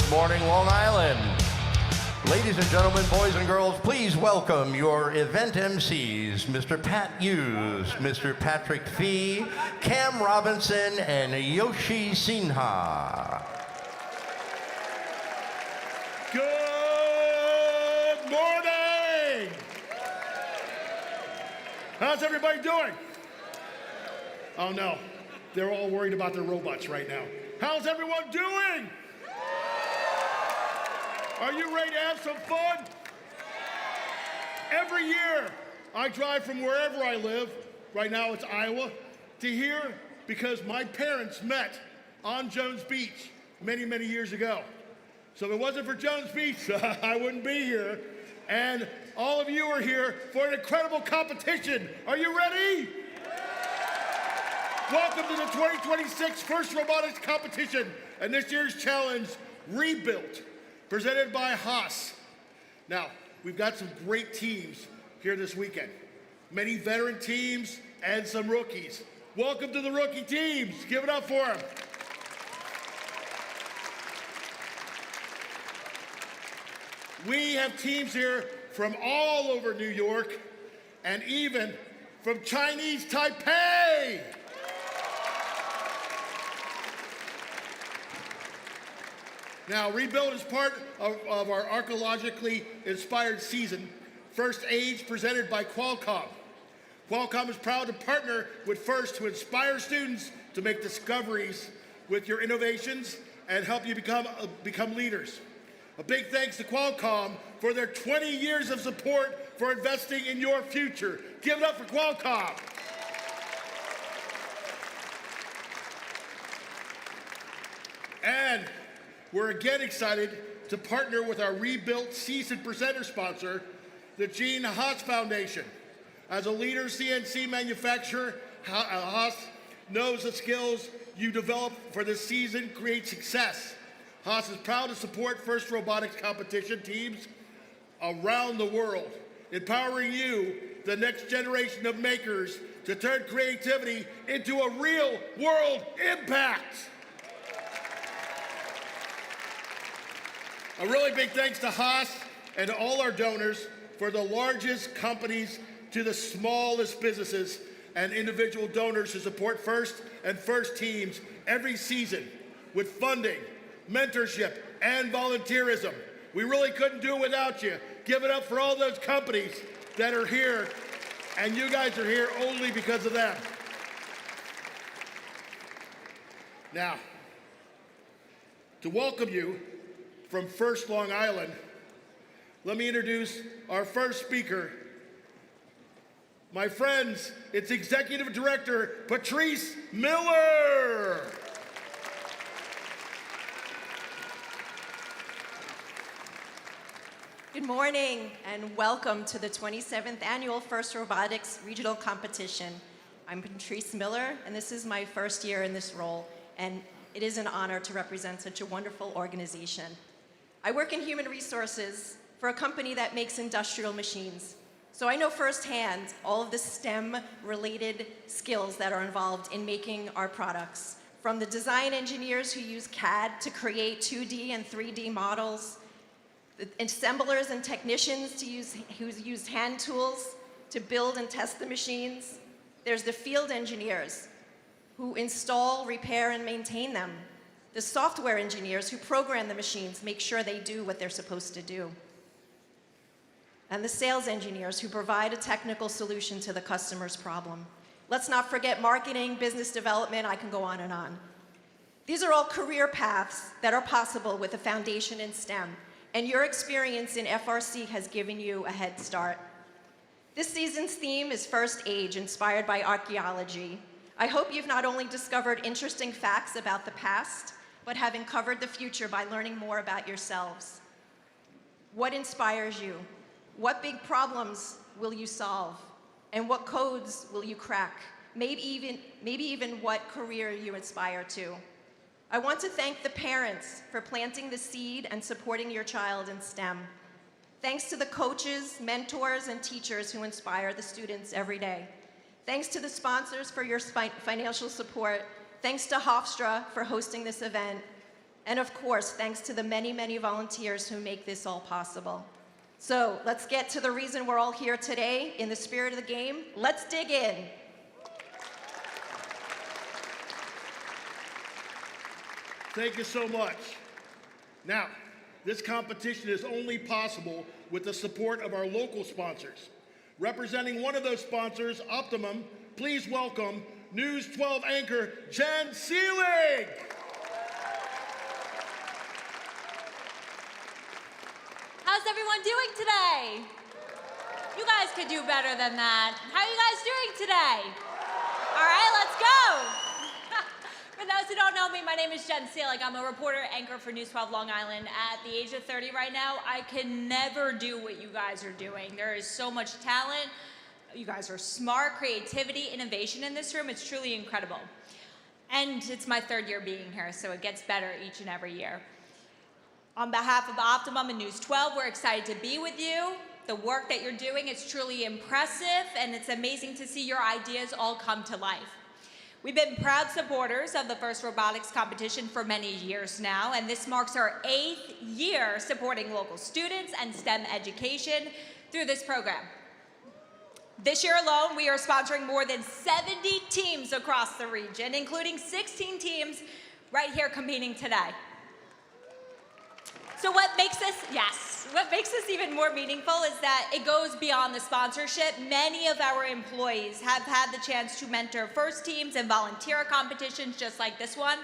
Good morning, Long Island. Ladies and gentlemen, boys and girls, please welcome your event MCs, Mr. Pat Hughes, Mr. Patrick Fee, Cam Robinson, and Yoshi Sinha. Good morning! How's everybody doing? Oh no, they're all worried about their robots right now. How's everyone doing? Are you ready to have some fun? Every year, I drive from wherever I live, right now it's Iowa, to here because my parents met on Jones Beach many, many years ago. So if it wasn't for Jones Beach, I wouldn't be here. And all of you are here for an incredible competition. Are you ready? Welcome to the 2026 First Robotics Competition and this year's challenge, Rebuilt, presented by Haas. Now, we've got some great teams here this weekend. Many veteran teams and some rookies. Welcome to the rookie teams. Give it up for them. We have teams here from all over New York and even from Chinese Taipei. Now, Rebuild is part of our archaeologically inspired season, First Age, presented by Qualcomm. Qualcomm is proud to partner with FIRST to inspire students to make discoveries with your innovations and help you become leaders. A big thanks to Qualcomm for their 20 years of support for investing in your future. Give it up for Qualcomm. And we're again excited to partner with our Rebuilt season presenter sponsor, the Gene Haas Foundation. As a leader CNC manufacturer, Haas knows the skills you develop for this season create success. Haas is proud to support First Robotics competition teams around the world, empowering you, the next generation of makers, to turn creativity into a real world impact. A really big thanks to Haas and to all our donors, for the largest companies to the smallest businesses and individual donors who support FIRST and FIRST teams every season with funding, mentorship, and volunteerism. We really couldn't do it without you. Give it up for all those companies that are here, and you guys are here only because of them. Now, to welcome you from First Long Island, let me introduce our first speaker. My friends, it's Executive Director Patrice Miller. Good morning and welcome to the 27th Annual First Robotics Regional Competition. I'm Patrice Miller and this is my first year in this role, and it is an honor to represent such a wonderful organization. I work in human resources for a company that makes industrial machines. So I know firsthand all of the STEM-related skills that are involved in making our products. From the design engineers who use CAD to create 2D and 3D models, the assemblers and technicians who use hand tools to build and test the machines. There's the field engineers who install, repair, and maintain them. The software engineers who program the machines, make sure they do what they're supposed to do. And the sales engineers who provide a technical solution to the customer's problem. Let's not forget marketing, business development, I can go on and on. These are all career paths that are possible with a foundation in STEM, and your experience in FRC has given you a head start. This season's theme is First Age, inspired by archaeology. I hope you've not only discovered interesting facts about the past, but have uncovered the future by learning more about yourselves. What inspires you? What big problems will you solve? And what codes will you crack? Maybe even what career you aspire to. I want to thank the parents for planting the seed and supporting your child in STEM. Thanks to the coaches, mentors, and teachers who inspire the students every day. Thanks to the sponsors for your financial support. Thanks to Hofstra for hosting this event. And of course, thanks to the many, many volunteers who make this all possible. So let's get to the reason we're all here today. In the spirit of the game, let's dig in. Thank you so much. Now, this competition is only possible with the support of our local sponsors. Representing one of those sponsors, Optimum, please welcome News 12 anchor Jen Seelig. How's everyone doing today? You guys could do better than that. How are you guys doing today? All right, let's go. For those who don't know me, my name is Jen Seelig. I'm a reporter anchor for News 12 Long Island. At the age of 30 right now, I can never do what you guys are doing. There is so much talent. You guys are smart, creativity, innovation in this room. It's truly incredible. And it's my third year being here, so it gets better each and every year. On behalf of Optimum and News 12, we're excited to be with you. The work that you're doing is truly impressive, and it's amazing to see your ideas all come to life. We've been proud supporters of the first robotics competition for many years now, and this marks our 8th year supporting local students and STEM education through this program. This year alone, we are sponsoring more than 70 teams across the region, including 16 teams right here competing today. So what makes this even more meaningful is that it goes beyond the sponsorship. Many of our employees have had the chance to mentor first teams and volunteer competitions just like this one.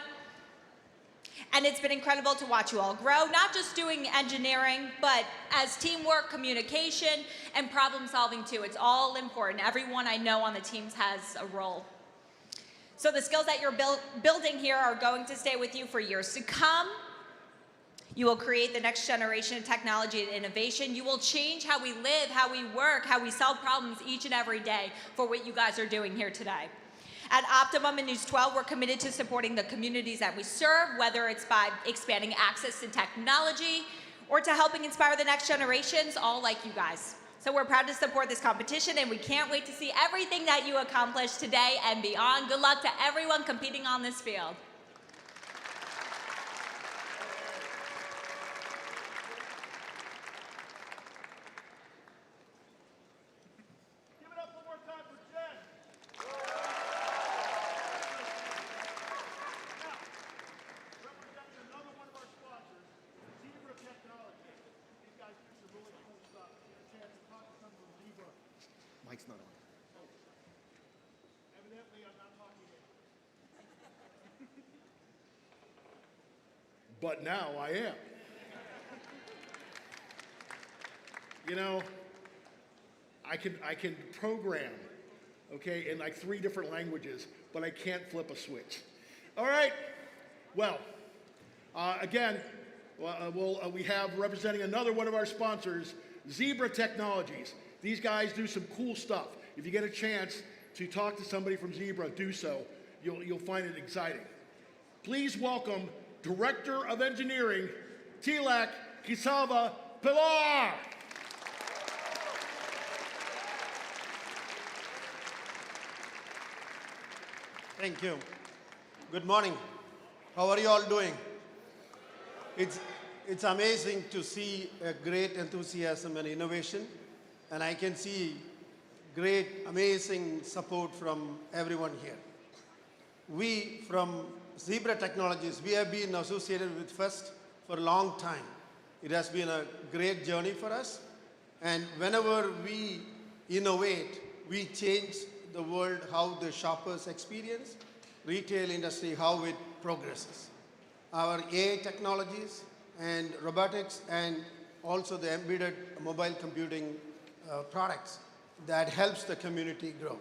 And it's been incredible to watch you all grow, not just doing engineering, but as teamwork, communication, and problem solving too. It's all important. Everyone I know on the teams has a role. So the skills that you're building here are going to stay with you for years to come. You will create the next generation of technology and innovation. You will change how we live, how we work, how we solve problems each and every day for what you guys are doing here today. At Optimum and News 12, we're committed to supporting the communities that we serve, whether it's by expanding access to technology or to helping inspire the next generations, all like you guys. So we're proud to support this competition, and we can't wait to see everything that you accomplish today and beyond. Good luck to everyone competing on this field. Mike's not on. Evidently, I'm not talking yet. But now I am. You know, I can program, okay, in like 3 different languages, but I can't flip a switch. All right. Well, again, we have representing another one of our sponsors, Zebra Technologies. These guys do some cool stuff. If you get a chance to talk to somebody from Zebra, do so. You'll find it exciting. Please welcome Director of Engineering, Tilak Kisava Pilar. Thank you. Good morning. How are you all doing? It's amazing to see a great enthusiasm and innovation, and I can see great, amazing support from everyone here. We from Zebra Technologies, we have been associated with FIRST for a long time. It has been a great journey for us, and whenever we innovate, we change the world, how the shoppers experience, retail industry, how it progresses. Our AI technologies and robotics and also the embedded mobile computing products that helps the community grow.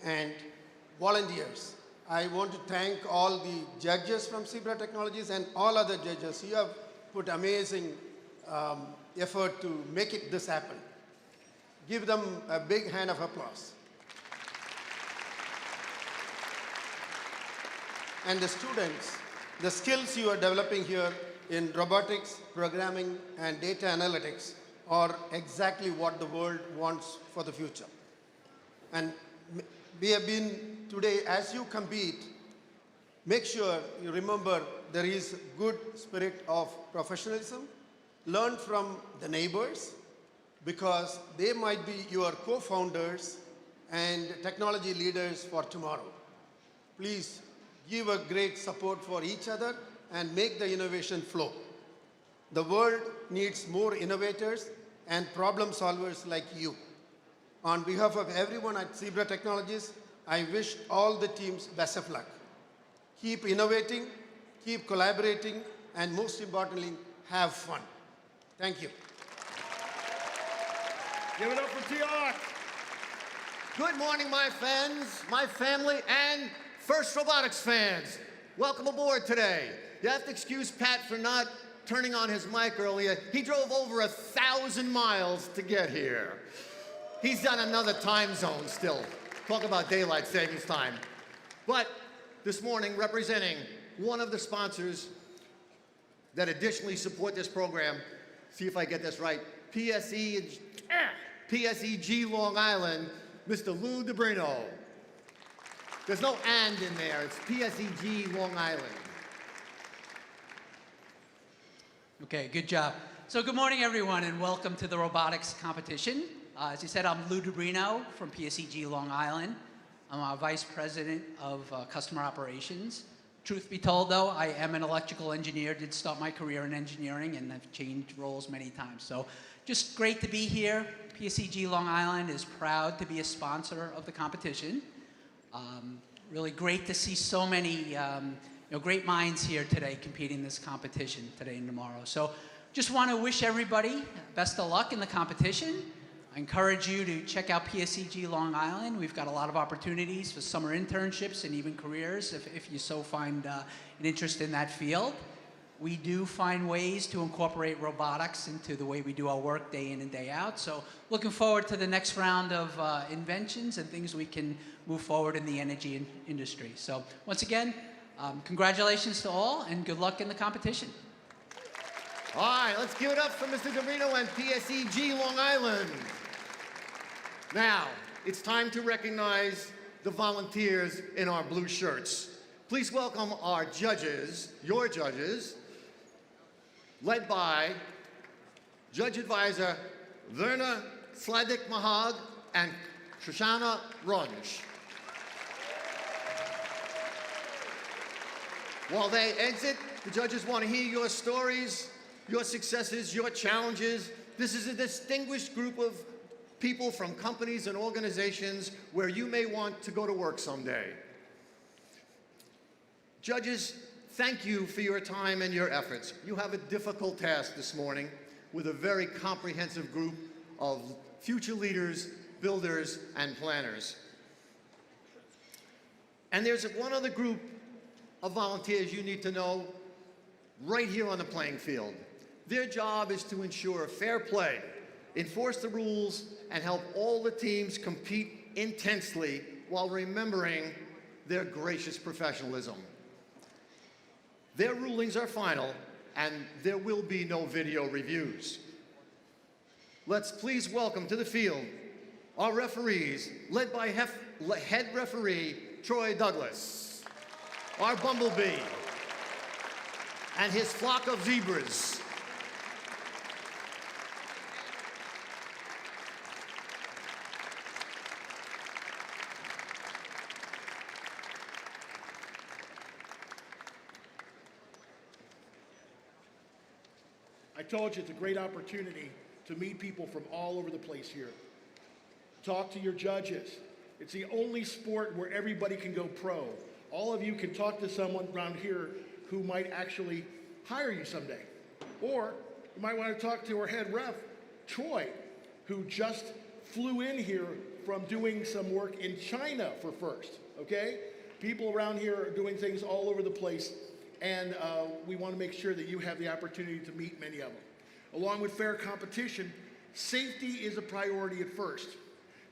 And volunteers, I want to thank all the judges from Zebra Technologies and all other judges. You have put amazing effort to make this happen. Give them a big hand of applause. And the students, the skills you are developing here in robotics, programming, and data analytics are exactly what the world wants for the future. And we have been today, as you compete, Make sure you remember there is good spirit of professionalism. Learn from the neighbors because they might be your co-founders and technology leaders for tomorrow. Please give a great support for each other and make the innovation flow. The world needs more innovators and problem solvers like you. On behalf of everyone at Zebra Technologies, I wish all the teams best of luck. Keep innovating, keep collaborating, and most importantly, have fun. Thank you. Give it up for T-Hawk. Good morning, my friends, my family, and First Robotics fans. Welcome aboard today. You have to excuse Pat for not turning on his mic earlier. He drove over 1,000 miles to get here. He's on another time zone still. Talk about daylight savings time. But this morning, representing one of the sponsors that additionally support this program, see if I get this right, PSEG Long Island, Mr. Lou DeBrino. There's no and in there, it's PSEG Long Island. Okay, good job. So good morning, everyone, and welcome to the robotics competition. As you said, I'm Lou DeBrino from PSEG Long Island. I'm our Vice President of Customer Operations. Truth be told, though, I am an electrical engineer, did start my career in engineering, and I've changed roles many times. So just great to be here. PSEG Long Island is proud to be a sponsor of the competition. Really great to see so many great minds here today competing in this competition today and tomorrow. So just want to wish everybody best of luck in the competition. I encourage you to check out PSEG Long Island. We've got a lot of opportunities for summer internships and even careers if you so find an interest in that field. We do find ways to incorporate robotics into the way we do our work day in and day out. So looking forward to the next round of inventions and things we can move forward in the energy industry. So once again, congratulations to all and good luck in the competition. All right, let's give it up for Mr. DeBrino and PSEG Long Island. Now, it's time to recognize the volunteers in our blue shirts. Please welcome our judges, your judges, led by Judge Advisor Verna Sladik-Mahag and Shoshana Runge. While they exit, the judges want to hear your stories, your successes, your challenges. This is a distinguished group of people from companies and organizations where you may want to go to work someday. Judges, thank you for your time and your efforts. You have a difficult task this morning with a very comprehensive group of future leaders, builders, and planners. And there's one other group of volunteers you need to know right here on the playing field. Their job is to ensure fair play, enforce the rules, and help all the teams compete intensely while remembering their gracious professionalism. Their rulings are final, and there will be no video reviews. Let's please welcome to the field our referees, led by head referee Troy Douglas, our bumblebee, and his flock of zebras. I told you it's a great opportunity to meet people from all over the place here. Talk to your judges. It's the only sport where everybody can go pro. All of you can talk to someone around here who might actually hire you someday. Or you might want to talk to our head ref, Troy, who just flew in here from doing some work in China for first, okay? People around here are doing things all over the place, and we want to make sure that you have the opportunity to meet many of them. Along with fair competition, safety is a priority at first.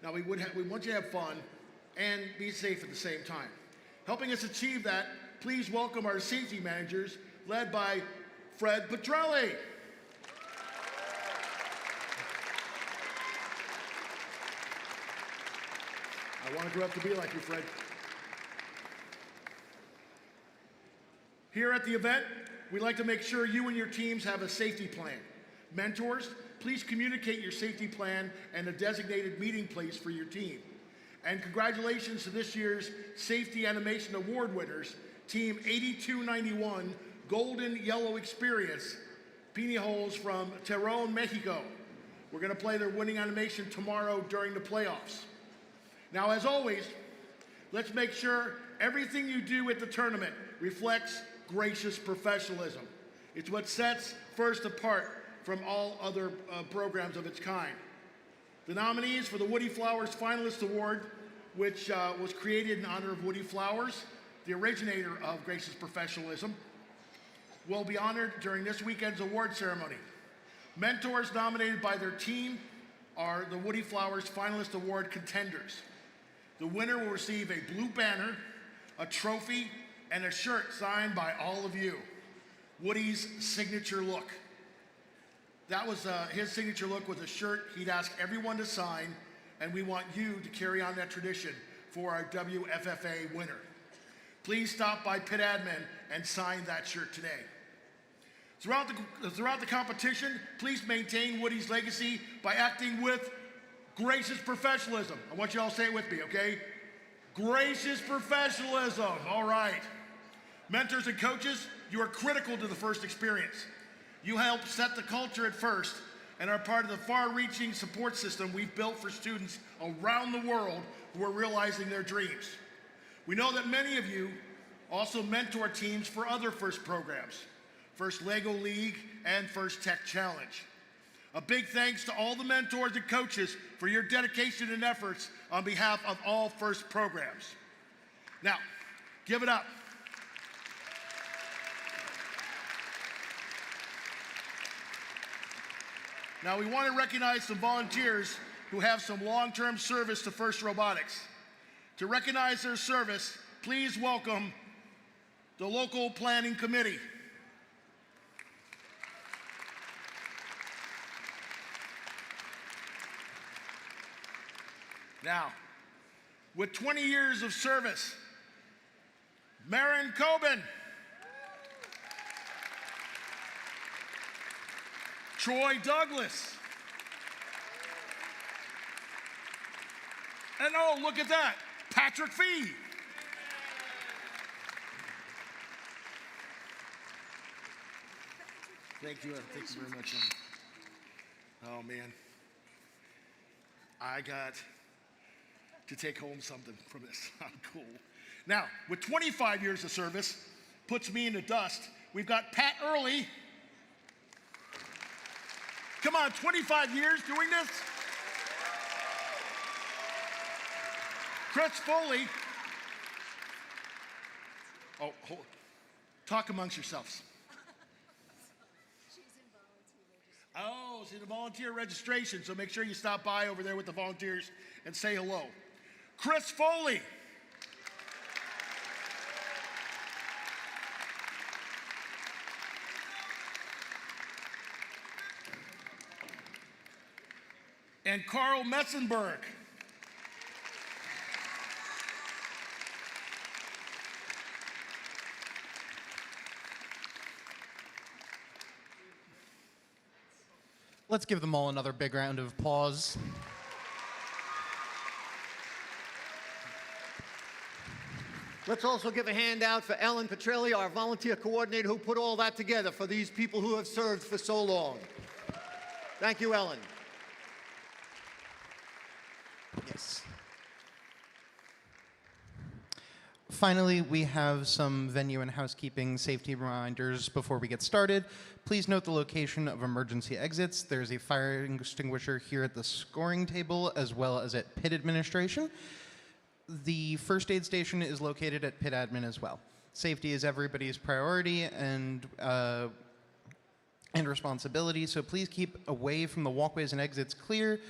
Now, we want you to have fun and be safe at the same time. Helping us achieve that, please welcome our safety managers, led by Fred Petrelli. I want to grow up to be like you, Fred. Here at the event, we'd like to make sure you and your teams have a safety plan. Mentors, please communicate your safety plan and a designated meeting place for your team. And congratulations to this year's Safety Animation Award winners, Team 8291 Golden Yellow Experience, Pinejos from Terron, Mexico. We're going to play their winning animation tomorrow during the playoffs. Now, as always, let's make sure everything you do at the tournament reflects gracious professionalism. It's what sets First apart from all other programs of its kind. The nominees for the Woody Flowers Finalist Award, which was created in honor of Woody Flowers, the originator of gracious professionalism, will be honored during this weekend's award ceremony. Mentors nominated by their team are the Woody Flowers Finalist Award contenders. The winner will receive a blue banner, a trophy, and a shirt signed by all of you. Woody's signature look. That was his signature look was a shirt he'd ask everyone to sign, and we want you to carry on that tradition for our WFFA winner. Please stop by Pit Admin and sign that shirt today. Throughout the competition, please maintain Woody's legacy by acting with gracious professionalism. I want you all to say it with me, okay? Gracious professionalism, all right. Mentors and coaches, you are critical to the First experience. You help set the culture at First and are part of the far-reaching support system we've built for students around the world who are realizing their dreams. We know that many of you also mentor teams for other First programs, First Lego League and First Tech Challenge. A big thanks to all the mentors and coaches for your dedication and efforts on behalf of all First programs. Now, give it up. Now, we want to recognize some volunteers who have some long-term service to First Robotics. To recognize their service, please welcome the local planning committee. Now, with 20 years of service, Marin Coben, Troy Douglas, and oh, look at that, Patrick Fee. Thank you very much. Oh man, I got to take home something from this. I'm cool. Now, with 25 years of service, puts me in the dust. We've got Pat Early. Come on, 25 years doing this? Chris Foley. Oh, talk amongst yourselves. Oh, she's in volunteer registration, so make sure you stop by over there with the volunteers and say hello. Chris Foley. And Carl Metzenberg. Let's give them all another big round of applause. Let's also give a hand out for Ellen Petrelli, our volunteer coordinator, who put all that together for these people who have served for so long. Thank you, Ellen. Yes. Finally, we have some venue and housekeeping safety reminders before we get started. Please note the location of emergency exits. There's a fire extinguisher here at the scoring table as well as at pit administration. The first aid station is located at pit admin as well. Safety is everybody's priority and responsibility, so please keep away from the walkways and exits clear.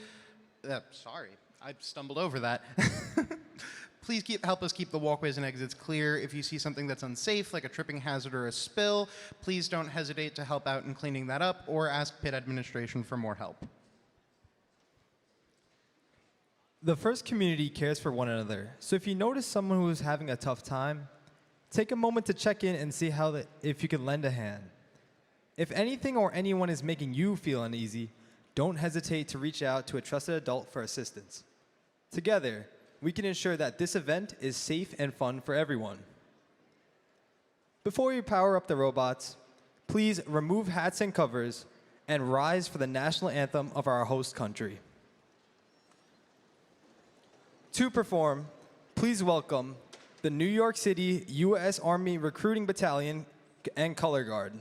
Sorry, I stumbled over that. Please help us keep the walkways and exits clear. If you see something that's unsafe, like a tripping hazard or a spill, please don't hesitate to help out in cleaning that up or ask pit administration for more help. The First community cares for one another. So if you notice someone who is having a tough time, Take a moment to check in and see if you can lend a hand. If anything or anyone is making you feel uneasy, don't hesitate to reach out to a trusted adult for assistance. Together, we can ensure that this event is safe and fun for everyone. Before you power up the robots, please remove hats and covers and rise for the national anthem of our host country. To perform, please welcome the New York City U.S. Army Recruiting Battalion and Color Guard.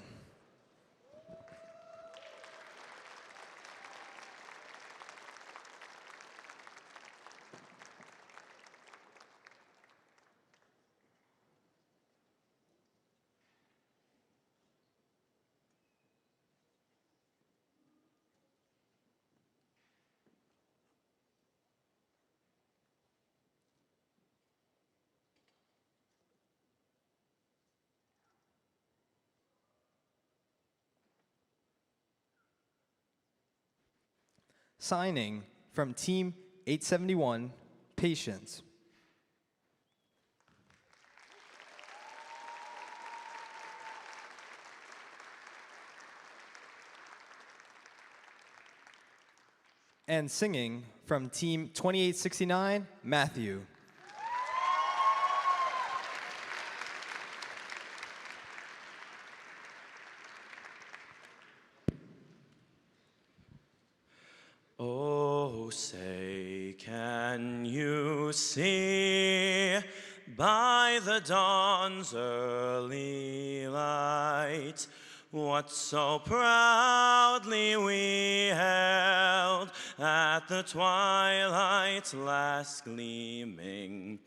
Signing from Team 871, Patience. And singing from Team 2869, Matthew. Oh, say, can you see by the dawn's early light what so proudly we held at the twilight's last gleaming,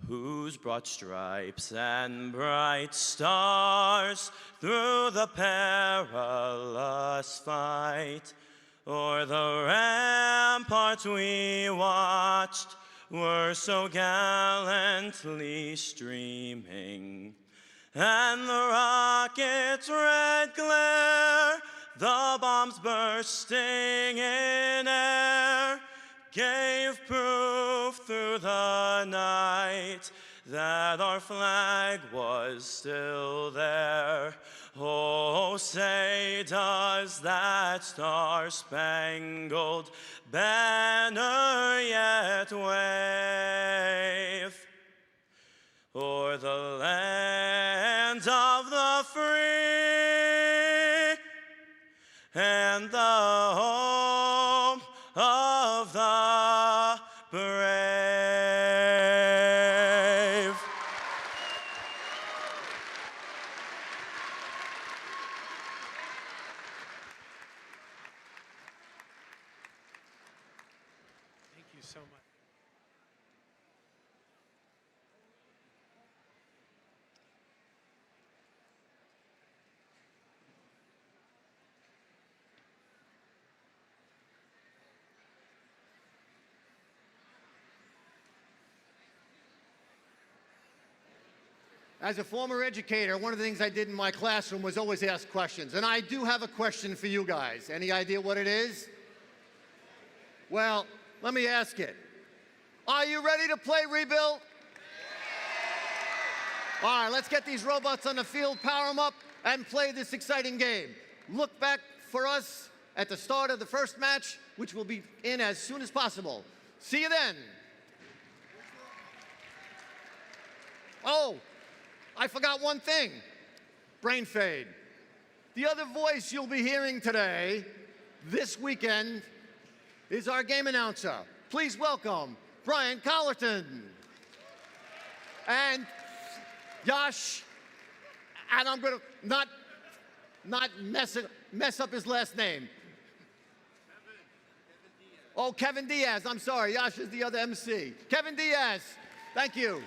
whose broad stripes and bright stars through the perilous fight o'er the ramparts we watched were so gallantly streaming, and the rocket's red glare, the bombs bursting in air, gave proof through the night that our flag was still there. Oh, say, does that star-spangled banner yet wave o'er the land of the free and the home of the brave? Thank you so much. As a former educator, one of the things I did in my classroom was always ask questions. And I do have a question for you guys. Any idea what it is? Well, let me ask it. Are you ready to play Rebuild? All right, let's get these robots on the field, power them up, and play this exciting game. Look back for us at the start of the first match, which will be in as soon as possible. See you then. Oh, I forgot one thing. Brain fade. The other voice you'll be hearing today, this weekend, is our game announcer. Please welcome Brian Collerton. And Yash, and I'm gonna not mess up his last name. Oh, Kevin Diaz, I'm sorry, Yash is the other MC. Kevin Diaz, thank you.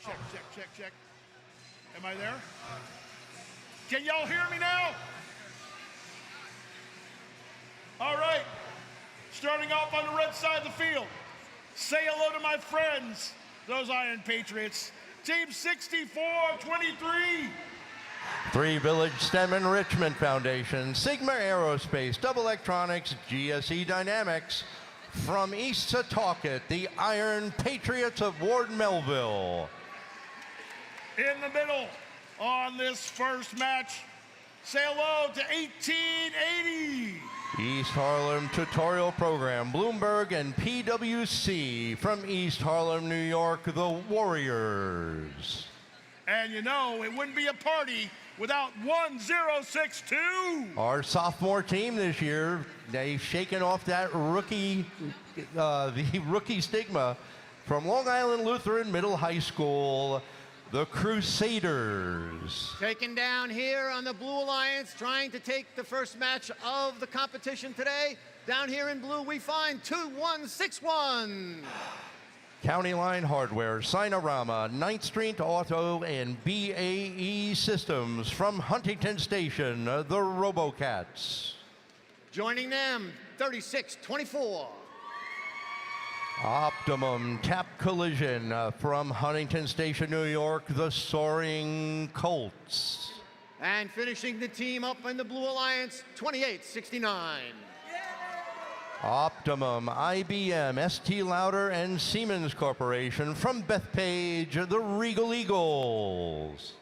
Check, check, check, check. Am I there? Can y'all hear me now? All right. Starting off on the red side of the field. Say hello to my friends, those Iron Patriots. Team 6423. Three Village STEM Enrichment Foundation, Sigma Aerospace, Double Electronics, GSE Dynamics. From East Setauket, the Iron Patriots of Ward Melville. In the middle on this first match, say hello to 1880. East Harlem Tutorial Program, Bloomberg and PWC. From East Harlem, New York, the Warriors. And you know, it wouldn't be a party without 1062. Our sophomore team this year, they've shaken off that rookie, the rookie stigma from Long Island Lutheran Middle High School, the Crusaders. Taken down here on the Blue Alliance, trying to take the first match of the competition today. Down here in blue, we find 2161. County Line Hardware, Sinorama, 9th Street Auto, and BAE Systems. From Huntington Station, the Robocats. Joining them, 3624. Optimum Tap Collision from Huntington Station, New York, the Soaring Colts. And finishing the team up in the Blue Alliance, 2869. Optimum, IBM, ST Lauder, and Siemens Corporation. From Bethpage, the Regal Eagles.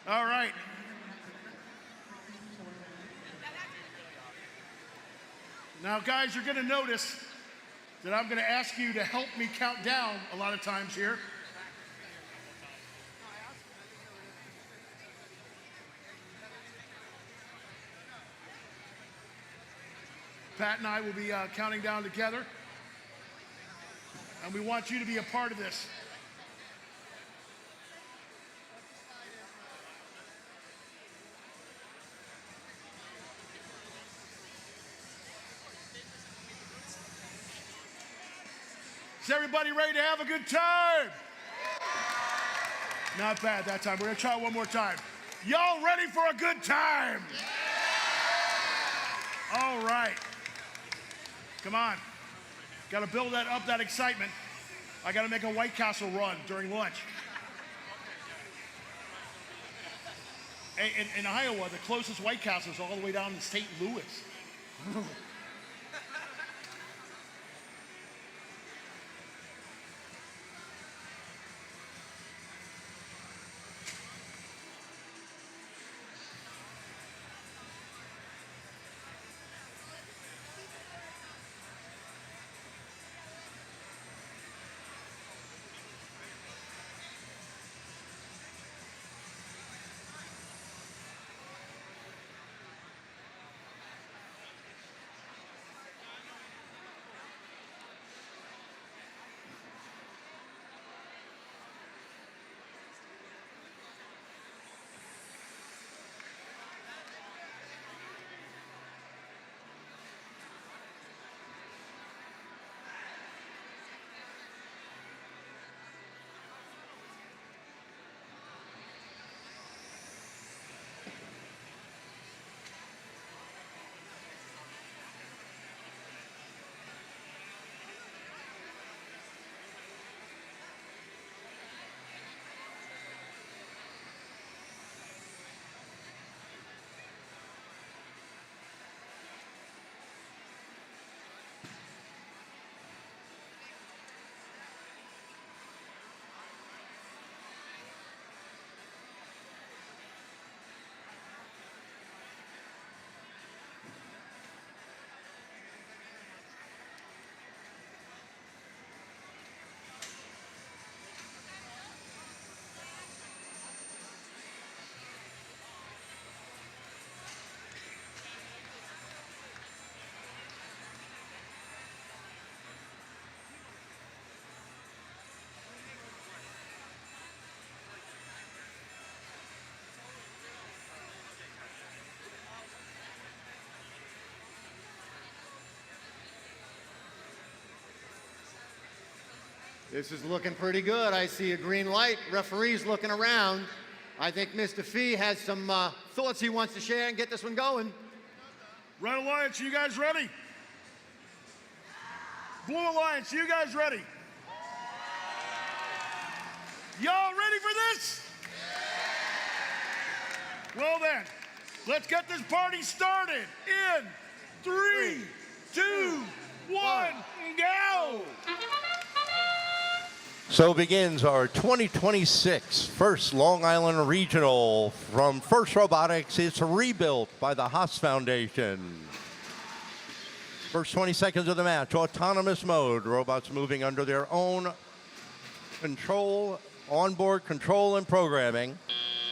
All right. Now, guys, you're going to notice that I'm going to ask you to help me count down a lot of times here. Pat and I will be counting down together, and we want you to be a part of this. Is everybody ready to have a good time? Not bad that time. We're going to try it one more time. Y'all ready for a good time? All right. Come on. Got to build up that excitement. I got to make a White Castle run during lunch. In Iowa, the closest White Castle is all the way down to St. Louis. This is looking pretty good. I see a green light. Referee's looking around. I think Mr. Fee has some thoughts he wants to share and get this one going. Red Alliance, you guys ready? Blue Alliance, you guys ready? Y'all ready for this? Well then, let's get this party started in 3, 2, 1, go! So begins our 2026 First Long Island Regional from First Robotics. It's rebuilt by the Haas Foundation. First 20 seconds of the match, autonomous mode. Robots moving under their own control, onboard control and programming.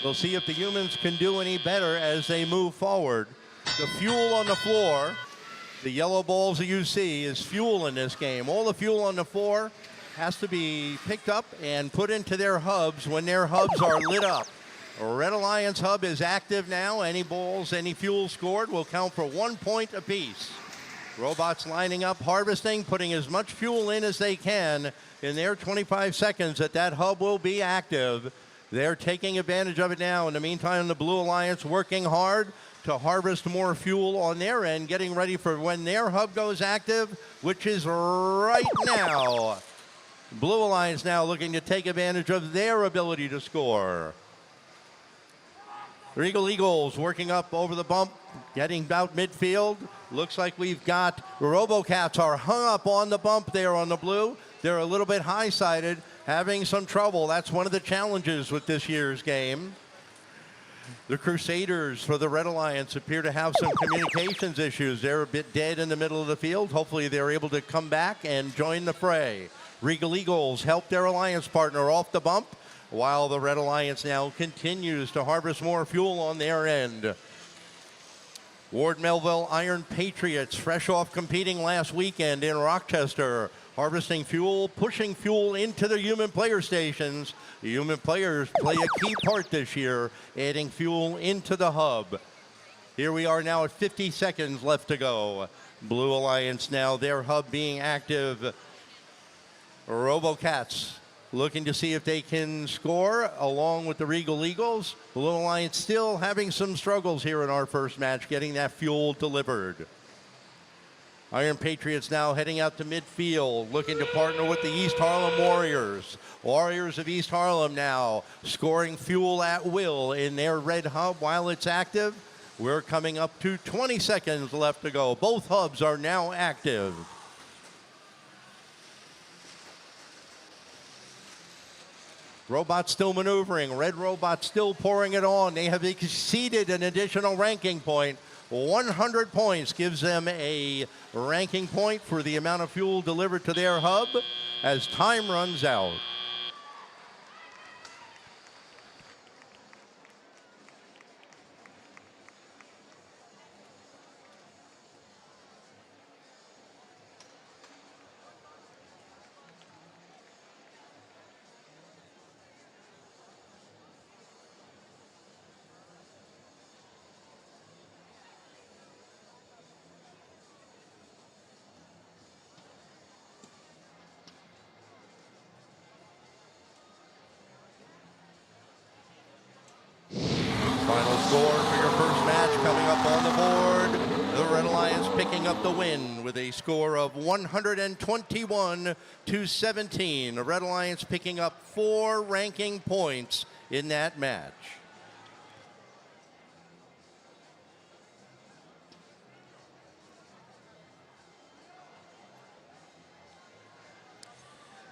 We'll see if the humans can do any better as they move forward. The fuel on the floor, the yellow balls that you see is fuel in this game. All the fuel on the floor has to be picked up and put into their hubs when their hubs are lit up. Red Alliance hub is active now. Any balls, any fuel scored will count for 1 point apiece. Robots lining up, harvesting, putting as much fuel in as they can in their 25 seconds that hub will be active. They're taking advantage of it now. In the meantime, the Blue Alliance working hard to harvest more fuel on their end, getting ready for when their hub goes active, which is right now. Blue Alliance now looking to take advantage of their ability to score. Regal Eagles working up over the bump, getting about midfield. Looks like we've got Robocats are hung up on the bump there on the blue. They're a little bit high-sided, having some trouble. That's one of the challenges with this year's game. The Crusaders for the Red Alliance appear to have some communications issues. They're a bit dead in the middle of the field. Hopefully they're able to come back and join the fray. Regal Eagles help their alliance partner off the bump, while the Red Alliance now continues to harvest more fuel on their end. Ward Melville Iron Patriots, fresh off competing last weekend in Rochester, harvesting fuel, pushing fuel into the human player stations. The human players play a key part this year, adding fuel into the hub. Here we are now at 50 seconds left to go. Blue Alliance now, their hub being active. Robocats looking to see if they can score along with the Regal Eagles. Blue Alliance still having some struggles here in our first match, getting that fuel delivered. Iron Patriots now heading out to midfield, looking to partner with the East Harlem Warriors. Warriors of East Harlem now scoring fuel at will in their red hub while it's active. We're coming up to 20 seconds left to go. Both hubs are now active. Robots still maneuvering. Red Robots still pouring it on. They have exceeded an additional ranking point. 100 points gives them a ranking point for the amount of fuel delivered to their hub as time runs out. Final score for your first match coming up on the board. The Red Alliance picking up the win with a score of 121-17. The Red Alliance picking up 4 ranking points in that match.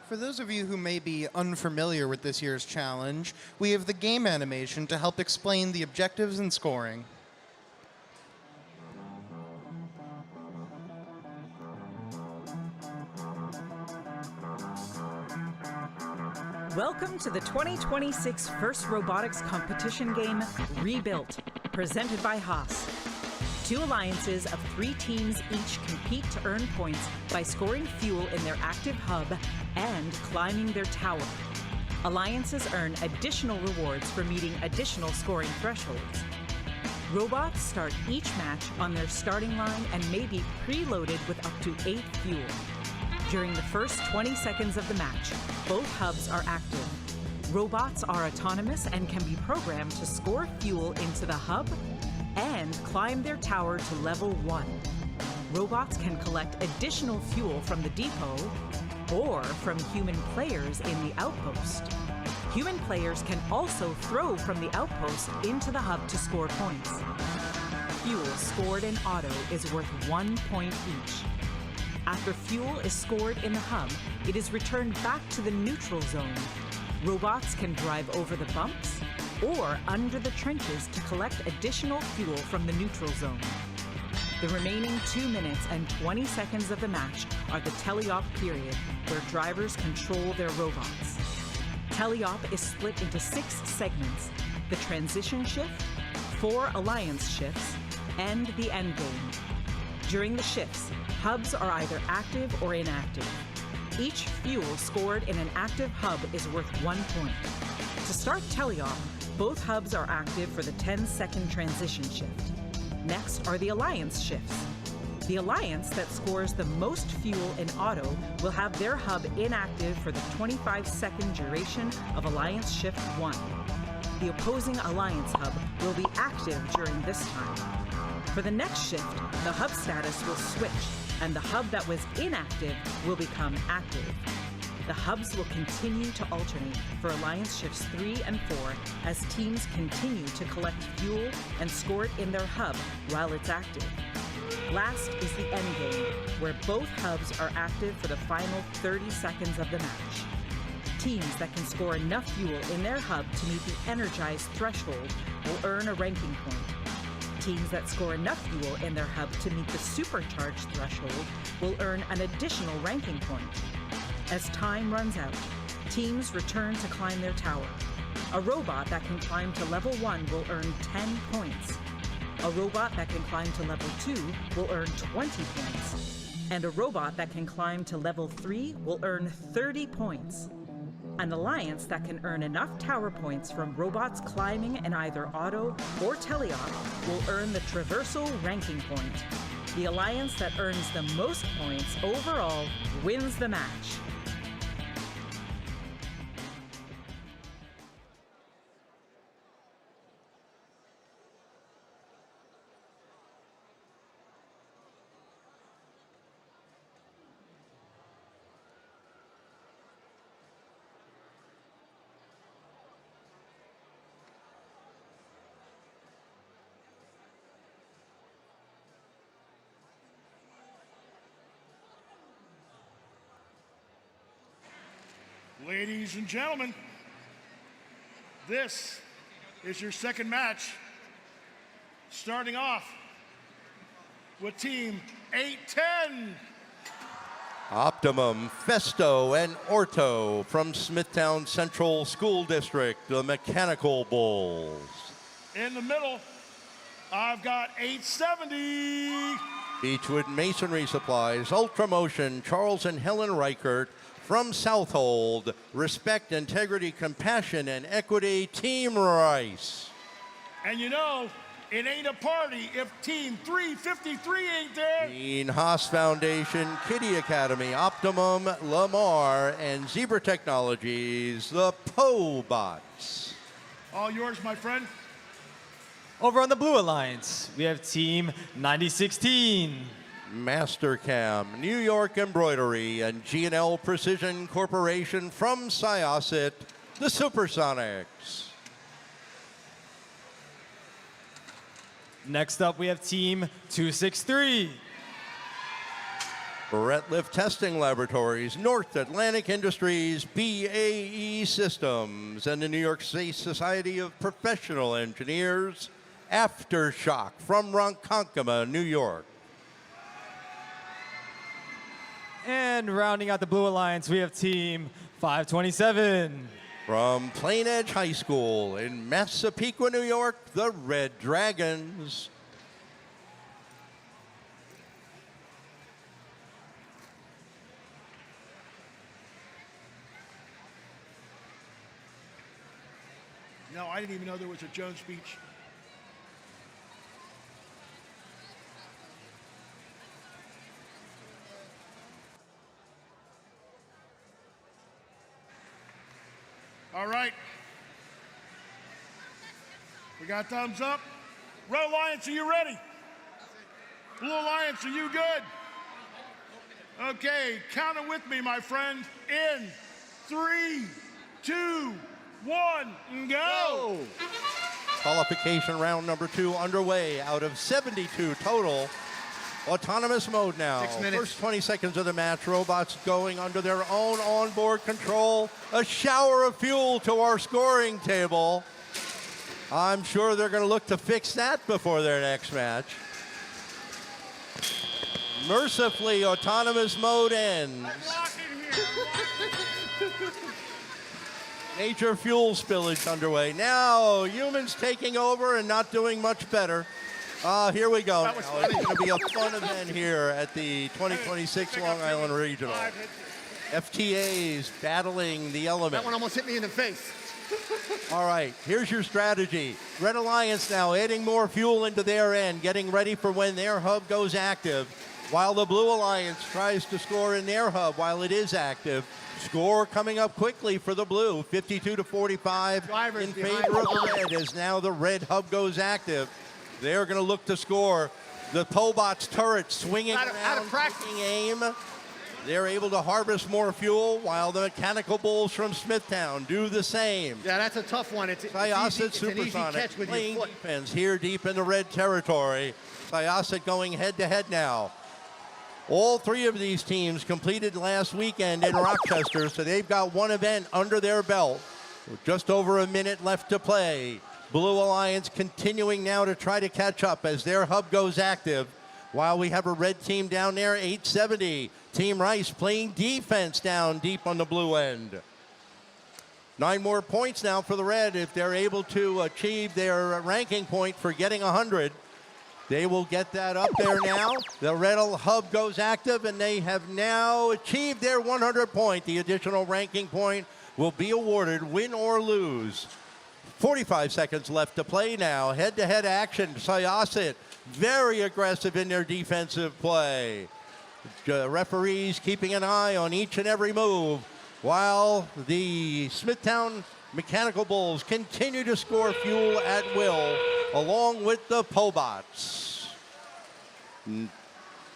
For those of you who may be unfamiliar with this year's challenge, we have the game animation to help explain the objectives and scoring. Welcome to the 2026 First Robotics competition game, Rebuilt, presented by Haas. 2 alliances of 3 teams each compete to earn points by scoring fuel in their active hub and climbing their tower. Alliances earn additional rewards for meeting additional scoring thresholds. Robots start each match on their starting line and may be preloaded with up to 8 fuel. During the first 20 seconds of the match, both hubs are active. Robots are autonomous and can be programmed to score fuel into the hub and climb their tower to level 1. Robots can collect additional fuel from the depot or from human players in the outpost. Human players can also throw from the outpost into the hub to score points. Fuel scored in auto is worth 1 point each. After fuel is scored in the hub, it is returned back to the neutral zone. Robots can drive over the bumps or under the trenches to collect additional fuel from the neutral zone. The remaining 2 minutes and 20 seconds of the match are the teleop period, where drivers control their robots. Teleop is split into 6 segments: the transition shift, 4 alliance shifts, and the endgame. During the shifts, hubs are either active or inactive. Each fuel scored in an active hub is worth 1 point. To start teleop, both hubs are active for the 10-second transition shift. Next are the alliance shifts. The alliance that scores the most fuel in auto will have their hub inactive for the 25-second duration of alliance shift 1. The opposing alliance hub will be active during this time. For the next shift, the hub status will switch, and the hub that was inactive will become active. The hubs will continue to alternate for alliance shifts 3 and 4 as teams continue to collect fuel and score it in their hub while it's active. Last is the endgame, where both hubs are active for the final 30 seconds of the match. Teams that can score enough fuel in their hub to meet the energized threshold will earn a ranking point. Teams that score enough fuel in their hub to meet the supercharged threshold will earn an additional ranking point. As time runs out, teams return to climb their tower. A robot that can climb to level 1 will earn 10 points. A robot that can climb to level 2 will earn 20 points. And a robot that can climb to level 3 will earn 30 points. An alliance that can earn enough tower points from robots climbing in either auto or teleop will earn the traversal ranking point. The alliance that earns the most points overall wins the match. Ladies and gentlemen, this is your second match. Starting off with Team 810. Optimum, Festo, and Orto from Smithtown Central School District, the Mechanical Bulls. In the middle, I've got 870. Beechwood Masonry Supplies, Ultramotion, Charles and Helen Reichert from Southold, Respect, Integrity, Compassion, and Equity, Team Rice. And you know, it ain't a party if Team 353 ain't there. Dean Haas Foundation, Kitty Academy, Optimum, Lamar, and Zebra Technologies, the Pobots. All yours, my friend. Over on the Blue Alliance, we have Team 9016. Mastercam, New York Embroidery, and G&L Precision Corporation from Syosset, the Supersonics. Next up, we have Team 263. Retliff Testing Laboratories, North Atlantic Industries, BAE Systems, and the New York State Society of Professional Engineers, Aftershock from Ronkonkoma, New York. And rounding out the Blue Alliance, we have Team 527. From Plain Edge High School in Massapequa, New York, the Red Dragons. No, I didn't even know there was a Jones speech. All right. We got thumbs up. Red Alliance, are you ready? Blue Alliance, are you good? Okay, count it with me, my friend. In 3, 2, 1, and go! Qualification round number 2 underway out of 72 total. Autonomous mode now. 6 minutes. First 20 seconds of the match, robots going under their own onboard control. A shower of fuel to our scoring table. I'm sure they're going to look to fix that before their next match. Mercifully, autonomous mode ends. Major fuel spillage underway. Now, humans taking over and not doing much better. Here we go. Now, it's going to be a fun event here at the 2026 Long Island Regional. FTAs battling the element. That one almost hit me in the face. All right, here's your strategy. Red Alliance now adding more fuel into their end, getting ready for when their hub goes active, while the Blue Alliance tries to score in their hub while it is active. Score coming up quickly for the blue, 52-45 in favor of the red, as now the red hub goes active. They're going to look to score. The Pobot's turret swinging around, taking aim. They're able to harvest more fuel, while the Mechanical Bulls from Smithtown do the same. Yeah, that's a tough one. It's Syosset Supersonic playing defense here deep in the red territory. Syosset going head-to-head now. All 3 of these teams completed last weekend in Rochester, so they've got one event under their belt. Just over a minute left to play. Blue Alliance continuing now to try to catch up as their hub goes active, while we have a red team down there, 870. Team Rice playing defense down deep on the blue end. 9 more points now for the red if they're able to achieve their ranking point for getting 100. They will get that up there now. The red hub goes active, and they have now achieved their 100 point. The additional ranking point will be awarded, win or lose. 45 seconds left to play now. Head-to-head action. Syosset very aggressive in their defensive play. Referees keeping an eye on each and every move, while the Smithtown Mechanical Bulls continue to score fuel at will, along with the Pobots.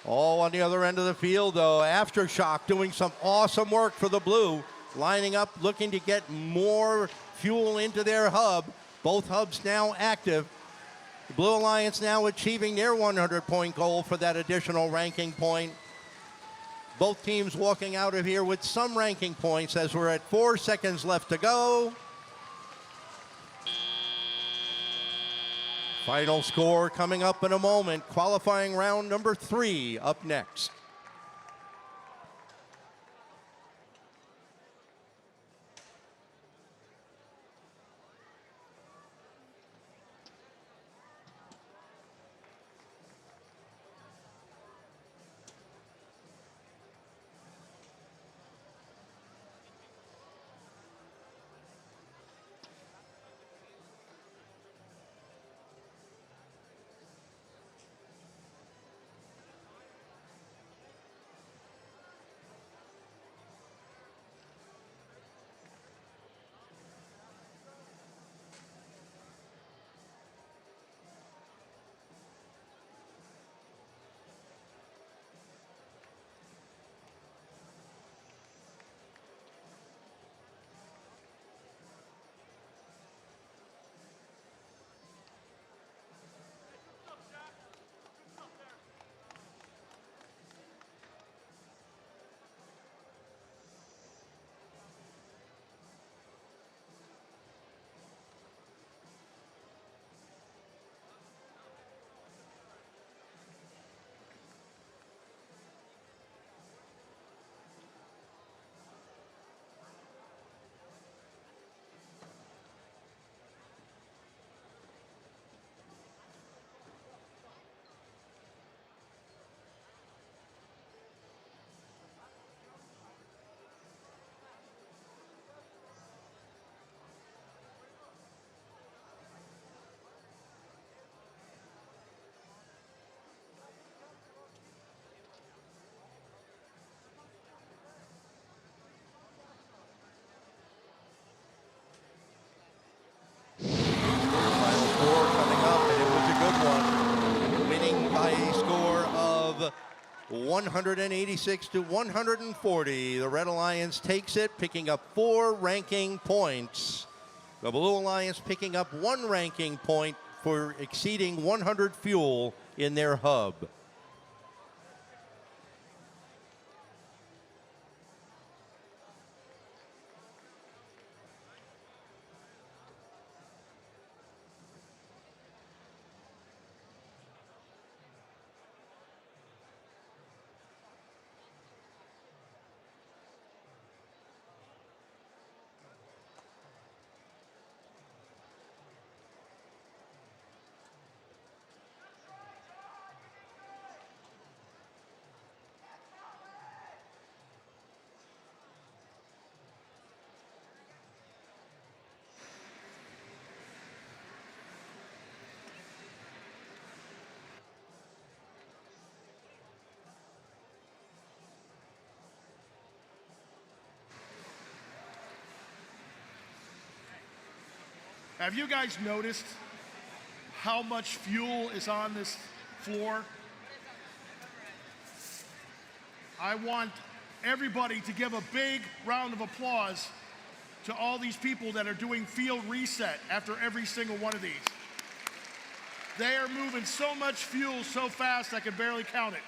All on the other end of the field, though, Aftershock doing some awesome work for the blue, lining up, looking to get more fuel into their hub. Both hubs now active. The Blue Alliance now achieving their 100-point goal for that additional ranking point. Both teams walking out of here with some ranking points as we're at 4 seconds left to go. Final score coming up in a moment. Qualifying round number 3 up next. 186 to 140. The Red Alliance takes it, picking up 4 ranking points. The Blue Alliance picking up 1 ranking point for exceeding 100 fuel in their hub. Have you guys noticed how much fuel is on this floor? I want everybody to give a big round of applause to all these people that are doing field reset after every single one of these. They are moving so much fuel so fast I can barely count it.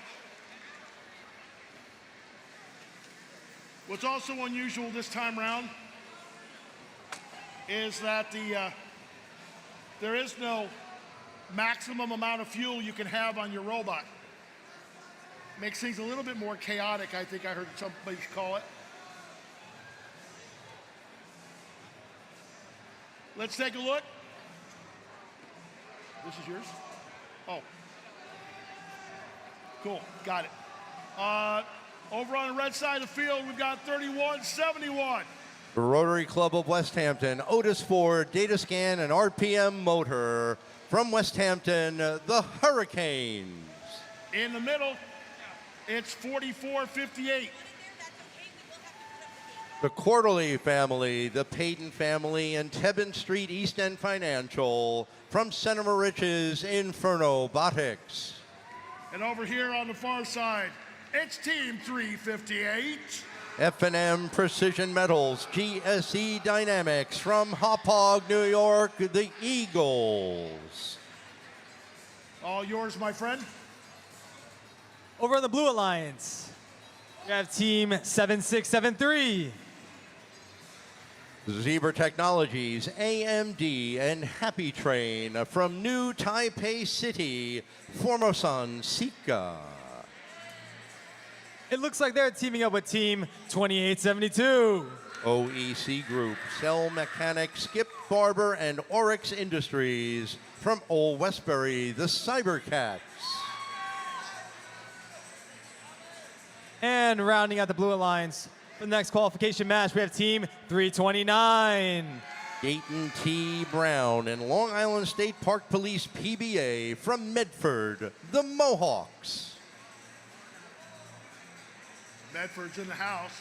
What's also unusual this time around is that there is no maximum amount of fuel you can have on your robot. Makes things a little bit more chaotic, I think I heard somebody call it. Let's take a look. This is yours? Oh. Cool, got it. Over on the red side of the field, we've got 3171. The Rotary Club of West Hampton, Otis Ford, Data Scan, and RPM Motor. From West Hampton, the Hurricanes. In the middle, it's 4458. The Quarterly family, the Payton family, and Tebben Street East End Financial. From Cinema Riches, Inferno Robotics. And over here on the far side, it's Team 358. F&M Precision Metals, GSE Dynamics. From Hauppauge, New York, the Eagles. All yours, my friend. Over on the Blue Alliance, we have Team 7673. Zebra Technologies, AMD, and Happy Train. From New Taipei City, Formosan Sika. It looks like they're teaming up with Team 2872. OEC Group, Cell Mechanics, Skip Barber, and Oryx Industries. From Old Westbury, the Cybercats. And rounding out the Blue Alliance, for the next qualification match, we have Team 329. Dayton T. Brown and Long Island State Park Police PBA. From Medford, the Mohawks. Medford's in the house.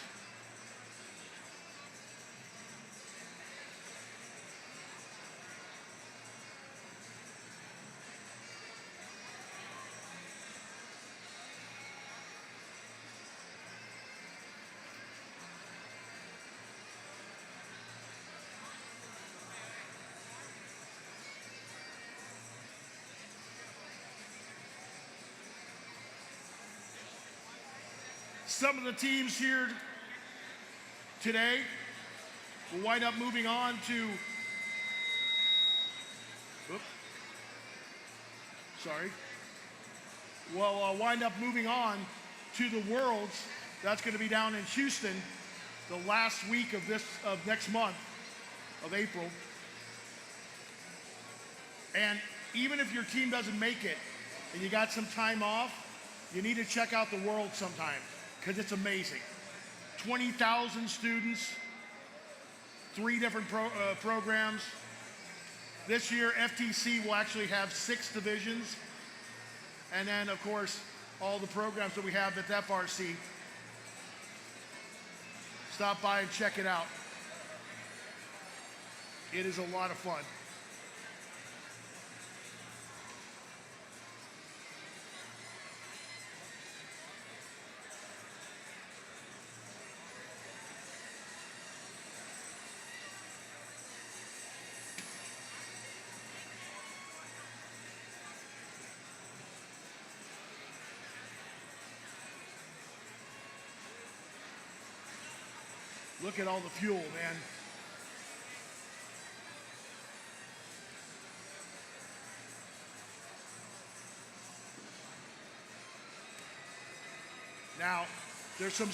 Some of the teams here today will wind up moving on to, will wind up moving on to the Worlds. That's going to be down in Houston the last week of next month of April. And even if your team doesn't make it and you got some time off, you need to check out the Worlds sometime, because it's amazing. 20,000 students, 3 different programs. This year, FTC will actually have 6 divisions. And then, of course, all the programs that we have at FRC. Stop by and check it out. It is a lot of fun. Look at all the fuel, man. Now, there's some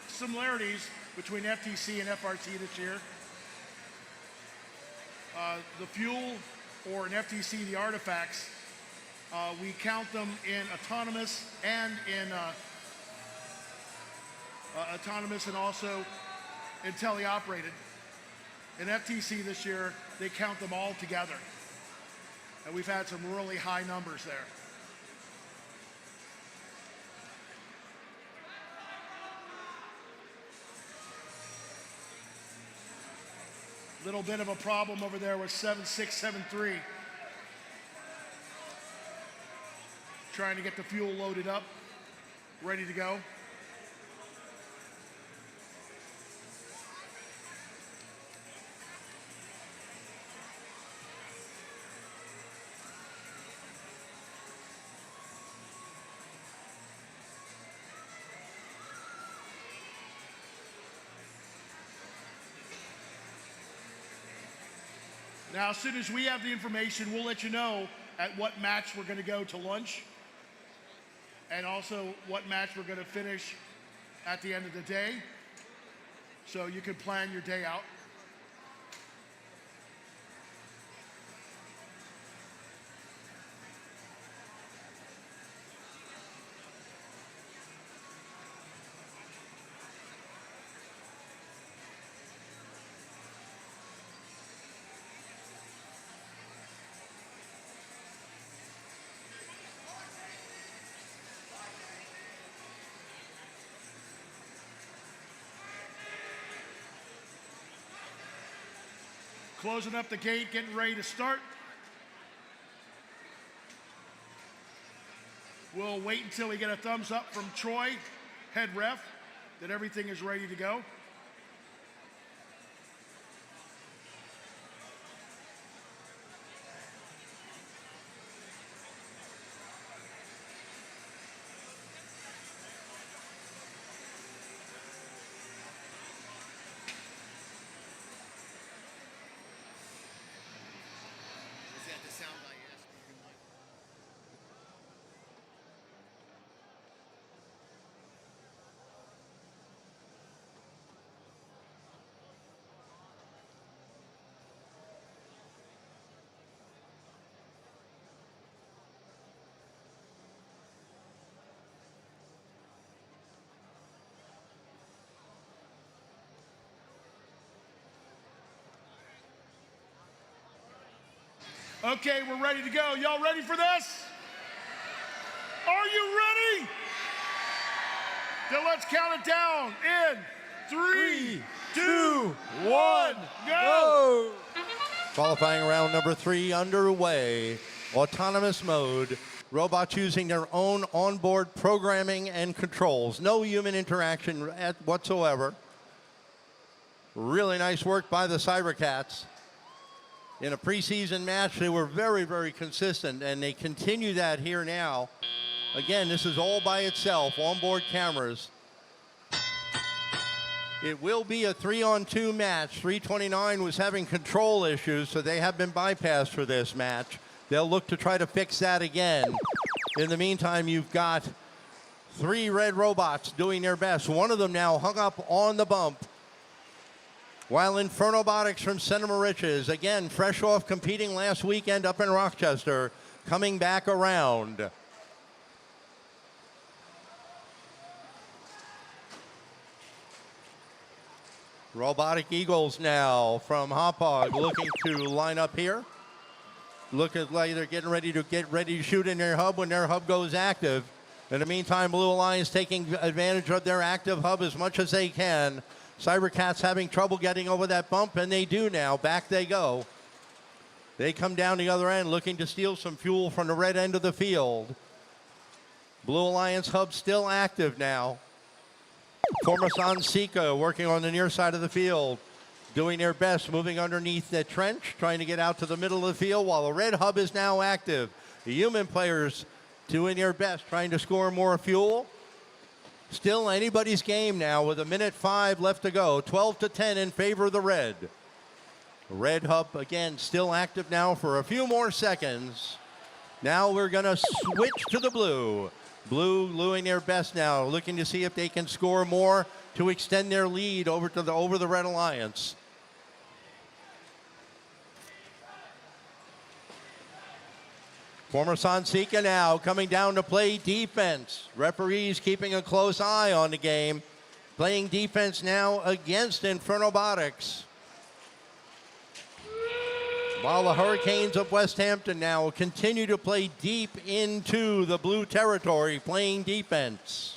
similarities between FTC and FRC this year. The fuel, or in FTC, the artifacts, we count them in autonomous and also in teleoperated. In FTC this year, they count them all together. And we've had some really high numbers there. Little bit of a problem over there with 7673. Trying to get the fuel loaded up, ready to go. Now, as soon as we have the information, we'll let you know at what match we're going to go to lunch, and also what match we're going to finish at the end of the day, so you can plan your day out. Closing up the gate, getting ready to start. We'll wait until we get a thumbs up from Troy, head ref, that everything is ready to go. Okay, we're ready to go. Y'all ready for this? Are you ready? Then let's count it down in 3, 2, 1, go! Qualifying round number 3 underway. Autonomous mode. Robots using their own onboard programming and controls. No human interaction whatsoever. Really nice work by the Cybercats. In a preseason match, they were very, very consistent, and they continue that here now. Again, this is all by itself, onboard cameras. It will be a 3-on-2 match. 329 was having control issues, so they have been bypassed for this match. They'll look to try to fix that again. In the meantime, you've got 3 red robots doing their best. One of them now hung up on the bump, while Robotics from Center Moriches, again, fresh off competing last weekend up in Rochester, coming back around. Robotic Eagles now from Hauppauge looking to line up here. Look at like they're getting ready to shoot in their hub when their hub goes active. In the meantime, Blue Alliance taking advantage of their active hub as much as they can. Cybercats having trouble getting over that bump, and they do now. Back they go. They come down the other end looking to steal some fuel from the red end of the field. Blue Alliance hub still active now. Formasan Sika working on the near side of the field, doing their best, moving underneath the trench, trying to get out to the middle of the field while the red hub is now active. The human players doing their best, trying to score more fuel. Still anybody's game now with 1:05 left to go. 12-10 in favor of the red. Red Hub again still active now for a few more seconds. Now we're going to switch to the blue. Blue doing their best now, looking to see if they can score more to extend their lead over the Red Alliance. Former Sonseca now coming down to play defense. Referees keeping a close eye on the game. Playing defense now against Infernobotics. While the Hurricanes of West Hampton now continue to play deep into the blue territory, playing defense.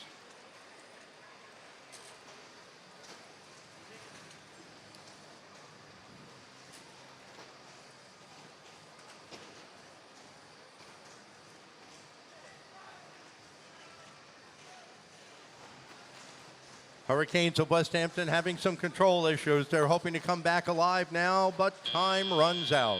Hurricanes of West Hampton having some control issues. They're hoping to come back alive now, but time runs out.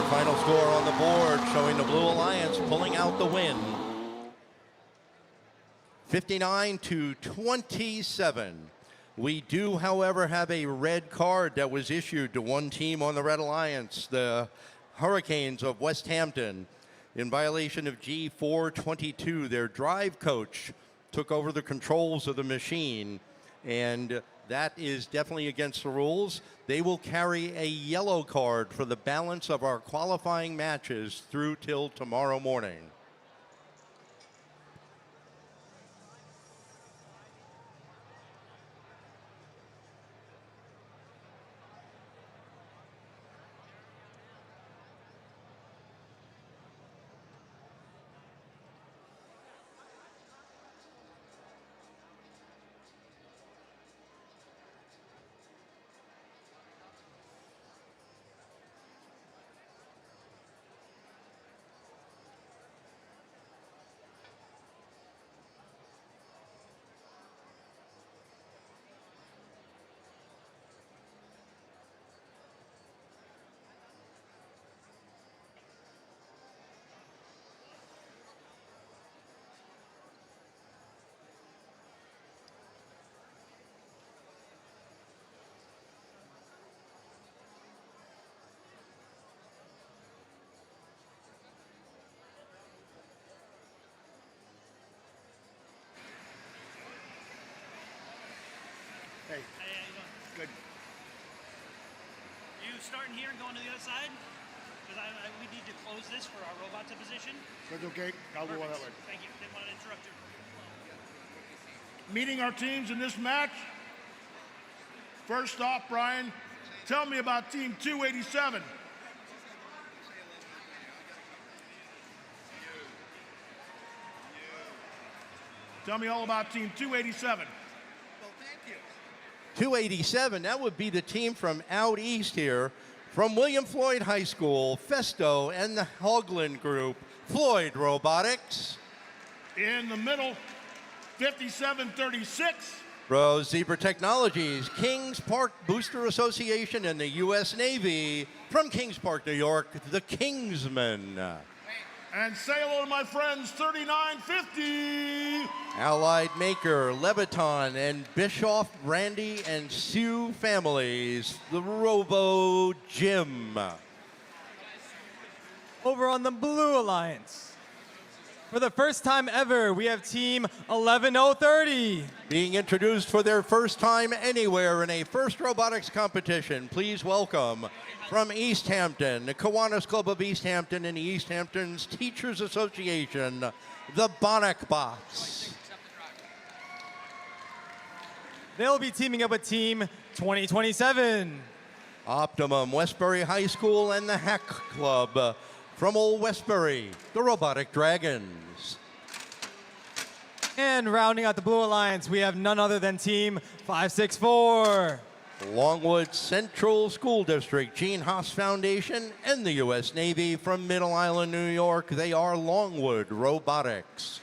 Final score on the board showing the Blue Alliance pulling out the win. 59-27. We do, however, have a red card that was issued to one team on the Red Alliance, the Hurricanes of West Hampton, in violation of G422. Their drive coach took over the controls of the machine, and that is definitely against the rules. They will carry a yellow card for the balance of our qualifying matches through till tomorrow morning. starting here and going to the other side? Because we need to close this for our robot to position. That's okay. I'll go that way. Thank you. Didn't want to interrupt you. Meeting our teams in this match. First off, Brian, tell me about Team 287. Tell me all about Team 287. 287, that would be the team from out east here, from William Floyd High School, Festo, and the Hoagland Group, Floyd Robotics. In the middle, 5736. Rose Zebra Technologies, Kings Park Booster Association, and the U.S. Navy, from Kings Park, New York, the Kingsmen. And say hello to my friends, 3950. Allied Maker, Leviton, and Bischoff, Randy, and Sue families, the Robo Gym. Over on the Blue Alliance, for the first time ever, we have Team 11030. Being introduced for their first time anywhere in a FIRST Robotics competition, please welcome from East Hampton, the Kiwanis Club of East Hampton and the East Hampton's Teachers Association, the Bonnock Bots. They'll be teaming up with Team 2027. Optimum Westbury High School and the Hack Club, from Old Westbury, the Robotic Dragons. And rounding out the Blue Alliance, we have none other than Team 564. Longwood Central School District, Gene Haas Foundation, and the U.S. Navy, from Middle Island, New York. They are Longwood Robotics.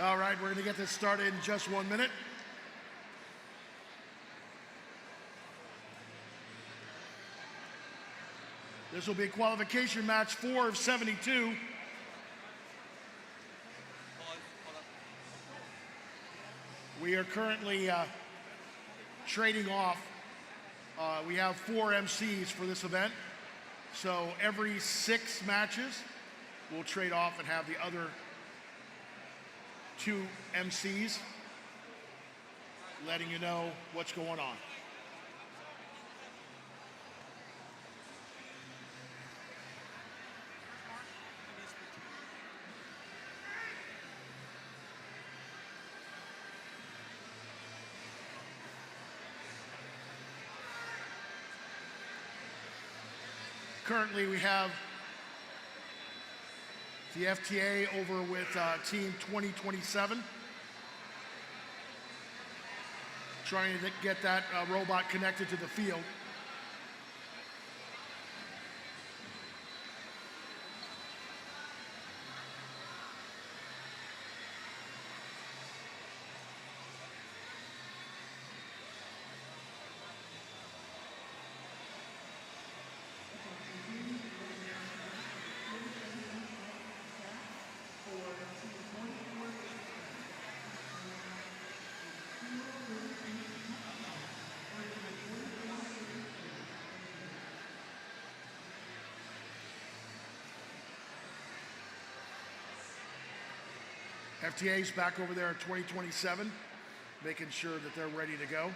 All right, we're going to get this started in just 1 minute. This will be qualification match 4 of 72. We are currently trading off. We have 4 MCs for this event. So every 6 matches, we'll trade off and have the other 2 MCs letting you know what's going on. Currently, we have the FTA over with Team 2027, trying to get that robot connected to the field. FTA's back over there at 2027, making sure that they're ready to go.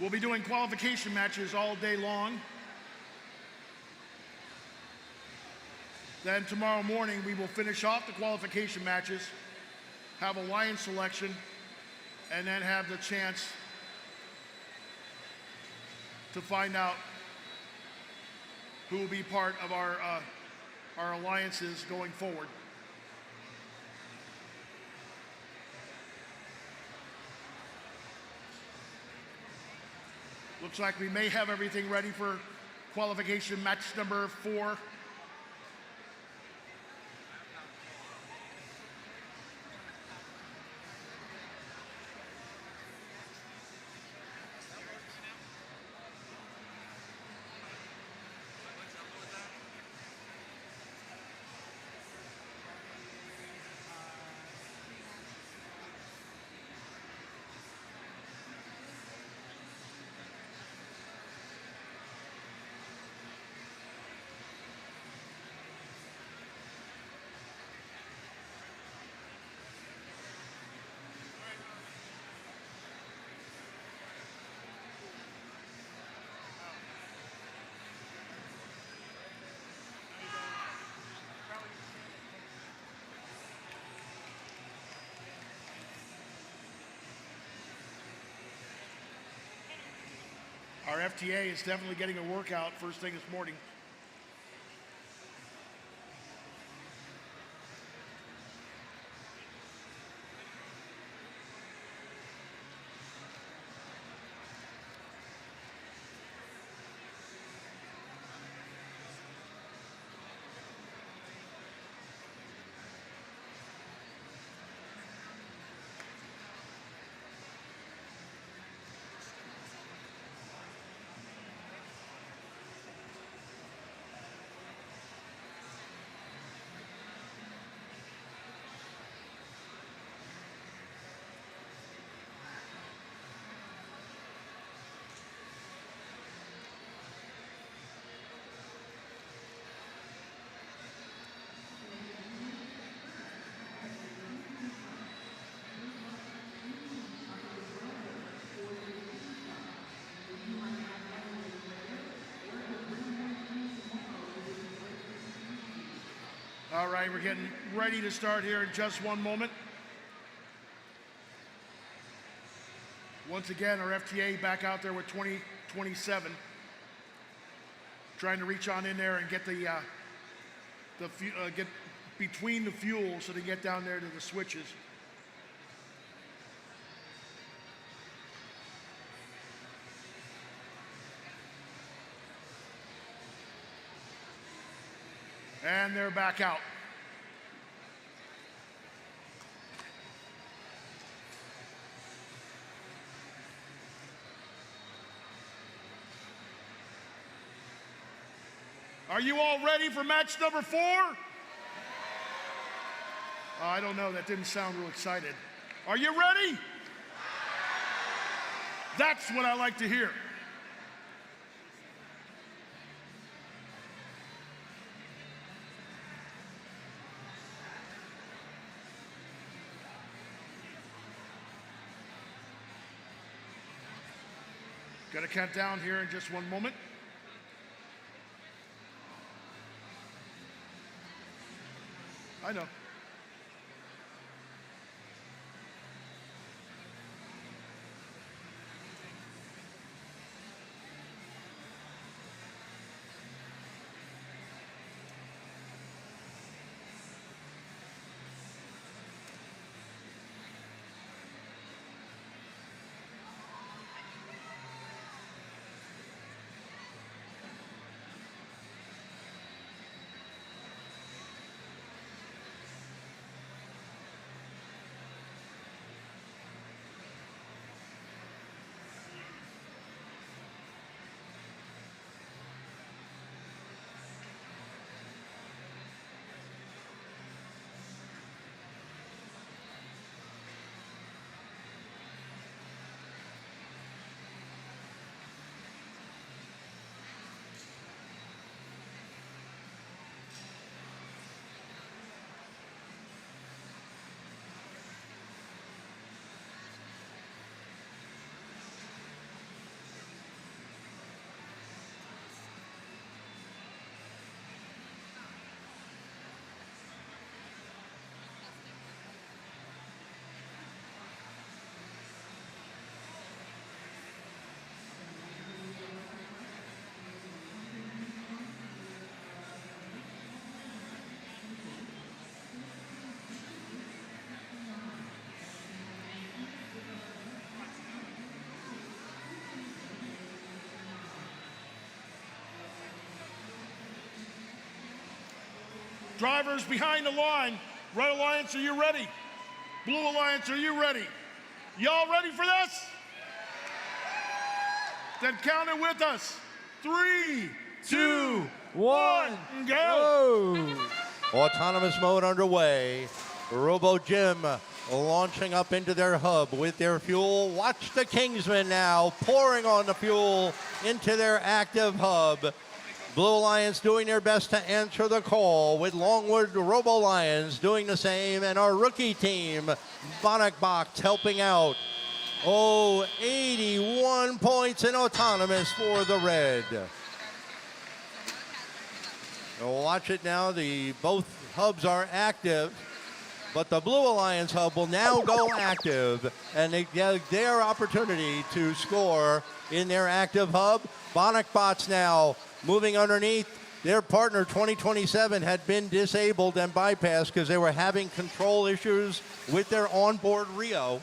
We'll be doing qualification matches all day long. Then tomorrow morning, we will finish off the qualification matches, have alliance selection, and then have the chance to find out who will be part of our alliances going forward. Looks like we may have everything ready for qualification match number 4. Our FTA is definitely getting a workout first thing this morning. All right, we're getting ready to start here in just one moment. Once again, our FTA back out there with 2027. Trying to reach on in there and get get between the fuels so they get down there to the switches. And they're back out. Are you all ready for match number 4? I don't know, that didn't sound real excited. Are you ready? That's what I like to hear. Gonna count down here in just one moment. I know. Drivers behind the line. Red Alliance, are you ready? Blue Alliance, are you ready? Y'all ready for this? Then count it with us. 3, 2, 1, go! Autonomous mode underway. Robo Jim launching up into their hub with their fuel. Watch the Kingsmen now pouring on the fuel into their active hub. Blue Alliance doing their best to answer the call, with Longwood Robo Lions doing the same, and our rookie team, Box, helping out. 81 points in autonomous for the red. Watch it now. Both hubs are active, but the Blue Alliance hub will now go active, and they get their opportunity to score in their active hub. Bots now moving underneath. Their partner 2027 had been disabled and bypassed because they were having control issues with their onboard Rio.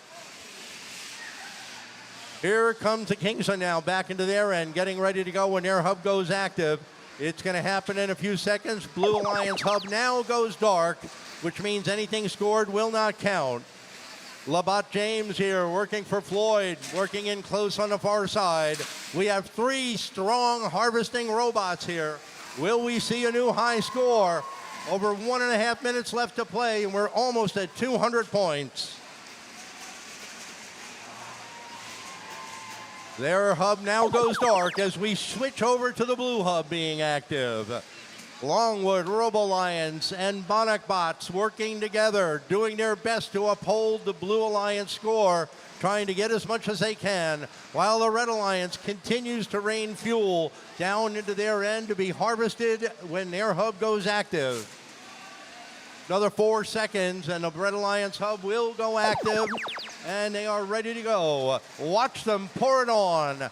Here comes the Kingston now back into their end, getting ready to go when their hub goes active. It's going to happen in a few seconds. Blue Alliance hub now goes dark, which means anything scored will not count. Labatt James here working for Floyd, working in close on the far side. We have 3 strong harvesting robots here. Will we see a new high score? Over 1.5 minutes left to play, and we're almost at 200 points. Their hub now goes dark as we switch over to the blue hub being active. Longwood, Robo Lions, and Bots working together, doing their best to uphold the Blue Alliance score, trying to get as much as they can, while the Red Alliance continues to rain fuel down into their end to be harvested when their hub goes active. Another 4 seconds, and the Red Alliance hub will go active, and they are ready to go. Watch them pour it on.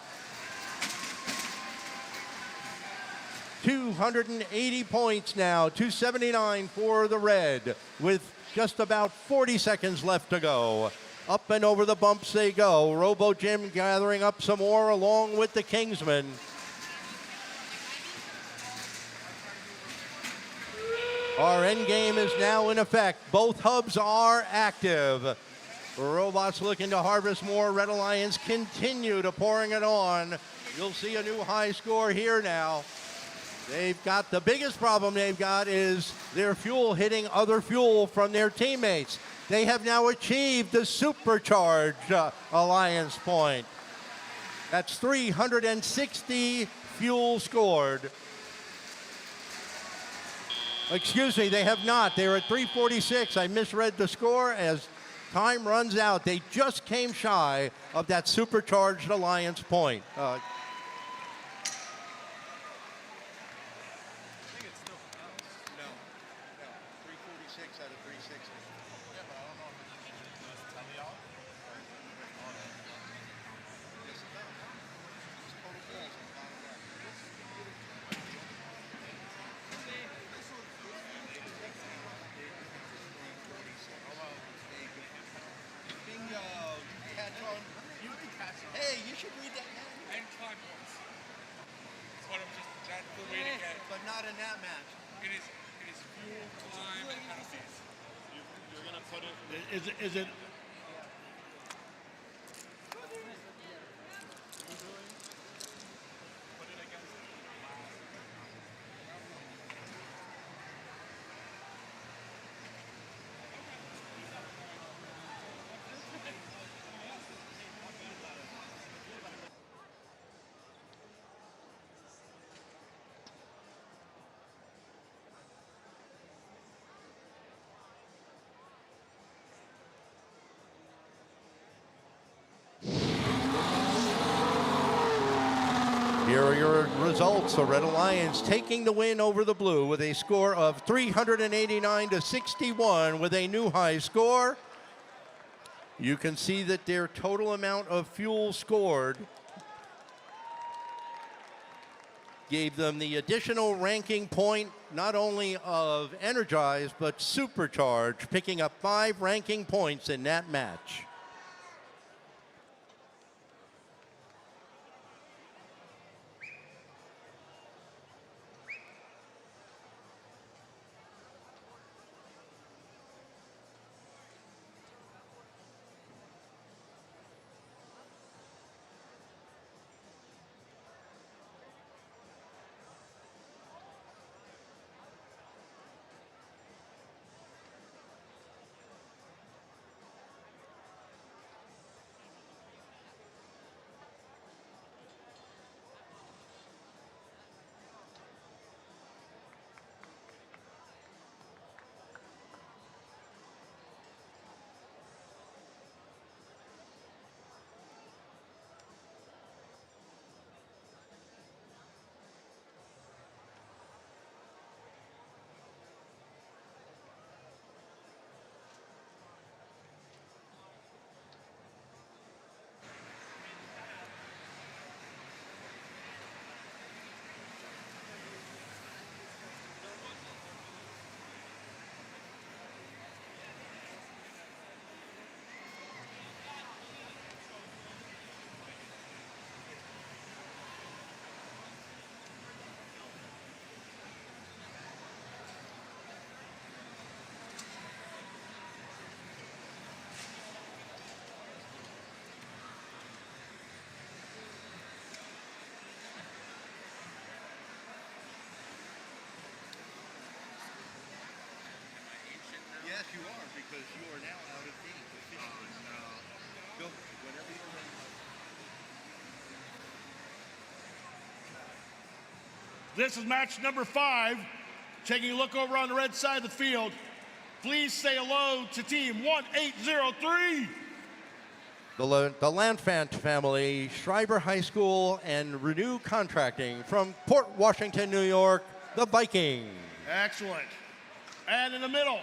280 points now, 279 for the red, with just about 40 seconds left to go. Up and over the bumps they go. Robo Jim gathering up some more along with the Kingsmen. Our end game is now in effect. Both hubs are active. Robots looking to harvest more. Red Alliance continue to pouring it on. You'll see a new high score here now. They've got, the biggest problem they've got is their fuel hitting other fuel from their teammates. They have now achieved the supercharged Alliance point. That's 360 fuel scored. Excuse me, they have not. They're at 346. I misread the score as time runs out. They just came shy of that supercharged Alliance point. Hey, you should read that. And climb points. That's what I'm just, that's the way to get it. But not in that match. It is fuel, climb, and penalties. You're going to put it. Is it? Here are your results. The Red Alliance taking the win over the Blue with a score of 389 to 61 with a new high score. You can see that their total amount of fuel scored gave them the additional ranking point, not only of Energized, but Supercharged, picking up 5 ranking points in that match. you are, because you are now out of date. Go whenever you're ready. This is match number 5. Taking a look over on the red side of the field. Please say hello to team 1803. The Lanfant family, Schreiber High School, and Renew Contracting from Port Washington, New York, the Vikings. Excellent. And in the middle,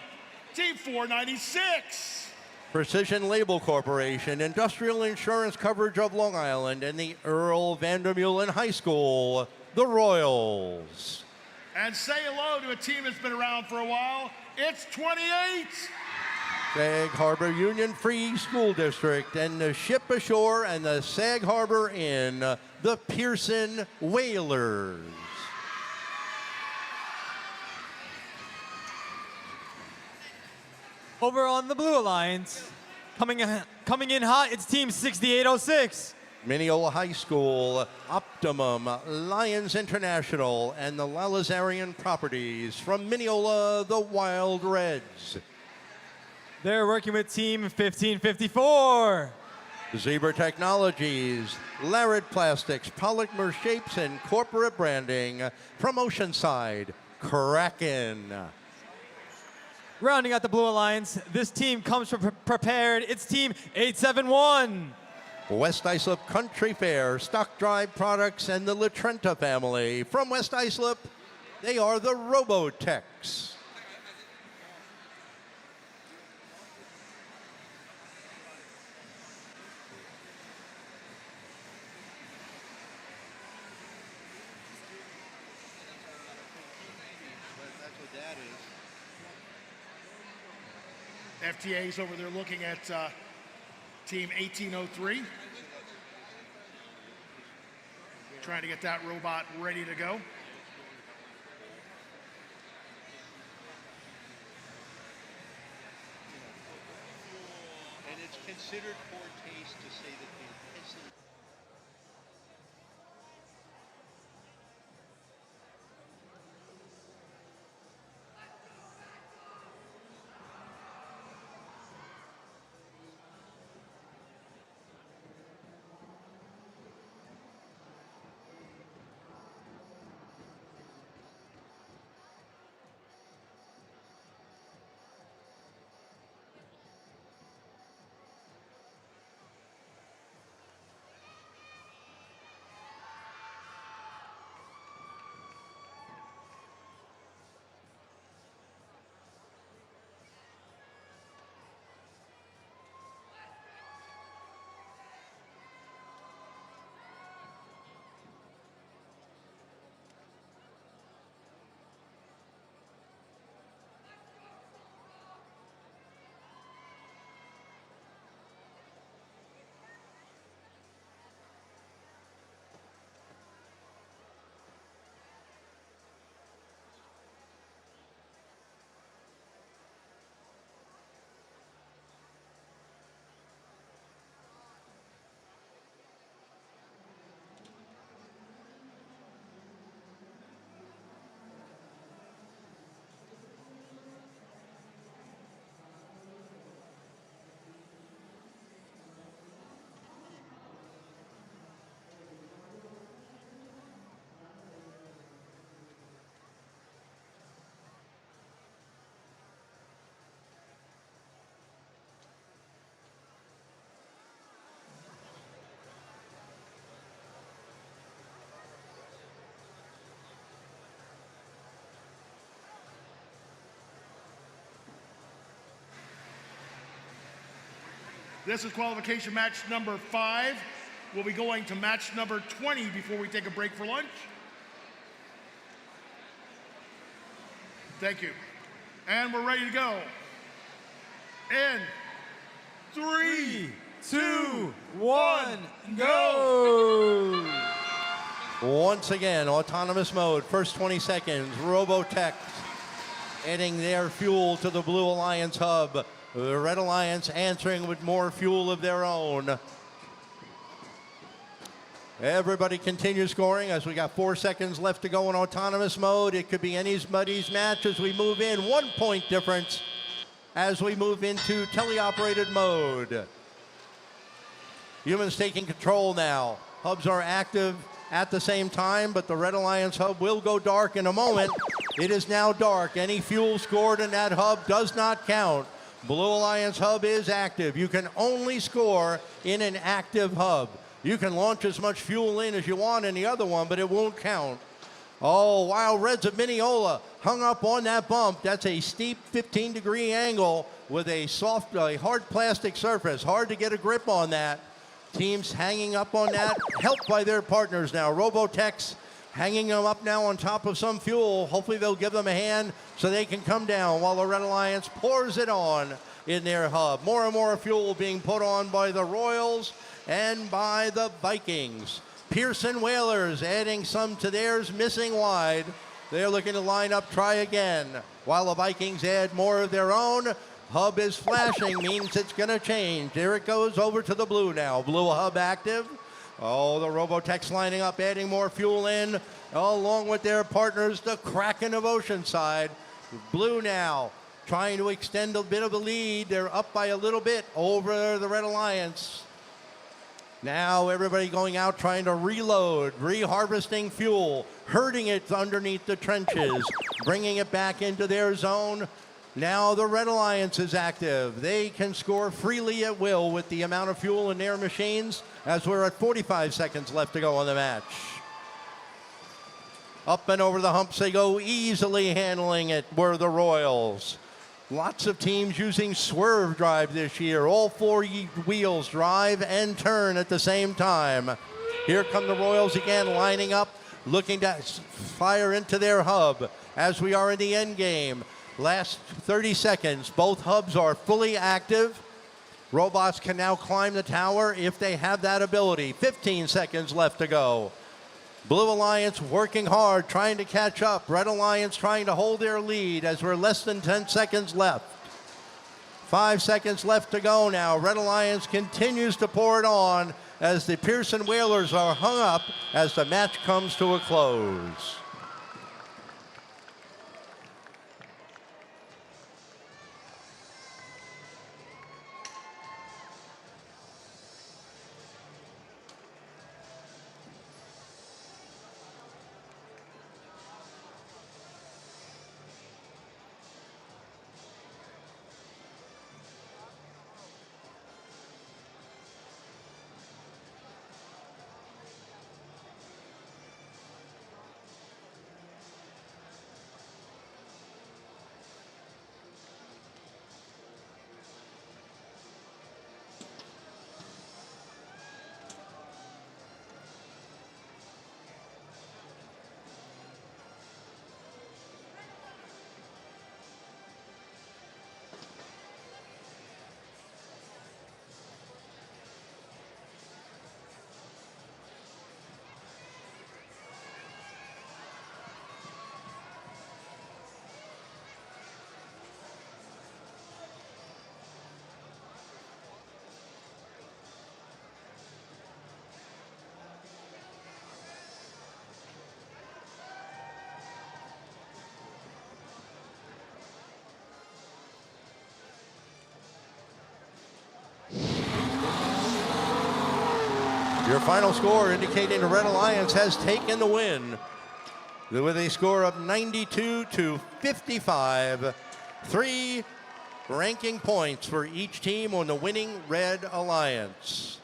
team 496. Precision Label Corporation, Industrial Insurance Coverage of Long Island, and the Earl Vandermeulen High School, the Royals. And say hello to a team that's been around for a while. It's 28. Sag Harbor Union Free School District, and the Ship Ashore and the Sag Harbor Inn, the Pearson Whalers. Over on the Blue Alliance, coming in hot, it's Team 6806. Mineola High School, Optimum, Lions International, and the Lalazarian Properties from Mineola, the Wild Reds. They're working with Team 1554. Zebra Technologies, Larid Plastics, Polymer Shapes, and Corporate Branding from Oceanside, Kraken. Rounding out the Blue Alliance, this team comes prepared. It's Team 871. West Islip Country Fair, Stock Drive Products, and the Latrenta family. From West Islip, they are the Robotics. FTA's over there looking at team 1803. Trying to get that robot ready to go. And it's considered poor taste to say that they piss in. This is qualification match number 5. We'll be going to match number 20 before we take a break for lunch. Thank you. And we're ready to go. In 3, 2, 1, go! Once again, autonomous mode, first 20 seconds, Robotech adding their fuel to the Blue Alliance hub. The Red Alliance answering with more fuel of their own. Everybody continues scoring as we got 4 seconds left to go in autonomous mode. It could be anybody's match as we move in. 1 point difference as we move into teleoperated mode. Humans taking control now. Hubs are active at the same time, but the Red Alliance hub will go dark in a moment. It is now dark. Any fuel scored in that hub does not count. Blue Alliance hub is active. You can only score in an active hub. You can launch as much fuel in as you want in the other one, but it won't count. Oh, Wild Reds of Mineola hung up on that bump. That's a steep 15-degree angle with a soft, hard plastic surface. Hard to get a grip on that. Teams hanging up on that, helped by their partners now. Robotics hanging them up now on top of some fuel. Hopefully they'll give them a hand so they can come down while the Red Alliance pours it on in their hub. More and more fuel being put on by the Royals and by the Vikings. Pearson Whalers adding some to theirs, missing wide. They're looking to line up, try again. While the Vikings add more of their own. Hub is flashing, means it's going to change. There it goes over to the blue now. Blue hub active. Oh, the Robotex lining up, adding more fuel in, along with their partners, the Kraken of Oceanside. Blue now trying to extend a bit of a lead. They're up by a little bit over the Red Alliance. Now everybody going out trying to reload, reharvesting fuel, herding it underneath the trenches, bringing it back into their zone. Now the Red Alliance is active. They can score freely at will with the amount of fuel in their machines, as we're at 45 seconds left to go on the match. Up and over the humps they go, easily handling it were the Royals. Lots of teams using swerve drive this year. All four wheels drive and turn at the same time. Here come the Royals again, lining up, looking to fire into their hub as we are in the end game. Last 30 seconds, both hubs are fully active. Robots can now climb the tower if they have that ability. 15 seconds left to go. Blue Alliance working hard, trying to catch up. Red Alliance trying to hold their lead as we're less than 10 seconds left. 5 seconds left to go now. Red Alliance continues to pour it on as the Pearson Whalers are hung up as the match comes to a close. Your final score indicating the Red Alliance has taken the win with a score of 92-55. 3 ranking points for each team on the winning Red Alliance.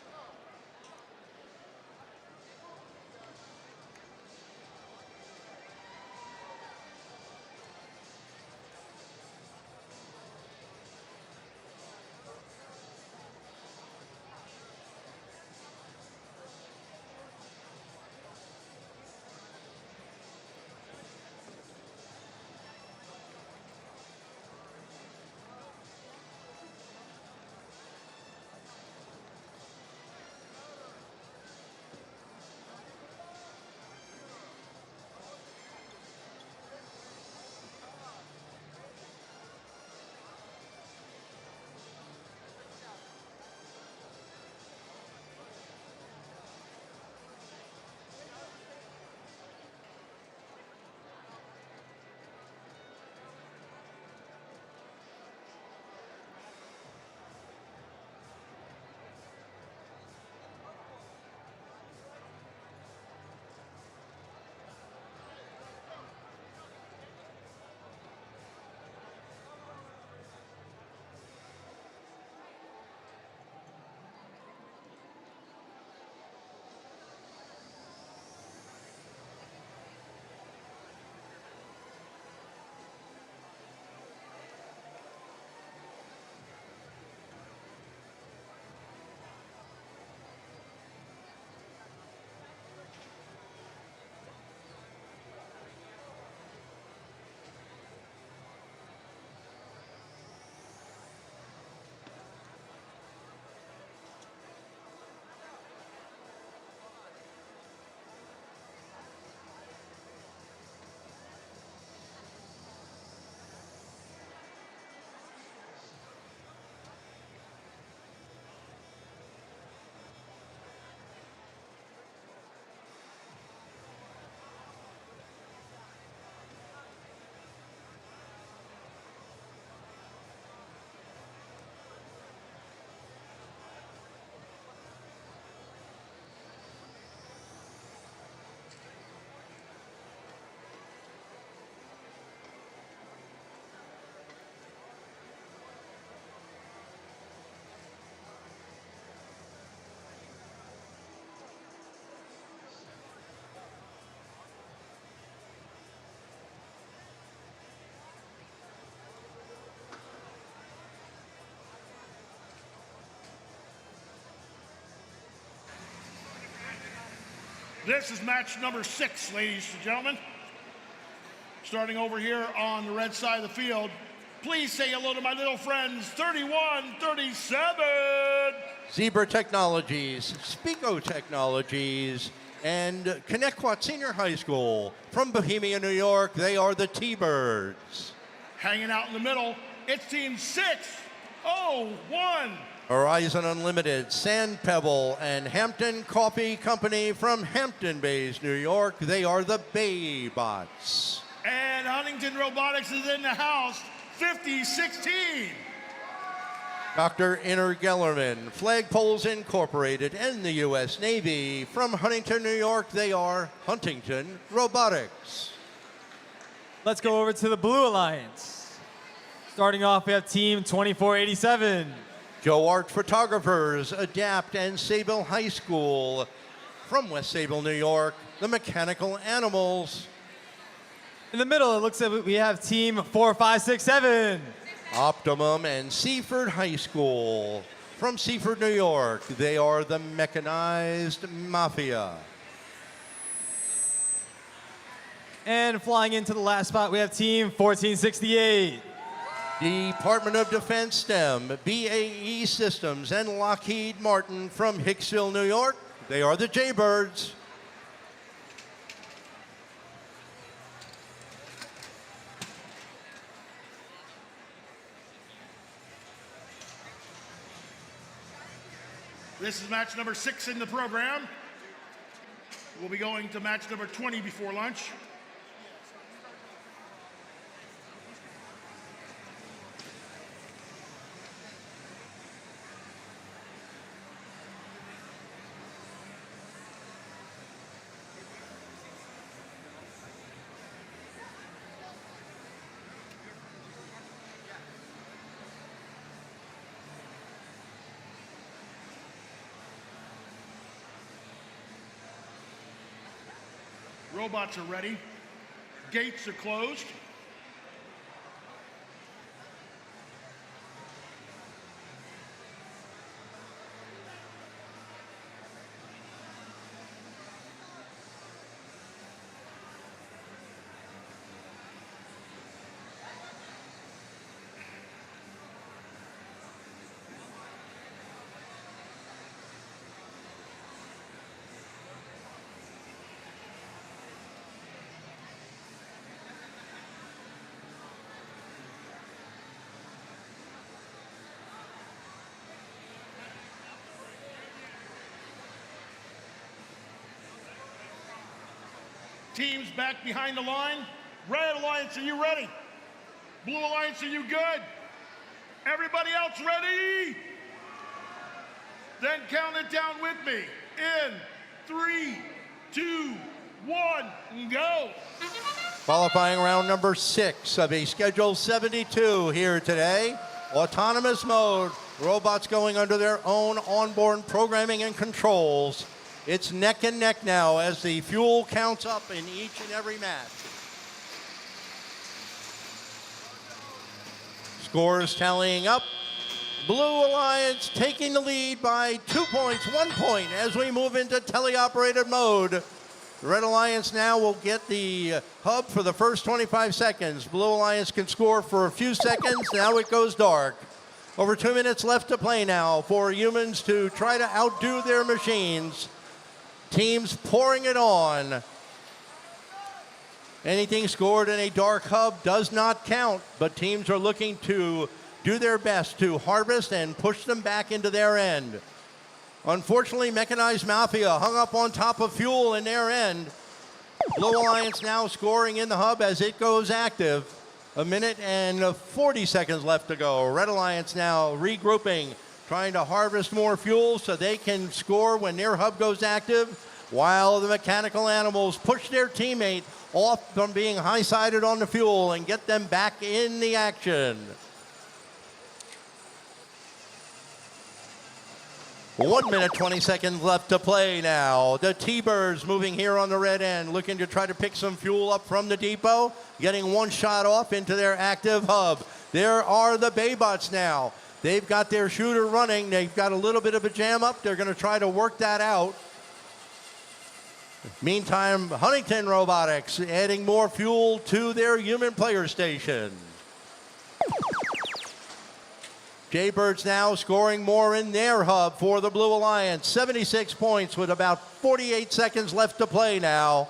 This is match number 6, ladies and gentlemen. Starting over here on the red side of the field, please say hello to my little friends, 31-37. Zebra Technologies, Spico Technologies, and Connecticut Senior High School. From Bohemia, New York, they are the T-Birds. Hanging out in the middle, it's team 601. Horizon Unlimited, Sand Pebble, and Hampton Coffee Company from Hampton Bays, New York. They are the Baybots. And Huntington Robotics is in the house, 50-16. Dr. Inner Gellerman, Flagpoles Incorporated, and the U.S. Navy. From Huntington, New York, they are Huntington Robotics. Let's go over to the Blue Alliance. Starting off, we have Team 2487. Joe Art Photographers, Adapt and Sable High School. From West Sable, New York, the Mechanical Animals. In the middle, it looks like we have Team 4567. Optimum and Seaford High School. From Seaford, New York, they are the Mechanized Mafia. And flying into the last spot, we have Team 1468. Department of Defense STEM, BAE Systems, and Lockheed Martin from Hicksville, New York. They are the Jaybirds. This is match number 6 in the program. We'll be going to match number 20 before lunch. Robots are ready. Gates are closed. Teams back behind the line. Red Alliance, are you ready? Blue Alliance, are you good? Everybody else ready? Then count it down with me. In 3, 2, 1, go. Qualifying round number 6 of a scheduled 72 here today. Autonomous mode. Robots going under their own onboard programming and controls. It's neck and neck now as the fuel counts up in each and every match. Scores tallying up. Blue Alliance taking the lead by 2 points, 1 point as we move into teleoperated mode. The Red Alliance now will get the hub for the first 25 seconds. Blue Alliance can score for a few seconds. Now it goes dark. Over 2 minutes left to play now for humans to try to outdo their machines. Teams pouring it on. Anything scored in a dark hub does not count, but teams are looking to do their best to harvest and push them back into their end. Unfortunately, Mechanized Mafia hung up on top of fuel in their end. Blue Alliance now scoring in the hub as it goes active. 1 minute and 40 seconds left to go. Red Alliance now regrouping, trying to harvest more fuel so they can score when their hub goes active, while the Mechanical Animals push their teammate off from being high-sided on the fuel and get them back in the action. 1 minute, 20 seconds left to play now. The T-Birds moving here on the red end, looking to try to pick some fuel up from the depot, getting one shot off into their active hub. There are the Baybots now. They've got their shooter running. They've got a little bit of a jam up. They're going to try to work that out. Meantime, Huntington Robotics adding more fuel to their human player station. Jaybirds now scoring more in their hub for the Blue Alliance. 76 points with about 48 seconds left to play now.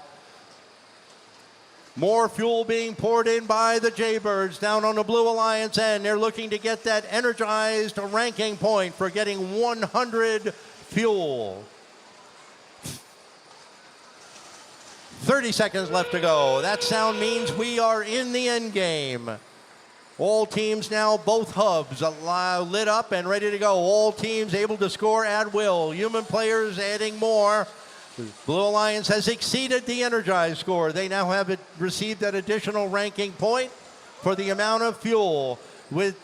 More fuel being poured in by the Jaybirds down on the Blue Alliance end. They're looking to get that energized ranking point for getting 100 fuel. 30 seconds left to go. That sound means we are in the end game. All teams now, both hubs lit up and ready to go. All teams able to score at will. Human players adding more. Blue Alliance has exceeded the energized score. They now have received that additional ranking point for the amount of fuel with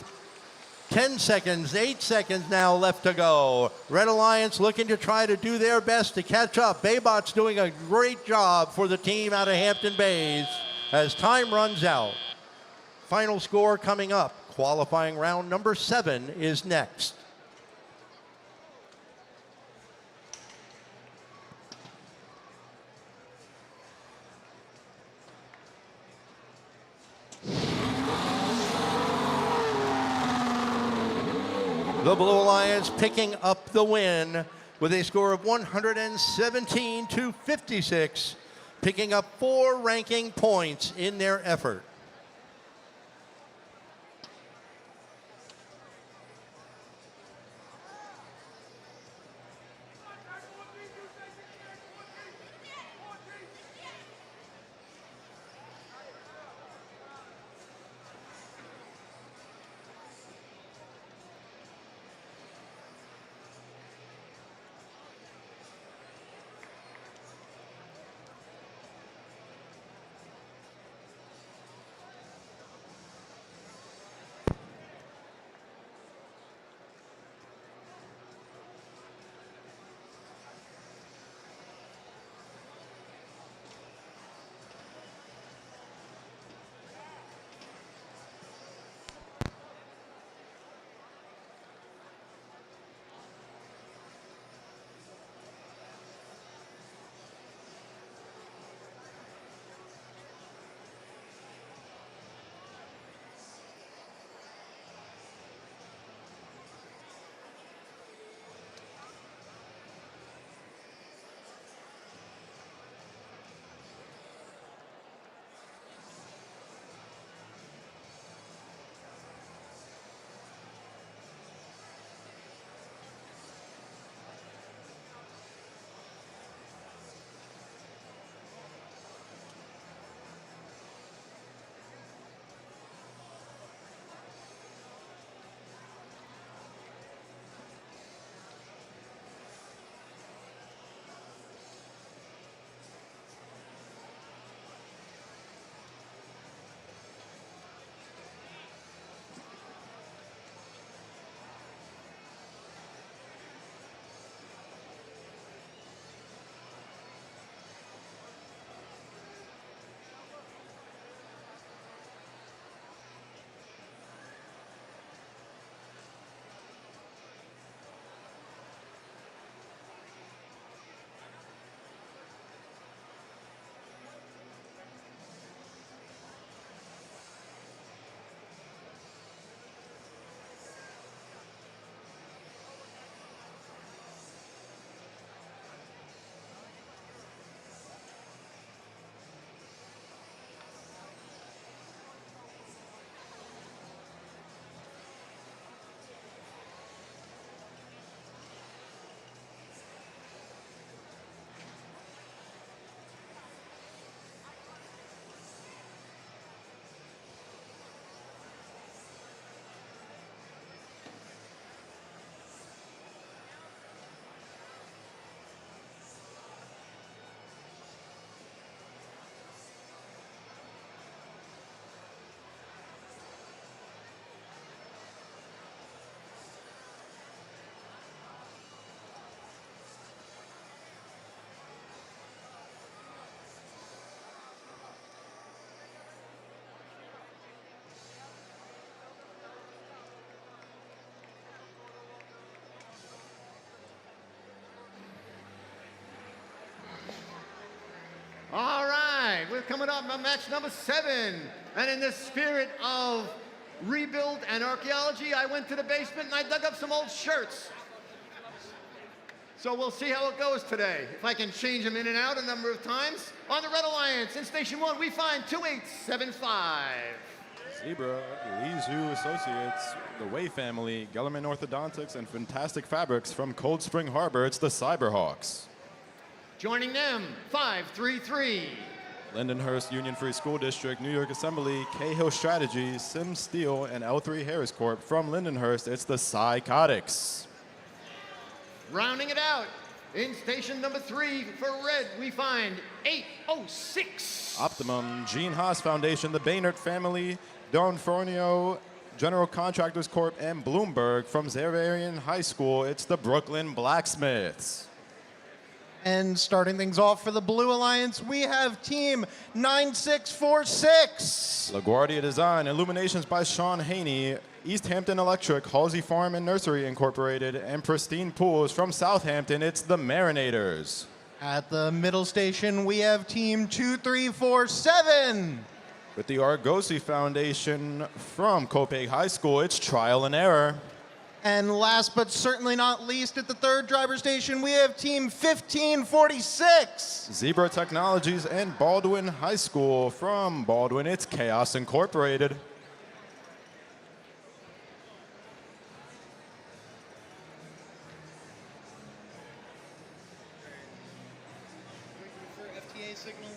10 seconds, 8 seconds now left to go. Red Alliance looking to try to do their best to catch up. Baybot's doing a great job for the team out of Hampton Bays as time runs out. Final score coming up. Qualifying round number 7 is next. The Blue Alliance picking up the win with a score of 117 to 56, picking up 4 ranking points in their effort. coming up on match number 7. And in the spirit of rebuild and archaeology, I went to the basement and I dug up some old shirts. So we'll see how it goes today. If I can change them in and out a number of times. On the Red Alliance, in Station 1, we find 2875. Zebra, Lizu Associates, the Way Family, Gellerman Orthodontics, and Fantastic Fabrics from Cold Spring Harbor. It's the Cyberhawks. Joining them, 533. Lindenhurst Union Free School District, New York Assembly, Cahill Strategy, Sim Steel, and L3 Harris Corp. From Lindenhurst, it's the Psychotics. Rounding it out, in station number 3 for red, we find 806. Optimum, Gene Haas Foundation, the Baynard Family, Don Fornio, General Contractors Corp., and Bloomberg. From Xaverian High School, it's the Brooklyn Blacksmiths. And starting things off for the Blue Alliance, we have Team 9646. LaGuardia Design, Illuminations by Sean Haney, East Hampton Electric, Halsey Farm and Nursery Incorporated, and Pristine Pools. From Southampton, it's the Marinators. At the middle station, we have Team 2347. With the Argosy Foundation from Copiague High School, it's Trial and Error. And last but certainly not least, at the third driver station, we have Team 1546. Zebra Technologies and Baldwin High School. From Baldwin, it's Chaos Incorporated. FTA signal.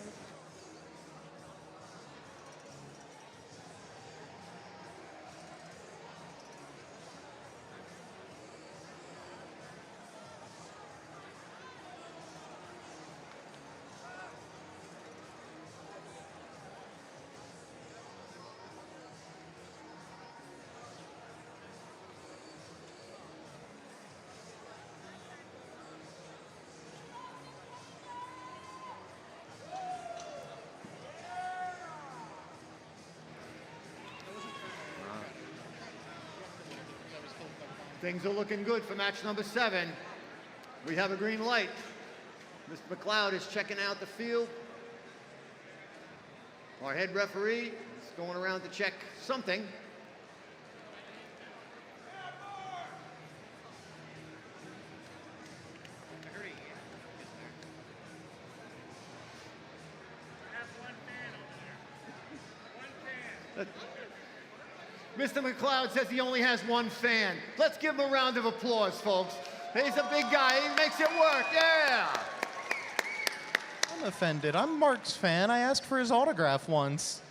Things are looking good for match number 7. We have a green light. Mr. McLeod is checking out the field. Our head referee is going around to check something. Mr. McLeod says he only has one fan. Let's give him a round of applause, folks. He's a big guy. He makes it work. Yeah. I'm offended. I'm Mark's fan. I asked for his autograph once.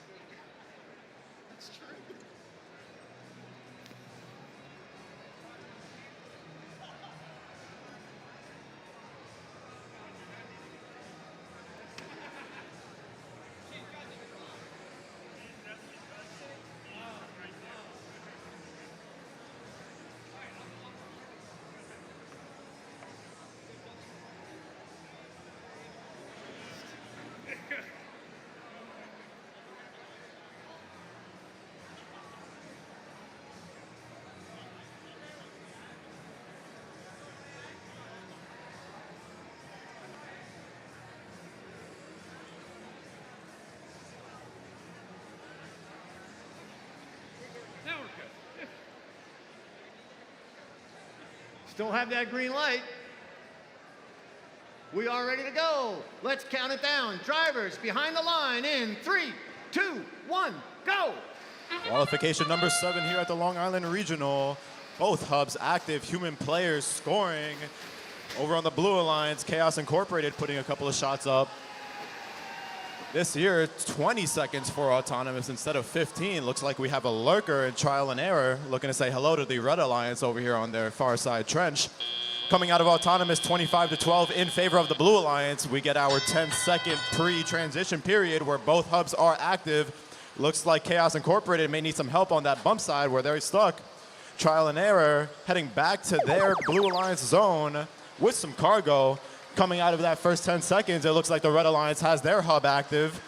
Still have that green light. We are ready to go. Let's count it down. Drivers behind the line in 3, 2, 1, go. Qualification number 7 here at the Long Island Regional. Both hubs active, human players scoring. Over on the Blue Alliance, Chaos Incorporated putting a couple of shots up. This year, 20 seconds for Autonomous instead of 15. Looks like we have a lurker in Trial and Error looking to say hello to the Red Alliance over here on their far side trench. Coming out of Autonomous, 25-12 in favor of the Blue Alliance. We get our 10-second pre-transition period where both hubs are active. Looks like Chaos Incorporated may need some help on that bump side where they're stuck. Trial and Error heading back to their Blue Alliance zone with some cargo. Coming out of that first 10 seconds, it looks like the Red Alliance has their hub active.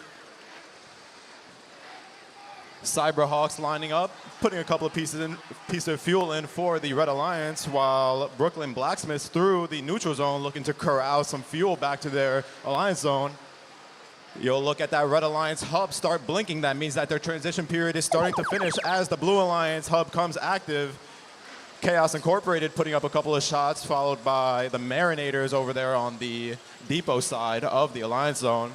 Cyberhawks lining up, putting a couple of pieces of fuel in for the Red Alliance, while Brooklyn Blacksmiths through the neutral zone looking to corral some fuel back to their Alliance zone. You'll look at that Red Alliance hub start blinking. That means that their transition period is starting to finish as the Blue Alliance hub comes active. Chaos Incorporated putting up a couple of shots, followed by the Marinators over there on the depot side of the Alliance zone.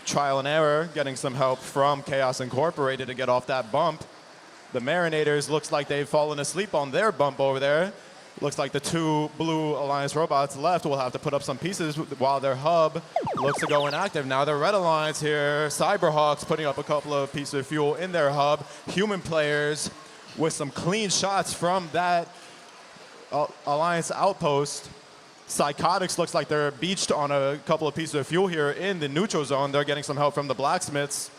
Trial and error, getting some help from Chaos Incorporated to get off that bump. The Marinators looks like they've fallen asleep on their bump over there. Looks like the two Blue Alliance robots left will have to put up some pieces while their hub looks to go inactive. Now the Red Alliance here, Cyberhawks putting up a couple of pieces of fuel in their hub. Human players with some clean shots from that Alliance outpost. Psychotics looks like they're beached on a couple of pieces of fuel here in the neutral zone. They're getting some help from the Blacksmiths.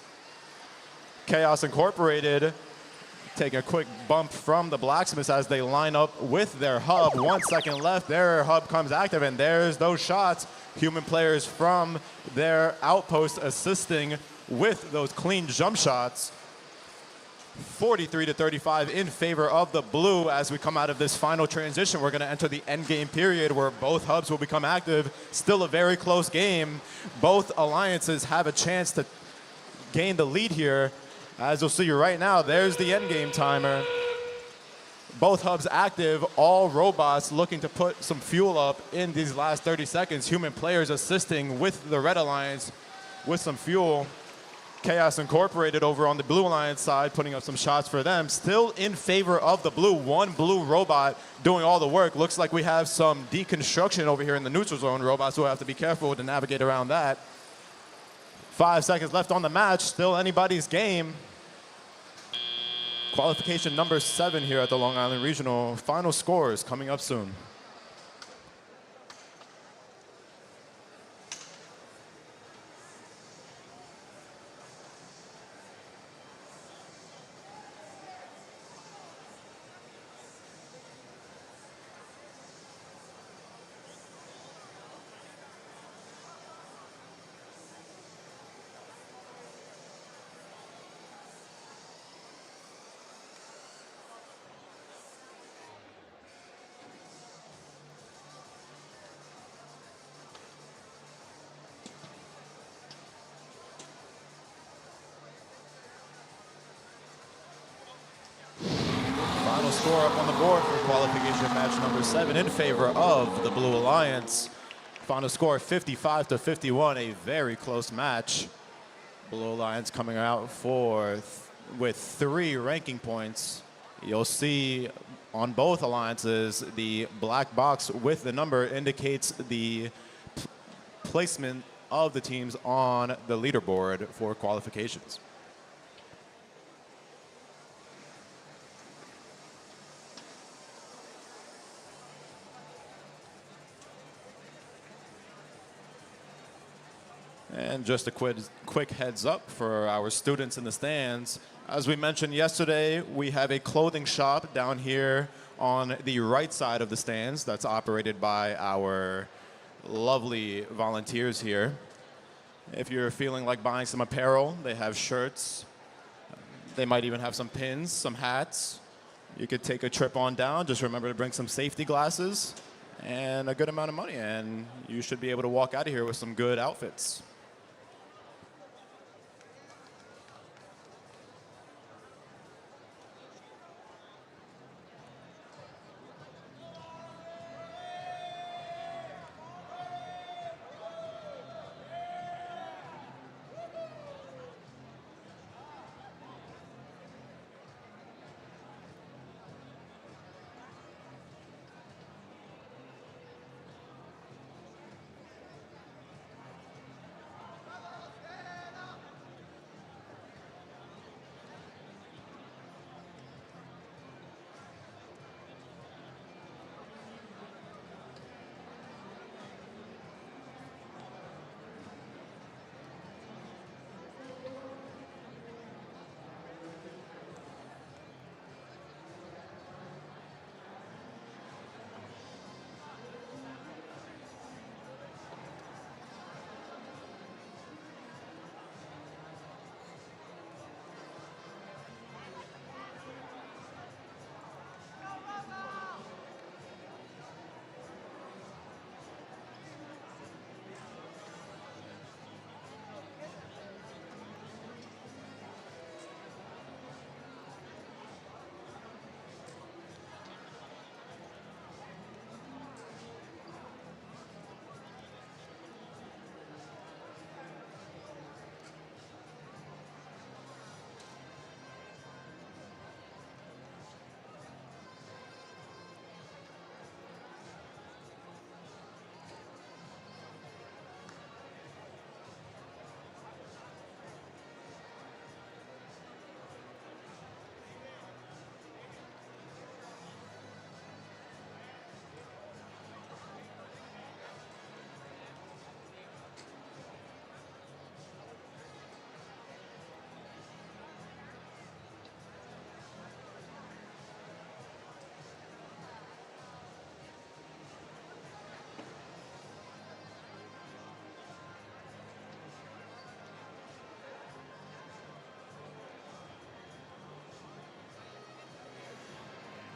Chaos Incorporated taking a quick bump from the Blacksmiths as they line up with their hub. 1 second left, their hub comes active, and there's those shots. Human players from their outpost assisting with those clean jump shots. 43-35 in favor of the Blue. As we come out of this final transition, we're going to enter the end game period where both hubs will become active. Still a very close game. Both alliances have a chance to gain the lead here. As you'll see right now, there's the end game timer. Both hubs active, all robots looking to put some fuel up in these last 30 seconds. Human players assisting with the Red Alliance with some fuel. Chaos Incorporated over on the Blue Alliance side, putting up some shots for them. Still in favor of the Blue. One Blue robot doing all the work. Looks like we have some deconstruction over here in the neutral zone. Robots will have to be careful to navigate around that. 5 seconds left on the match. Still anybody's game. Qualification number 7 here at the Long Island Regional. Final scores coming up soon. Final score up on the board for qualification match number 7 in favor of the Blue Alliance. Final score 55-51, a very close match. Blue Alliance coming out with 3 ranking points. You'll see on both alliances the black box with the number indicates the placement of the teams on the leaderboard for qualifications. And just a quick heads up for our students in the stands. As we mentioned yesterday, we have a clothing shop down here on the right side of the stands that's operated by our lovely volunteers here. If you're feeling like buying some apparel, they have shirts. They might even have some pins, some hats. You could take a trip on down. Just remember to bring some safety glasses and a good amount of money, and you should be able to walk out of here with some good outfits.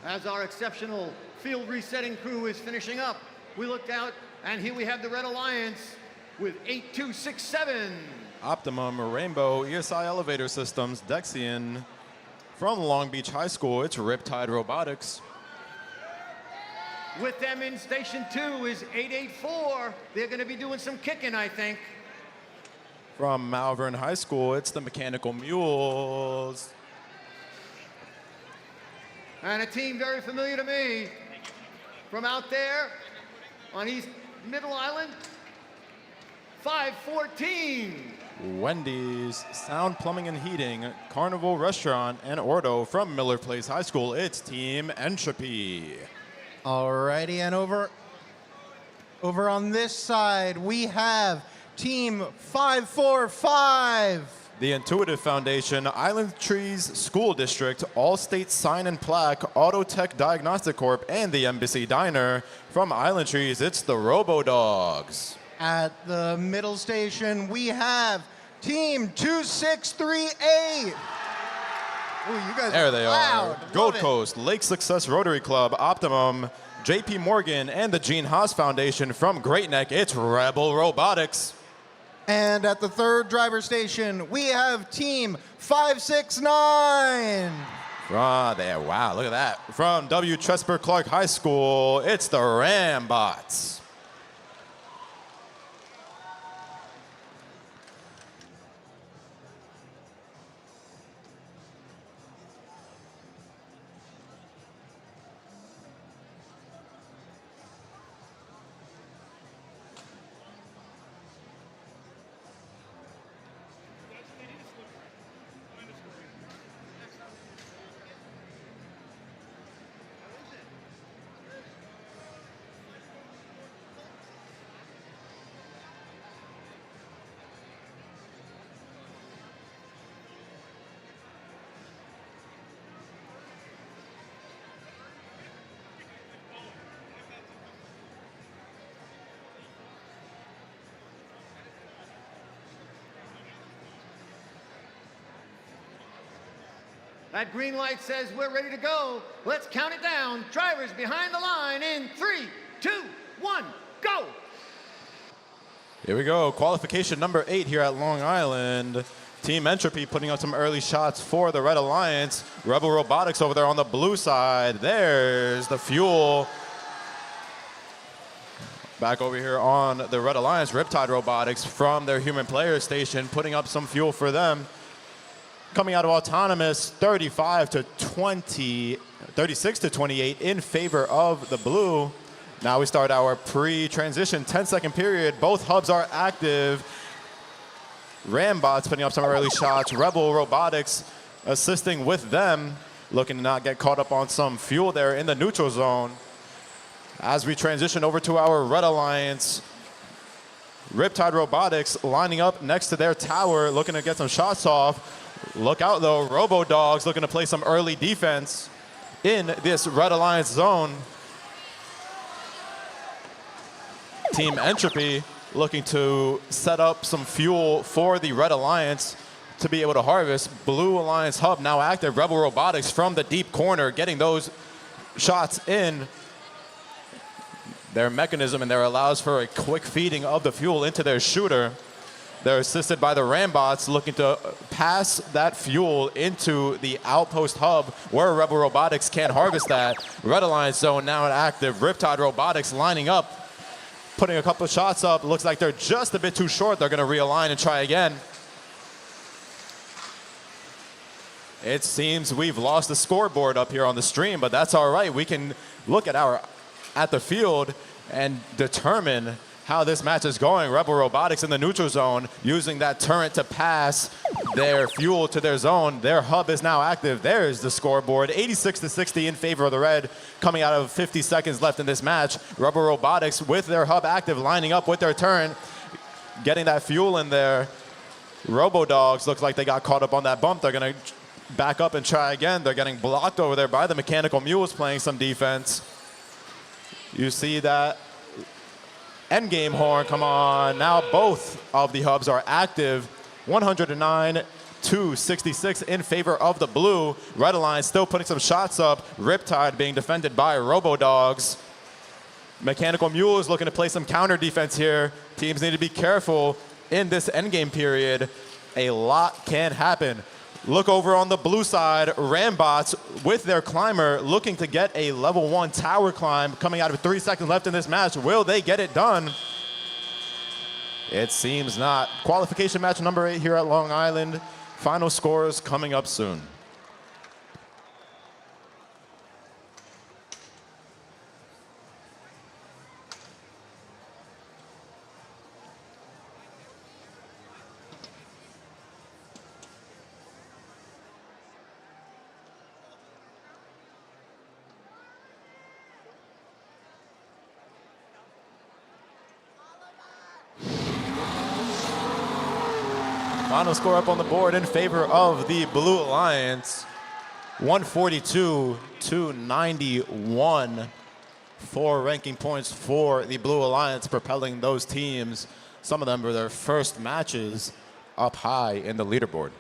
As our exceptional field resetting crew is finishing up, we looked out, and here we have the Red Alliance with 8267. Optimum Rainbow ESI Elevator Systems, Dexian. From Long Beach High School, it's Riptide Robotics. With them in Station 2 is 884. They're going to be doing some kicking, I think. From Malvern High School, it's the Mechanical Mules. And a team very familiar to me from out there on East Middle Island, 514. Wendy's, Sound Plumbing and Heating, Carnival Restaurant, and Ordo. From Miller Place High School, it's Team Entropy. Alrighty, and over on this side, we have Team 545. The Intuitive Foundation, Island Trees School District, All-State Sign and Plaque, Autotech Diagnostic Corp., and the Embassy Diner. From Island Trees, it's the Robo-Dogs. At the middle station, we have Team 2638. Ooh, you guys There are they loud. are. Gold Love it. Coast, Lake Success Rotary Club, Optimum, JP Morgan, and the Gene Haas Foundation. From Great Neck, it's Rebel Robotics. And at the third driver station, we have Team 569. There, wow, look at that. From W. Tresper Clark High School, it's the Rambots. That green light says we're ready to go. Let's count it down. Drivers behind the line in 3, 2, 1, go! Here we go. Qualification number 8 here at Long Island. Team Entropy putting up some early shots for the Red Alliance. Rebel Robotics over there on the blue side. There's the fuel. Back over here on the Red Alliance, Riptide Robotics from their human player station putting up some fuel for them. Coming out of autonomous, 36 to 28 in favor of the blue. Now we start our pre-transition 10-second period. Both hubs are active. Rambots putting up some early shots. Rebel Robotics assisting with them, looking to not get caught up on some fuel there in the neutral zone. As we transition over to our Red Alliance, Riptide Robotics lining up next to their tower, looking to get some shots off. Look out though, Robo-Dogs looking to play some early defense in this Red Alliance zone. Team Entropy looking to set up some fuel for the Red Alliance to be able to harvest. Blue Alliance hub now active. Rebel Robotics from the deep corner getting those shots in. Their mechanism and there allows for a quick feeding of the fuel into their shooter. They're assisted by the Rambots looking to pass that fuel into the outpost hub where Rebel Robotics can't harvest that. Red Alliance zone now active. Riptide Robotics lining up, putting a couple of shots up. Looks like they're just a bit too short. They're going to realign and try again. It seems we've lost the scoreboard up here on the stream, but that's all right. We can look at the field and determine how this match is going. Rebel Robotics in the neutral zone using that turret to pass their fuel to their zone. Their hub is now active. There's the scoreboard. 86 to 60 in favor of the red coming out of 50 seconds left in this match. Rebel Robotics with their hub active lining up with their turret, getting that fuel in there. Robo-Dogs looks like they got caught up on that bump. They're going to back up and try again. They're getting blocked over there by the Mechanical Mules playing some defense. You see that endgame horn come on. Now both of the hubs are active. 109 266 in favor of the blue. Red Alliance still putting some shots up. Riptide being defended by Robo-Dogs. Mechanical Mules looking to play some counter defense here. Teams need to be careful in this endgame period. A lot can happen. Look over on the blue side, Rambots with their climber looking to get a level 1 tower climb coming out of 3 seconds left in this match. Will they get it done? It seems not. Qualification match number 8 here at Long Island. Final scores coming up soon. Final score up on the board in favor of the Blue Alliance. 142 to 91. 4 ranking points for the Blue Alliance, propelling those teams, some of them were their first matches, up high in the leaderboard.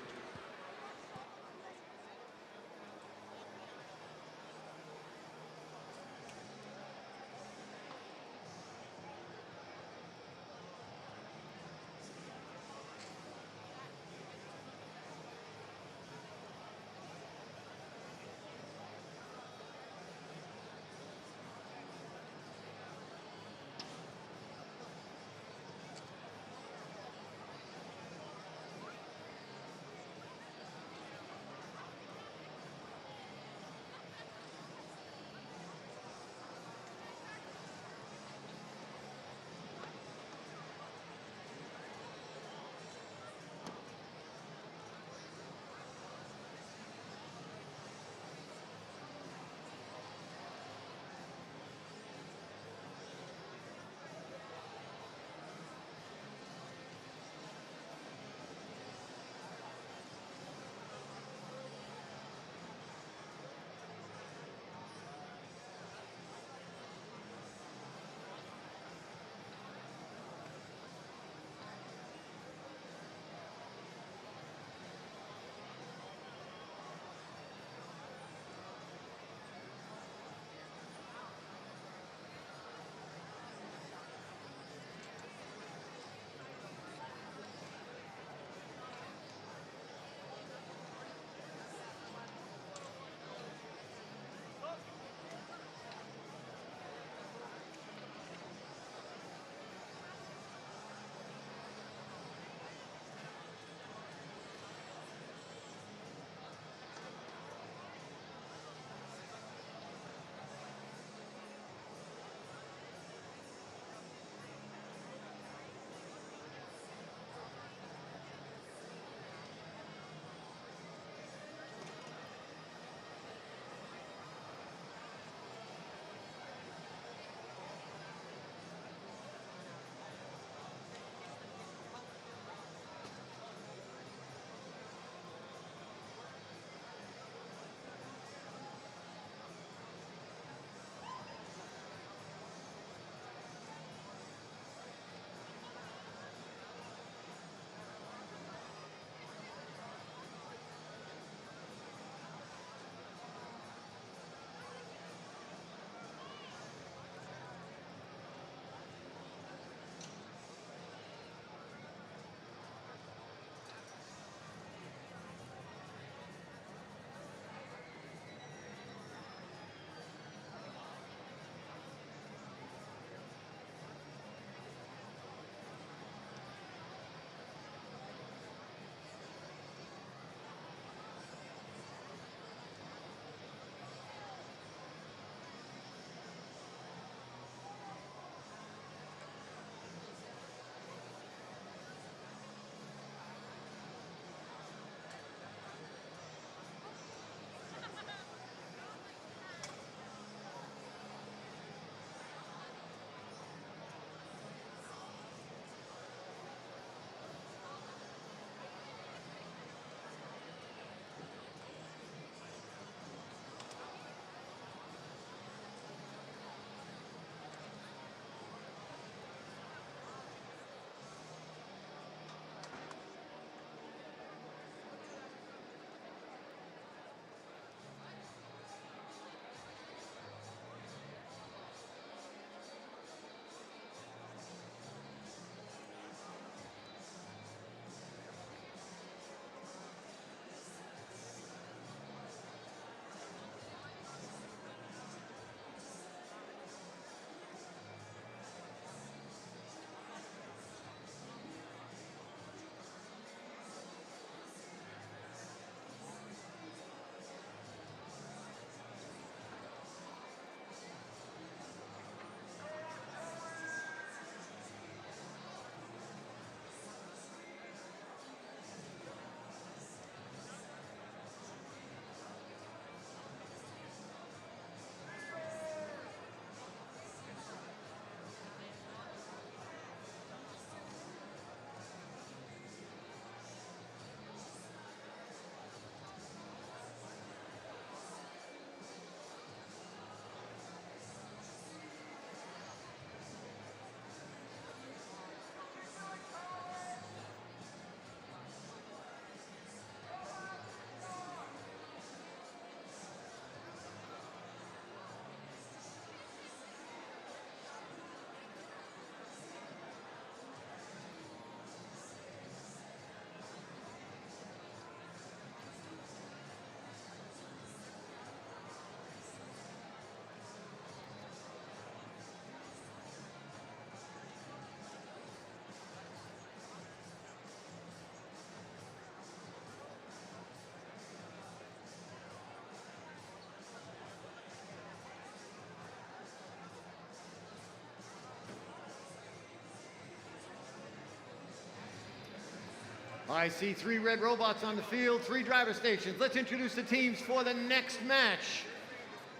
I see 3 red robots on the field, 3 driver stations. Let's introduce the teams for the next match.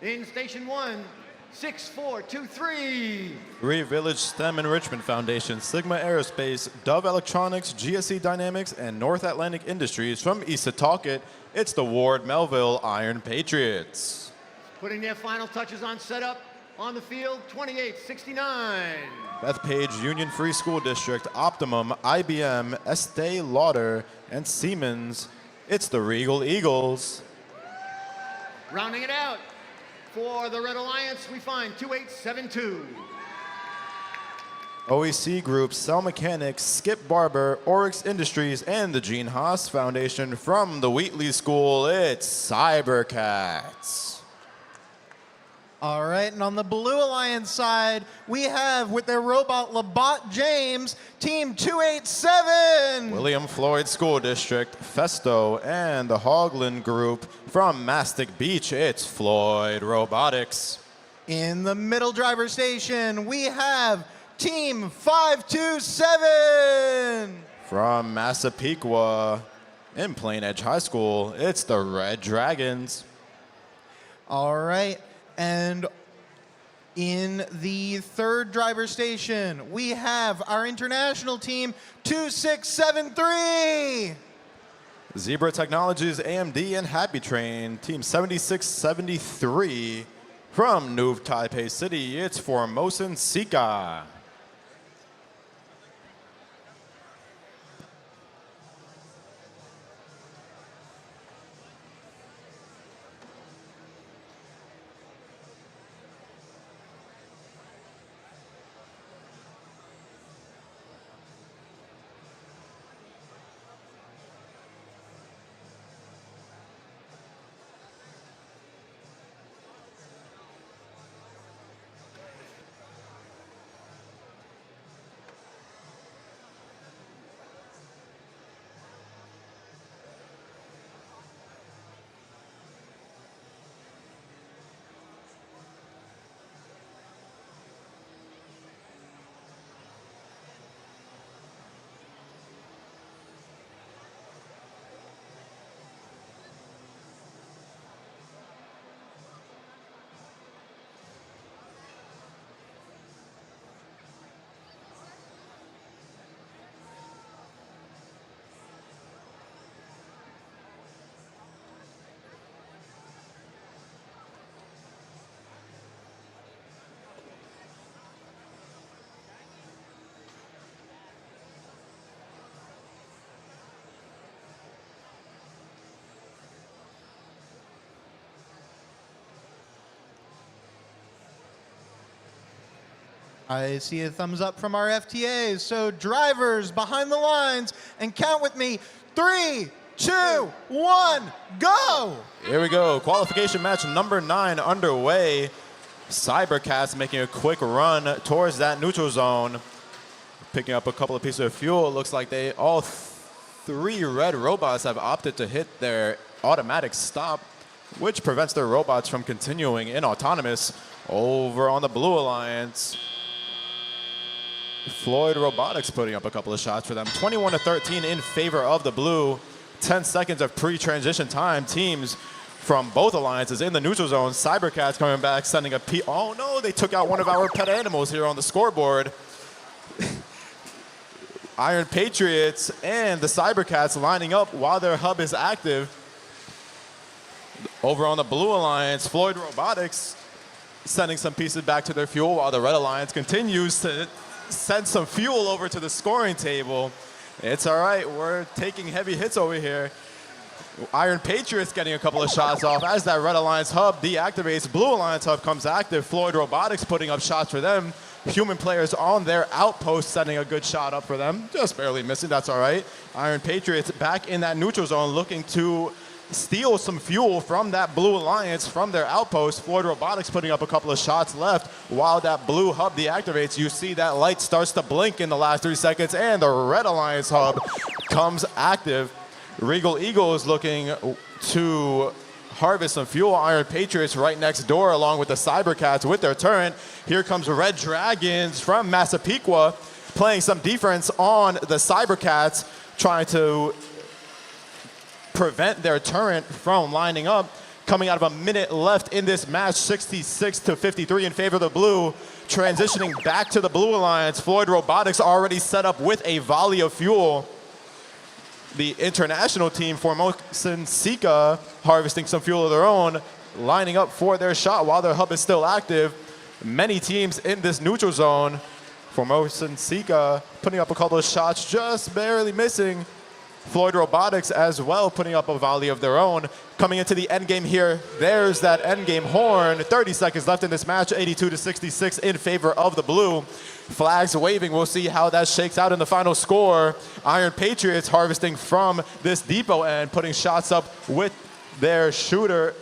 In Station 1, 6423. Three Village STEM Enrichment Foundation, Sigma Aerospace, Dove Electronics, GSE Dynamics, and North Atlantic Industries from East Setauket. It's the Ward Melville Iron Patriots. Putting their final touches on setup on the field, 2869. Bethpage Union Free School District, Optimum, IBM, Estee Lauder, and Siemens. It's the Regal Eagles. Rounding it out, for the Red Alliance, we find 2872. OEC Group, Cell Mechanics, Skip Barber, Oryx Industries, and the Gene Haas Foundation from the Wheatley School. It's Cybercats. All right, and on the Blue Alliance side, we have, with their robot Labot James, Team 287. William Floyd School District, Festo, and the Hoagland Group from Mastic Beach. It's Floyd Robotics. In the middle driver station, we have Team 527. From Massapequa, in Plain Edge High School, it's the Red Dragons. All right, and in the third driver station, we have our international team, 2673. Zebra Technologies, AMD, and Happy Train, Team 7673. From New Taipei City, it's Formosan Sika. I see a thumbs up from our FTAs. So drivers behind the lines, and count with me, 3, 2, 1, go! Here we go. Qualification match number 9 underway. Cybercats making a quick run towards that neutral zone. Picking up a couple of pieces of fuel. It looks like all 3 red robots have opted to hit their automatic stop, which prevents their robots from continuing in autonomous. Over on the Blue Alliance, Floyd Robotics putting up a couple of shots for them. 21-13 in favor of the blue. 10 seconds of pre-transition time. Teams from both alliances in the neutral zone. Cybercats coming back, sending a oh no, they took out one of our pet animals here on the scoreboard. Iron Patriots and the Cybercats lining up while their hub is active. Over on the Blue Alliance, Floyd Robotics sending some pieces back to their fuel while the Red Alliance continues to send some fuel over to the scoring table. It's all right, we're taking heavy hits over here. Iron Patriots getting a couple of shots off as that Red Alliance hub deactivates. Blue Alliance hub comes active. Floyd Robotics putting up shots for them. Human players on their outpost setting a good shot up for them. Just barely missing, that's all right. Iron Patriots back in that neutral zone looking to steal some fuel from that Blue Alliance from their outpost. Floyd Robotics putting up a couple of shots left while that blue hub deactivates. You see that light starts to blink in the last 3 seconds, and the Red Alliance hub comes active. Regal Eagles looking to harvest some fuel. Iron Patriots right next door along with the Cybercats with their turret. Here comes Red Dragons from Massapequa playing some defense on the Cybercats, trying to prevent their turret from lining up. Coming out of a minute left in this match, 66-53 in favor of the blue. Transitioning back to the blue alliance, Floyd Robotics already set up with a volley of fuel. The international team, Formosan Sika, harvesting some fuel of their own, lining up for their shot while their hub is still active. Many teams in this neutral zone. Formosan Sika putting up a couple of shots, just barely missing. Floyd Robotics as well putting up a volley of their own. Coming into the end game here, there's that end game horn. 30 seconds left in this match, 82-66 in favor of the blue. Flags waving, we'll see how that shakes out in the final score. Iron Patriots harvesting from this depot end, putting shots up with their shooter,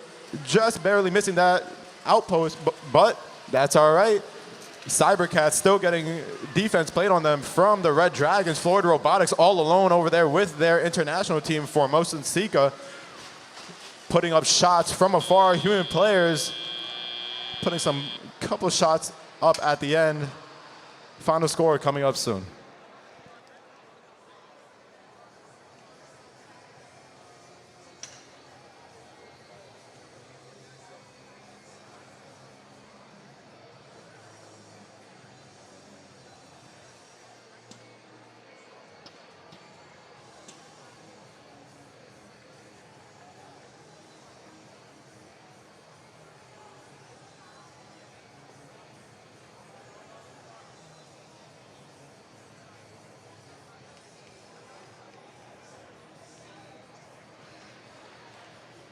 just barely missing that outpost, but that's all right. Cybercats still getting defense played on them from the Red Dragons. Floyd Robotics all alone over there with their international team, Formosan Sika, putting up shots from afar. Human players putting some couple shots up at the end. Final score coming up soon.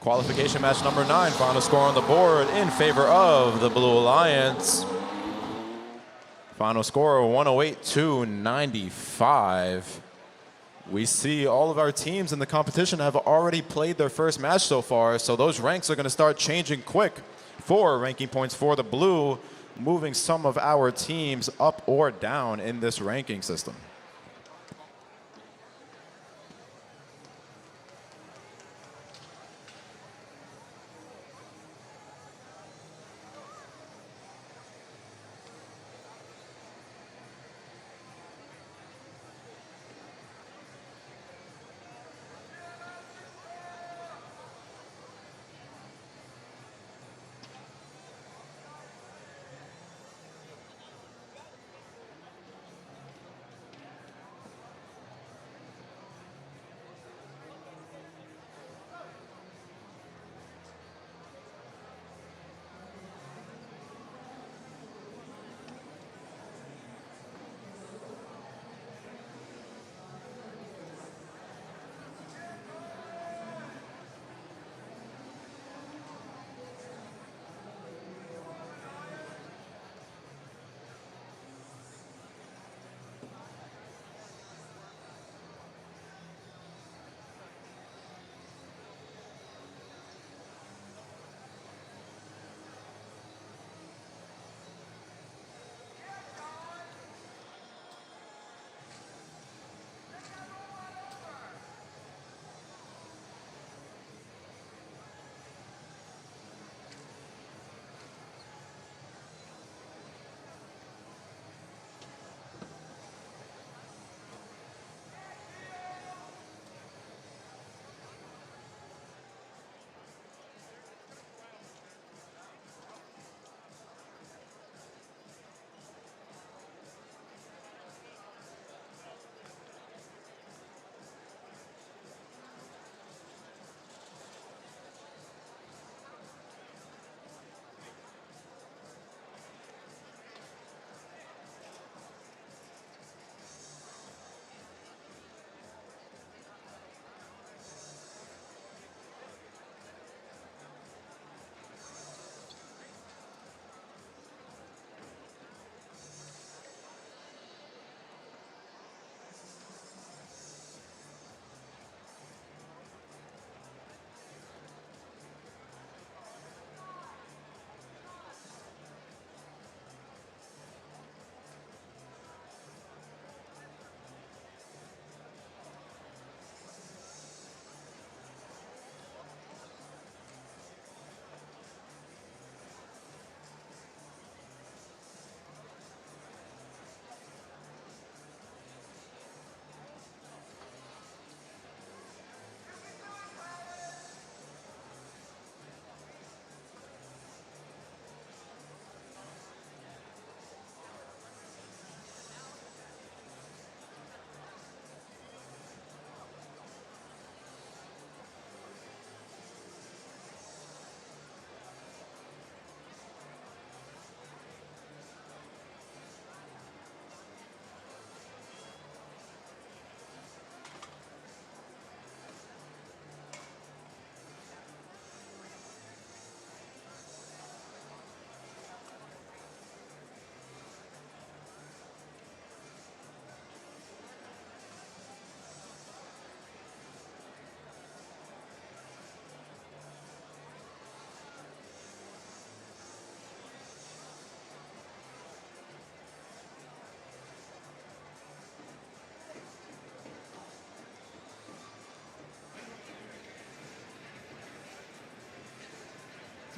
Qualification match number 9, final score on the board in favor of the Blue Alliance. Final score 108-95. We see all of our teams in the competition have already played their first match so far, so those ranks are going to start changing quick for ranking points for the blue, moving some of our teams up or down in this ranking system.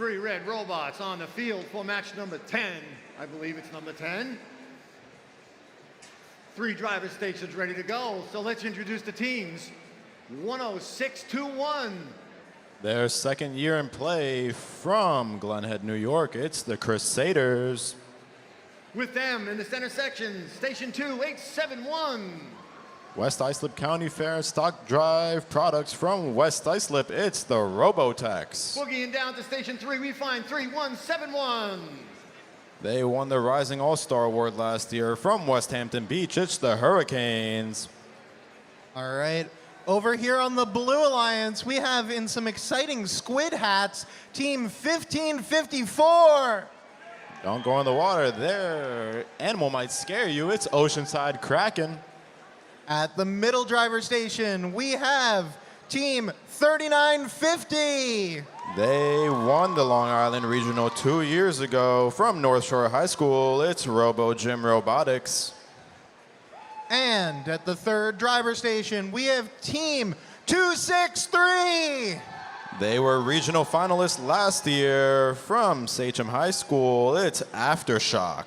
3 red robots on the field for match number 10. I believe it's number 10. 3 driver stations ready to go. So let's introduce the teams. 10621. Their second year in play from Glen Head, New York. It's the Crusaders. With them in the center section, station 2871. West Islip County Fair stock drive products from West Islip. It's the Robotics. Boogieing down to station 3, we find 3171. They won the Rising All-Star Award last year from West Hampton Beach. It's the Hurricanes. All right. Over here on the Blue Alliance, we have in some exciting squid hats, Team 1554. Don't go in the water. Their animal might scare you. It's Oceanside Kraken. At the middle driver station, we have Team 3950. They won the Long Island Regional 2 years ago from North Shore High School. It's Robo Gym Robotics. And at the third driver station, we have Team 263. They were regional finalists last year from Sachem High School. It's Aftershock.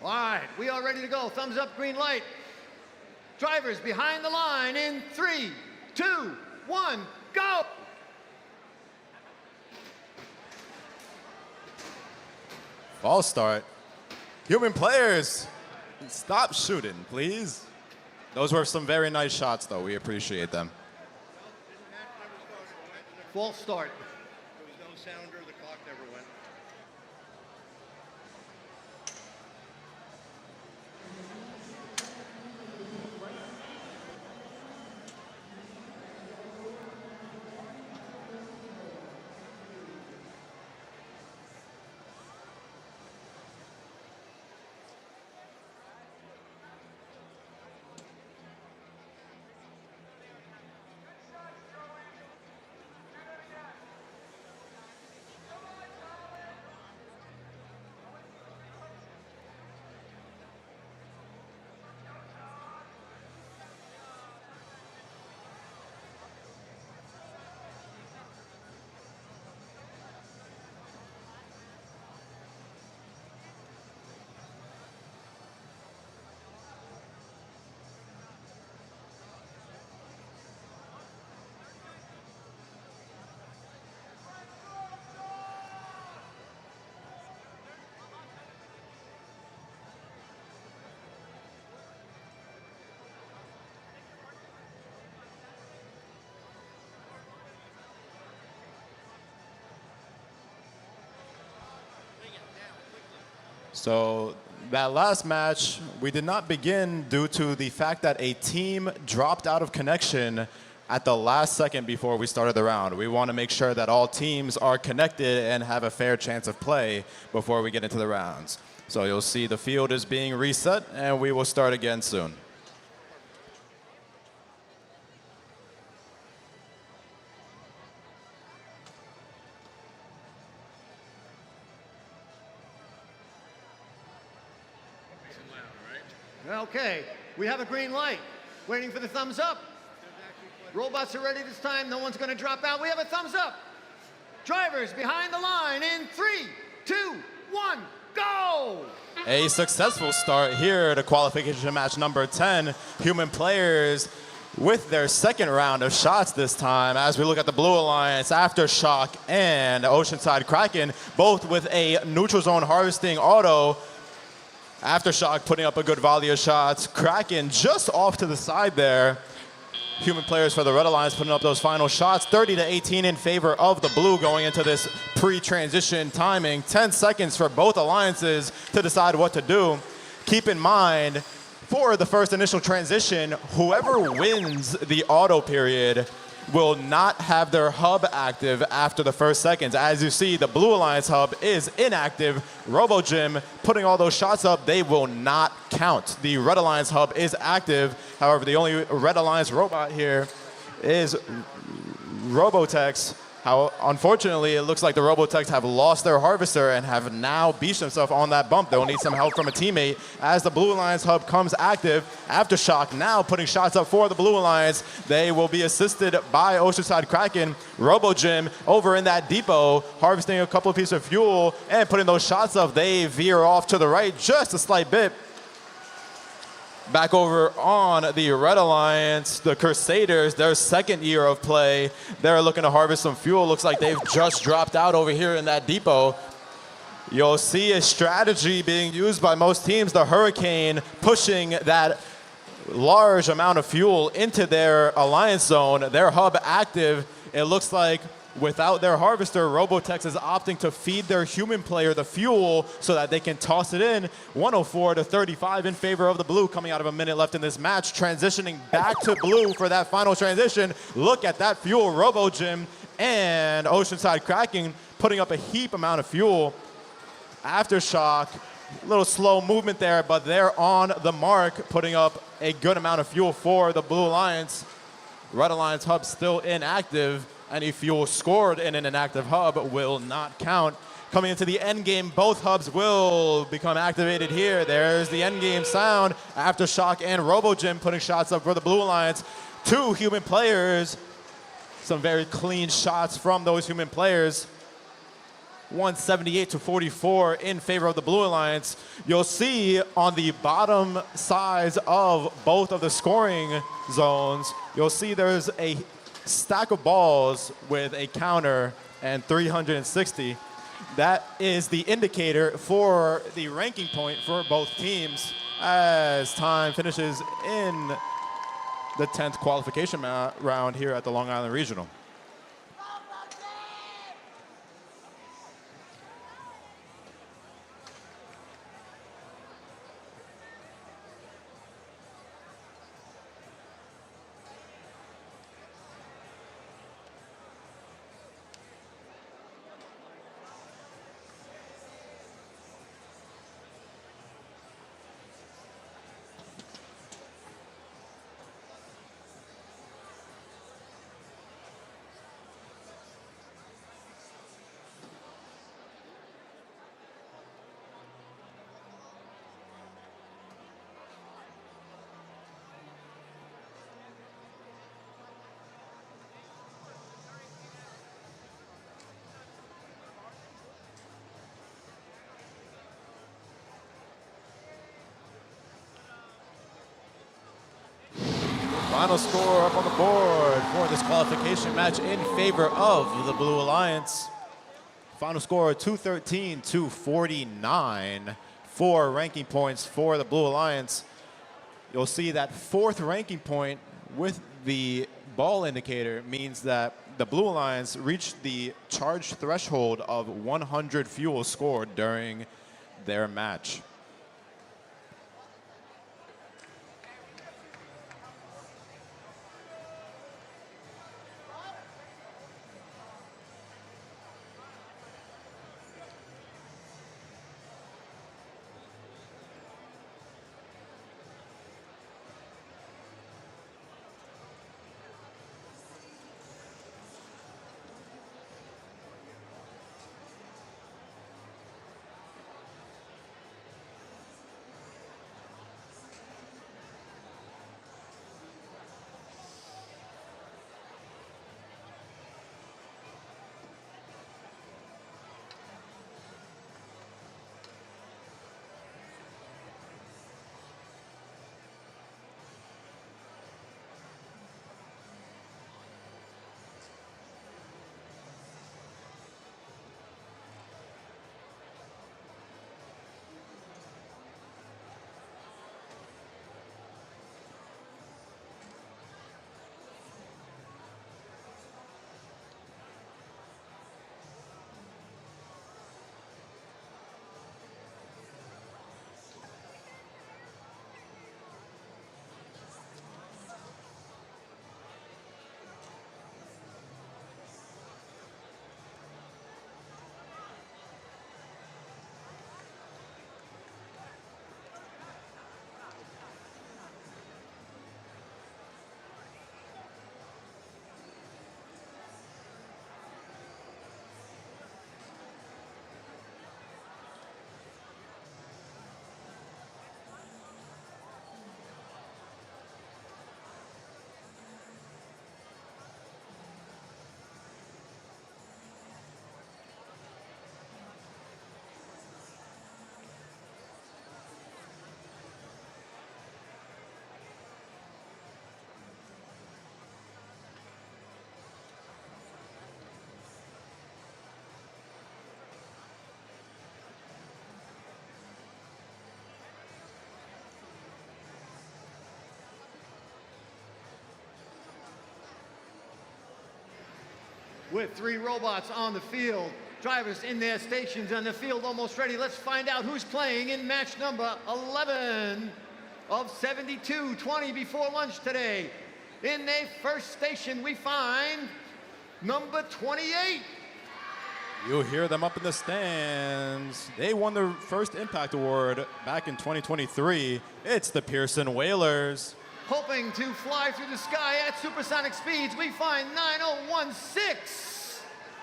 All right, we are ready to go. Thumbs up, green light. Drivers behind the line in 3, 2, 1, go! False start. Human players, stop shooting, please. Those were some very nice shots, though. We appreciate them. False start. There was no sounder, the clock never went. So that last match, we did not begin due to the fact that a team dropped out of connection at the last second before we started the round. We want to make sure that all teams are connected and have a fair chance of play before we get into the rounds. So you'll see the field is being reset, and we will start again soon. Okay, we have a green light. Waiting for the thumbs up. Robots are ready this time. No one's going to drop out. We have a thumbs up. Drivers behind the line in 3, 2, 1, go! A successful start here to qualification match number 10. Human players with their second round of shots this time. As we look at the Blue Alliance, Aftershock and Oceanside Kraken, both with a neutral zone harvesting auto. Aftershock putting up a good volley of shots. Kraken just off to the side there. Human players for the Red Alliance putting up those final shots. 30-18 in favor of the Blue going into this pre-transition timing. 10 seconds for both alliances to decide what to do. Keep in mind, for the first initial transition, whoever wins the auto period will not have their hub active after the first seconds. As you see, the Blue Alliance hub is inactive. RoboGym putting all those shots up, they will not count. The Red Alliance hub is active. However, the only Red Alliance robot here is Robotics. How unfortunately, it looks like the Robotics have lost their harvester and have now beached themselves on that bump. They'll need some help from a teammate as the Blue Alliance hub comes active. Aftershock now putting shots up for the Blue Alliance. They will be assisted by Oceanside Kraken. RoboGym over in that depot, harvesting a couple of pieces of fuel and putting those shots up. They veer off to the right just a slight bit. Back over on the Red Alliance, the Crusaders, their second year of play. They're looking to harvest some fuel. Looks like they've just dropped out over here in that depot. You'll see a strategy being used by most teams. The Hurricane pushing that large amount of fuel into their alliance zone. Their hub active. It looks like without their harvester, Robotex is opting to feed their human player the fuel so that they can toss it in. 104-35 in favor of the Blue coming out of a minute left in this match. Transitioning back to Blue for that final transition. Look at that fuel. RoboGym and Oceanside Kraken putting up a heap amount of fuel. Aftershock, a little slow movement there, but they're on the mark, putting up a good amount of fuel for the Blue Alliance. Red Alliance hub still inactive. Any fuel scored in an inactive hub will not count. Coming into the end game, both hubs will become activated here. There's the end game sound. Aftershock and RoboGym putting shots up for the Blue Alliance. Two human players. Some very clean shots from those human players. 178-44 in favor of the Blue Alliance. You'll see on the bottom sides of both of the scoring zones, you'll see there's a stack of balls with a counter and 360. That is the indicator for the ranking point for both teams as time finishes in the 10th qualification round here at the Long Island Regional. Final score up on the board for this qualification match in favor of the Blue Alliance. Final score 213-49. 4 ranking points for the Blue Alliance. You'll see that 4th ranking point with the ball indicator means that the Blue Alliance reached the charge threshold of 100 fuel scored during their match. With 3 robots on the field, drivers in their stations and the field almost ready, let's find out who's playing in match number 11 of 72, 20 before lunch today. In their first station, we find number 28. You'll hear them up in the stands. They won the first Impact Award back in 2023. It's the Pearson Whalers. Hoping to fly through the sky at supersonic speeds, we find 9016.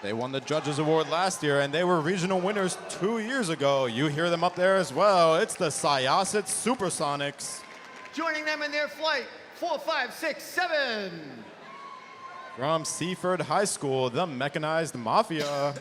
They won the Judges Award last year, and they were regional winners 2 years ago. You hear them up there as well. It's the Syosset Supersonics. Joining them in their flight, 4567. From Seaford High School, the Mechanized Mafia.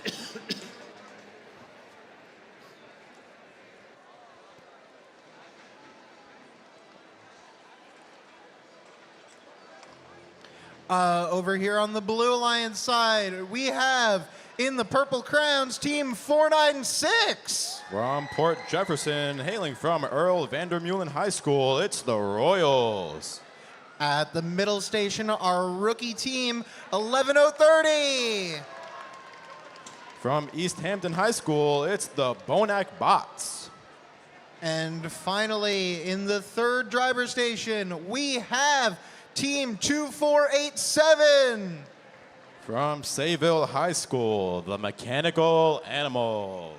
Over here on the Blue Alliance side, we have in the Purple Crowns, team 496. From Port Jefferson, hailing from Earl Vandermeulen High School, it's the Royals. At the middle station, our rookie team, 11030. From East Hampton High School, it's the Bonac Bots. And finally, in the third driver station, we have team 2487. From Sayville High School, the Mechanical Animals.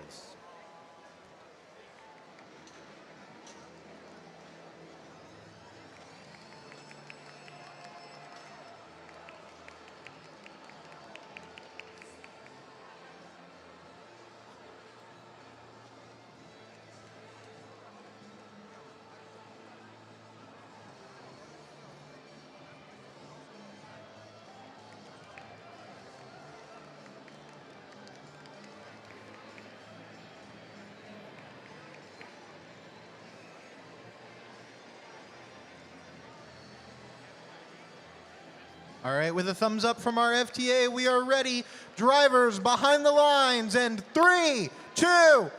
All right, with a thumbs up from our FTA, we are ready. Drivers behind the lines, and 3, 2,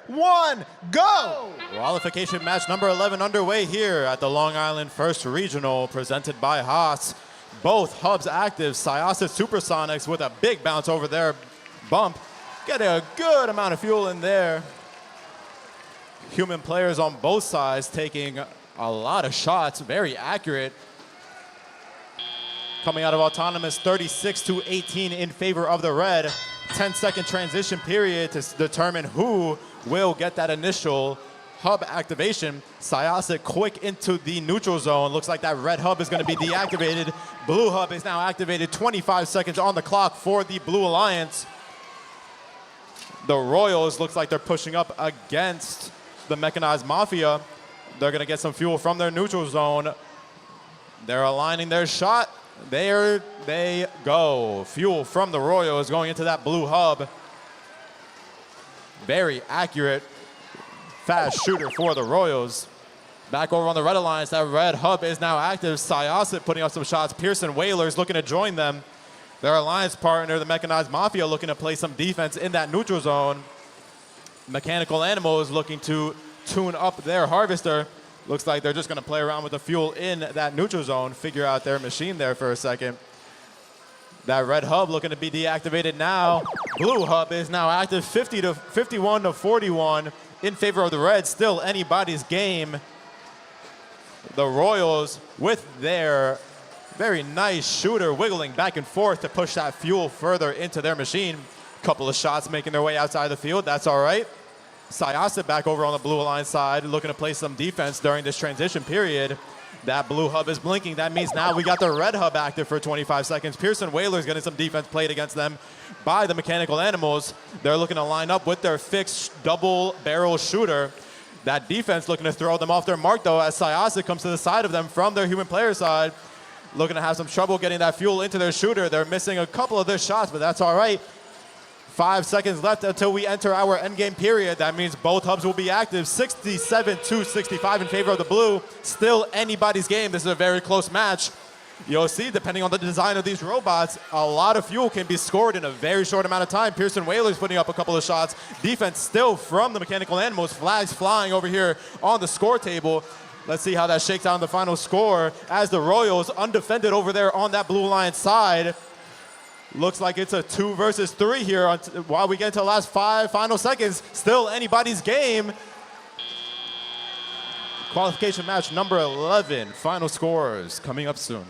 1, go! Qualification match number 11 underway here at the Long Island First Regional, presented by Haas. Both hubs active, Syosset Supersonics with a big bounce over their bump. Get a good amount of fuel in there. Human players on both sides taking a lot of shots, very accurate. Coming out of autonomous, 36-18 in favor of the red. 10-second transition period to determine who will get that initial hub activation. Syosset quick into the neutral zone. Looks like that red hub is going to be deactivated. Blue hub is now activated. 25 seconds on the clock for the Blue Alliance. The Royals looks like they're pushing up against the Mechanized Mafia. They're going to get some fuel from their neutral zone. They're aligning their shot. There they go. Fuel from the Royals going into that blue hub. Very accurate, fast shooter for the Royals. Back over on the Red Alliance, that red hub is now active. Syosset putting up some shots. Pearson Whalers looking to join them. Their alliance partner, the Mechanized Mafia, looking to play some defense in that neutral zone. Mechanical Animals looking to tune up their harvester. Looks like they're just going to play around with the fuel in that neutral zone, figure out their machine there for a second. That red hub looking to be deactivated now. Blue hub is now active, 51-41 in favor of the Reds. Still anybody's game. The Royals with their very nice shooter wiggling back and forth to push that fuel further into their machine. Couple of shots making their way outside the field. That's all right. Syosset back over on the Blue Alliance side, looking to play some defense during this transition period. That blue hub is blinking. That means now we got the red hub active for 25 seconds. Pearson Whalers getting some defense played against them by the Mechanical Animals. They're looking to line up with their fixed double barrel shooter. That defense looking to throw them off their mark, though, as Syosset comes to the side of them from their human player side. Looking to have some trouble getting that fuel into their shooter. They're missing a couple of their shots, but that's all right. 5 seconds left until we enter our endgame period. That means both hubs will be active. 67-65 in favor of the blue. Still anybody's game. This is a very close match. You'll see, depending on the design of these robots, a lot of fuel can be scored in a very short amount of time. Pearson Whalers putting up a couple of shots. Defense still from the Mechanical Animals. Flags flying over here on the score table. Let's see how that shakes out in the final score as the Royals undefended over there on that Blue Alliance side. Looks like it's a 2 versus 3 here while we get into the last 5 final seconds. Still anybody's game. Qualification match number 11. Final scores coming up soon.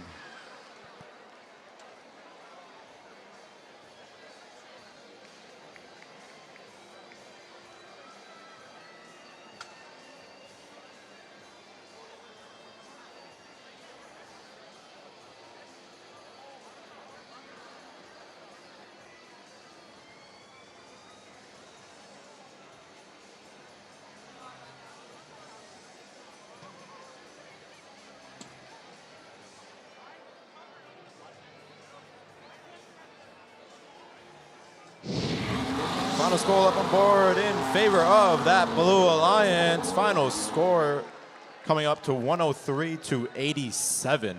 Final score up on board in favor of that Blue Alliance. Final score coming up to 103-87.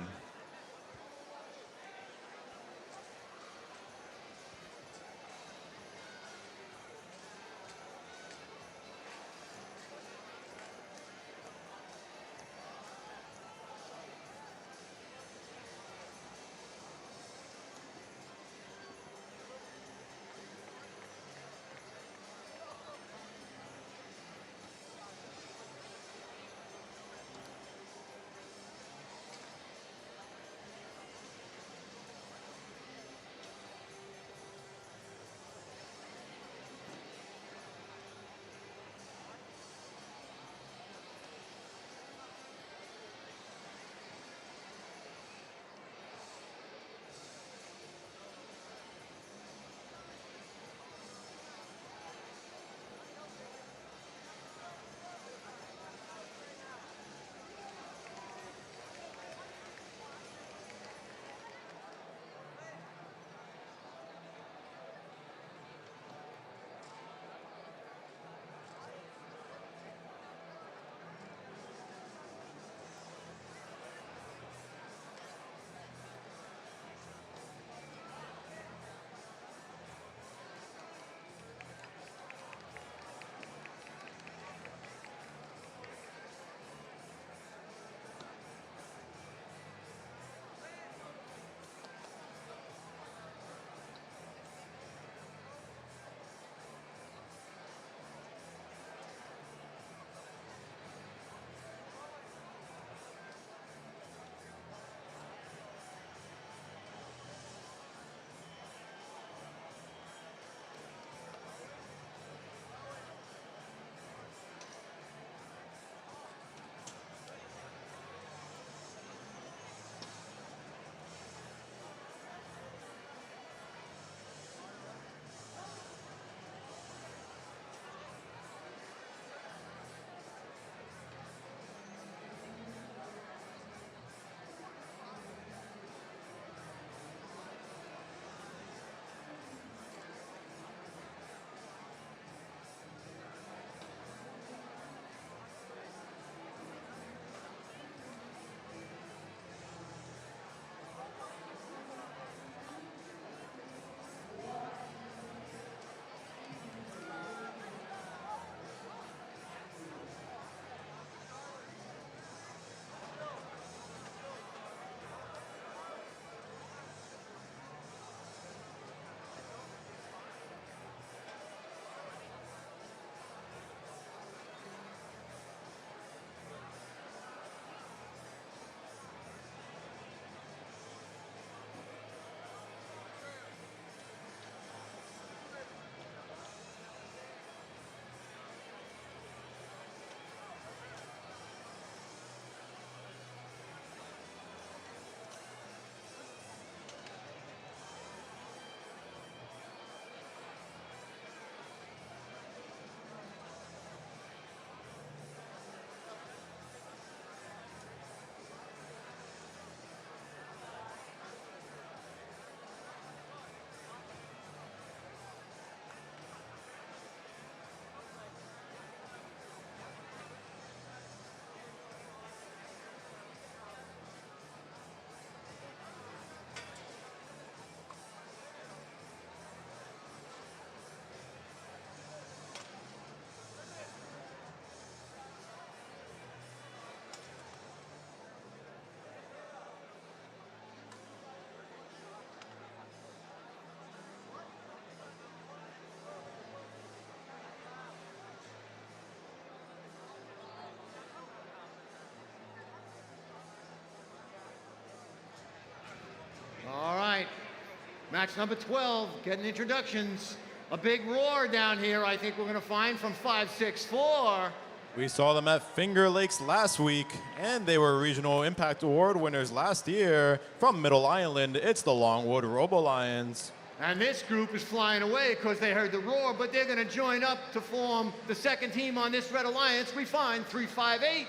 Match number 12, getting introductions. A big roar down here, I think we're going to find from 564. We saw them at Finger Lakes last week, and they were Regional Impact Award winners last year. From Middle Island, it's the Longwood Robo Lions. And this group is flying away because they heard the roar, but they're going to join up to form the second team on this Red Alliance. We find 358.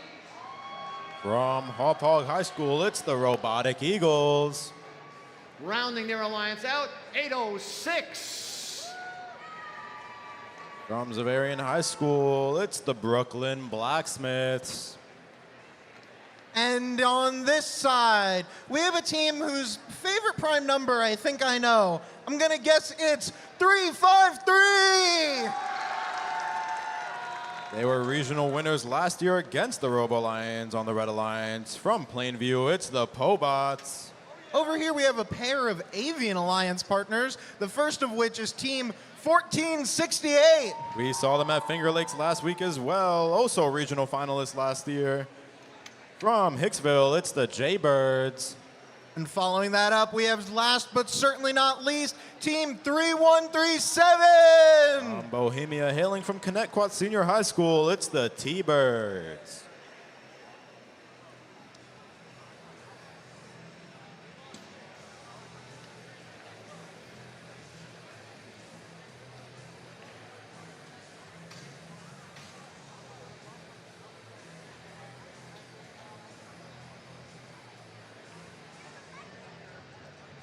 From Hauppauge High School, it's the Robotic Eagles. Rounding their alliance out, 806. From Zavarian High School, it's the Brooklyn Blacksmiths. And on this side, we have a team whose favorite prime number I think I know. I'm gonna guess it's 353. They were regional winners last year against the Robo Lions on the Red Alliance. From Plainview, it's the Pobots. Over here we have a pair of Avian Alliance partners, the first of which is Team 1468. We saw them at Finger Lakes last week as well, also regional finalists last year. From Hicksville, it's the Jaybirds. And following that up, we have last but certainly not least, Team 3137. From Bohemia, hailing from Connecticut Senior High School, it's the T-Birds.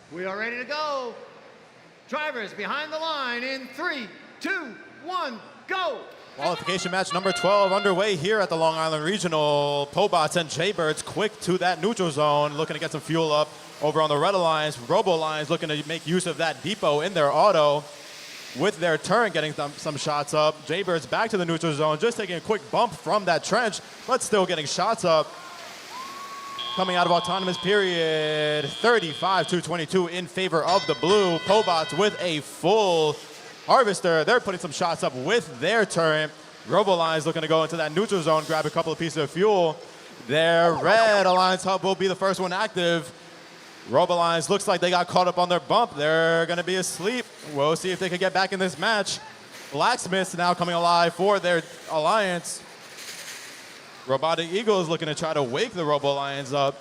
We are ready to go. Drivers behind the line in 3, 2, 1, go. Qualification match number 12 underway here at the Long Island Regional. Pobots and Jaybirds quick to that neutral zone, looking to get some fuel up over on the Red Alliance. Robo Lions looking to make use of that depot in their auto with their turn, getting some shots up. Jaybirds back to the neutral zone, just taking a quick bump from that trench, but still getting shots up. Coming out of autonomous period, 35-22 in favor of the blue. Pobots with a full harvester. They're putting some shots up with their turret. Robo Lions looking to go into that neutral zone, grab a couple of pieces of fuel. Their Red Alliance hub will be the first one active. Robo Lions looks like they got caught up on their bump. They're going to be asleep. We'll see if they can get back in this match. Blacksmiths now coming alive for their alliance. Robotic Eagles looking to try to wake the Robo Lions up.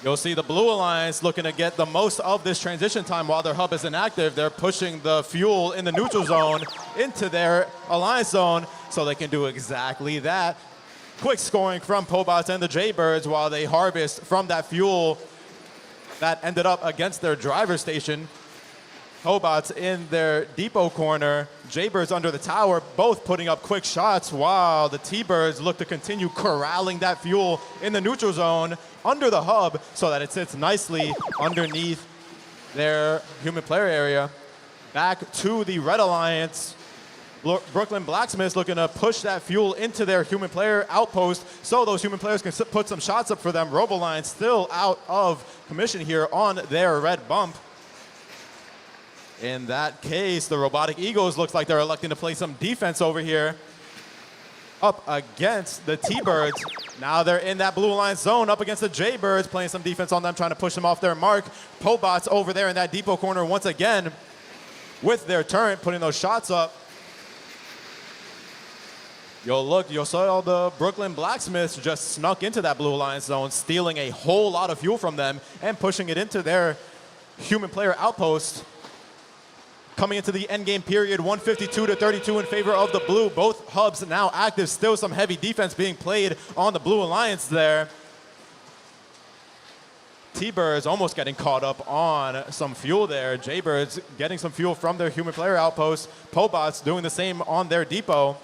You'll see the Blue Alliance looking to get the most of this transition time while their hub is inactive. They're pushing the fuel in the neutral zone into their alliance zone so they can do exactly that. Quick scoring from Pobots and the Jaybirds while they harvest from that fuel that ended up against their driver station. Pobots in their depot corner, Jaybirds under the tower, both putting up quick shots while the T-Birds look to continue corralling that fuel in the neutral zone under the hub so that it sits nicely underneath their human player area. Back to the Red Alliance. Brooklyn Blacksmiths looking to push that fuel into their human player outpost so those human players can put some shots up for them. Robo Lions still out of commission here on their red bump. In that case, the Robotic Eagles looks like they're electing to play some defense over here up against the T-Birds. Now they're in that Blue Alliance zone up against the Jaybirds, playing some defense on them, trying to push them off their mark. Pobots over there in that depot corner once again with their turret, putting those shots up. You'll saw the Brooklyn Blacksmiths just snuck into that Blue Alliance zone, stealing a whole lot of fuel from them and pushing it into their human player outpost. Coming into the endgame period, 152-32 in favor of the blue. Both hubs now active. Still some heavy defense being played on the Blue Alliance there. T-Birds almost getting caught up on some fuel there. Jaybirds getting some fuel from their human player outpost. Pobots doing the same on their depot.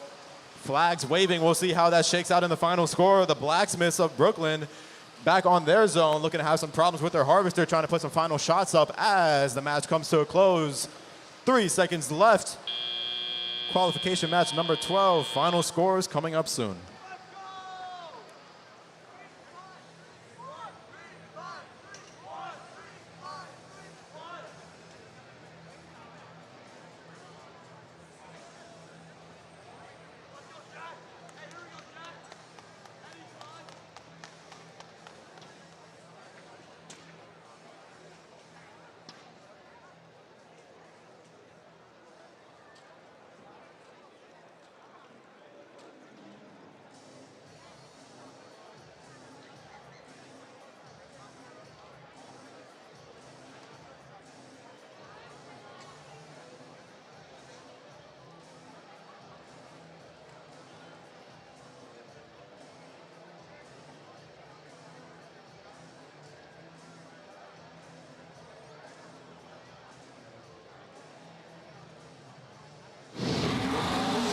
Flags waving. We'll see how that shakes out in the final score. The Blacksmiths of Brooklyn back on their zone, looking to have some problems with their harvester, trying to put some final shots up as the match comes to a close. 3 seconds left. Qualification match number 12. Final scores coming up soon.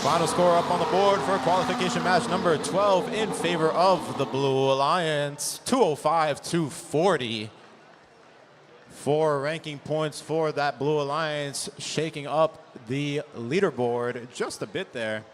Final score up on the board for qualification match number 12 in favor of the Blue Alliance, 205-240. 4 ranking points for that Blue Alliance, shaking up the leaderboard just a bit there.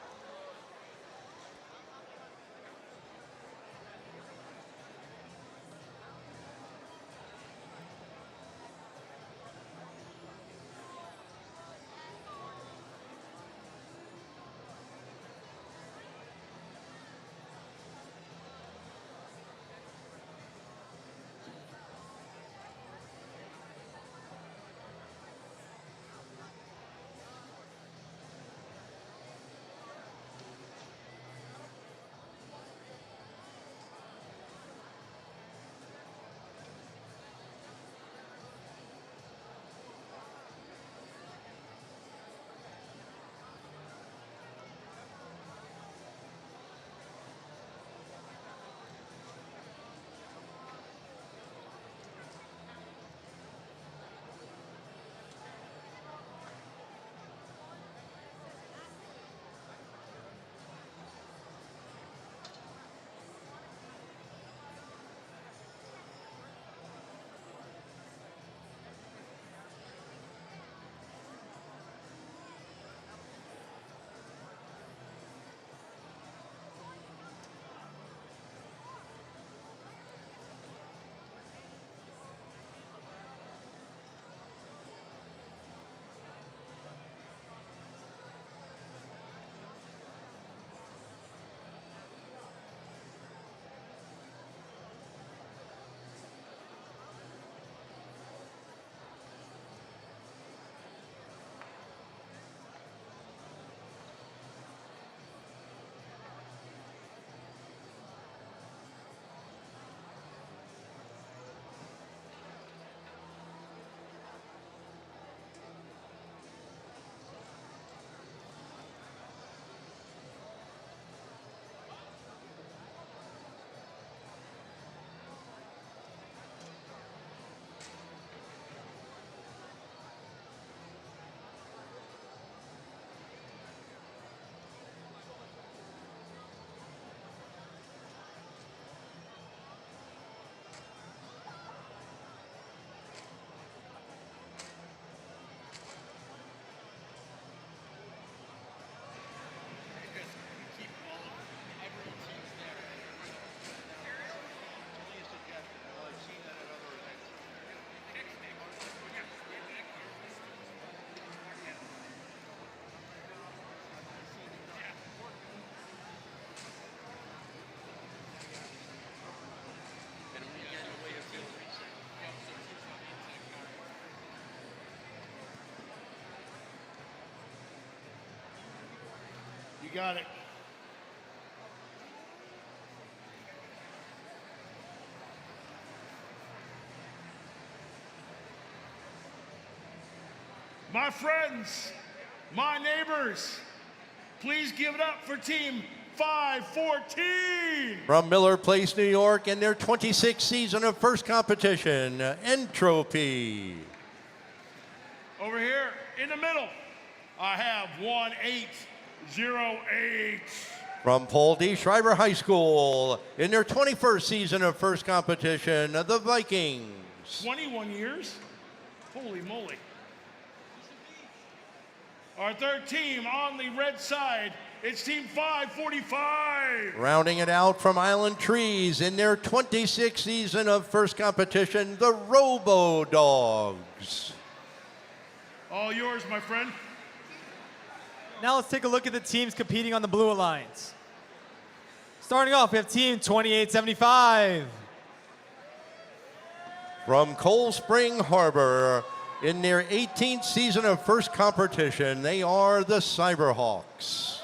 You got it. My friends, my neighbors, please give it up for Team 514. From Miller Place, New York, in their 26th season of first competition, Entropy. Over here in the middle, I have 1808. From Paul D. Schreiber High School, in their 21st season of first competition, the Vikings. 21 years? Holy moly. Our third team on the red side, it's Team 545. Rounding it out from Island Trees, in their 26th season of first competition, the Robo Dogs. All yours, my friend. Now let's take a look at the teams competing on the Blue Alliance. Starting off, we have Team 2875. From Cold Spring Harbor, in their 18th season of first competition, they are the Cyberhawks.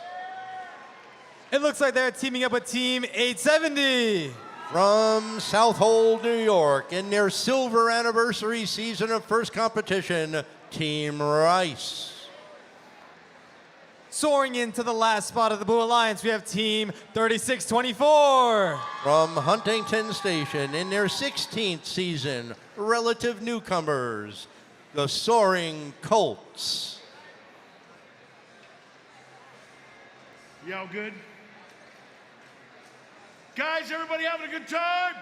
It looks like they're teaming up with Team 870. From Southold, New York, in their silver anniversary season of first competition, Team Rice. Soaring into the last spot of the Blue Alliance, we have Team 3624. From Huntington Station, in their 16th season, relative newcomers, the Soaring Colts. Y'all good? Guys, everybody having a good time?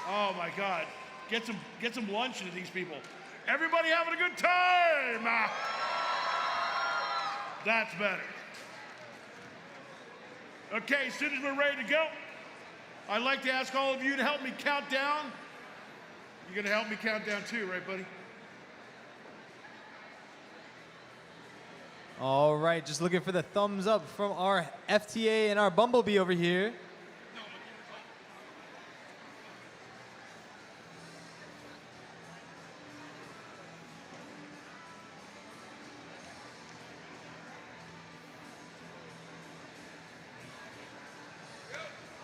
Oh my God. Get some lunch into these people. Everybody having a good time? That's better. Okay, as soon as we're ready to go, I'd like to ask all of you to help me count down. You're gonna help me count down too, right, buddy? All right, just looking for the thumbs up from our FTA and our Bumblebee over here.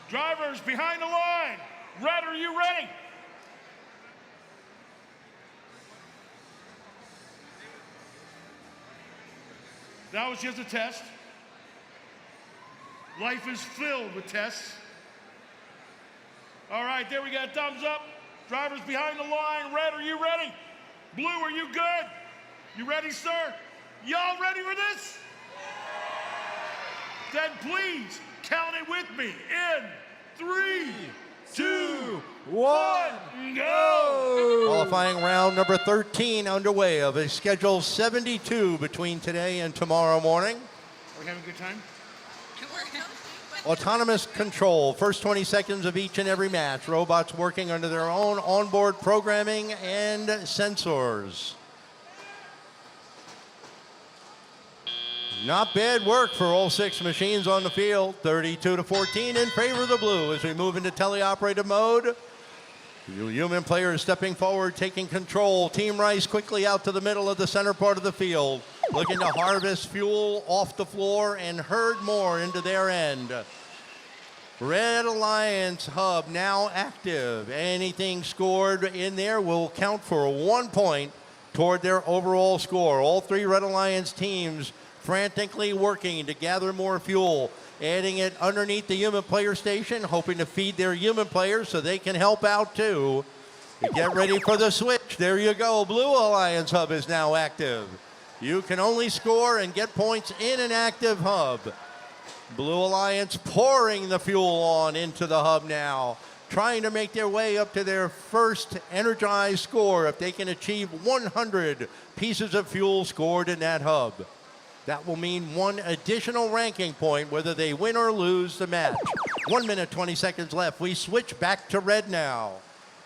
Drivers behind the line, Red, are you ready? That was just a test. Life is filled with tests. All right, there we go, thumbs up. Drivers behind the line, Red, are you ready? Blue, are you good? You ready, sir? Y'all ready for this? Then please count it with me in 3, 2, 1, go! Qualifying round number 13 underway of a scheduled 72 between today and tomorrow morning. Are we having a good time? Autonomous control, first 20 seconds of each and every match. Robots working under their own onboard programming and sensors. Not bad work for all 6 machines on the field. 32-14 in favor of the blue as we move into teleoperated mode. Human players stepping forward, taking control. Team Rice quickly out to the middle of the center part of the field, looking to harvest fuel off the floor and herd more into their end. Red Alliance hub now active. Anything scored in there will count for 1 point toward their overall score. All 3 Red Alliance teams frantically working to gather more fuel, adding it underneath the human player station, hoping to feed their human players so they can help out too. Get ready for the switch. There you go. Blue Alliance hub is now active. You can only score and get points in an active hub. Blue Alliance pouring the fuel on into the hub now, trying to make their way up to their first energized score if they can achieve 100 pieces of fuel scored in that hub. That will mean 1 additional ranking point whether they win or lose the match. 1 minute, 20 seconds left. We switch back to red now.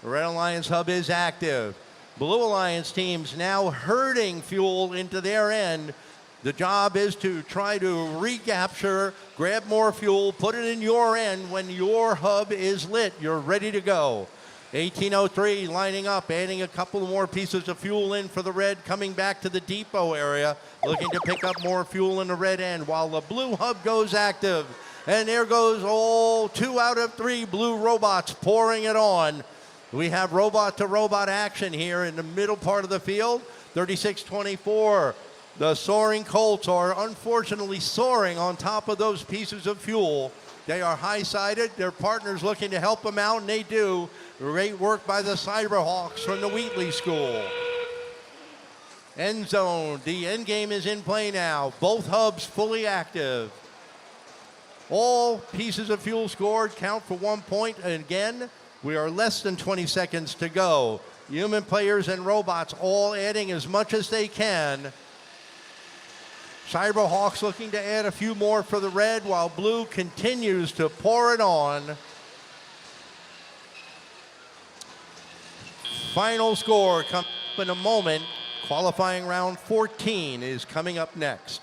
The Red Alliance hub is active. Blue Alliance teams now herding fuel into their end. The job is to try to recapture, grab more fuel, put it in your end when your hub is lit. You're ready to go. 1803 lining up, adding a couple more pieces of fuel in for the red, coming back to the depot area, looking to pick up more fuel in the red end while the blue hub goes active. And there goes all 2 out of 3 blue robots pouring it on. We have robot-to-robot action here in the middle part of the field. 36-24. The soaring Colts are unfortunately soaring on top of those pieces of fuel. They are high-sided. Their partners looking to help them out, and they do. Great work by the Cyberhawks from the Wheatley School. End zone. The end game is in play now. Both hubs fully active. All pieces of fuel scored count for 1 point. And again, we are less than 20 seconds to go. Human players and robots all adding as much as they can. Cyberhawks looking to add a few more for the red while blue continues to pour it on. Final score comes up in a moment. Qualifying round 14 is coming up next.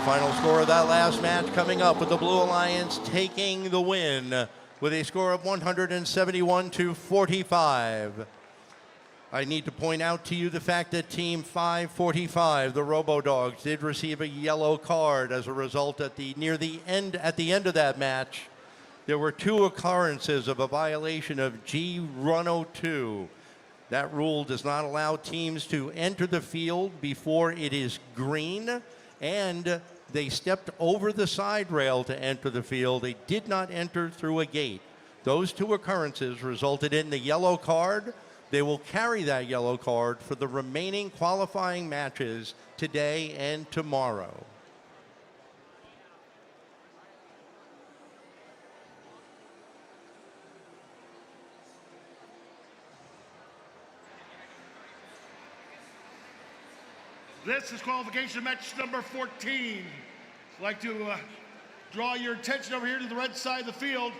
final score of that last match coming up with the Blue Alliance taking the win with a score of 171-45. I need to point out to you the fact that Team 545, the Robo-Dogs, did receive a yellow card as a result at the end of that match. There were 2 occurrences of a violation of G102. That rule does not allow teams to enter the field before it is green, and they stepped over the side rail to enter the field. They did not enter through a gate. Those 2 occurrences resulted in the yellow card. They will carry that yellow card for the remaining qualifying matches today and tomorrow. This is qualification match number 14. I'd like to draw your attention over here to the red side of the field.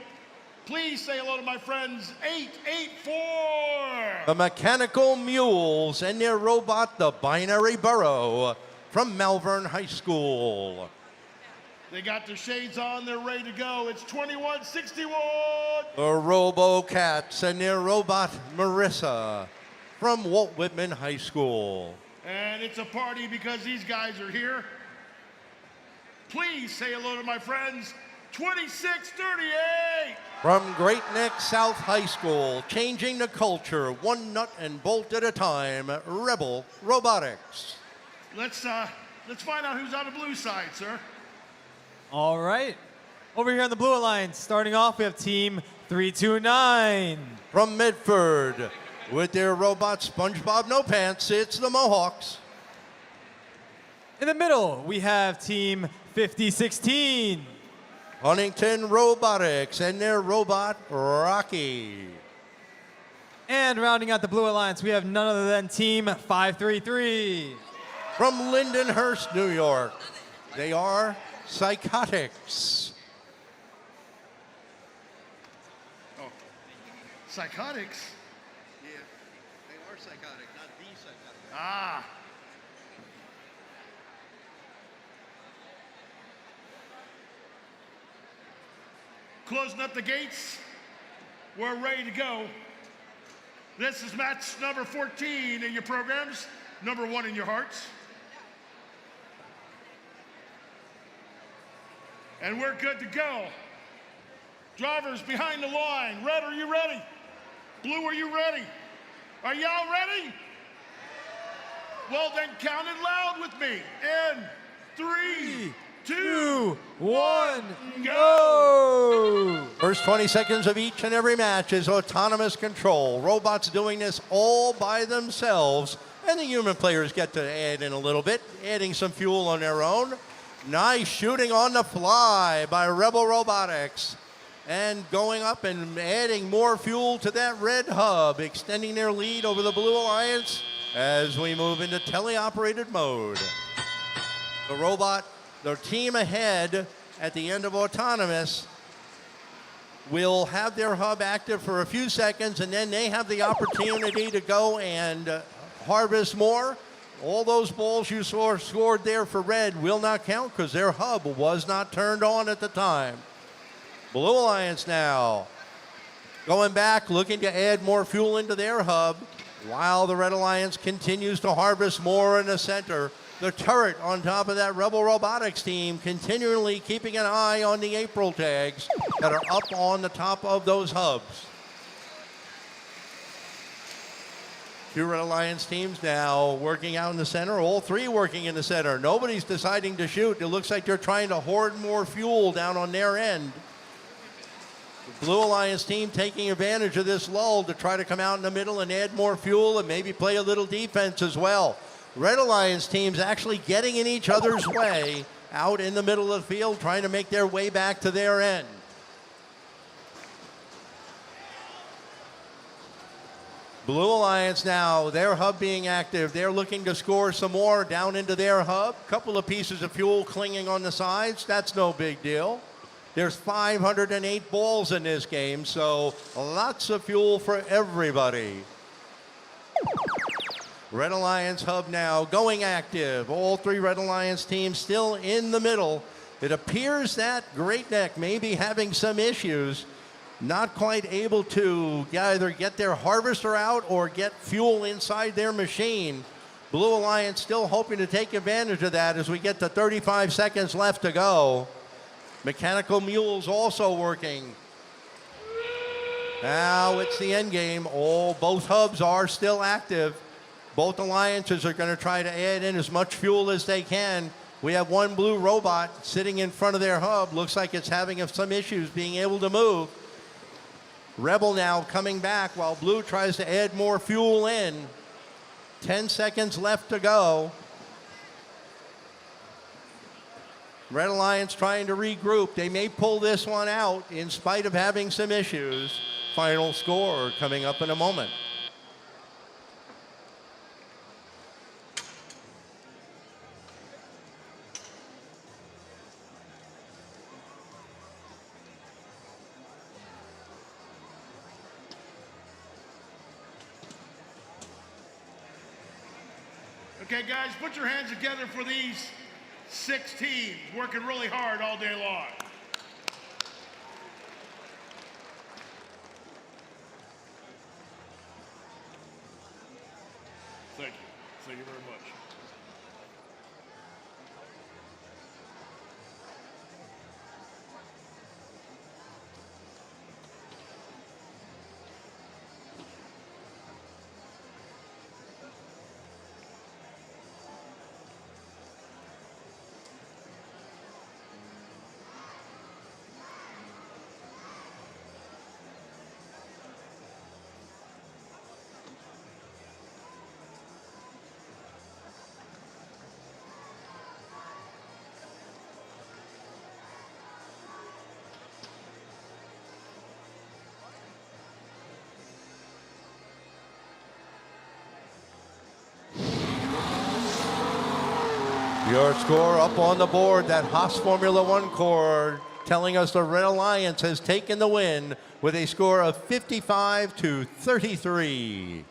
Please say hello to my friends, 884. The Mechanical Mules and their robot, the Binary Burrow, from Malvern High School. They got their shades on, they're ready to go. It's 2161. The Robo-Cats and their robot, Marissa, from Walt Whitman High School. And it's a party because these guys are here. Please say hello to my friends, 2638. From Great Neck South High School, changing the culture one nut and bolt at a time, Rebel Robotics. Let's find out who's on the blue side, sir. All right. Over here on the Blue Alliance, starting off, we have Team 329. From Medford, with their robot SpongeBob No Pants, it's the Mohawks. In the middle, we have Team 5016. Huntington Robotics and their robot, Rocky. And rounding out the Blue Alliance, we have none other than Team 533. From Lindenhurst, New York, they are Psychotics. Oh, Psychotics? Yeah, they are psychotic, not the psychotic. Ah. Closing up the gates. We're ready to go. This is match number 14 in your programs, number 1 in your hearts. And we're good to go. Drivers behind the line. Red, are you ready? Blue, are you ready? Are y'all ready? Well, then count it loud with me. In 3, 2, 1, go! First 20 seconds of each and every match is autonomous control. Robots doing this all by themselves, and the human players get to add in a little bit, adding some fuel on their own. Nice shooting on the fly by Rebel Robotics, and going up and adding more fuel to that red hub, extending their lead over the Blue Alliance as we move into teleoperated mode. The robot, the team ahead at the end of autonomous, will have their hub active for a few seconds, and then they have the opportunity to go and harvest more. All those balls you saw scored there for red will not count because their hub was not turned on at the time. Blue Alliance now going back, looking to add more fuel into their hub, while the Red Alliance continues to harvest more in the center. The turret on top of that Rebel Robotics team continually keeping an eye on the April tags that are up on the top of those hubs. 2 Red Alliance teams now working out in the center, all 3 working in the center. Nobody's deciding to shoot. It looks like they're trying to hoard more fuel down on their end. The Blue Alliance team taking advantage of this lull to try to come out in the middle and add more fuel and maybe play a little defense as well. Red Alliance teams actually getting in each other's way out in the middle of the field, trying to make their way back to their end. Blue Alliance now, their hub being active. They're looking to score some more down into their hub. Couple of pieces of fuel clinging on the sides. That's no big deal. There's 508 balls in this game, so lots of fuel for everybody. Red Alliance hub now going active. All three Red Alliance teams still in the middle. It appears that Great Neck may be having some issues, not quite able to either get their harvester out or get fuel inside their machine. Blue Alliance still hoping to take advantage of that as we get to 35 seconds left to go. Mechanical Mules also working. Now it's the end game. Both hubs are still active. Both alliances are going to try to add in as much fuel as they can. We have one blue robot sitting in front of their hub. Looks like it's having some issues being able to move. Rebel now coming back while blue tries to add more fuel in. 10 seconds left to go. Red Alliance trying to regroup. They may pull this one out in spite of having some issues. Final score coming up in a moment. Okay, guys, put your hands together for these 6 teams working really hard all day long. Thank you. Thank you very much. Your score up on the board, that Haas Formula One core telling us the Red Alliance has taken the win with a score of 55-33.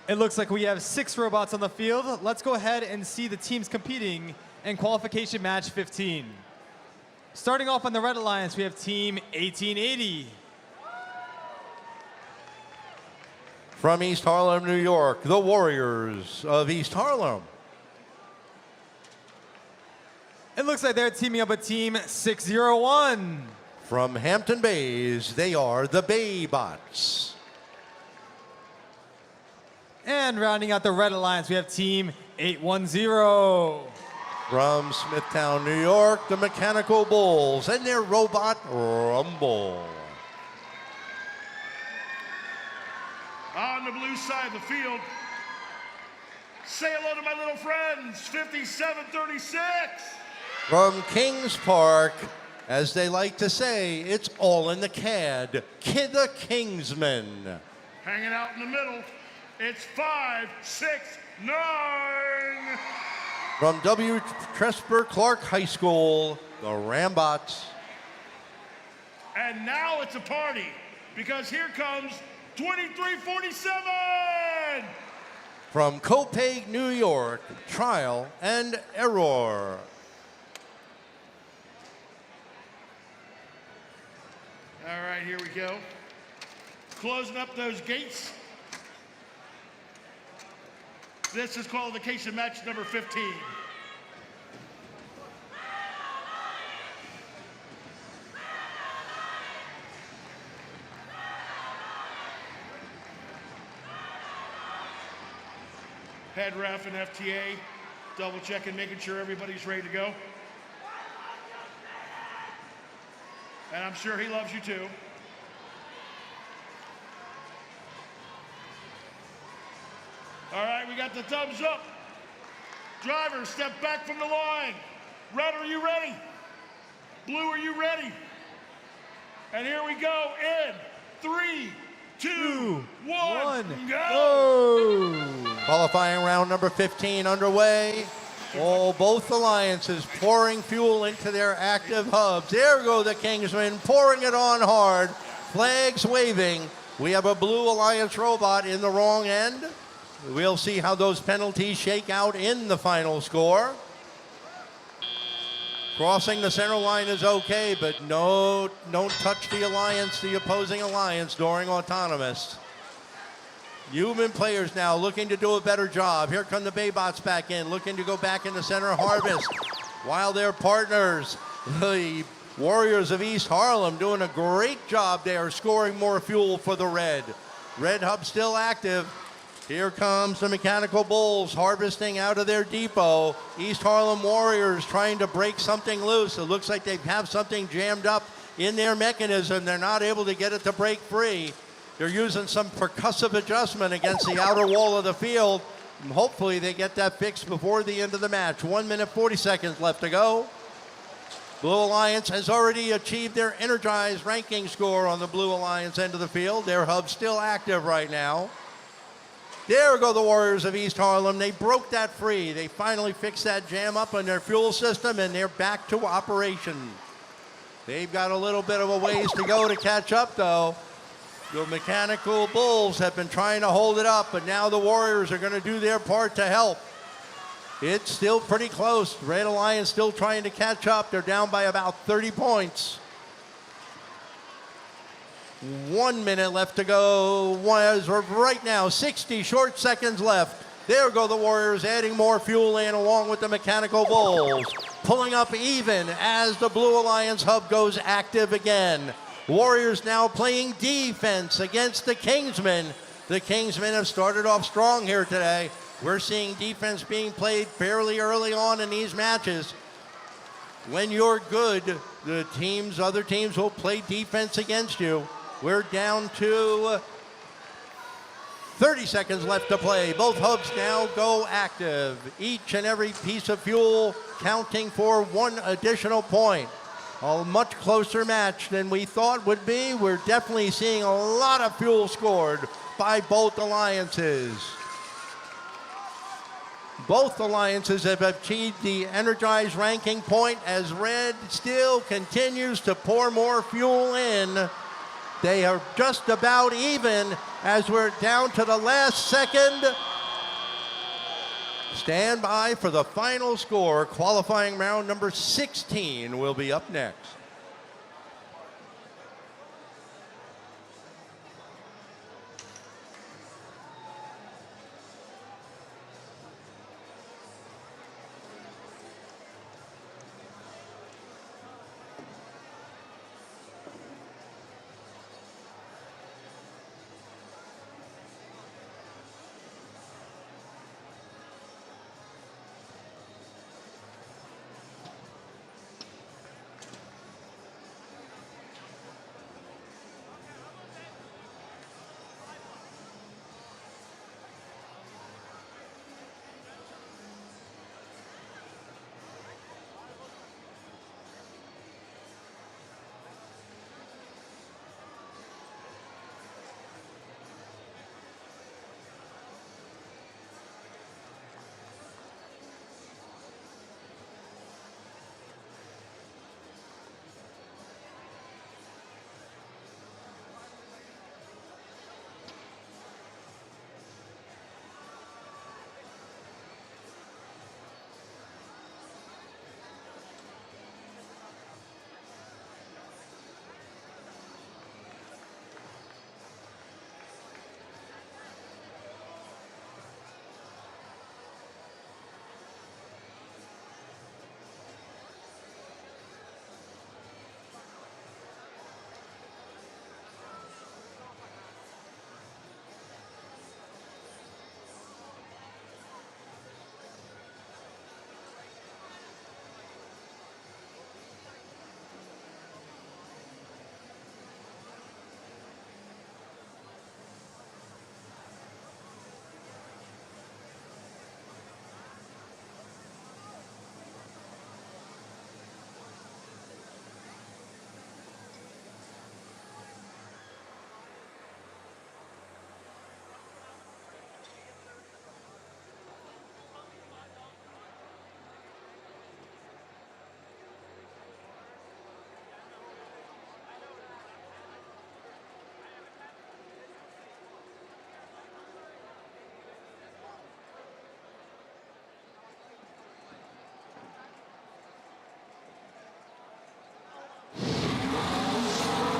It looks like we have 6 robots on the field. Let's go ahead and see the teams competing in qualification match 15. Starting off on the Red Alliance, we have Team 1880. From East Harlem, New York, the Warriors of East Harlem. It looks like they're teaming up with Team 601. From Hampton Bays, they are the Baybots. And rounding out the Red Alliance, we have Team 810. From Smithtown, New York, the Mechanical Bulls and their Robot Rumble. On the blue side of the field, say hello to my little friends, 5736. From Kings Park, as they like to say, it's all in the CAD. The Kingsmen. Hanging out in the middle, it's 569. From W. Tresper Clark High School, the Rambots. And now it's a party, because here comes 2347. From Copaig, New York, Trial and Error. All right, here we go. Closing up those gates. This is qualification match number 15. Head ref and FTA double checking, making sure everybody's ready to go. And I'm sure he loves you too. All right, we got the thumbs up. Drivers, step back from the line. Red, are you ready? Blue, are you ready? And here we go in 3, 2, 1, go! Qualifying round number 15 underway. Oh, both alliances pouring fuel into their active hubs. There go the Kingsmen, pouring it on hard. Flags waving. We have a Blue Alliance robot in the wrong end. We'll see how those penalties shake out in the final score. Crossing the center line is okay, but no, don't touch the alliance, the opposing alliance during autonomous. Human players now looking to do a better job. Here come the Baybots back in, looking to go back in the center harvest. While their partners, the Warriors of East Harlem, doing a great job there, scoring more fuel for the Red. Red Hub still active. Here comes the Mechanical Bulls harvesting out of their depot. East Harlem Warriors trying to break something loose. It looks like they have something jammed up in their mechanism. They're not able to get it to break free. They're using some percussive adjustment against the outer wall of the field. And hopefully they get that fixed before the end of the match. 1 minute, 40 seconds left to go. Blue Alliance has already achieved their energized ranking score on the Blue Alliance end of the field. Their hub's still active right now. There go the Warriors of East Harlem. They broke that free. They finally fixed that jam up on their fuel system, and they're back to operation. They've got a little bit of a ways to go to catch up, though. The Mechanical Bulls have been trying to hold it up, but now the Warriors are going to do their part to help. It's still pretty close. Red Alliance still trying to catch up. They're down by about 30 points. 1 minute left to go. Right now, 60 short seconds left. There go the Warriors adding more fuel in along with the Mechanical Bulls. Pulling up even as the Blue Alliance hub goes active again. Warriors now playing defense against the Kingsmen. The Kingsmen have started off strong here today. We're seeing defense being played fairly early on in these matches. When you're good, the other teams will play defense against you. We're down to 30 seconds left to play. Both hubs now go active. Each and every piece of fuel counting for 1 additional point. A much closer match than we thought would be. We're definitely seeing a lot of fuel scored by both alliances. Both alliances have achieved the energized ranking point as Red still continues to pour more fuel in. They are just about even as we're down to the last second. Stand by for the final score. Qualifying round number 16 will be up next.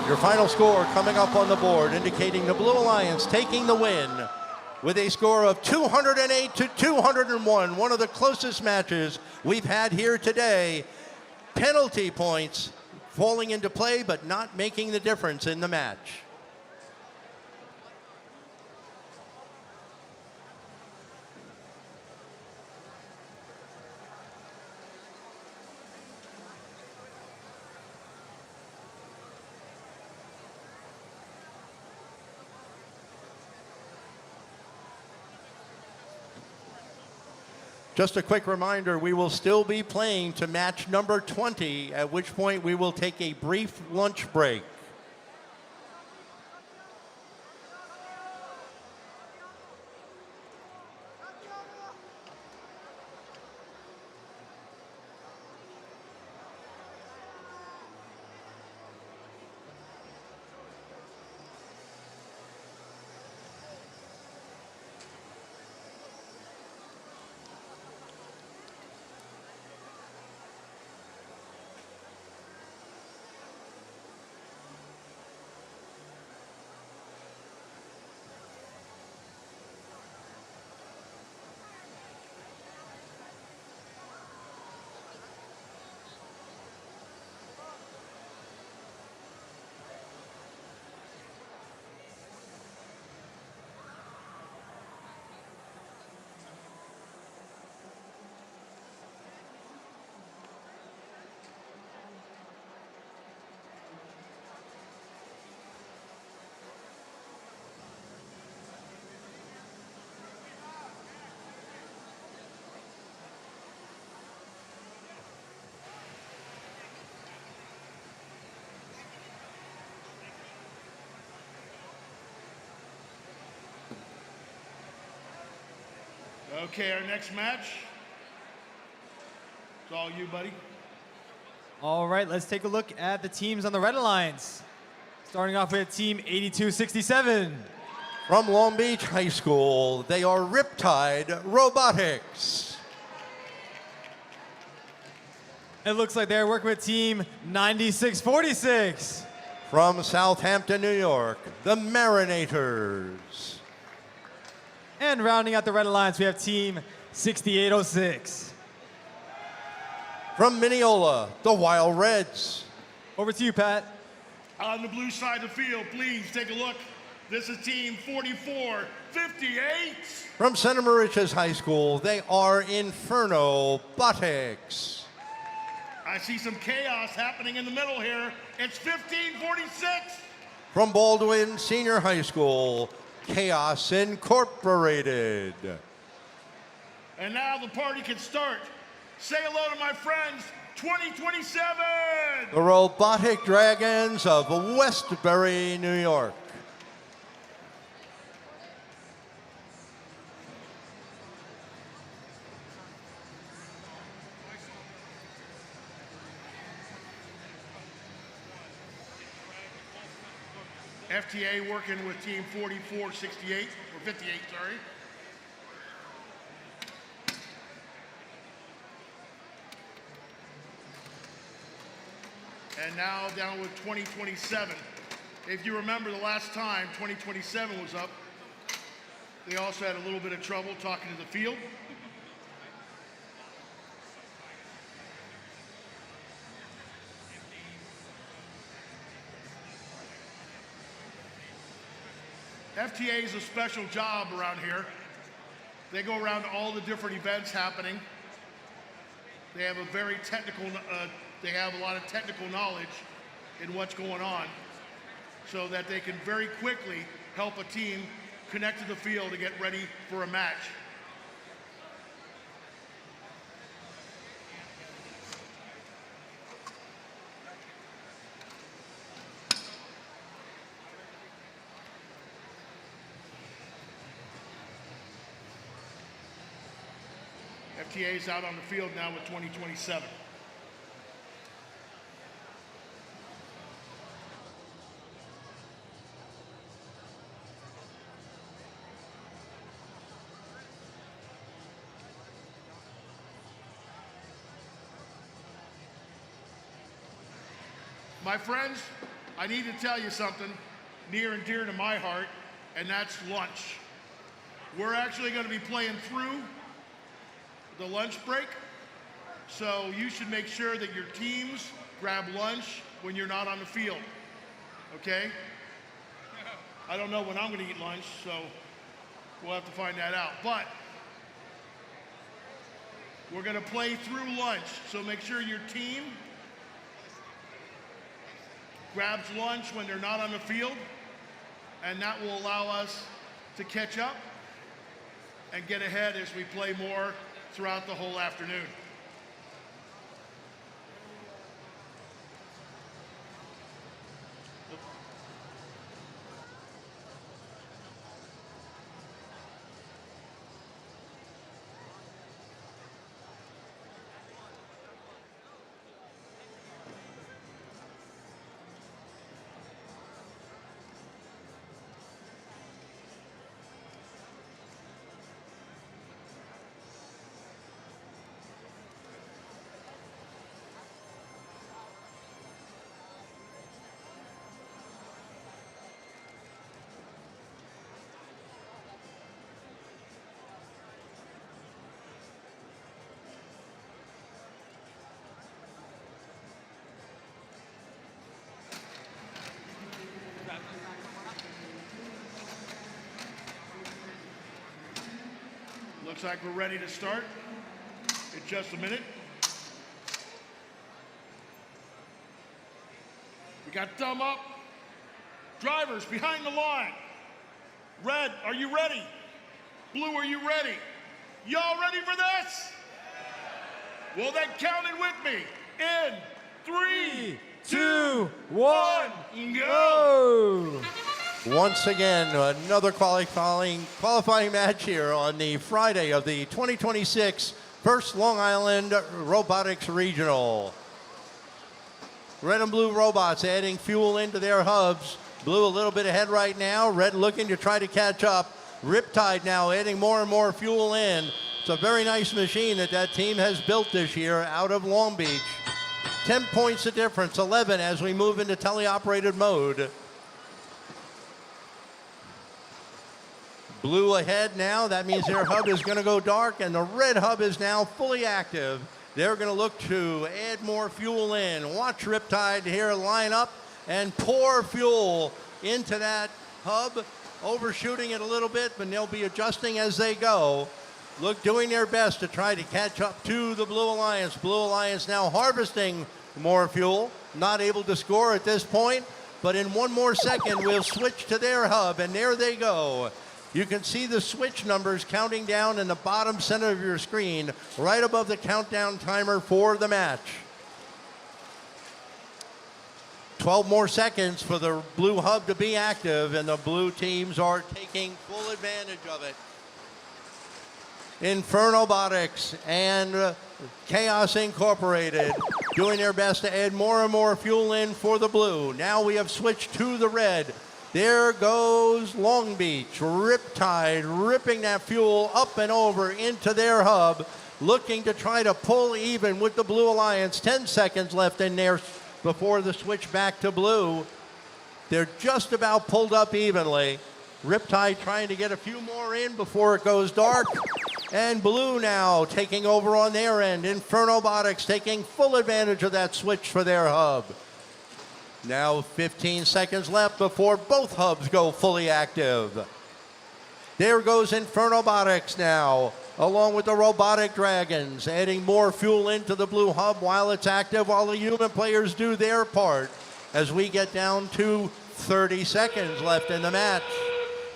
Your final score coming up on the board, indicating the Blue Alliance taking the win with a score of 208 to 201, one of the closest matches we've had here today. Penalty points falling into play, but not making the difference in the match. Just a quick reminder, we will still be playing to match number 20, at which point we will take a brief lunch break. Okay, our next match. It's all you, buddy. All right, let's take a look at the teams on the Red Alliance. Starting off with Team 8267. From Long Beach High School, they are Riptide Robotics. It looks like they're working with team 9646. From Southampton, New York, the Marinators. And rounding out the Red Alliance, we have team 6806. From Mineola, the Wild Reds. Over to you, Pat. On the blue side of the field, please take a look. This is team 4458. From Santa Mauritius High School, they are Inferno Botics. I see some chaos happening in the middle here. It's 1546. From Baldwin Senior High School, Chaos Incorporated. And now the party can start. Say hello to my friends, 2027. The Robotic Dragons of Westbury, New York. FTA working with team 4468, or 58, sorry. And now down with 2027. If you remember the last time 2027 was up, they also had a little bit of trouble talking to the field. FTA is a special job around here. They go around to all the different events happening. They have a very technical, they have a lot of technical knowledge in what's going on so that they can very quickly help a team connect to the field to get ready for a match. FTA is out on the field now with 2027. My friends, I need to tell you something near and dear to my heart, and that's lunch. We're actually going to be playing through the lunch break, so you should make sure that your teams grab lunch when you're not on the field, okay? I don't know when I'm going to eat lunch, so we'll have to find that out. But we're going to play through lunch, so make sure your team grabs lunch when they're not on the field, and that will allow us to catch up and get ahead as we play more throughout the whole afternoon. Looks like we're ready to start in just a minute. We got thumb up. Drivers behind the line. Red, are you ready? Blue, are you ready? Y'all ready for this? Well, then count it with me. In 3, 2, 1, go! Once again, another qualifying match here on the Friday of the 2026 First Long Island Robotics Regional. Red and blue robots adding fuel into their hubs. Blue a little bit ahead right now. Red looking to try to catch up. Riptide now adding more and more fuel in. It's a very nice machine that team has built this year out of Long Beach. 10 points the difference, 11 as we move into teleoperated mode. Blue ahead now. That means their hub is going to go dark, and the red hub is now fully active. They're going to look to add more fuel in. Watch Riptide here line up and pour fuel into that hub, overshooting it a little bit, but they'll be adjusting as they go. Look, doing their best to try to catch up to the Blue Alliance. Blue Alliance now harvesting more fuel, not able to score at this point, but in one more second we'll switch to their hub, and there they go. You can see the switch numbers counting down in the bottom center of your screen, right above the countdown timer for the match. 12 more seconds for the blue hub to be active, and the blue teams are taking full advantage of it. Robotics and Chaos Incorporated doing their best to add more and more fuel in for the blue. Now we have switched to the red. There goes Long Beach, Riptide, ripping that fuel up and over into their hub, looking to try to pull even with the Blue Alliance. 10 seconds left in there before the switch back to blue. They're just about pulled up evenly. Riptide trying to get a few more in before it goes dark. And blue now taking over on their end. Robotics taking full advantage of that switch for their hub. Now 15 seconds left before both hubs go fully active. There goes Robotics now, along with the Robotic Dragons, adding more fuel into the blue hub while it's active, while the human players do their part as we get down to 30 seconds left in the match.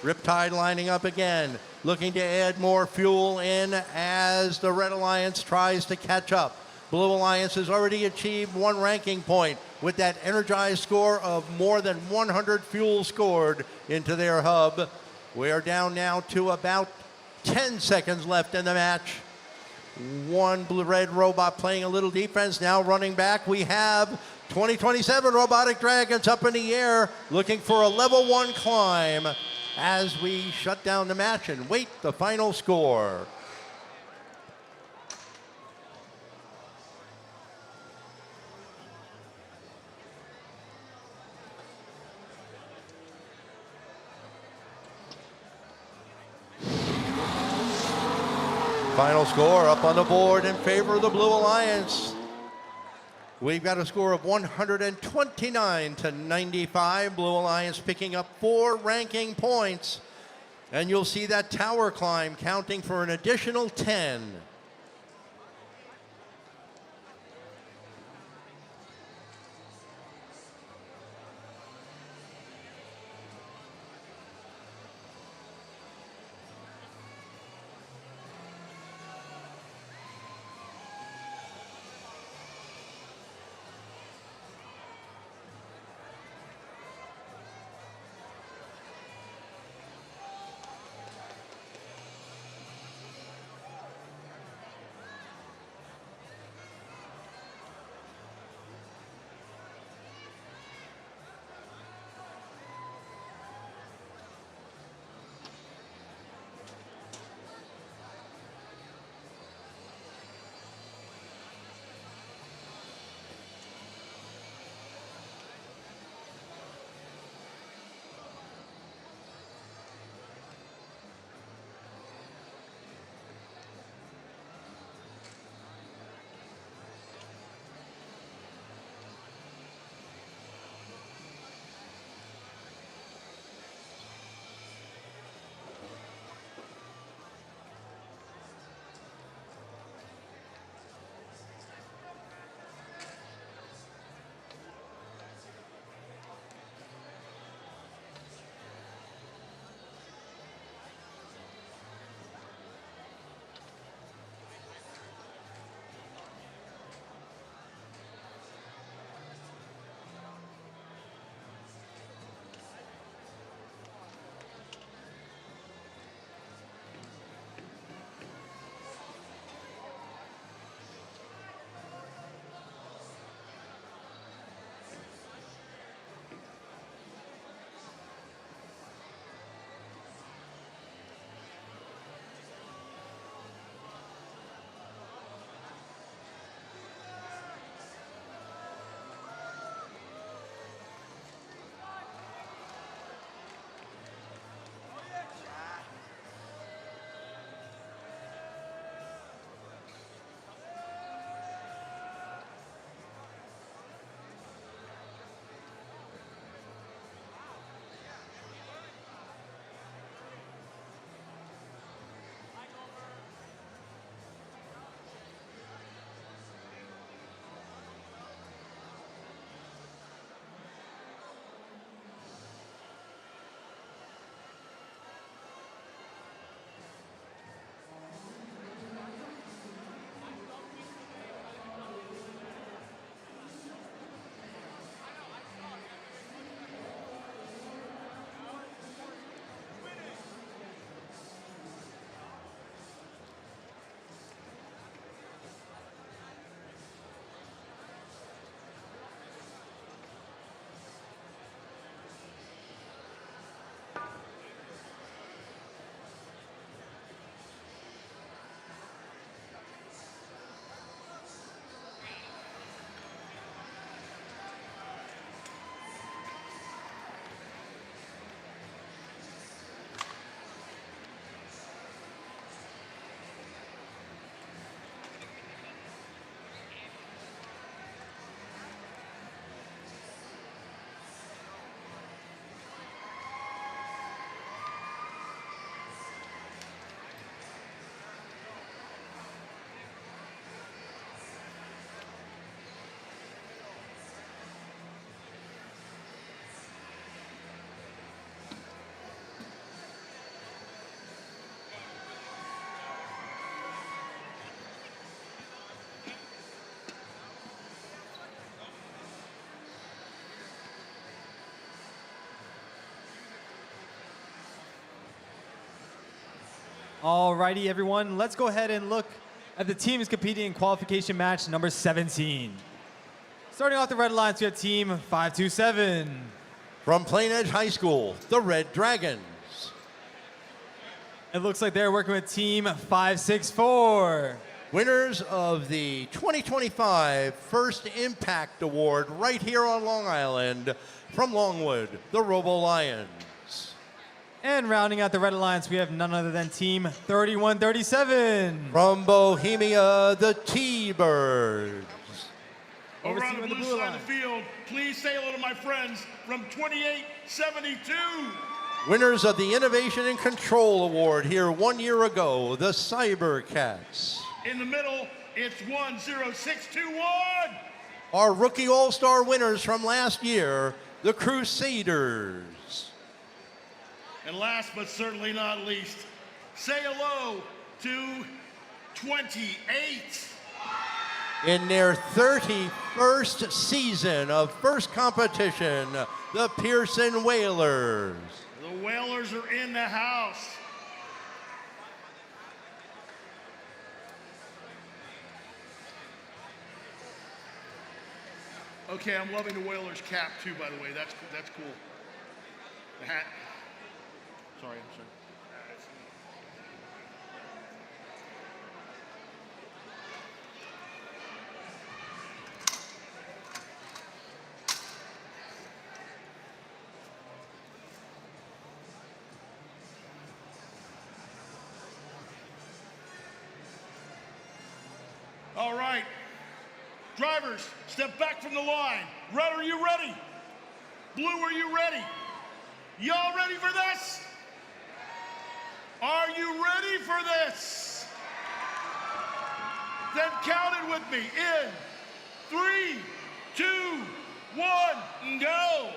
Riptide lining up again, looking to add more fuel in as the Red Alliance tries to catch up. Blue Alliance has already achieved one ranking point with that energized score of more than 100 fuel scored into their hub. We are down now to about 10 seconds left in the match. One blue-red robot playing a little defense, now running back. We have 2027 Robotic Dragons up in the air, looking for a level 1 climb as we shut down the match and wait the final score. Final score up on the board in favor of the Blue Alliance. We've got a score of 129 to 95. Blue Alliance picking up 4 ranking points. And you'll see that tower climb counting for an additional 10. Alrighty, everyone, let's go ahead and look at the teams competing in qualification match number 17. Starting off the red alliance, we have team 527. From Plain Edge High School, the Red Dragons. It looks like they're working with team 564. Winners of the 2025 First Impact Award right here on Long Island from Longwood, the Robo Lions. And rounding out the red alliance, we have none other than team 3137. From Bohemia, the T-Birds. Over on the blue side of the field, please say hello to my friends from 2872. Winners of the Innovation and Control Award here 1 year ago, the Cybercats. In the middle, it's 10621. Our rookie all-star winners from last year, the Crusaders. And last but certainly not least, say hello to 28. In their 31st season of first competition, the Pearson Whalers. The Whalers are in the house. Okay, I'm loving the Whalers cap too, by the way. That's cool. The hat. Sorry, I'm sorry. All right. Drivers, step back from the line. Red, are you ready? Blue, are you ready? Y'all ready for this? Are you ready for this? Then count it with me in 3, 2, 1, go.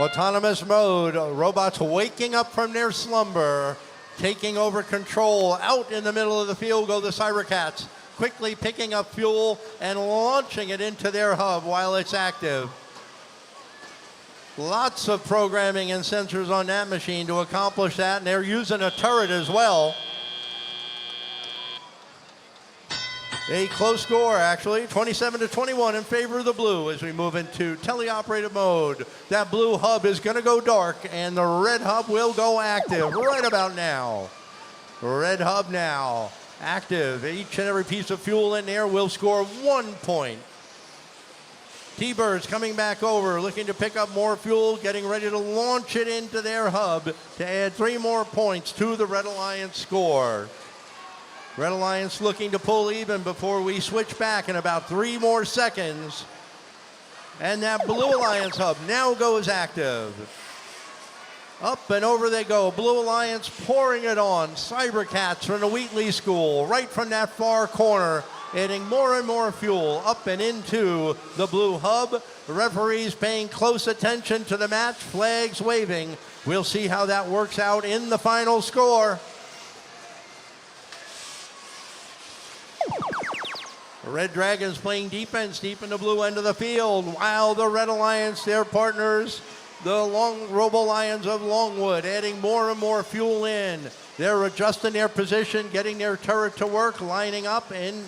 Autonomous mode, robots waking up from their slumber, taking over control. Out in the middle of the field go the Cybercats, quickly picking up fuel and launching it into their hub while it's active. Lots of programming and sensors on that machine to accomplish that, and they're using a turret as well. A close score, actually, 27-21 in favor of the blue as we move into teleoperated mode. That blue hub is going to go dark, and the red hub will go active right about now. Red hub now, active. Each and every piece of fuel in there will score 1 point. T-Birds coming back over, looking to pick up more fuel, getting ready to launch it into their hub to add 3 more points to the Red Alliance score. Red Alliance looking to pull even before we switch back in about 3 more seconds. And that Blue Alliance hub now goes active. Up and over they go. Blue Alliance pouring it on. Cybercats from the Wheatley School, right from that far corner, adding more and more fuel up and into the blue hub. The referees paying close attention to the match, flags waving. We'll see how that works out in the final score. The Red Dragons playing defense deep in the blue end of the field, while the Red Alliance, their partners, the Robo Lions of Longwood, adding more and more fuel in. They're adjusting their position, getting their turret to work, lining up and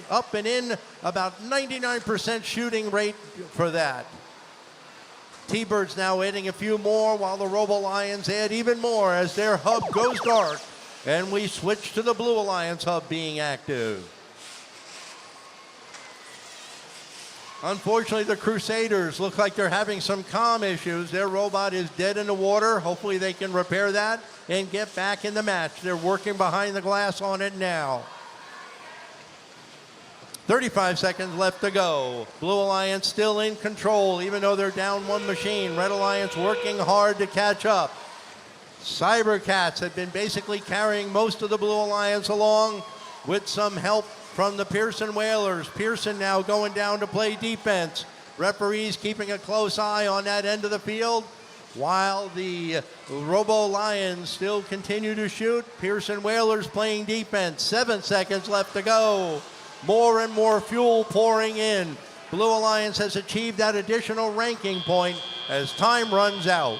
in, about 99% shooting rate for that. T-Birds now adding a few more, while the Robo Lions add even more as their hub goes dark, and we switch to the Blue Alliance hub being active. Unfortunately, the Crusaders look like they're having some comm issues. Their robot is dead in the water. Hopefully they can repair that and get back in the match. They're working behind the glass on it now. 35 seconds left to go. Blue Alliance still in control, even though they're down 1 machine. Red Alliance working hard to catch up. Cybercats have been basically carrying most of the Blue Alliance along with some help from the Pearson Whalers. Pearson now going down to play defense. Referees keeping a close eye on that end of the field, while the Robo Lions still continue to shoot. Pearson Whalers playing defense. 7 seconds left to go. More and more fuel pouring in. Blue Alliance has achieved that additional ranking point as time runs out.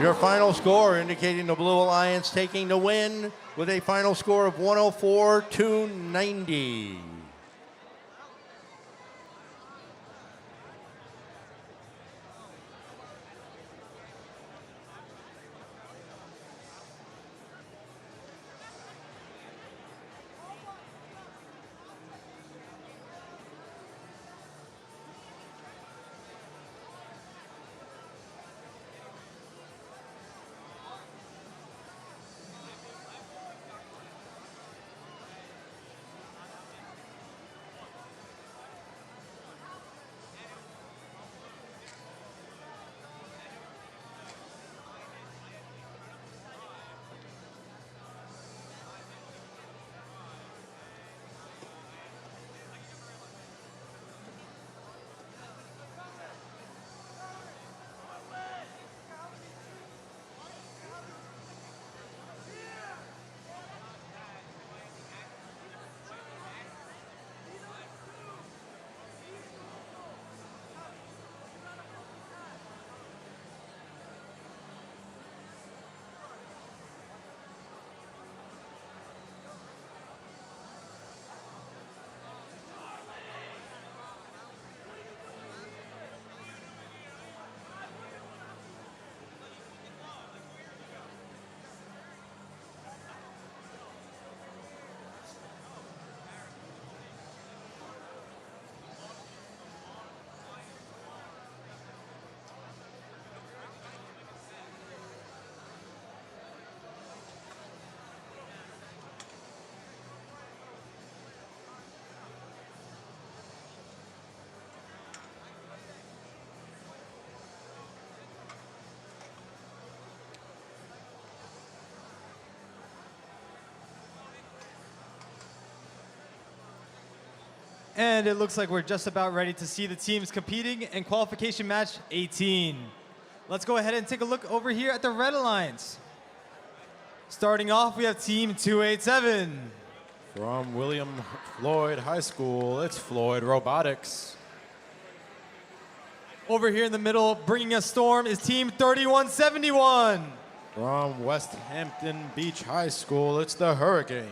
Your final score indicating the Blue Alliance taking the win with a final score of 104-90. And it looks like we're just about ready to see the teams competing in qualification match 18. Let's go ahead and take a look over here at the Red Alliance. Starting off, we have Team 287. From William Floyd High School, it's Floyd Robotics. Over here in the middle, bringing us storm, is Team 3171. From West Hampton Beach High School, it's the Hurricanes.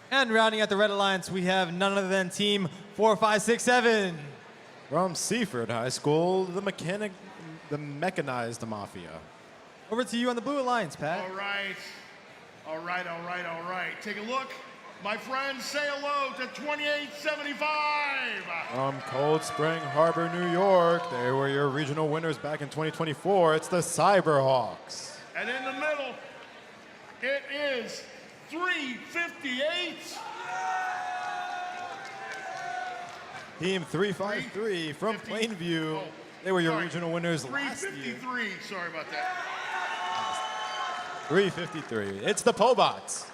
And rounding out the Red Alliance, we have none other than Team 4567. From Seaford High School, the Mechanized Mafia. Over to you on the Blue Alliance, Pat. All right. All right, all right, all right. Take a look. My friends, say hello to 2875. From Cold Spring Harbor, New York, they were your regional winners back in 2024. It's the Cyberhawks. And in the middle, it is 358. Team 353 from Plainview. They were your regional winners last year. 353, sorry about that. 353. It's the Pobots.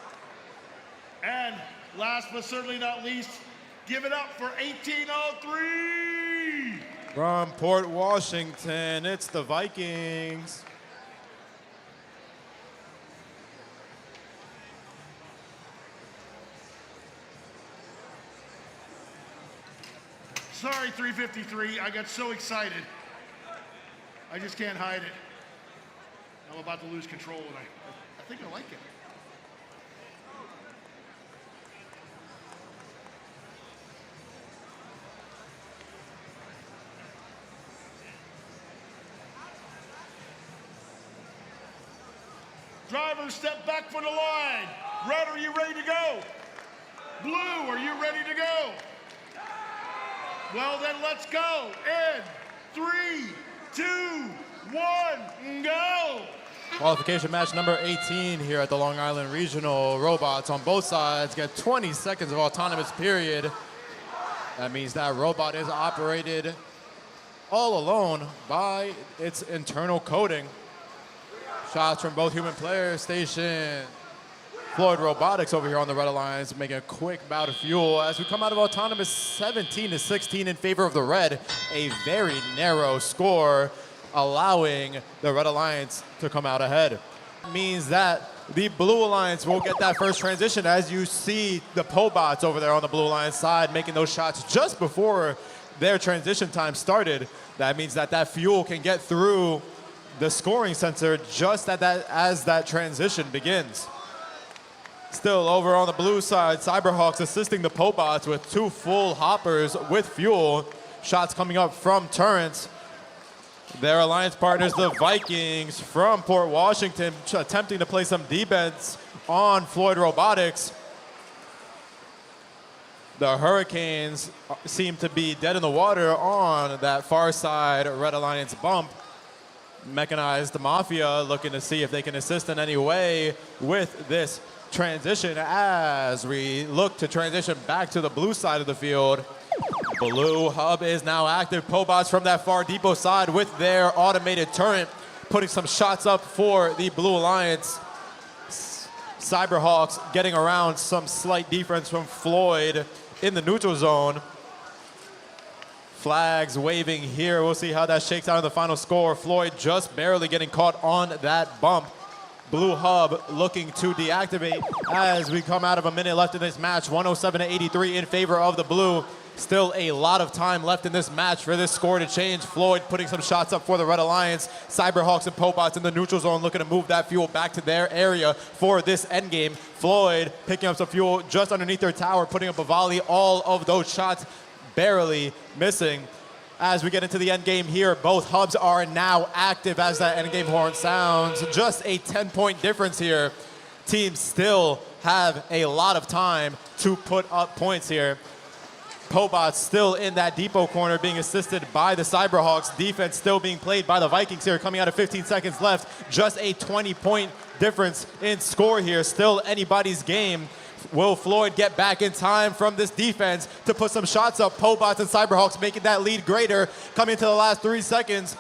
And last but certainly not least, give it up for 1803. From Port Washington, it's the Vikings. Sorry, 353. I got so excited. I just can't hide it. I'm about to lose control, and I think I like it. Drivers, step back from the line. Red, are you ready to go? Blue, are you ready to go? Well, then let's go. In 3, 2, 1, go. Qualification match number 18 here at the Long Island Regional. Robots on both sides get 20 seconds of autonomous period. That means that robot is operated all alone by its internal coding. Shots from both human players station. Floyd Robotics over here on the Red Alliance making a quick bout of fuel as we come out of autonomous 17-16 in favor of the Red. A very narrow score, allowing the Red Alliance to come out ahead. Means that the Blue Alliance will get that first transition as you see the Pobots over there on the Blue Alliance side making those shots just before their transition time started. That means that that fuel can get through the scoring sensor just as that transition begins. Still over on the blue side, Cyberhawks assisting the Pobots with 2 full hoppers with fuel. Shots coming up from Turrets. Their alliance partners, the Vikings from Port Washington, attempting to play some defense on Floyd Robotics. The Hurricanes seem to be dead in the water on that far side Red Alliance bump. Mechanized Mafia looking to see if they can assist in any way with this transition as we look to transition back to the blue side of the field. Blue hub is now active. Pobots from that far depot side with their automated turret putting some shots up for the Blue Alliance. Cyberhawks getting around some slight defense from Floyd in the neutral zone. Flags waving here. We'll see how that shakes out in the final score. Floyd just barely getting caught on that bump. Blue Hub looking to deactivate as we come out of a minute left in this match. 107-83 in favor of the Blue. Still a lot of time left in this match for this score to change. Floyd putting some shots up for the Red Alliance. Cyberhawks and Pobots in the neutral zone looking to move that fuel back to their area for this endgame. Floyd picking up some fuel just underneath their tower, putting up a volley. All of those shots barely missing. As we get into the end game here, both hubs are now active as that end game horn sounds. Just a 10-point difference here. Teams still have a lot of time to put up points here. Pobots still in that depot corner being assisted by the Cyberhawks. Defense still being played by the Vikings here, coming out of 15 seconds left. Just a 20-point difference in score here. Still anybody's game. Will Floyd get back in time from this defense to put some shots up? Pobots and Cyberhawks making that lead greater. Coming to the last 3 seconds.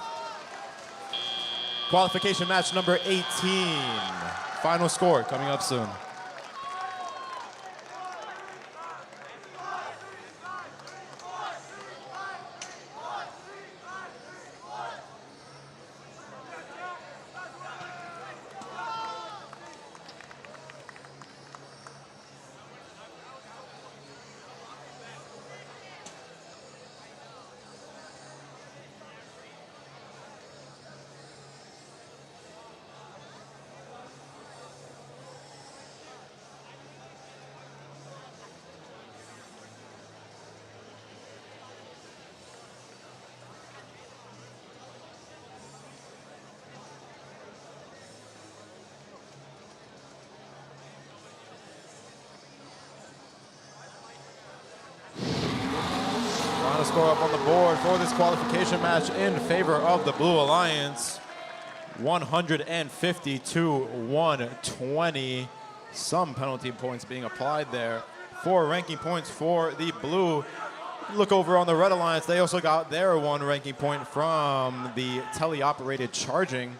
Qualification match number 18. Final score coming up soon. Final score up on the board for this qualification match in favor of the Blue Alliance. 150 to 120. Some penalty points being applied there. 4 ranking points for the Blue. Look over on the Red Alliance. They also got their 1 ranking point from the teleoperated charging.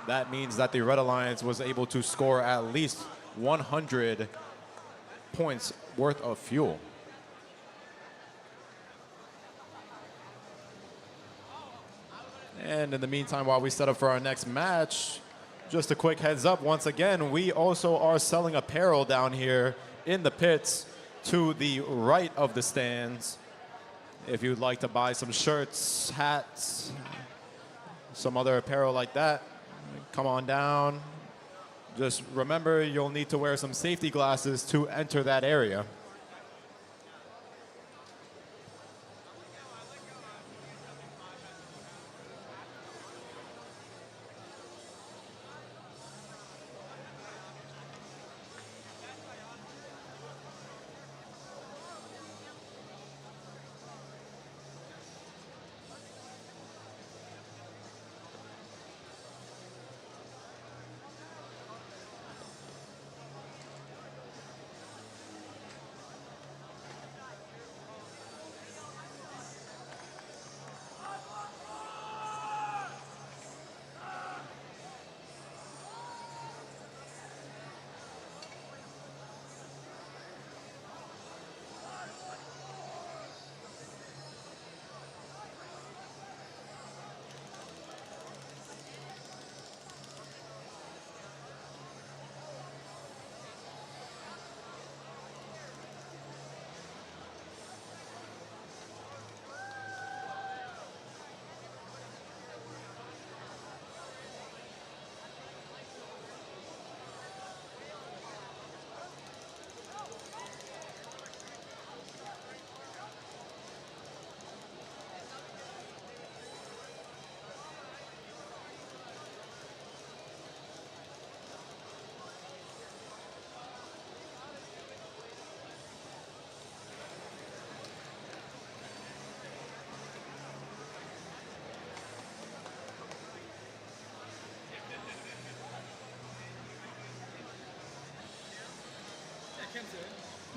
That means that the Red Alliance was able to score at least 100 points worth of fuel. And in the meantime, while we set up for our next match, just a quick heads up, once again, we also are selling apparel down here in the pits to the right of the stands. If you'd like to buy some shirts, hats, some other apparel like that, come on down. Just remember, you'll need to wear some safety glasses to enter that area.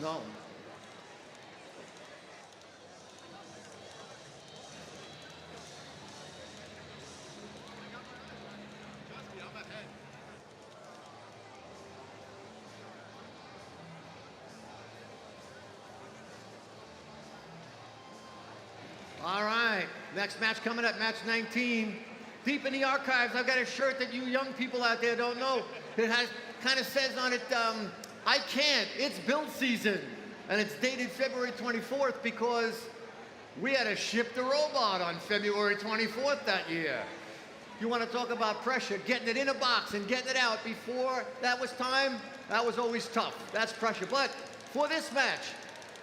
No. All right, next match coming up, match 19. Deep in the archives, I've got a shirt that you young people out there don't know. It has, kind of says on it, I can't, it's build season. And it's dated February 24th because we had to ship the robot on February 24th that year. You want to talk about pressure, getting it in a box and getting it out before that was time, that was always tough. That's pressure. But for this match,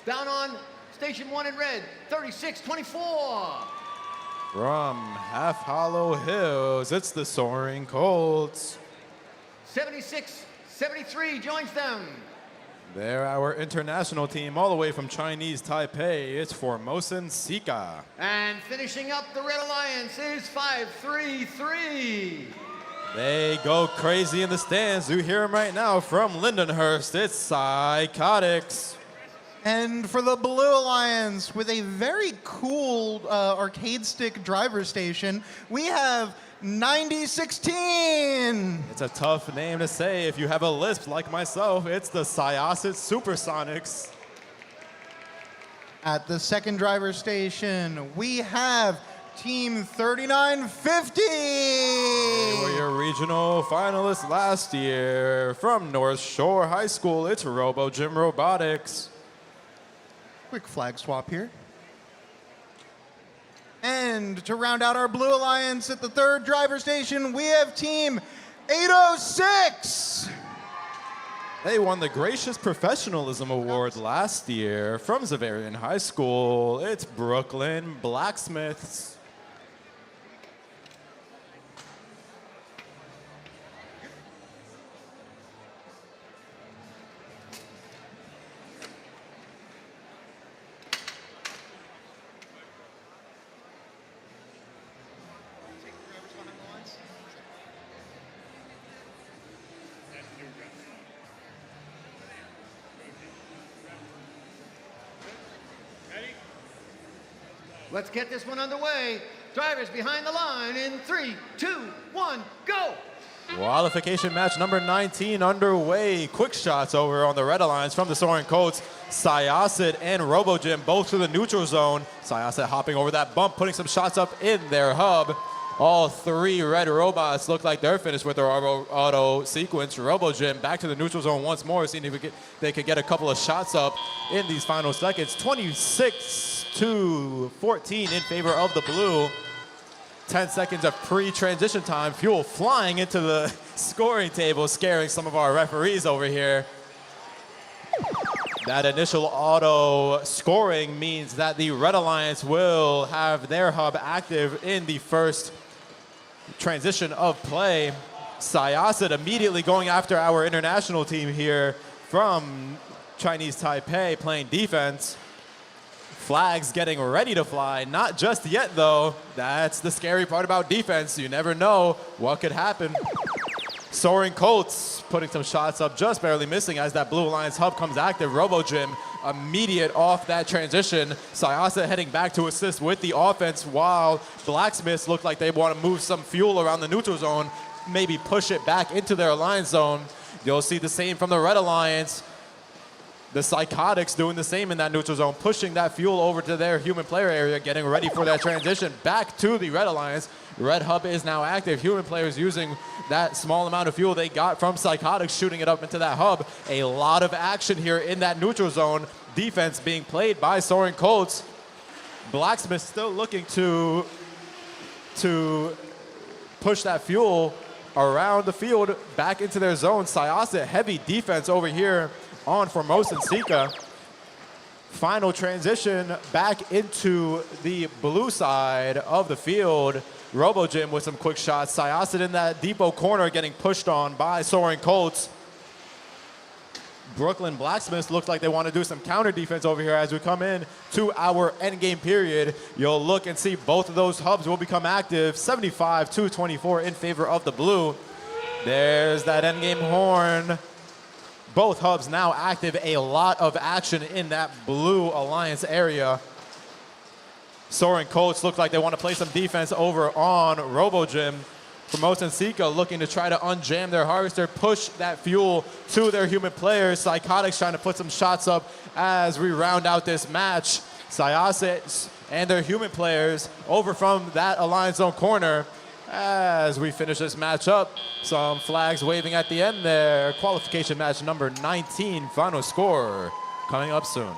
down on Station 1 in red, 36-24. From Half Hollow Hills, it's the Soaring Colts. 76-73 joins them. They're our international team all the way from Chinese Taipei. It's Formosan Sika. And finishing up the Red Alliance is 5-3-3. They go crazy in the stands. You hear them right now from Lindenhurst. It's Psychotics. And for the Blue Alliance, with a very cool arcade stick driver station, we have 9016. It's a tough name to say if you have a lisp like myself. It's the Syosset Supersonics. At the second driver station, we have Team 3950. They were your regional finalists last year. From North Shore High School, it's Robo Gym Robotics. Quick flag swap here. And to round out our Blue Alliance at the third driver station, we have Team 806. They won the Gracious Professionalism Award last year. From Xaverian High School, it's Brooklyn Blacksmiths. Let's get this one underway. Drivers behind the line in 3, 2, 1, go! Qualification match number 19 underway. Quick shots over on the Red Alliance from the Soaring Colts. Syosset and RoboGym both to the neutral zone. Syosset hopping over that bump, putting some shots up in their hub. All three red robots look like they're finished with their auto sequence. RoboGym back to the neutral zone once more, seeing if they could get a couple of shots up in these final seconds. 26-14 in favor of the blue. 10 seconds of pre-transition time. Fuel flying into the scoring table, scaring some of our referees over here. That initial auto scoring means that the Red Alliance will have their hub active in the first transition of play. Syosset immediately going after our international team here from Chinese Taipei, playing defense. Flags getting ready to fly. Not just yet, though. That's the scary part about defense. You never know what could happen. Soaring Colts putting some shots up, just barely missing as that Blue Alliance hub comes active. RoboGym immediate off that transition. Syosset heading back to assist with the offense, while Blacksmiths look like they want to move some fuel around the neutral zone, maybe push it back into their alliance zone. You'll see the same from the Red Alliance. The Psychotics doing the same in that neutral zone, pushing that fuel over to their human player area, getting ready for that transition back to the Red Alliance. Red Hub is now active. Human players using that small amount of fuel they got from Psychotics, shooting it up into that hub. A lot of action here in that neutral zone. Defense being played by Soaring Colts. Blacksmith still looking to push that fuel around the field back into their zone. Syosset heavy defense over here on Formosan Sika. Final transition back into the blue side of the field. RoboGym with some quick shots. Syosset in that depot corner getting pushed on by Soaring Colts. Brooklyn Blacksmiths looks like they want to do some counter defense over here as we come in to our endgame period. You'll look and see both of those hubs will become active. 75-24 in favor of the blue. There's that endgame horn. Both hubs now active. A lot of action in that blue alliance area. Soaring Colts look like they want to play some defense over on RoboGym. Promotes and Sika looking to try to unjam their harvester, push that fuel to their human players. Psychotics trying to put some shots up as we round out this match. Syosset and their human players over from that Alliance Zone corner as we finish this match up. Some flags waving at the end there. Qualification match number 19, final score coming up soon.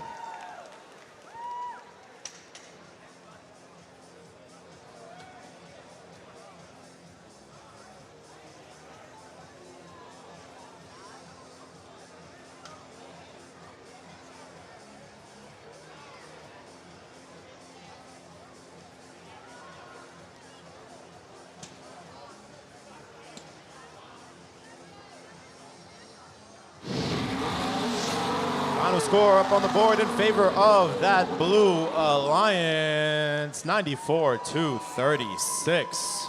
Final score up on the board in favor of that blue alliance, 94-36.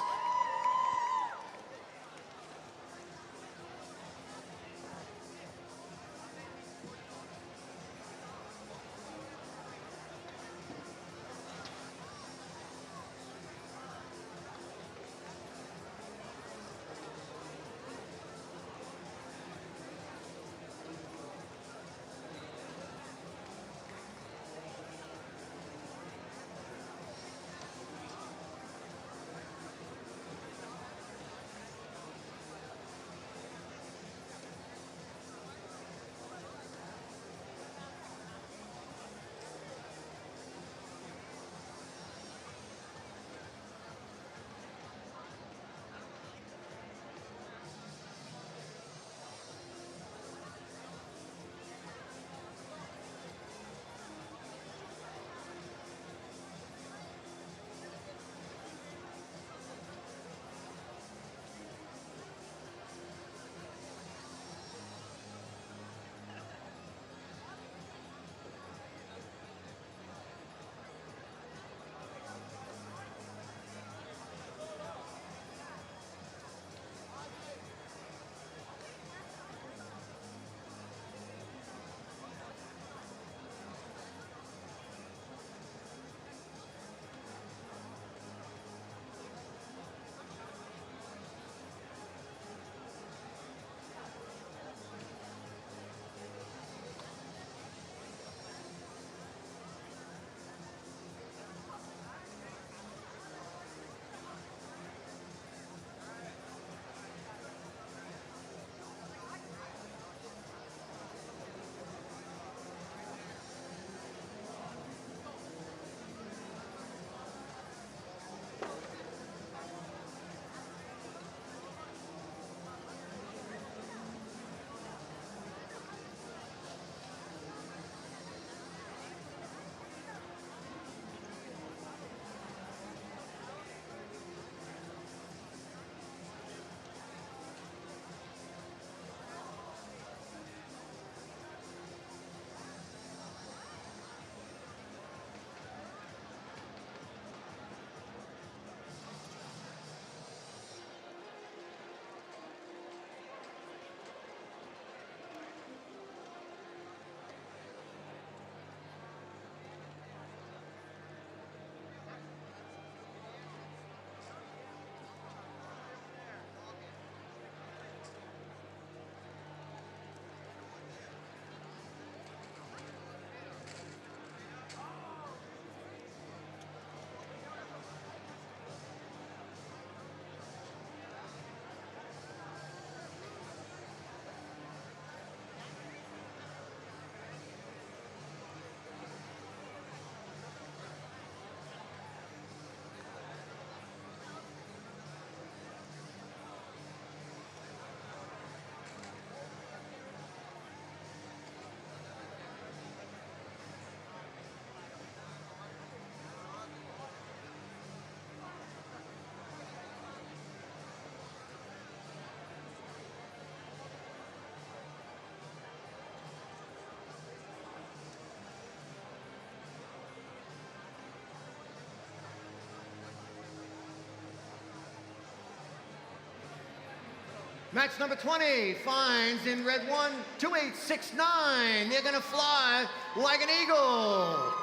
Match number 20 finds in red 1, 2869. They're gonna fly like an eagle.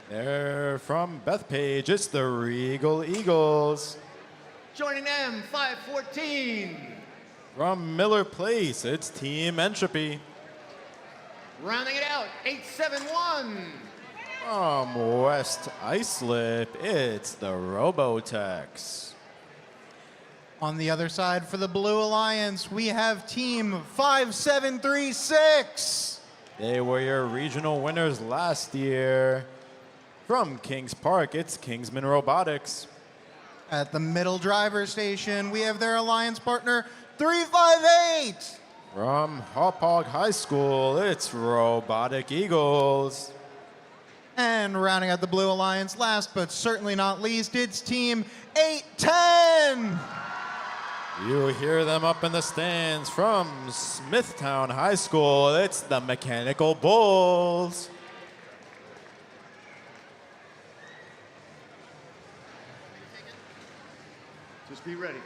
They're from Bethpage, it's the Regal Eagles. Joining them, 514. From Miller Place, it's Team Entropy. Rounding it out, 871. From West Islip, it's the Robotics. On the other side for the Blue Alliance, we have Team 5736. They were your regional winners last year. From Kings Park, it's Kingsman Robotics. At the middle driver station, we have their alliance partner, 358. From Hauppauge High School, it's Robotic Eagles. And rounding out the Blue Alliance, last but certainly not least, it's Team 810. You hear them up in the stands from Smithtown High School. It's the Mechanical Bulls. Just be ready.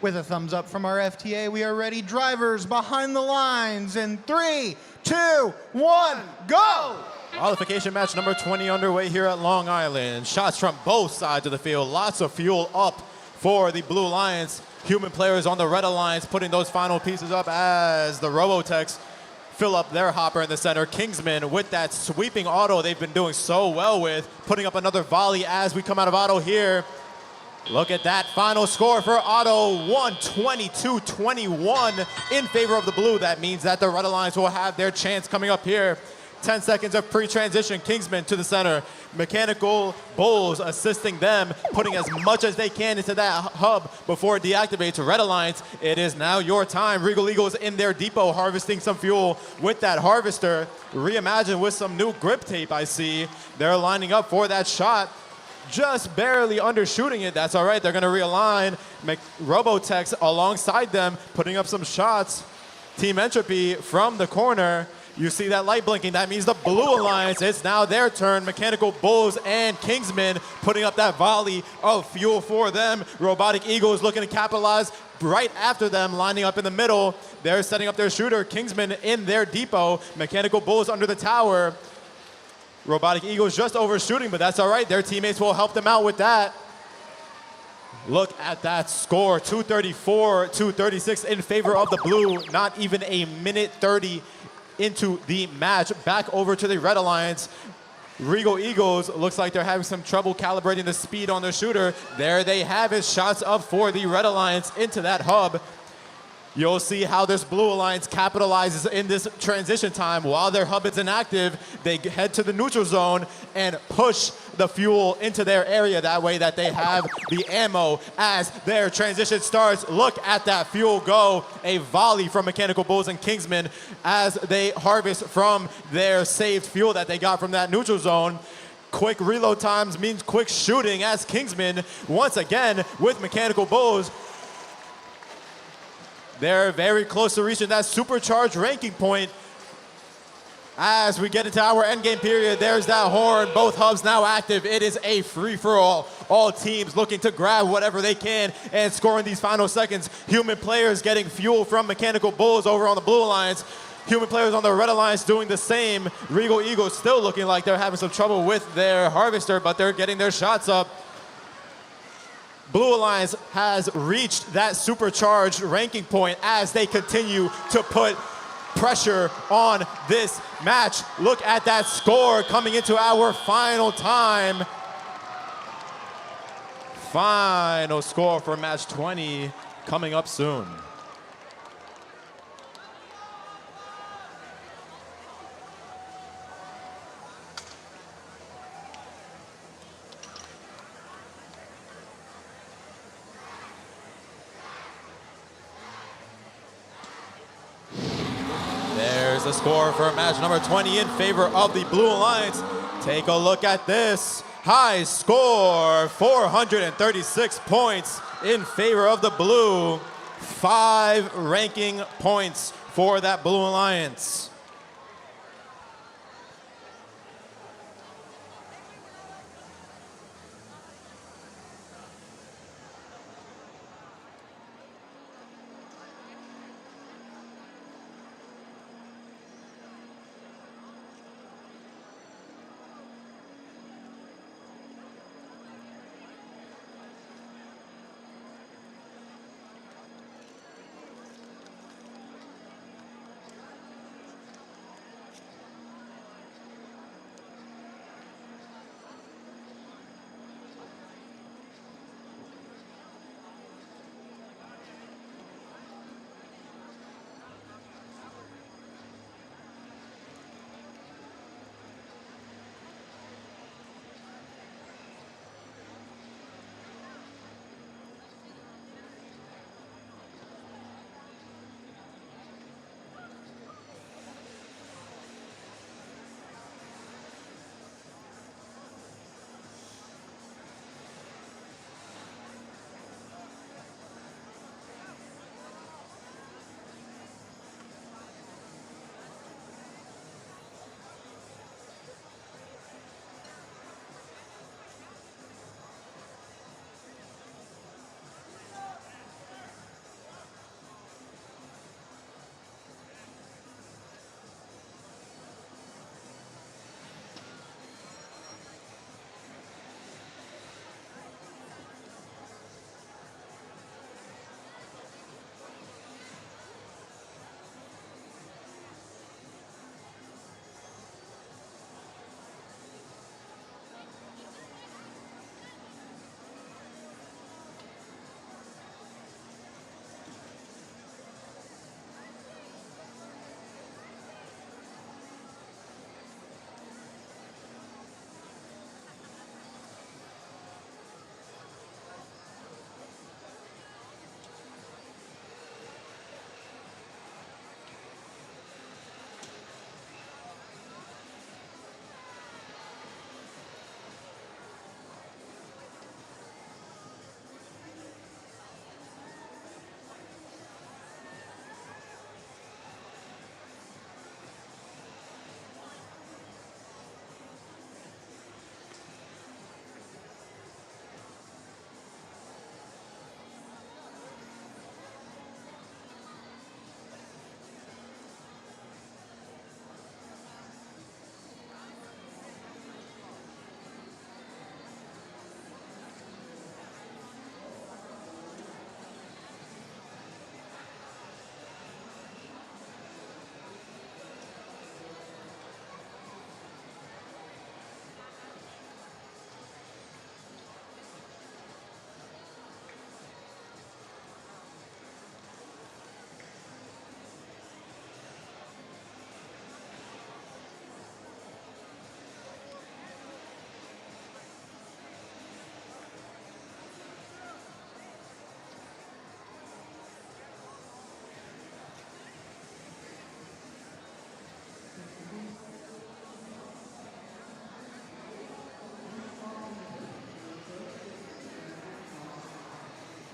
With a thumbs up from our FTA, we are ready. Drivers behind the lines in 3, 2, 1, go! Qualification match number 20 underway here at Long Island. Shots from both sides of the field. Lots of fuel up for the Blue Alliance. Human players on the Red Alliance putting those final pieces up as the Robotex fill up their hopper in the center. Kingsman with that sweeping auto they've been doing so well with, putting up another volley as we come out of auto here. Look at that final score for Auto, 122-21 in favor of the blue. That means that the Red Alliance will have their chance coming up here. 10 seconds of pre-transition. Kingsman to the center. Mechanical Bulls assisting them, putting as much as they can into that hub before it deactivates. Red Alliance, it is now your time. Regal Eagles in their depot harvesting some fuel with that harvester. Reimagined with some new grip tape, I see. They're lining up for that shot. Just barely undershooting it. That's all right. They're going to realign. Robotex alongside them, putting up some shots. Team Entropy from the corner. You see that light blinking. That means the Blue Alliance, it's now their turn. Mechanical Bulls and Kingsman putting up that volley of fuel for them. Robotic Eagles looking to capitalize right after them, lining up in the middle. They're setting up their shooter. Kingsman in their depot. Mechanical Bulls under the tower. Robotic Eagles just overshooting, but that's all right. Their teammates will help them out with that. Look at that score, 234-236 in favor of the blue. Not even a minute 30 into the match. Back over to the Red Alliance. Regal Eagles looks like they're having some trouble calibrating the speed on their shooter. There they have it, shots up for the Red Alliance into that hub. You'll see how this Blue Alliance capitalizes in this transition time. While their hub is inactive, they head to the neutral zone and push the fuel into their area. That way that they have the ammo as their transition starts. Look at that fuel go. A volley from Mechanical Bulls and Kingsman as they harvest from their saved fuel that they got from that neutral zone. Quick reload times means quick shooting as Kingsman, once again with Mechanical Bulls, they're very close to reaching that supercharged ranking point. As we get into our endgame period, there's that horn. Both hubs now active. It is a free-for-all. All teams looking to grab whatever they can and score in these final seconds. Human players getting fuel from Mechanical Bulls over on the Blue Alliance. Human players on the Red Alliance doing the same. Regal Eagles still looking like they're having some trouble with their harvester, but they're getting their shots up. Blue Alliance has reached that supercharged ranking point as they continue to put pressure on this match. Look at that score coming into our final time. Final score for match 20 coming up soon. is the score for match number 20 in favor of the Blue Alliance. Take a look at this. High score, 436 points in favor of the Blue. 5 ranking points for that Blue Alliance.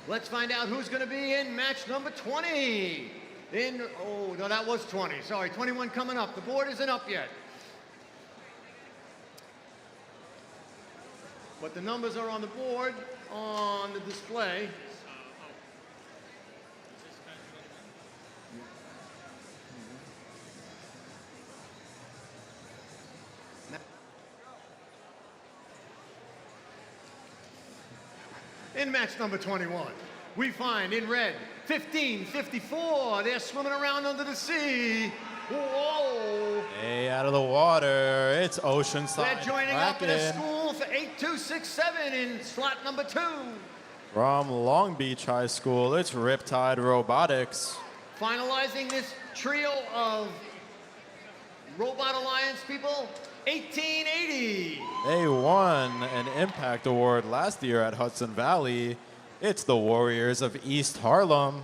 Let's find out who's going to be in match number 20. Oh, no, that was 20. Sorry, 21 coming up. The board isn't up yet. But the numbers are on the board, on the display. In match number 21, we find in red, 1554. They're swimming around under the sea. Whoa! Hey, out of the water, it's Oceanside. They're joining up in a Kraken. school for 8267 in slot number 2. From Long Beach High School, it's Riptide Robotics. Finalizing this trio of Robot Alliance people, 1880. They won an Impact Award last year at Hudson Valley. It's the Warriors of East Harlem.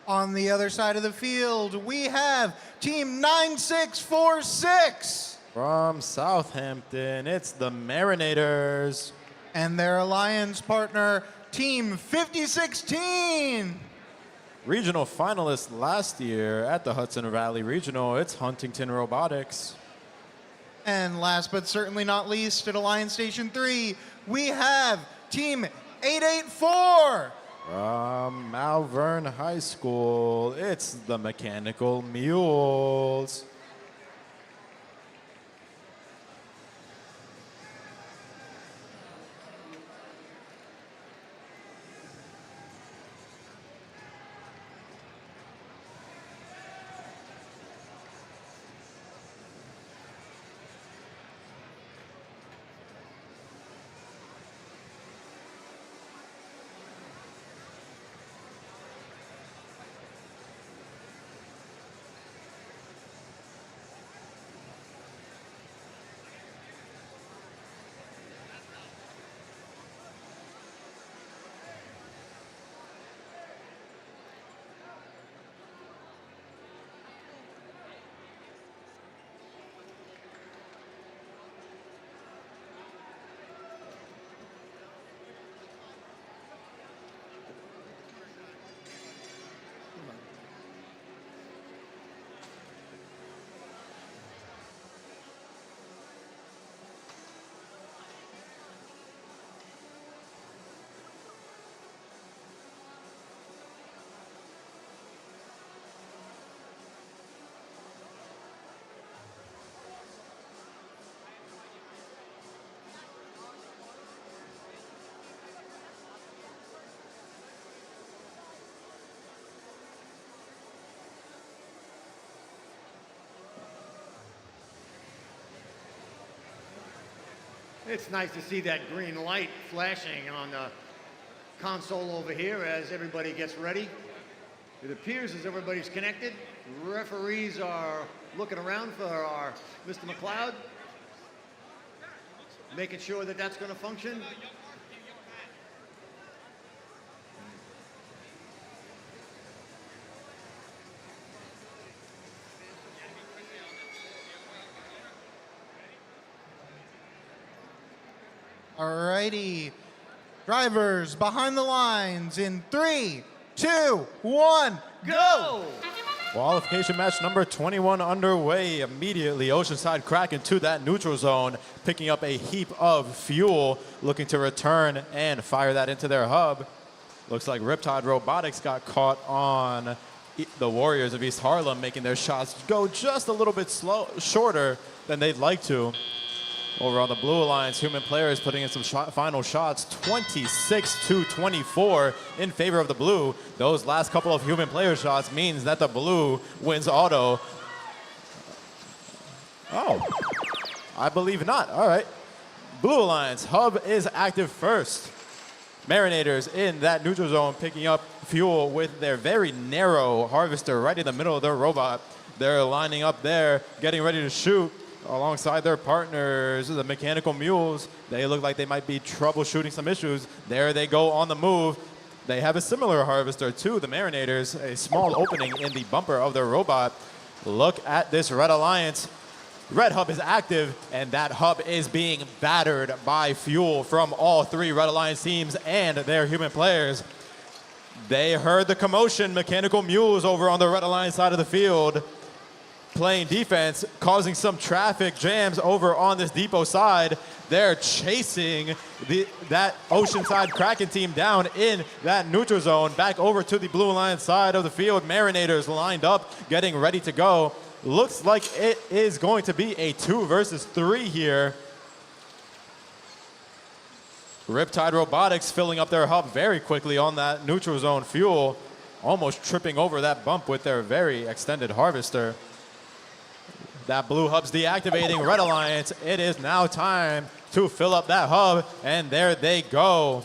On the other side of the field, we have Team 9646. From Southampton, it's the Marinators. And their alliance partner, Team 5016. Regional finalists last year at the Hudson Valley Regional, it's Huntington Robotics. And last but certainly not least, at Alliance Station 3, we have Team 884. From Malvern High School, it's the Mechanical Mules. It's nice to see that green light flashing on the console over here as everybody gets ready. It appears as everybody's connected. Referees are looking around for our Mr. McLeod, making sure that that's going to function. Alrighty. Drivers behind the lines in 3, 2, 1, go! Qualification match number 21 underway. Immediately, Oceanside Kraken to that neutral zone, picking up a heap of fuel, looking to return and fire that into their hub. Looks like Riptide Robotics got caught on the Warriors of East Harlem, making their shots go just a little bit shorter than they'd like to. Over on the Blue Alliance, Human Players putting in some final shots, 26-24 in favor of the Blue. Those last couple of Human Player shots means that the Blue wins auto. Oh, I believe not. All right. Blue Alliance, hub is active first. Marinators in that neutral zone picking up fuel with their very narrow harvester right in the middle of their robot. They're lining up there, getting ready to shoot. Alongside their partners, the Mechanical Mules. They look like they might be troubleshooting some issues. There they go on the move. They have a similar harvester to the Marinators, a small opening in the bumper of their robot. Look at this Red Alliance. Red Hub is active, and that hub is being battered by fuel from all three Red Alliance teams and their Human Players. They heard the commotion. Mechanical Mules over on the Red Alliance side of the field, playing defense, causing some traffic jams over on this depot side. They're chasing that Oceanside Kraken team down in that neutral zone, back over to the Blue Alliance side of the field. Marinators lined up, getting ready to go. Looks like it is going to be a 2 versus 3 here. Riptide Robotics filling up their hub very quickly on that neutral zone fuel, almost tripping over that bump with their very extended harvester. That blue hub's deactivating. Red Alliance, it is now time to fill up that hub, and there they go.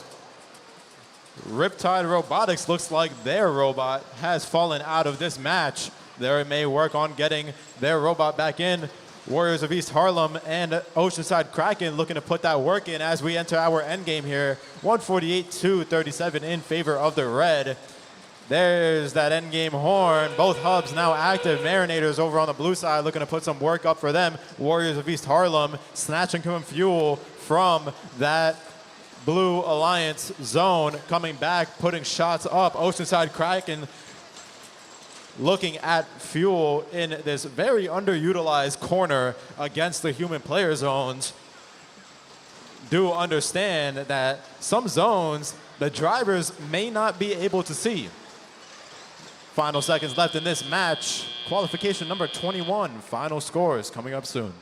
Riptide Robotics looks like their robot has fallen out of this match. They may work on getting their robot back in. Warriors of East Harlem and Oceanside Kraken looking to put that work in as we enter our end game here. 148-37 in favor of the red. There's that endgame horn. Both hubs now active. Marinators over on the blue side looking to put some work up for them. Warriors of East Harlem snatching some fuel from that Blue Alliance zone. Coming back, putting shots up. Oceanside Kraken looking at fuel in this very underutilized corner against the human player zones. Do understand that some zones the drivers may not be able to see. Final seconds left in this match. Qualification number 21. Final scores coming up soon.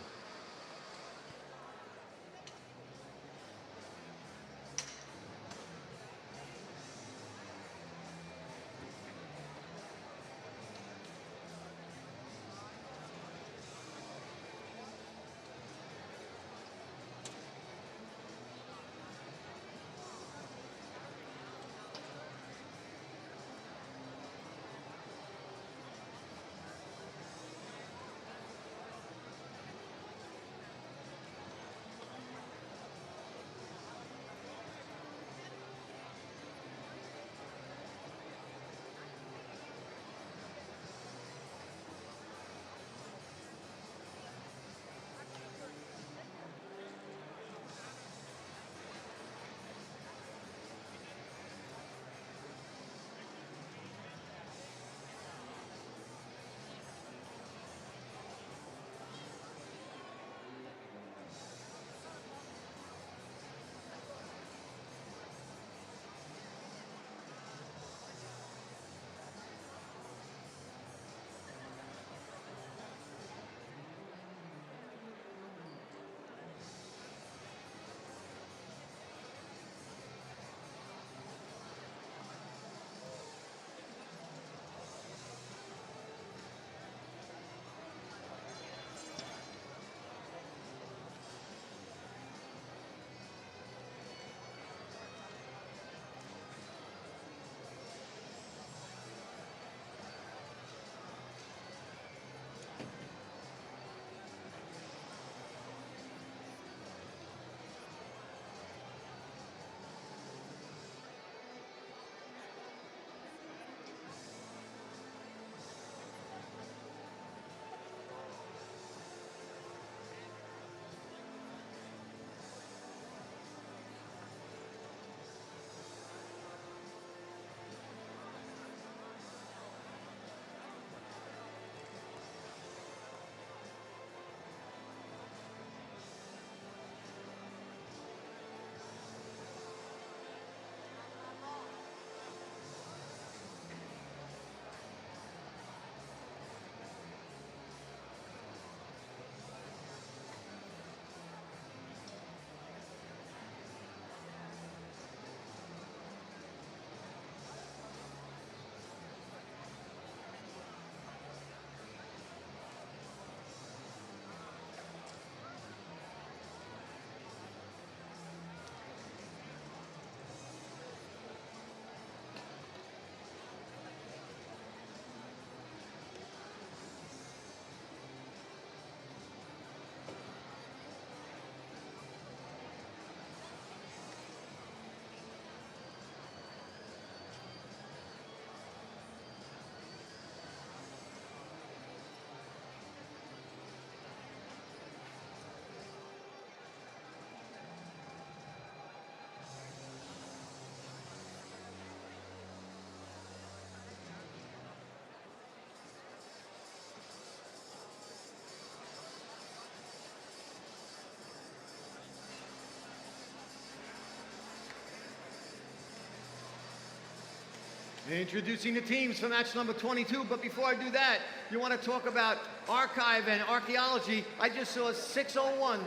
Introducing the teams for match number 22, but before I do that, you want to talk about archive and archaeology. I just saw 601.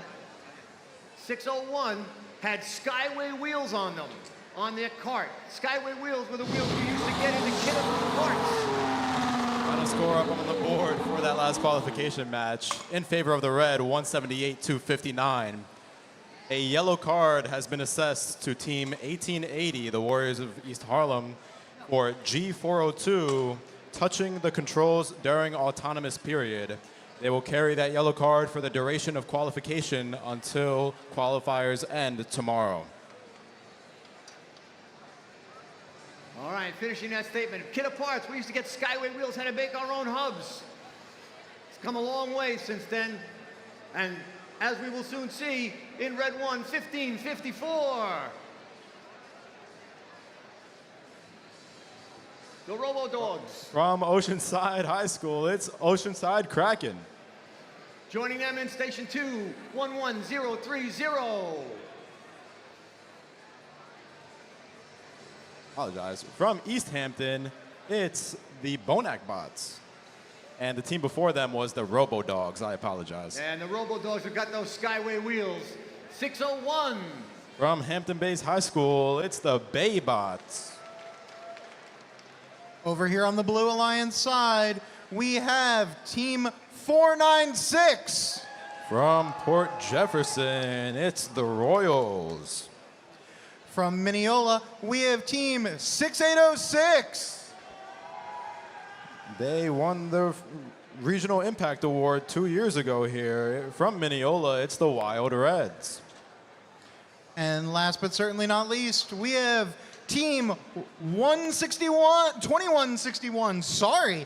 601 had Skyway wheels on them, on their cart. Skyway wheels were the wheels we used to get in the kit of carts. Final score up on the board for that last qualification match. In favor of the red, 178-59. A yellow card has been assessed to team 1880, the Warriors of East Harlem, for G402, touching the controls during autonomous period. They will carry that yellow card for the duration of qualification until qualifiers end tomorrow. All right, finishing that statement. Kit of Parts, we used to get Skyway wheels, had to make our own hubs. It's come a long way since then. And as we will soon see, in red 1, 1554. The Robo Dogs. From Oceanside High School, it's Oceanside Kraken. Joining them in station 2, 11030. Apologize. From East Hampton, it's the Bonac Bots. And the team before them was the Robo Dogs. I apologize. And the Robo Dogs have got those Skyway wheels. 601. From Hampton Bays High School, it's the Bay Bots. Over here on the Blue Alliance side, we have Team 496. From Port Jefferson, it's the Royals. From Mineola, we have Team 6806. They won the Regional Impact Award 2 years ago here. From Mineola, it's the Wild Reds. And last but certainly not least, we have Team 2161, sorry.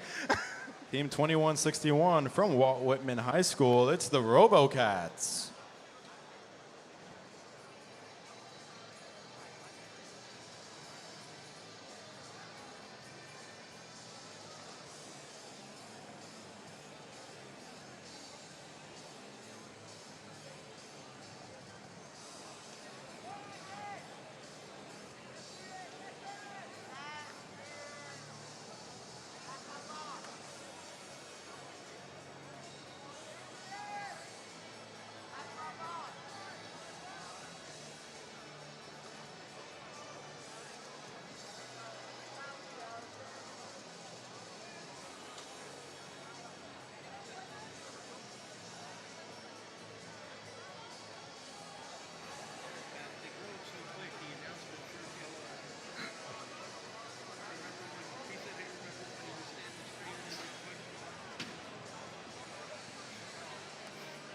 Team 2161 from Walt Whitman High School, it's the RoboCats.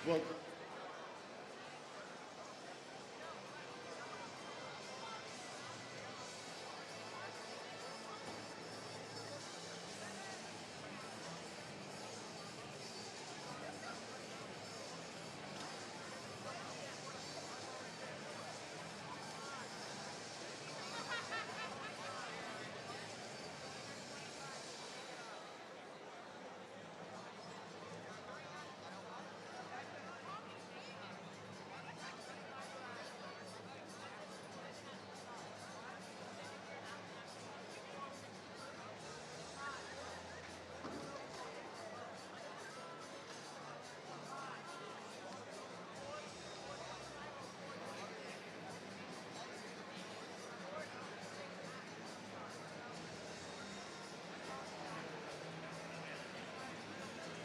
Well,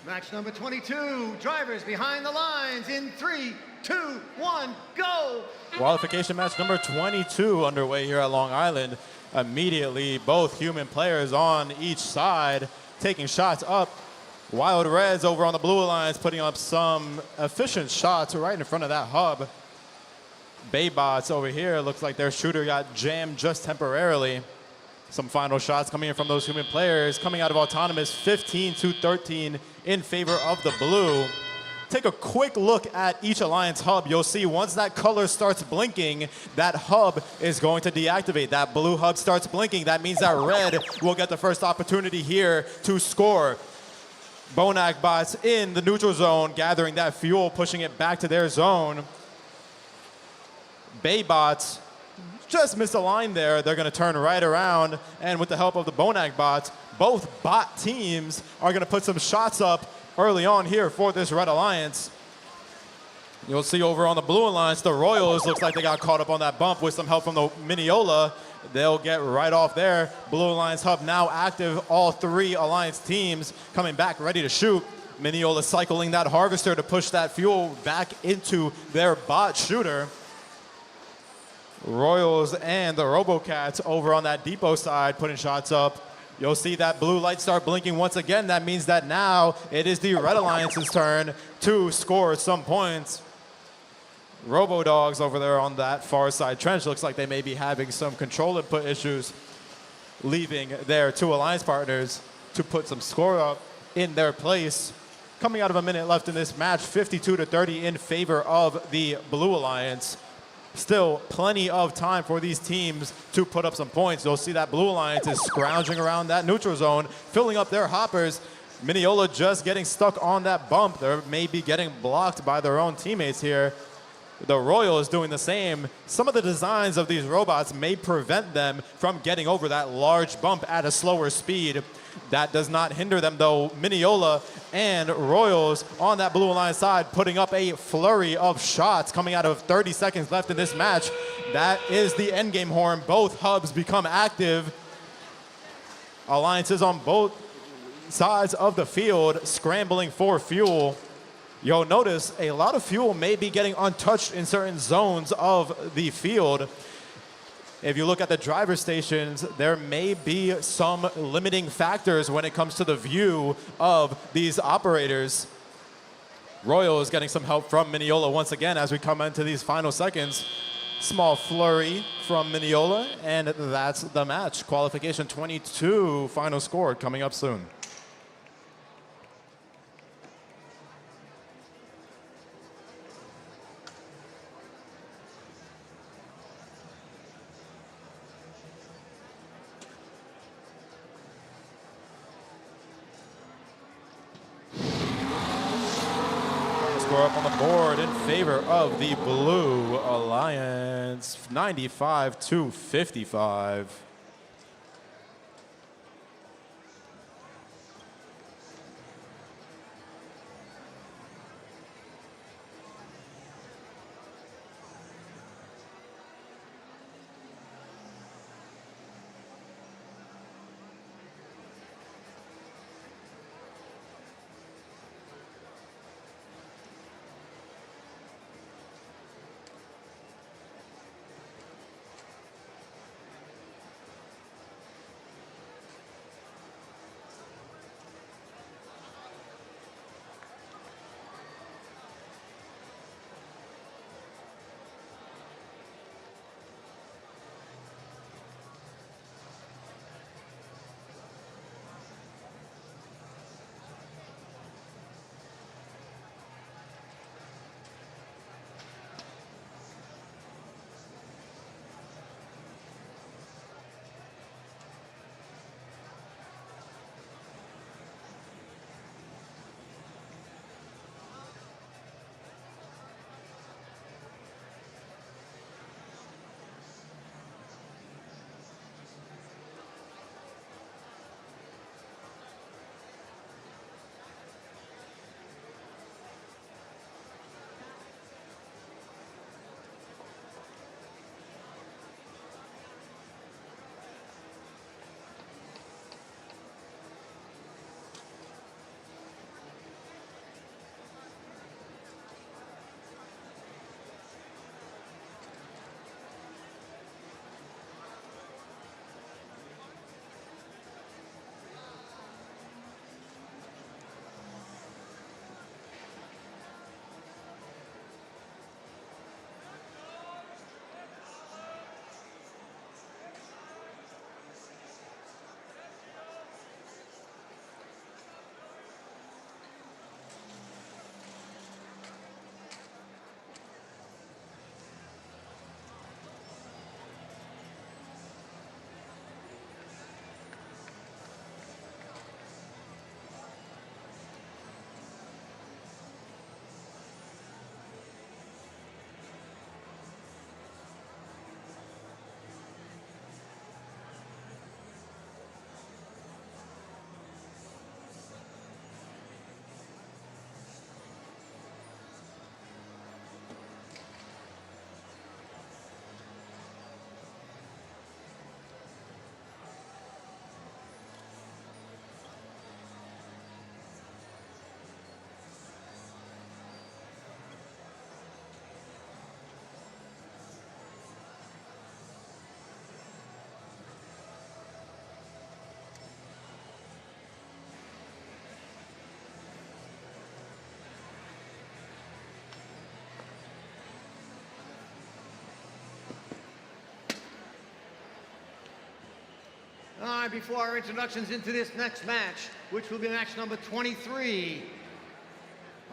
match number 22, drivers behind the lines in 3, 2, 1, go! Qualification match number 22 underway here at Long Island. Immediately, both human players on each side taking shots up. Wild Reds over on the Blue Alliance putting up some efficient shots right in front of that hub. Baybots over here, looks like their shooter got jammed just temporarily. Some final shots coming in from those human players, coming out of Autonomous 15-13 in favor of the blue. Take a quick look at each Alliance hub. You'll see once that color starts blinking, that hub is going to deactivate. That blue hub starts blinking. That means that red will get the first opportunity here to score. Bonac bots in the neutral zone, gathering that fuel, pushing it back to their zone. Bay bots just misaligned there. They're going to turn right around, and with the help of the Bonac bots, both bot teams are going to put some shots up early on here for this Red Alliance. You'll see over on the Blue Alliance, the Royals looks like they got caught up on that bump with some help from the Mineola. They'll get right off there. Blue Alliance hub now active. All three Alliance teams coming back ready to shoot. Mineola cycling that harvester to push that fuel back into their bot shooter. Royals and the RoboCats over on that depot side putting shots up. You'll see that blue light start blinking once again. That means that now it is the Red Alliance's turn to score some points. Robo-Dogs over there on that far side trench looks like they may be having some control input issues. leaving their two alliance partners to put some score up in their place. Coming out of a minute left in this match, 52-30 in favor of the Blue Alliance. Still plenty of time for these teams to put up some points. You'll see that Blue Alliance is scrounging around that neutral zone, filling up their hoppers. Mineola just getting stuck on that bump. They may be getting blocked by their own teammates here. The Royal is doing the same. Some of the designs of these robots may prevent them from getting over that large bump at a slower speed. That does not hinder them, though. Mineola and Royals on that Blue Alliance side putting up a flurry of shots coming out of 30 seconds left in this match. That is the endgame horn. Both hubs become active. Alliances on both sides of the field scrambling for fuel. You'll notice a lot of fuel may be getting untouched in certain zones of the field. If you look at the driver stations, there may be some limiting factors when it comes to the view of these operators. Royal is getting some help from Mineola once again as we come into these final seconds. Small flurry from Mineola, and that's the match. Qualification 22, final score coming up soon. Score up on the board in favor of the Blue Alliance, 95-55. time before our introductions into this next match, which will be match number 23.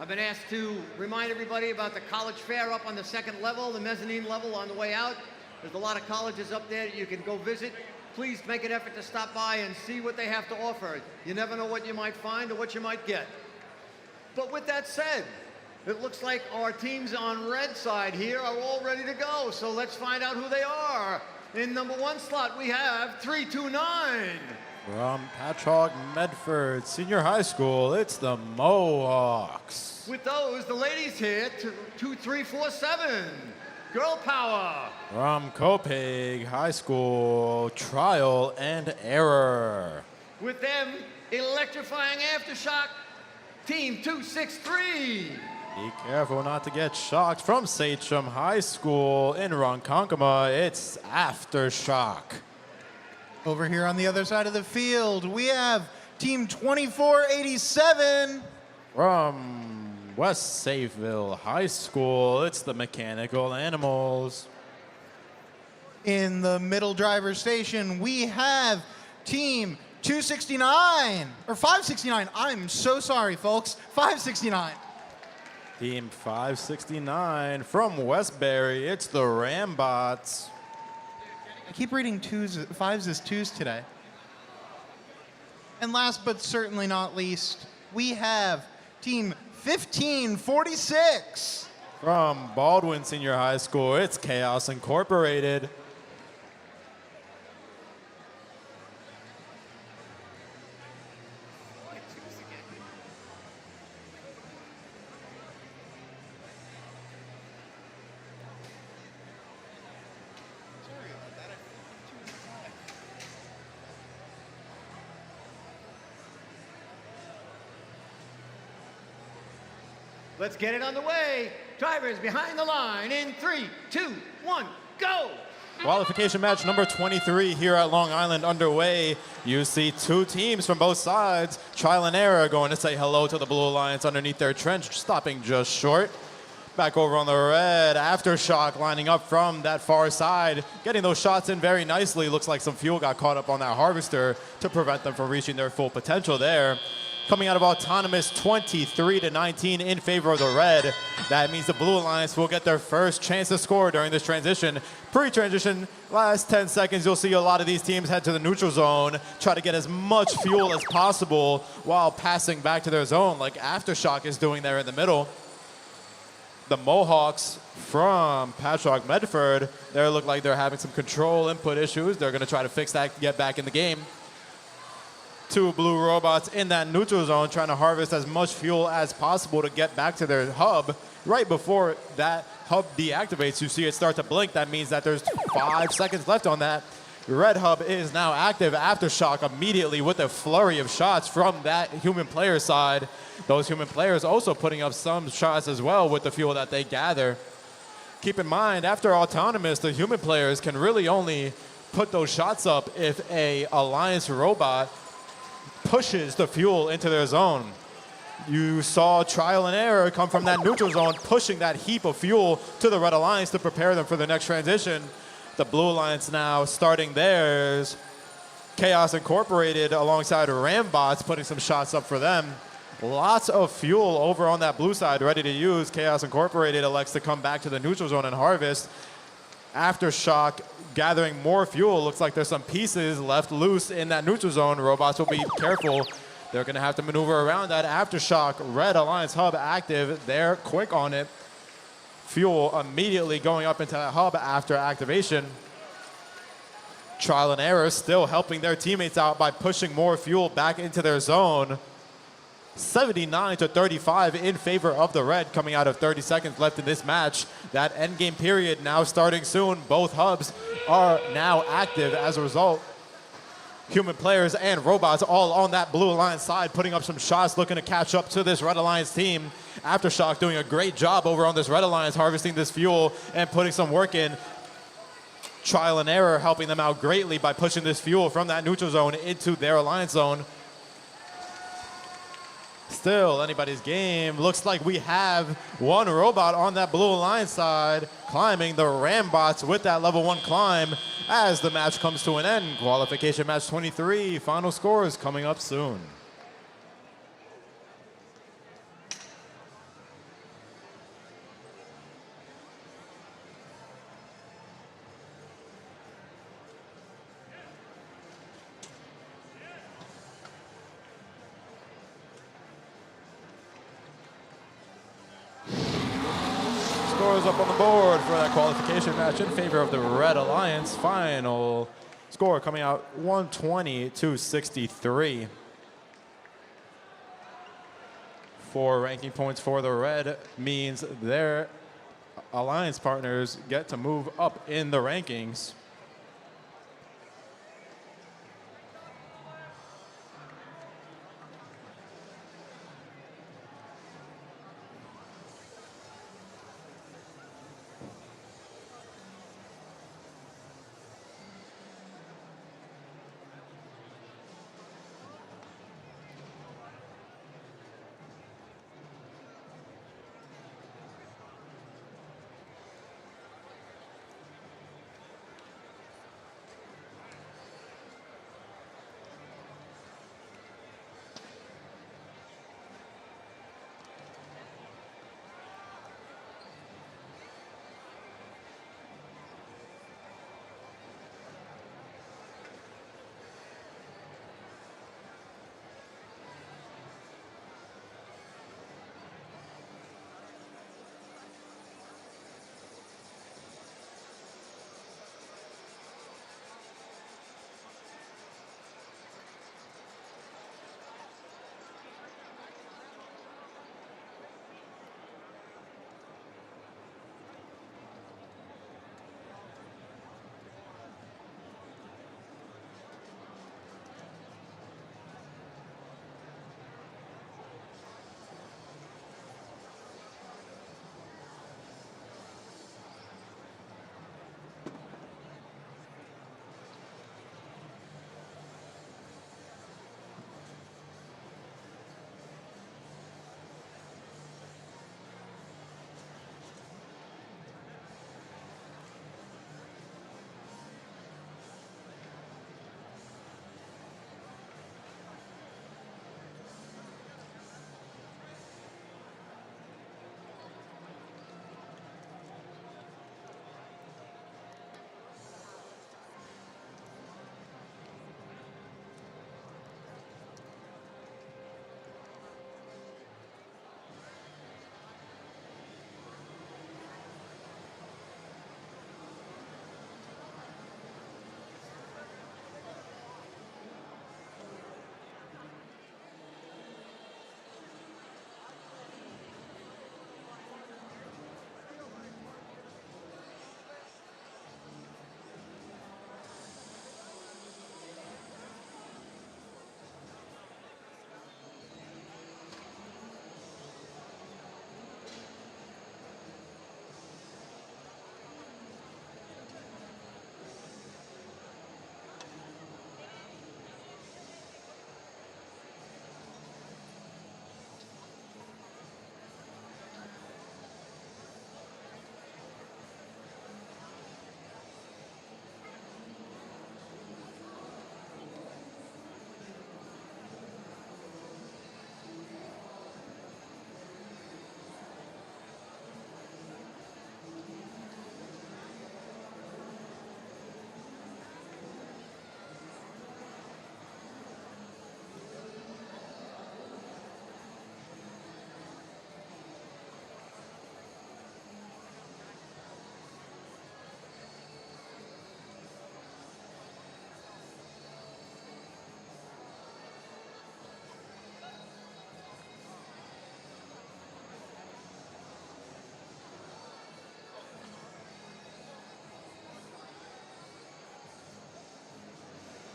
I've been asked to remind everybody about the college fair up on the second level, the mezzanine level on the way out. There's a lot of colleges up there that you can go visit. Please make an effort to stop by and see what they have to offer. You never know what you might find or what you might get. But with that said, it looks like our teams on red side here are all ready to go. So let's find out who they are. In number 1 slot, we have 329. From Patchogue Medford Senior High School, it's the Mohawks. With those, the ladies here, 2347. Girl Power. From Copeg High School, Trial and Error. With them, electrifying aftershock, Team 263. Be careful not to get shocked. From Sachem High School in Ronkonkoma, it's Aftershock. Over here on the other side of the field, we have Team 2487. From West Safeville High School, it's the Mechanical Animals. In the middle driver's station, we have Team 269, or 569. I'm so sorry, folks. 569. Team 569 from Westbury, it's the Rambots. I keep reading fives as twos today. And last but certainly not least, we have Team 1546. From Baldwin Senior High School, it's Chaos Incorporated. Let's get it on the way. Drivers behind the line in 3, 2, 1, go! Qualification match number 23 here at Long Island underway. You see two teams from both sides. Trial and Error going to say hello to the Blue Alliance underneath their trench, stopping just short. Back over on the red, Aftershock lining up from that far side, getting those shots in very nicely. Looks like some fuel got caught up on that harvester to prevent them from reaching their full potential there. Coming out of Autonomous 23-19 in favor of the red. That means the Blue Alliance will get their first chance to score during this transition. Pre-transition, last 10 seconds, you'll see a lot of these teams head to the neutral zone, try to get as much fuel as possible while passing back to their zone like Aftershock is doing there in the middle. The Mohawks from Patchogue Medford, they look like they're having some control input issues. They're gonna try to fix that, get back in the game. Two blue robots in that neutral zone trying to harvest as much fuel as possible to get back to their hub. Right before that hub deactivates, you see it start to blink. That means that there's 5 seconds left on that. Red hub is now active. Aftershock immediately with a flurry of shots from that human player side. Those human players also putting up some shots as well with the fuel that they gather. Keep in mind, after Autonomous, the human players can really only put those shots up if a Alliance robot pushes the fuel into their zone. You saw Trial and Error come from that neutral zone, pushing that heap of fuel to the Red Alliance to prepare them for the next transition. The Blue Alliance now starting theirs. Chaos Incorporated alongside Rambots putting some shots up for them. Lots of fuel over on that blue side ready to use. Chaos Incorporated elects to come back to the neutral zone and harvest. Aftershock gathering more fuel. Looks like there's some pieces left loose in that neutral zone. Robots will be careful. They're going to have to maneuver around that. Aftershock, Red Alliance hub active. They're quick on it. Fuel immediately going up into that hub after activation. Trial and Error still helping their teammates out by pushing more fuel back into their zone. 79-35 in favor of the red coming out of 30 seconds left in this match. That endgame period now starting soon. Both hubs are now active as a result. Human players and robots all on that Blue Alliance side putting up some shots, looking to catch up to this Red Alliance team. Aftershock doing a great job over on this Red Alliance, harvesting this fuel and putting some work in. Trial and Error helping them out greatly by pushing this fuel from that neutral zone into their Alliance zone. Still anybody's game. Looks like we have one robot on that blue alliance side climbing the Rambots with that level 1 climb as the match comes to an end. Qualification match 23. Final scores coming up soon. Scores up on the board for that qualification match in favor of the Red Alliance. Final score coming out 120-63. 4 ranking points for the Red means their alliance partners get to move up in the rankings.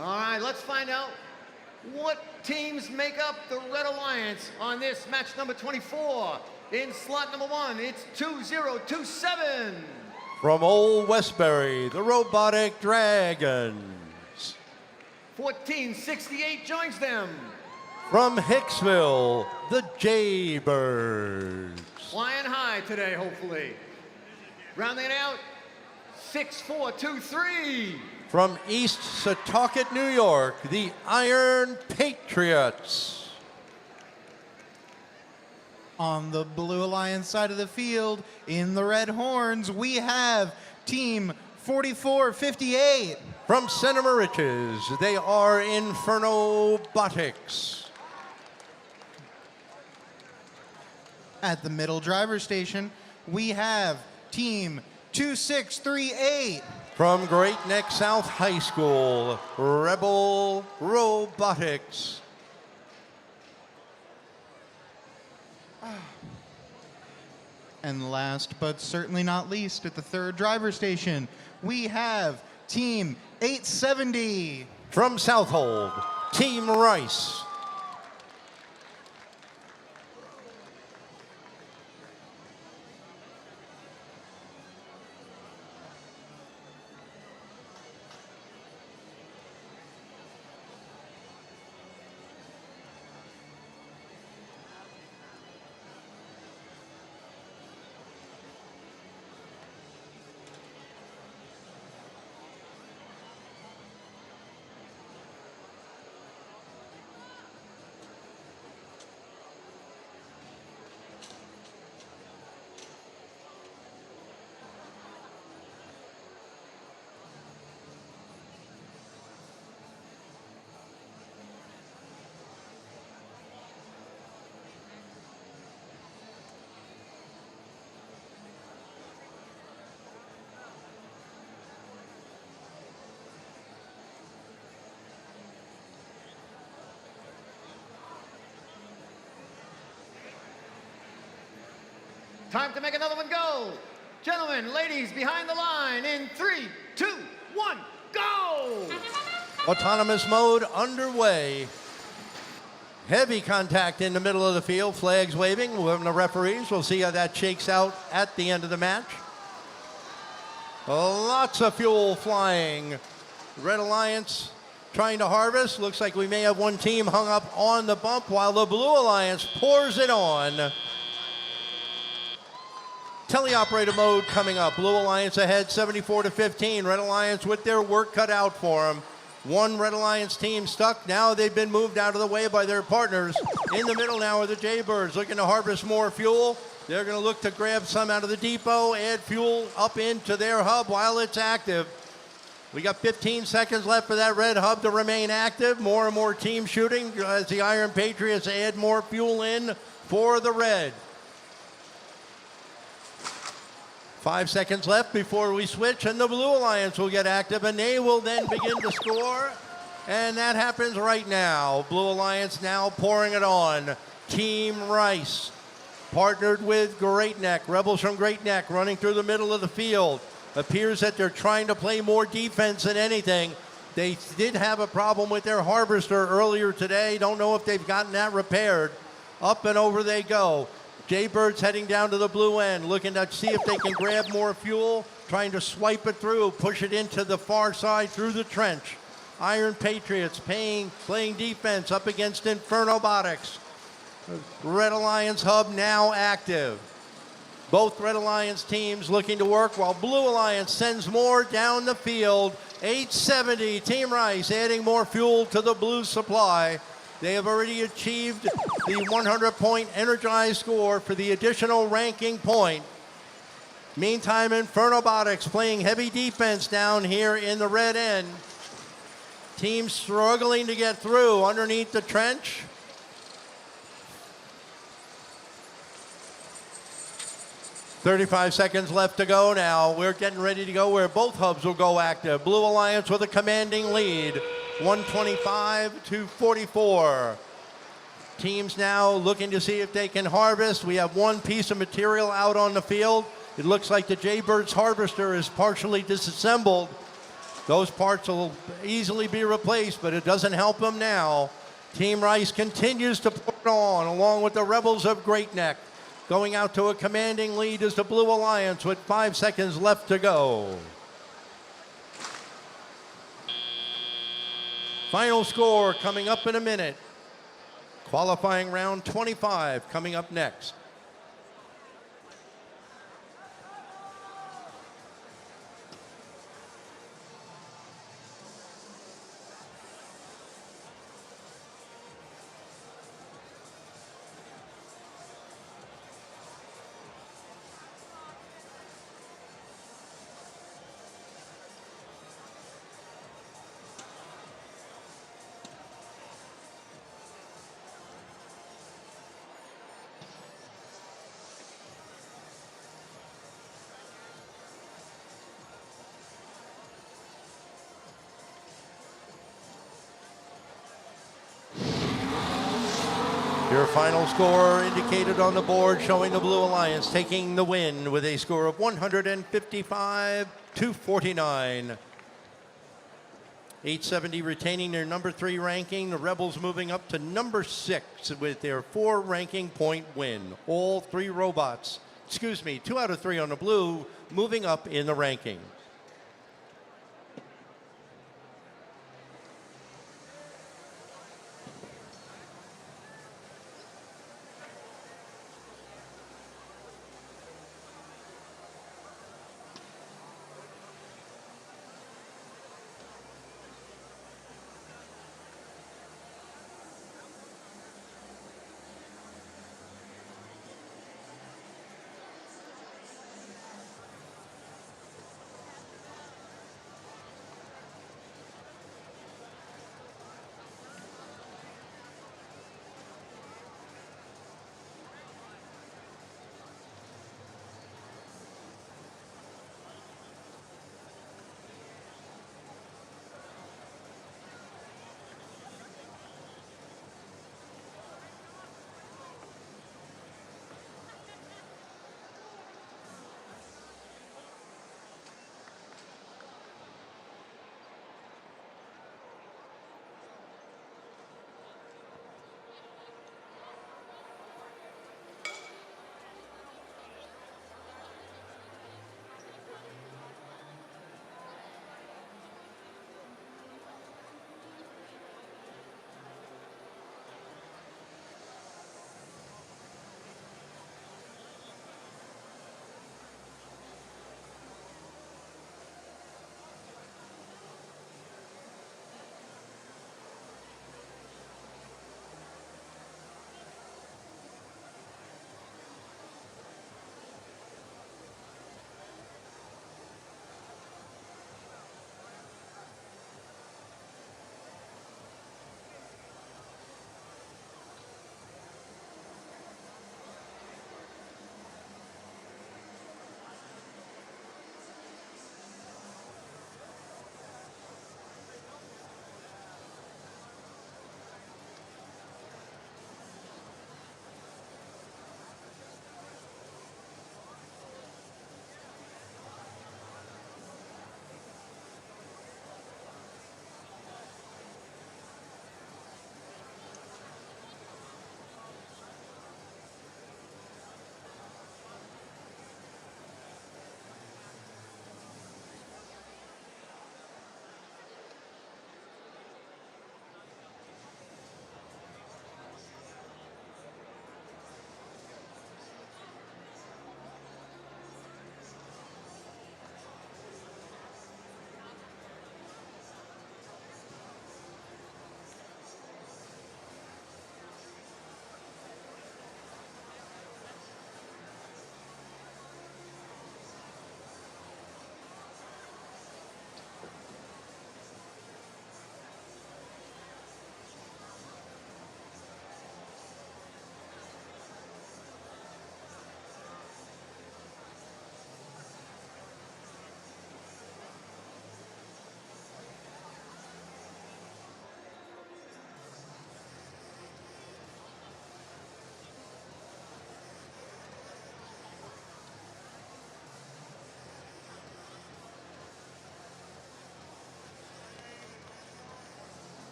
All right, let's find out what teams make up the Red Alliance on this match number 24. In slot number 1, it's 2027. From Old Westbury, the Robotic Dragons. 1468 joins them. From Hicksville, the Jaybirds. Flying high today, hopefully. Rounding it out, 6-4-2-3. From East Setauket, New York, the Iron Patriots. On the Blue Alliance side of the field, in the red horns, we have Team 4458. From Center Moriches, they are Robotics. At the middle driver station, we have Team 2638. From Great Neck South High School, Rebel Robotics. And last but certainly not least, at the third driver station, we have Team 870. From Southold, Team Rice. Time to make another one go. Gentlemen, ladies, behind the line in 3, 2, 1, go! Autonomous mode underway. Heavy contact in the middle of the field, flags waving. The referees, we'll see how that shakes out at the end of the match. Lots of fuel flying. Red Alliance trying to harvest. Looks like we may have one team hung up on the bump while the Blue Alliance pours it on. Teleoperator mode coming up. Blue Alliance ahead 74-15. Red Alliance with their work cut out for them. One Red Alliance team stuck. Now they've been moved out of the way by their partners. In the middle now are the Jaybirds looking to harvest more fuel. They're going to look to grab some out of the depot, add fuel up into their hub while it's active. We got 15 seconds left for that red hub to remain active. More and more teams shooting as the Iron Patriots add more fuel in for the red. 5 seconds left before we switch, and the Blue Alliance will get active, and they will then begin to score. And that happens right now. Blue Alliance now pouring it on. Team Rice, partnered with Great Neck. Rebels from Great Neck running through the middle of the field. Appears that they're trying to play more defense than anything. They did have a problem with their harvester earlier today. Don't know if they've gotten that repaired. Up and over they go. Jaybirds heading down to the blue end, looking to see if they can grab more fuel, trying to swipe it through, push it into the far side through the trench. Iron Patriots playing defense up against Robotics. Red Alliance hub now active. Both Red Alliance teams looking to work while Blue Alliance sends more down the field. 870, Team Rice adding more fuel to the blue supply. They have already achieved the 100-point energized score for the additional ranking point. Meantime, Robotics playing heavy defense down here in the red end. Teams struggling to get through underneath the trench. "35 seconds left to go now. We're getting ready to go where both hubs will go active. Blue Alliance with a commanding lead. 125-44. Teams now looking to see if they can harvest. We have one piece of material out on the field. It looks like the Jaybirds harvester is partially disassembled. Those parts will easily be replaced, but it doesn't help them now. Team Rice continues to put on, along with the Rebels of Great Neck. Going out to a commanding lead is the Blue Alliance with 5 seconds left to go. Final score coming up in a minute. Qualifying round 25 coming up next. Your final score indicated on the board showing the Blue Alliance taking the win with a score of 155-49. 870 retaining their number 3 ranking. The Rebels moving up to number 6 with their 4 ranking point win. All 3 robots, 2 out of 3 on the blue, moving up in the ranking.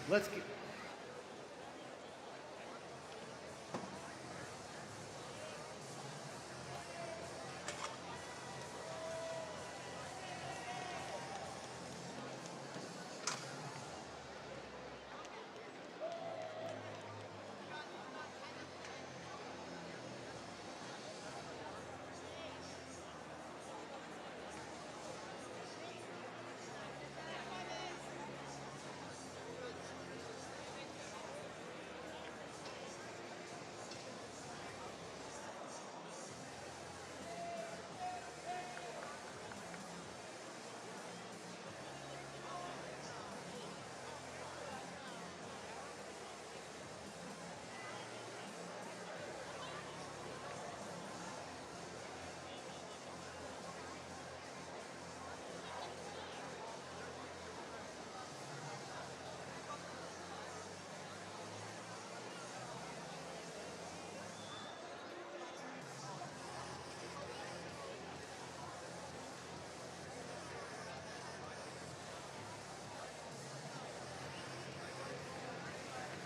Let's get...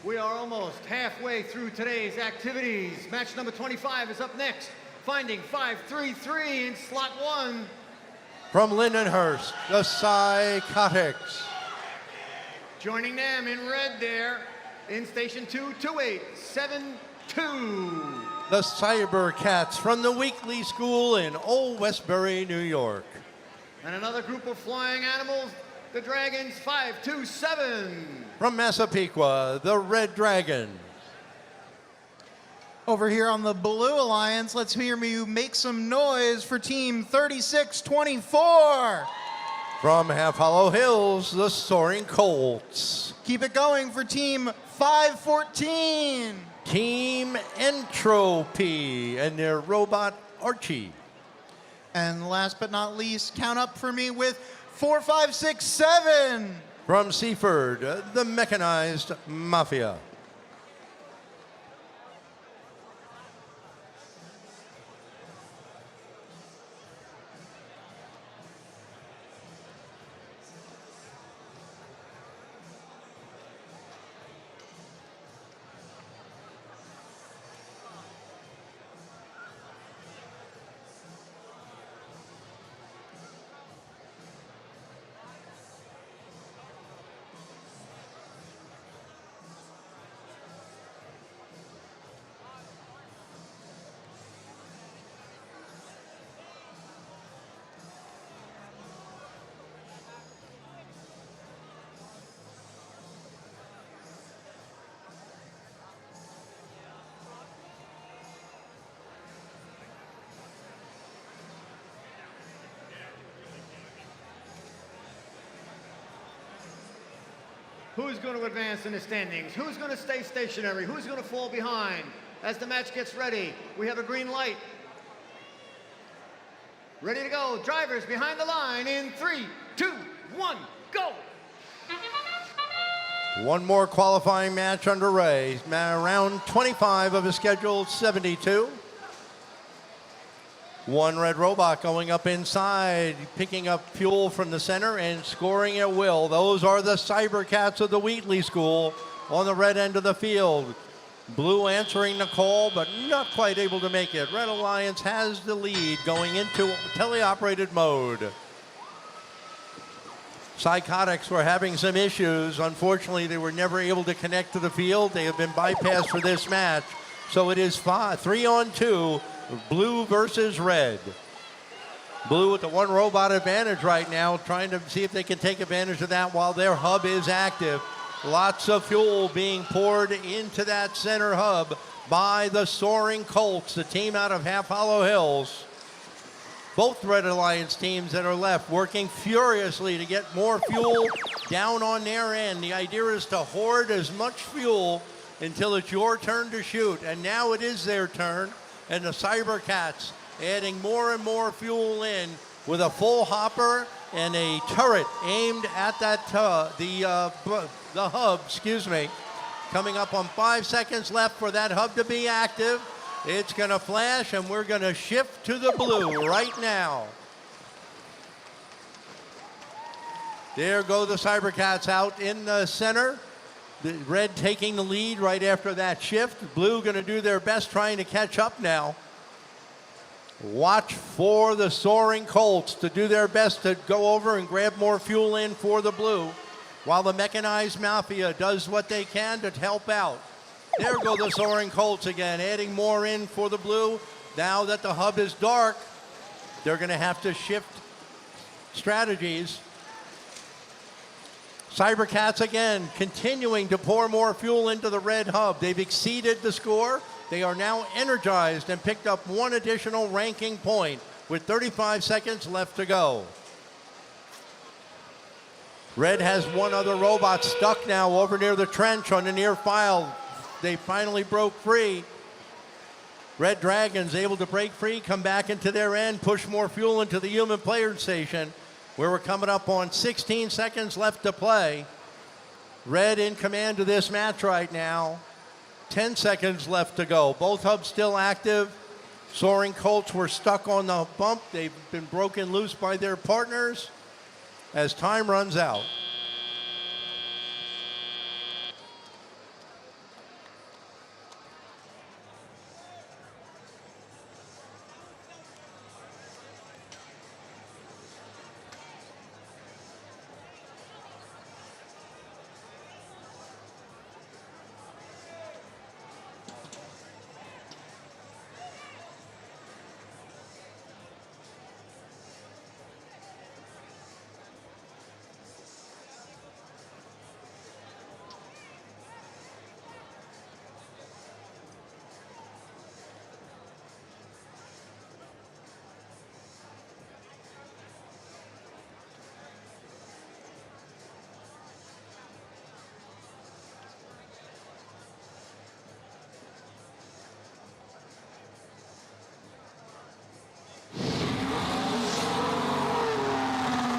We are almost halfway through today's activities. Match number 25 is up next. Finding 533 in slot 1. From Lindenhurst, the Psychotics. Joining them in red there, in station 2, 2872. The Cybercats from the Weekly School in Old Westbury, New York. And another group of flying animals, the Dragons 527. From Massapequa, the Red Dragon. Over here on the Blue Alliance, let's hear you make some noise for Team 3624. From Half Hollow Hills, the Soaring Colts. Keep it going for Team 514. Team Entropy and their robot Archie. And last but not least, count up for me with 4567. From Seaford, the Mechanized Mafia. Who's going to advance in the standings? Who's going to stay stationary? Who's going to fall behind? As the match gets ready, we have a green light. Ready to go. Drivers behind the line in 3, 2, 1, go! One more qualifying match underway. Round 25 of a scheduled 72. One red robot going up inside, picking up fuel from the center and scoring at will. Those are the Cybercats of the Wheatley School on the red end of the field. Blue answering the call, but not quite able to make it. Red Alliance has the lead going into teleoperated mode. Psychotics were having some issues. Unfortunately, they were never able to connect to the field. They have been bypassed for this match. So it is 3-on-2, blue versus red. Blue with the one robot advantage right now, trying to see if they can take advantage of that while their hub is active. Lots of fuel being poured into that center hub by the Soaring Colts, the team out of Half Hollow Hills. Both Red Alliance teams that are left working furiously to get more fuel down on their end. The idea is to hoard as much fuel until it's your turn to shoot. And now it is their turn. And the Cybercats adding more and more fuel in with a full hopper and a turret aimed at that the hub, coming up on 5 seconds left for that hub to be active. It's going to flash, and we're going to shift to the blue right now. There go the Cybercats out in the center. The red taking the lead right after that shift. Blue going to do their best trying to catch up now. Watch for the soaring Colts to do their best to go over and grab more fuel in for the blue, while the mechanized Mafia does what they can to help out. There go the soaring Colts again, adding more in for the blue. Now that the hub is dark, they're going to have to shift strategies. Cybercats again continuing to pour more fuel into the red hub. They've exceeded the score. They are now energized and picked up one additional ranking point with 35 seconds left to go. Red has one other robot stuck now over near the trench on the near file. They finally broke free. Red Dragons able to break free, come back into their end, push more fuel into the human player station, where we're coming up on 16 seconds left to play. Red in command of this match right now. 10 seconds left to go. Both hubs still active. Soaring Colts were stuck on the bump. They've been broken loose by their partners as time runs out.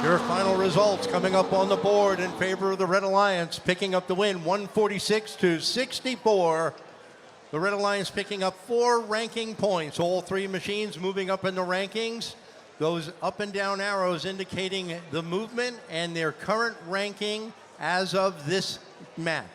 Your final results coming up on the board in favor of the Red Alliance, picking up the win, 146 to 64. The Red Alliance picking up 4 ranking points. All 3 machines moving up in the rankings. Those up and down arrows indicating the movement and their current ranking as of this match.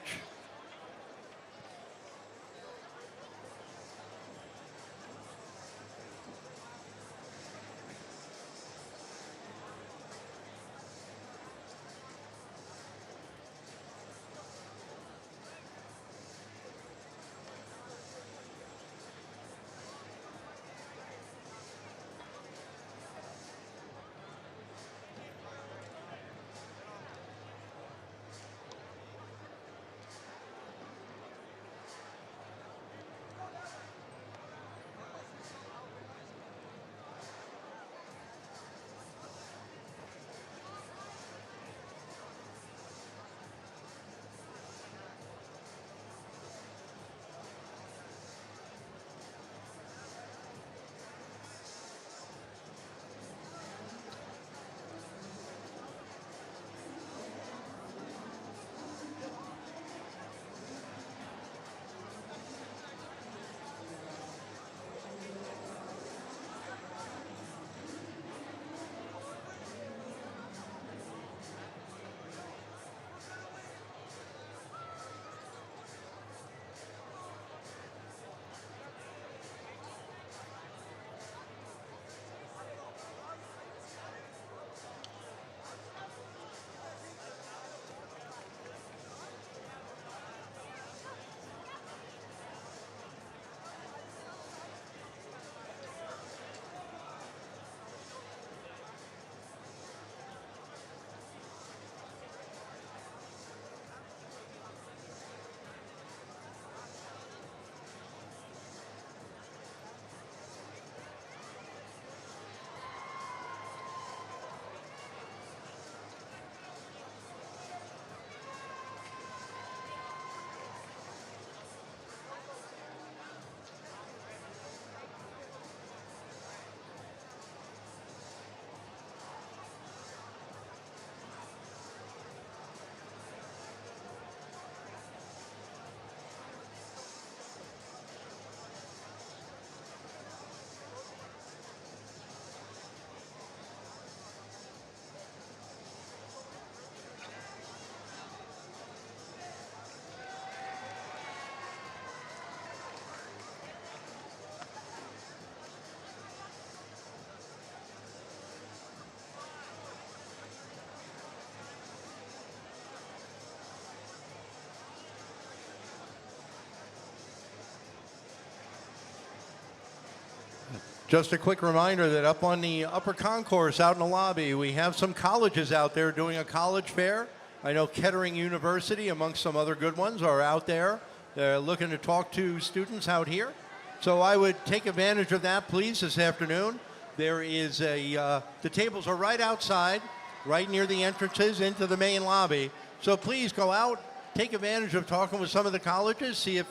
Just a quick reminder that up on the upper concourse out in the lobby, we have some colleges out there doing a college fair. I know Kettering University, amongst some other good ones, are out there. They're looking to talk to students out here. So I would take advantage of that, please, this afternoon. There is the tables are right outside, right near the entrances into the main lobby. So please go out, take advantage of talking with some of the colleges, see if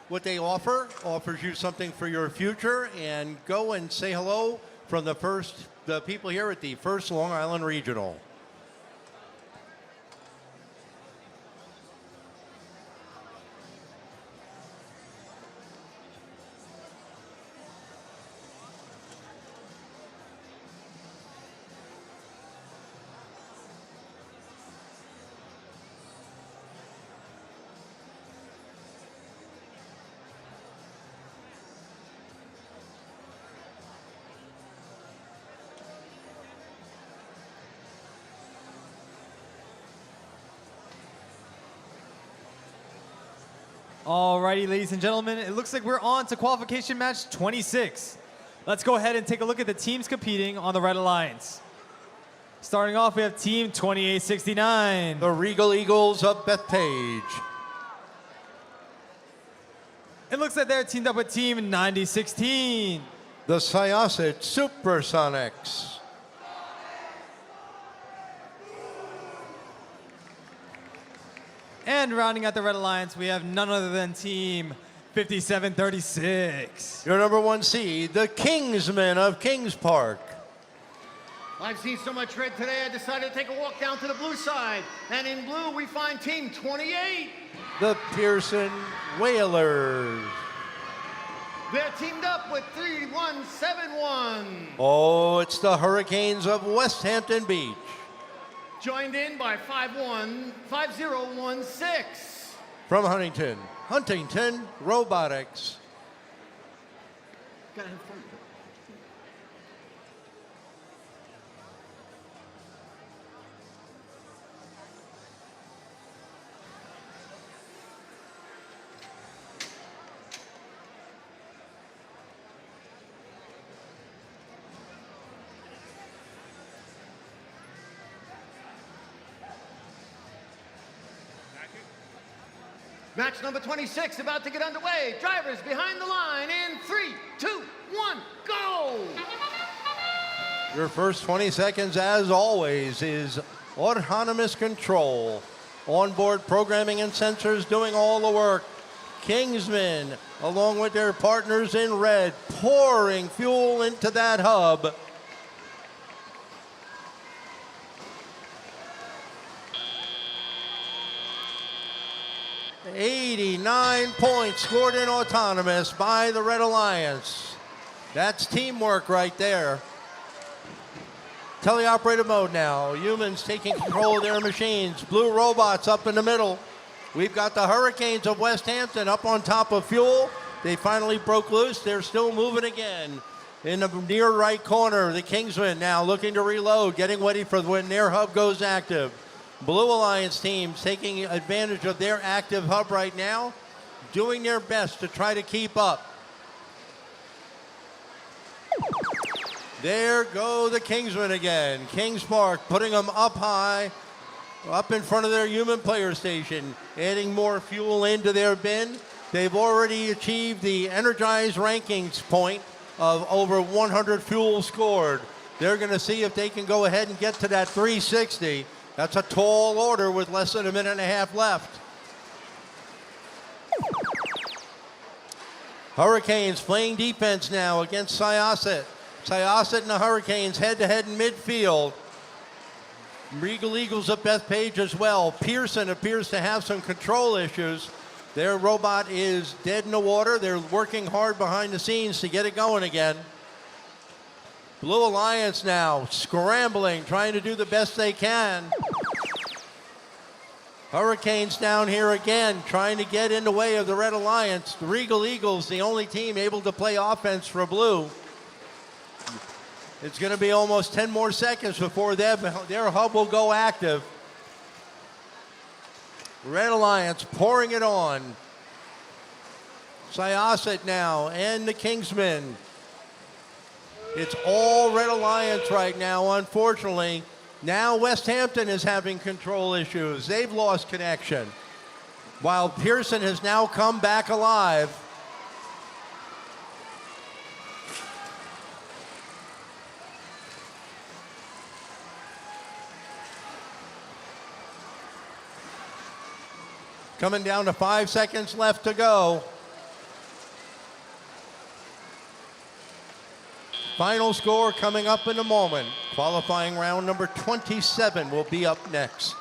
what they offers you something for your future, and go and say hello from the people here at the First Long Island Regional. Alrighty, ladies and gentlemen, it looks like we're on to qualification match 26. Let's go ahead and take a look at the teams competing on the Red Alliance. Starting off, we have Team 2869. The Regal Eagles of Bethpage. It looks like they're teamed up with Team 9016. The Syosset Supersonics. And rounding out the Red Alliance, we have none other than Team 5736. Your number 1 seed, the Kingsmen of Kings Park. I've seen so much red today, I decided to take a walk down to the blue side. And in blue, we find Team 28. The Pearson Whalers. They're teamed up with 3171. Oh, it's the Hurricanes of West Hampton Beach. Joined in by 5016. From Huntington Robotics. Gotta have fun. Match number 26 about to get underway. Drivers behind the line in 3, 2, 1, go! Your first 20 seconds, as always, is autonomous control. Onboard programming and sensors doing all the work. Kingsmen, along with their partners in red, pouring fuel into that hub. $89 points scored in autonomous by the Red Alliance. That's teamwork right there. Teleoperated mode now. Humans taking control of their machines. Blue robots up in the middle. We've got the Hurricanes of West Hampton up on top of fuel. They finally broke loose. They're still moving again. In the near right corner, the Kingsmen now looking to reload, getting ready for when their hub goes active. Blue Alliance teams taking advantage of their active hub right now, doing their best to try to keep up. There go the Kingsmen again. Kings Park putting them up high, up in front of their human player station, adding more fuel into their bin. They've already achieved the energized rankings point of over 100 fuel scored. They're going to see if they can go ahead and get to that 360. That's a tall order with less than a minute and a half left. Hurricanes playing defense now against Syosset. Syosset and the Hurricanes head-to-head in midfield. Regal Eagles of Bethpage as well. Pearson appears to have some control issues. Their robot is dead in the water. They're working hard behind the scenes to get it going again. Blue Alliance now scrambling, trying to do the best they can. Hurricanes down here again, trying to get in the way of the Red Alliance. The Regal Eagles, the only team able to play offense for Blue. It's going to be almost 10 more seconds before their hub will go active. Red Alliance pouring it on. Syosset now and the Kingsmen It's all Red Alliance right now, unfortunately. Now West Hampton is having control issues. They've lost connection. While Pearson has now come back alive. Coming down to 5 seconds left to go. Final score coming up in a moment. Qualifying round number 27 will be up next.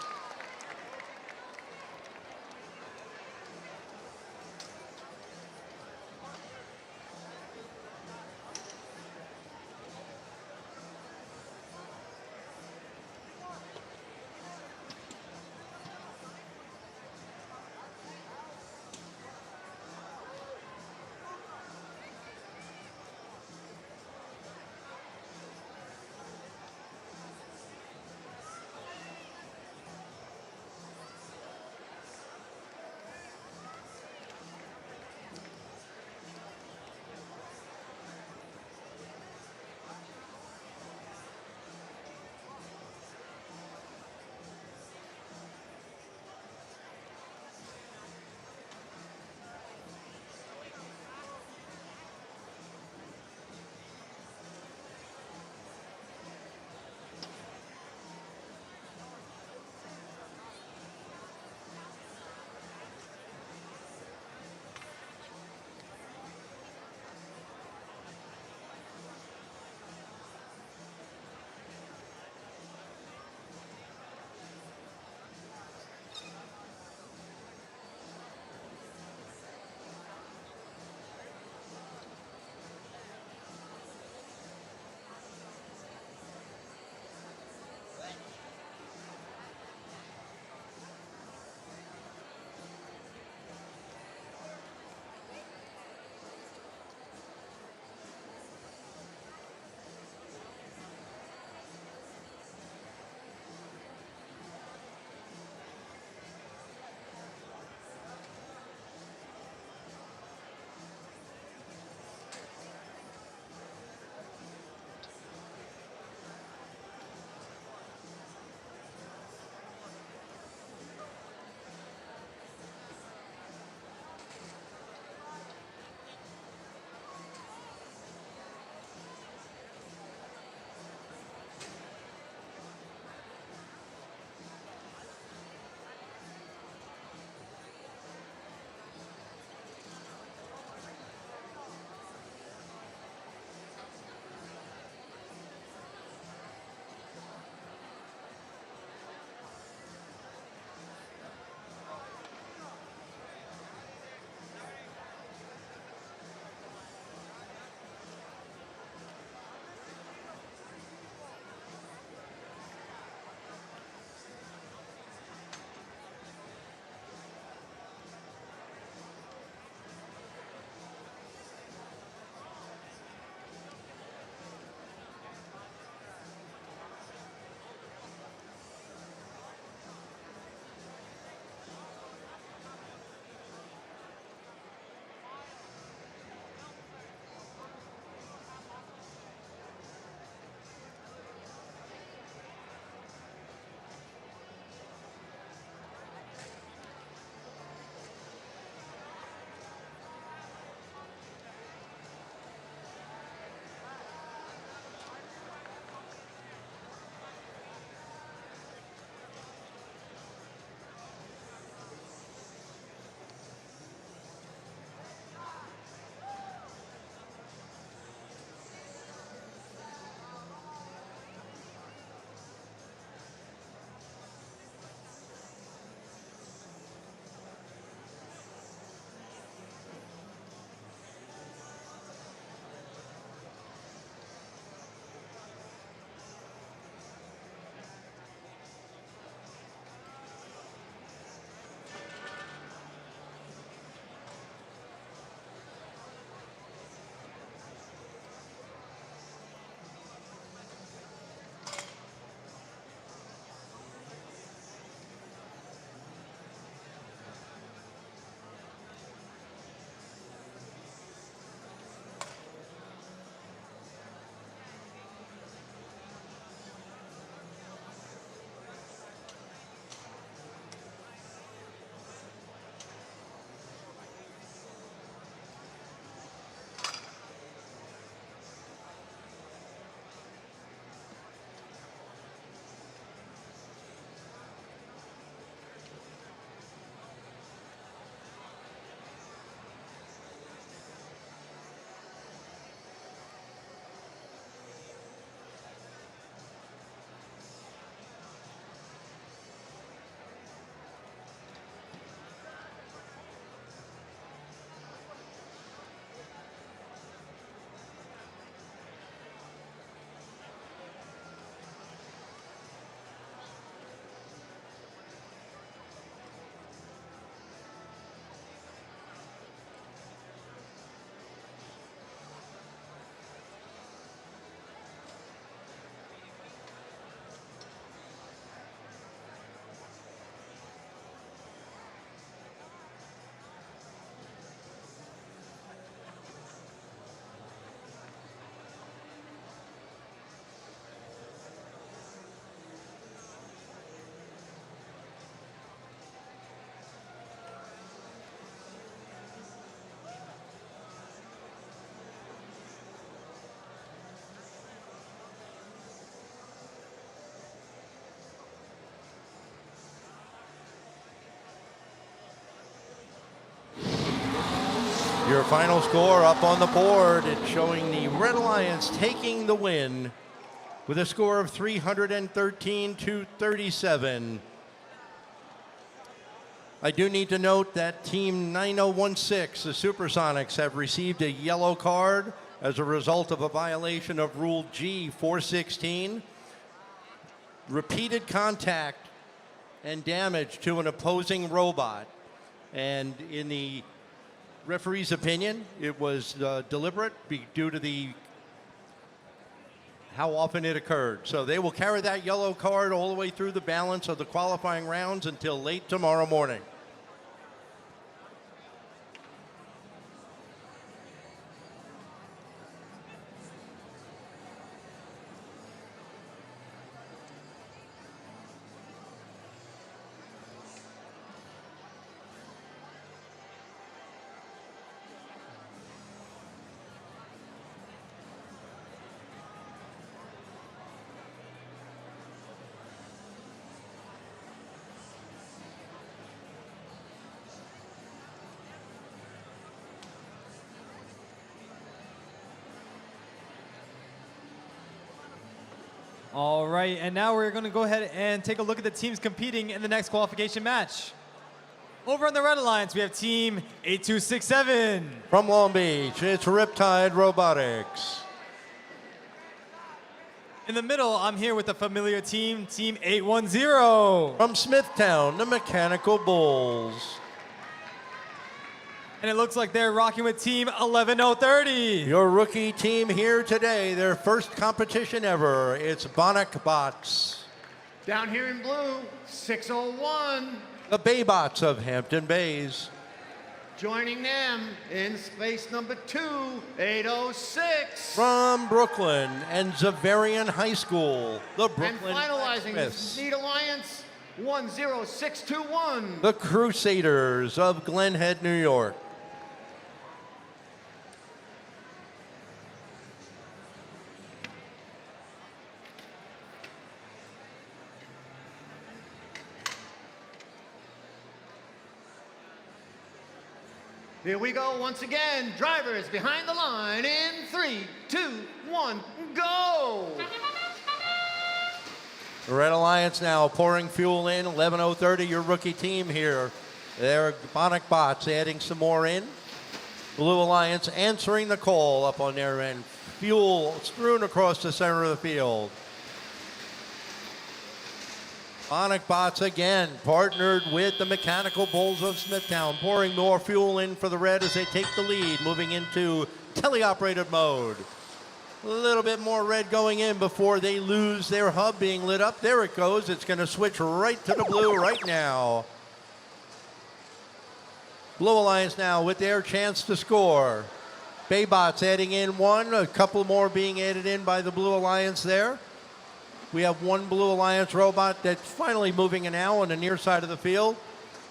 Your final score up on the board, it's showing the Red Alliance taking the win with a score of 313 to 37. I do need to note that Team 9016, the Supersonics, have received a yellow card as a result of a violation of Rule G416. Repeated contact and damage to an opposing robot. And in the referee's opinion, it was deliberate due to how often it occurred. So they will carry that yellow card all the way through the balance of the qualifying rounds until late tomorrow morning. All right, and now we're going to go ahead and take a look at the teams competing in the next qualification match. Over on the Red Alliance, we have Team 8267. From Long Beach, it's Riptide Robotics. In the middle, I'm here with a familiar team, Team 810. From Smithtown, the Mechanical Bulls. And it looks like they're rocking with Team 11030. Your rookie team here today, their first competition ever. It's Bonic Bots. Down here in blue, 601. The Baybots of Hampton Bays. Joining them in space number 2, 806. From Brooklyn and Zavarian High School, the Brooklyn And finalizing Blacksmiths. this neat alliance, 10621. The Crusaders of Glen Head, New York. Here we go once again. Drivers behind the line in 3, 2, 1, go! The Red Alliance now pouring fuel in, 11030, your rookie team here. They're Bonic Bots adding some more in. Blue Alliance answering the call up on their end. Fuel strewn across the center of the field. Bonic Bots again partnered with the Mechanical Bulls of Smithtown, pouring more fuel in for the Red as they take the lead, moving into teleoperated mode. A little bit more red going in before they lose their hub being lit up. There it goes. It's going to switch right to the blue right now. Blue Alliance now with their chance to score. Baybots adding in one, a couple more being added in by the Blue Alliance there. We have one Blue Alliance robot that's finally moving now on the near side of the field.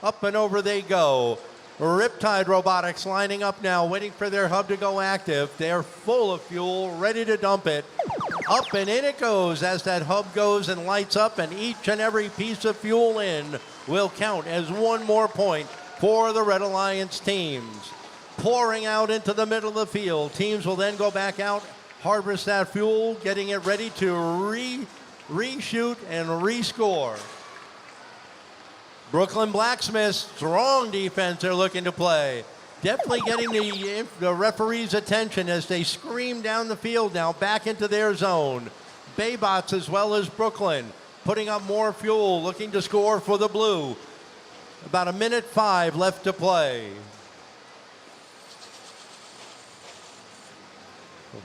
Up and over they go. Riptide Robotics lining up now, waiting for their hub to go active. They're full of fuel, ready to dump it. Up and in it goes as that hub goes and lights up, and each and every piece of fuel in will count as one more point for the Red Alliance teams. Pouring out into the middle of the field. Teams will then go back out, harvest that fuel, getting it ready to reshoot and rescore. Brooklyn Blacksmiths, strong defense they're looking to play. Definitely getting the referee's attention as they scream down the field now back into their zone. Baybots as well as Brooklyn putting up more fuel, looking to score for the blue. About 1:05 left to play.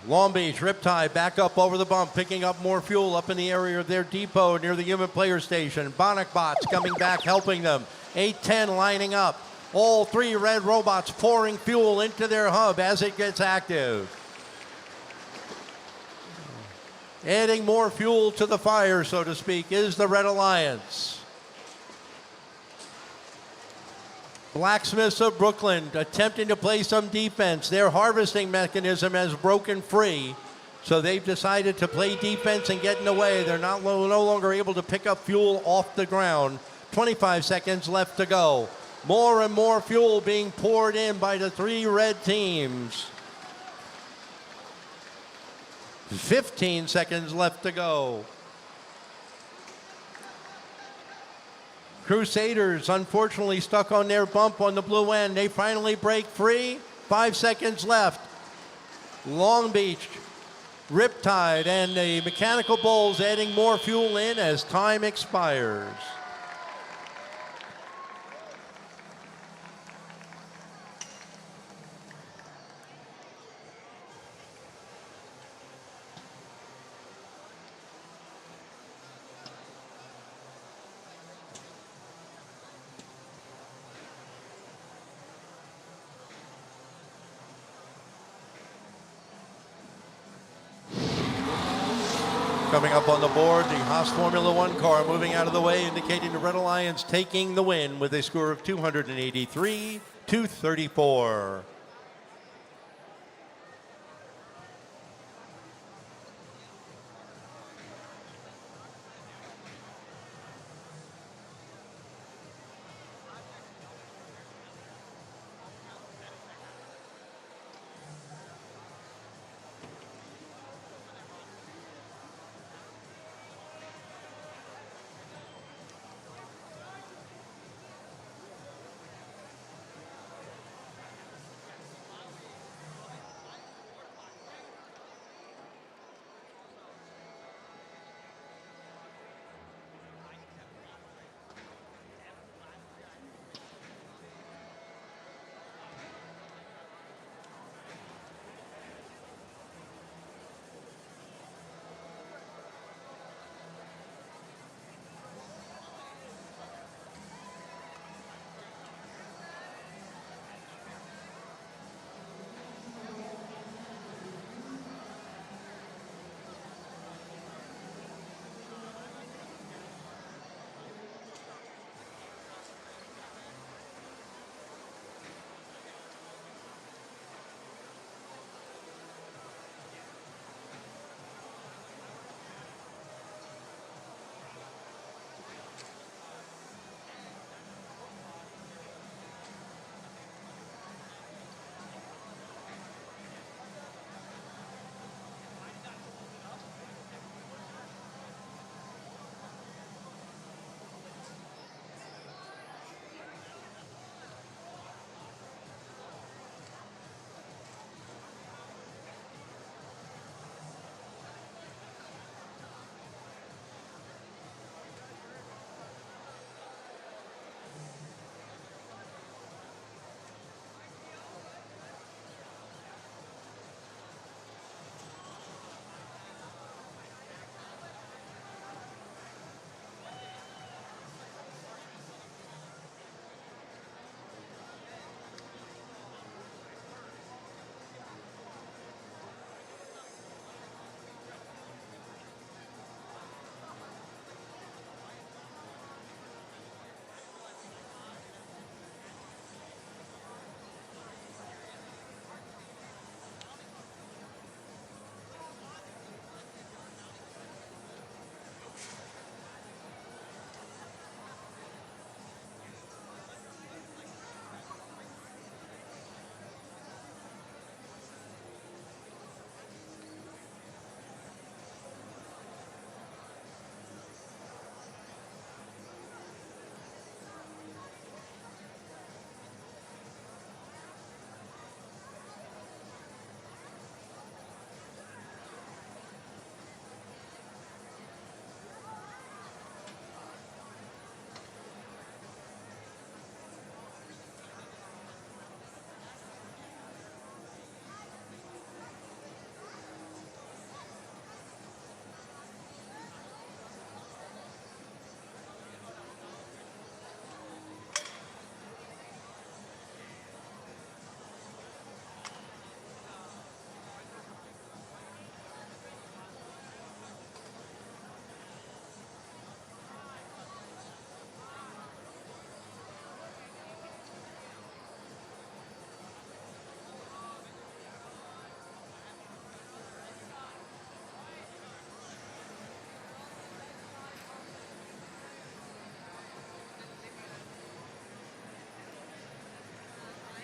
Long Beach, Riptide back up over the bump, picking up more fuel up in the area of their depot near the human player station. Bonic Bots coming back, helping them. 810 lining up. All three red robots pouring fuel into their hub as it gets active. Adding more fuel to the fire, so to speak, is the Red Alliance. Blacksmiths of Brooklyn attempting to play some defense. Their harvesting mechanism has broken free, so they've decided to play defense and get in the way. They're no longer able to pick up fuel off the ground. 25 seconds left to go. More and more fuel being poured in by the three red teams. 15 seconds left to go. Crusaders unfortunately stuck on their bump on the blue end. They finally break free. 5 seconds left. Long Beach, Riptide, and the Mechanical Bulls adding more fuel in as time expires. Coming up on the board, the Haas Formula One car moving out of the way, indicating the Red Alliance taking the win with a score of 283-234.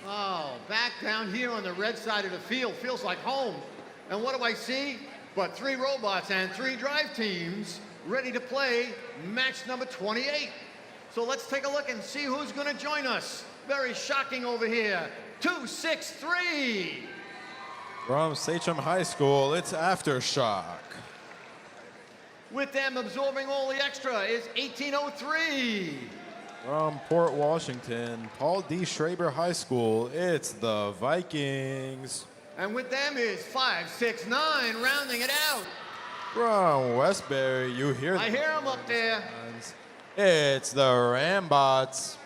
Oh, back down here on the red side of the field. Feels like home. And what do I see? But 3 robots and 3 drive teams ready to play match number 28. So let's take a look and see who's going to join us. Very shocking over here. 263. From Sachem High School, it's Aftershock. With them absorbing all the extra is 1803. From Port Washington, Paul D. Schraber High School, it's the Vikings. And with them is 569, rounding it out. From Westbury, you hear I hear them up there. It's the Rambots.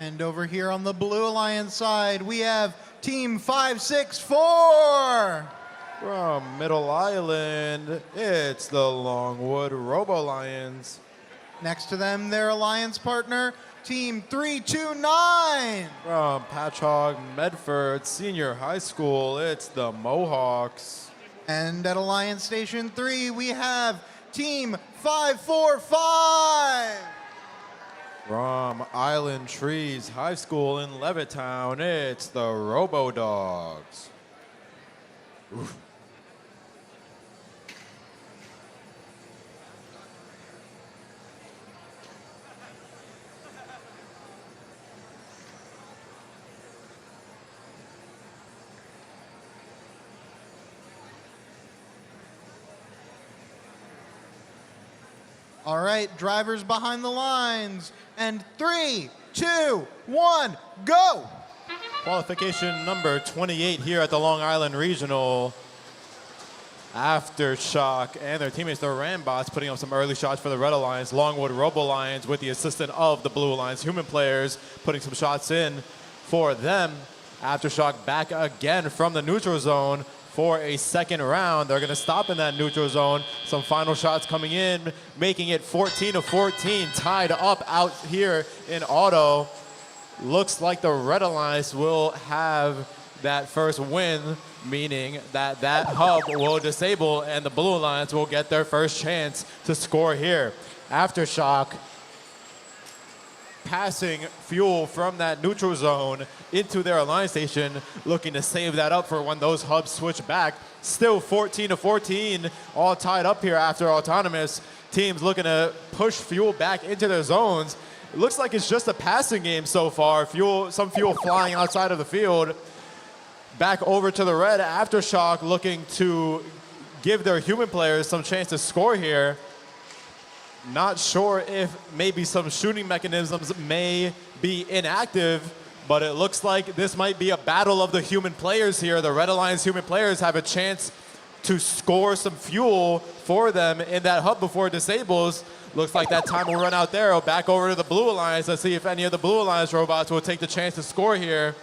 And over here on the Blue Alliance side, we have Team 564. From Middle Island, it's the Longwood Robo Lions. Next to them, their alliance partner, Team 329. From Patchogue Medford Senior High School, it's the Mohawks. And at Alliance Station 3, we have Team 545. From Island Trees High School in Levittown, it's the Robo Dogs. Oof. All right, drivers behind the lines. And 3, 2, 1, go! Qualification number 28 here at the Long Island Regional. Aftershock and their teammates, the Rambots, putting up some early shots for the Red Alliance. Longwood Robo Lions with the assistance of the Blue Alliance human players, putting some shots in for them. Aftershock back again from the neutral zone for a second round. They're going to stop in that neutral zone. Some final shots coming in, making it 14-14, tied up out here in auto. Looks like the Red Alliance will have that first win, meaning that that hub will disable and the Blue Alliance will get their first chance to score here. Aftershock passing fuel from that neutral zone into their alliance station, looking to save that up for when those hubs switch back. Still 14-14, all tied up here after autonomous. Teams looking to push fuel back into their zones. It looks like it's just a passing game so far. Some fuel flying outside of the field. Back over to the red. Aftershock looking to give their human players some chance to score here. Not sure if maybe some shooting mechanisms may be inactive, but it looks like this might be a battle of the human players here. The Red Alliance human players have a chance to score some fuel for them in that hub before it disables. Looks like that time will run out there. Back over to the Blue Alliance. Let's see if any of the Blue Alliance robots will take the chance to score here.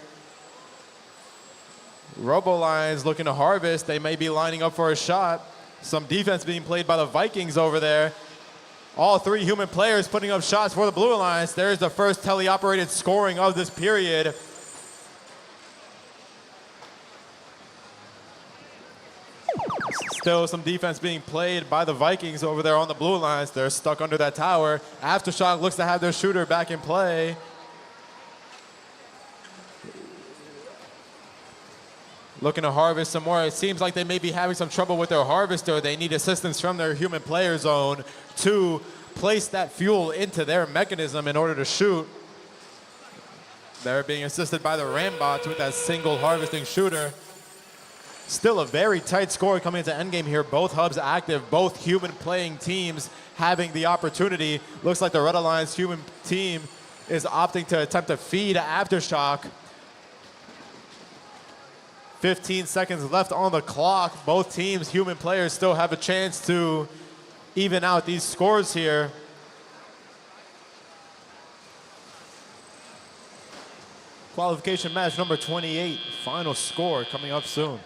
Robo Lions looking to harvest. They may be lining up for a shot. Some defense being played by the Vikings over there. All 3 human players putting up shots for the Blue Alliance. There's the first teleoperated scoring of this period. Still some defense being played by the Vikings over there on the Blue Alliance. They're stuck under that tower. Aftershock looks to have their shooter back in play. Looking to harvest some more. It seems like they may be having some trouble with their harvester. They need assistance from their human player zone to place that fuel into their mechanism in order to shoot. They're being assisted by the Rambots with that single harvesting shooter. Still a very tight score coming into endgame here. Both hubs active, both human playing teams having the opportunity. Looks like the Red Alliance human team is opting to attempt to feed Aftershock. 15 seconds left on the clock. Both teams, human players, still have a chance to even out these scores here. Qualification match number 28. Final score coming up soon.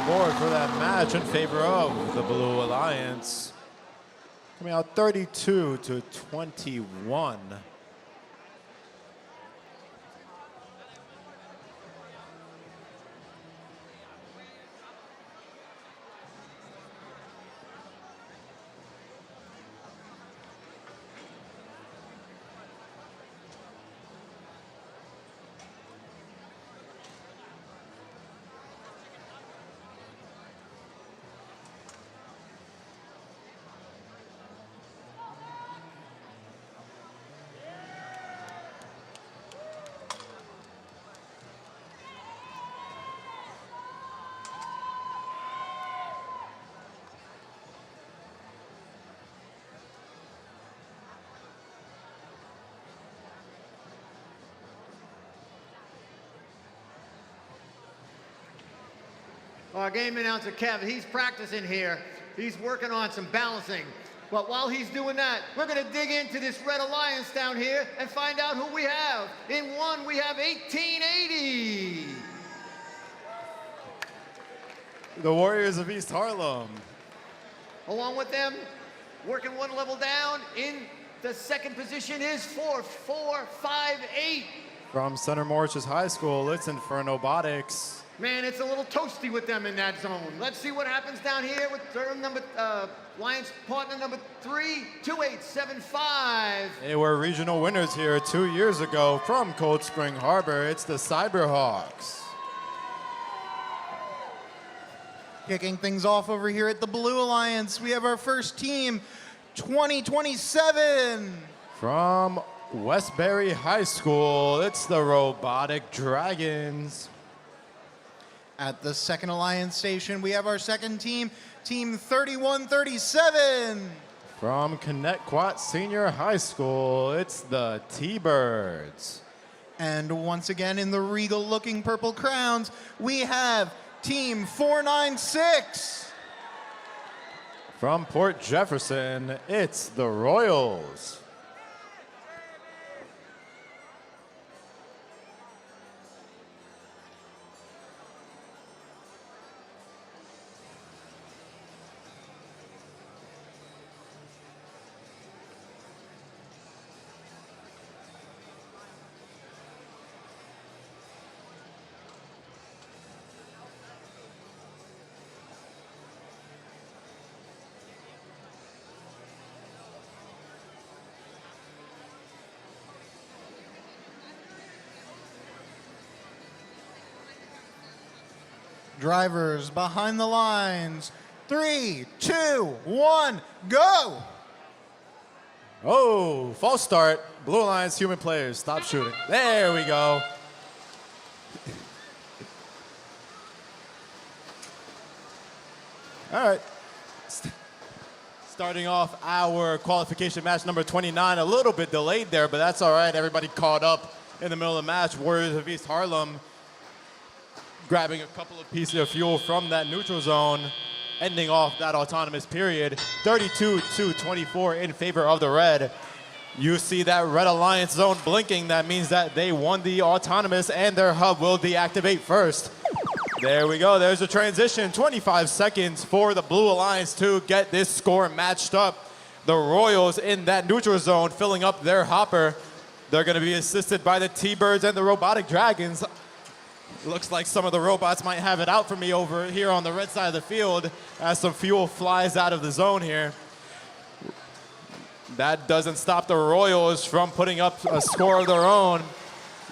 board for that match in favor of the Blue Alliance. Coming out 32-21. Our game announcer, Kevin, he's practicing here. He's working on some balancing. But while he's doing that, we're going to dig into this Red Alliance down here and find out who we have. In one, we have 1880. The Warriors of East Harlem. Along with them, working one level down, in the second position is 4458. From Center Moriches High School, it's Inferno Robotics. Man, it's a little toasty with them in that zone. Let's see what happens down here with their Alliance partner number 3, 2875. They were regional winners here 2 years ago from Cold Spring Harbor. It's the Cyberhawks. Kicking things off over here at the Blue Alliance, we have our first team, 2027. From Westbury High School, it's the Robotic Dragons. At the second Alliance station, we have our second team, Team 3137. From Connecticut Senior High School, it's the T-Birds. And once again, in the regal-looking purple crowns, we have Team 496. From Port Jefferson, it's the Royals. Drivers behind the lines. 3, 2, 1, go! Oh, false start. Blue Alliance human players, stop shooting. There we go. All right. Starting off our qualification match number 29, a little bit delayed there, but that's all right. Everybody caught up in the middle of the match. Warriors of East Harlem grabbing a couple of pieces of fuel from that neutral zone, ending off that autonomous period. 32-24 in favor of the red. You see that Red Alliance zone blinking. That means that they won the autonomous and their hub will deactivate first. There we go. There's a transition. 25 seconds for the Blue Alliance to get this score matched up. The Royals in that neutral zone filling up their hopper. They're going to be assisted by the T-Birds and the Robotic Dragons. Looks like some of the robots might have it out for me over here on the red side of the field as some fuel flies out of the zone here. That doesn't stop the Royals from putting up a score of their own.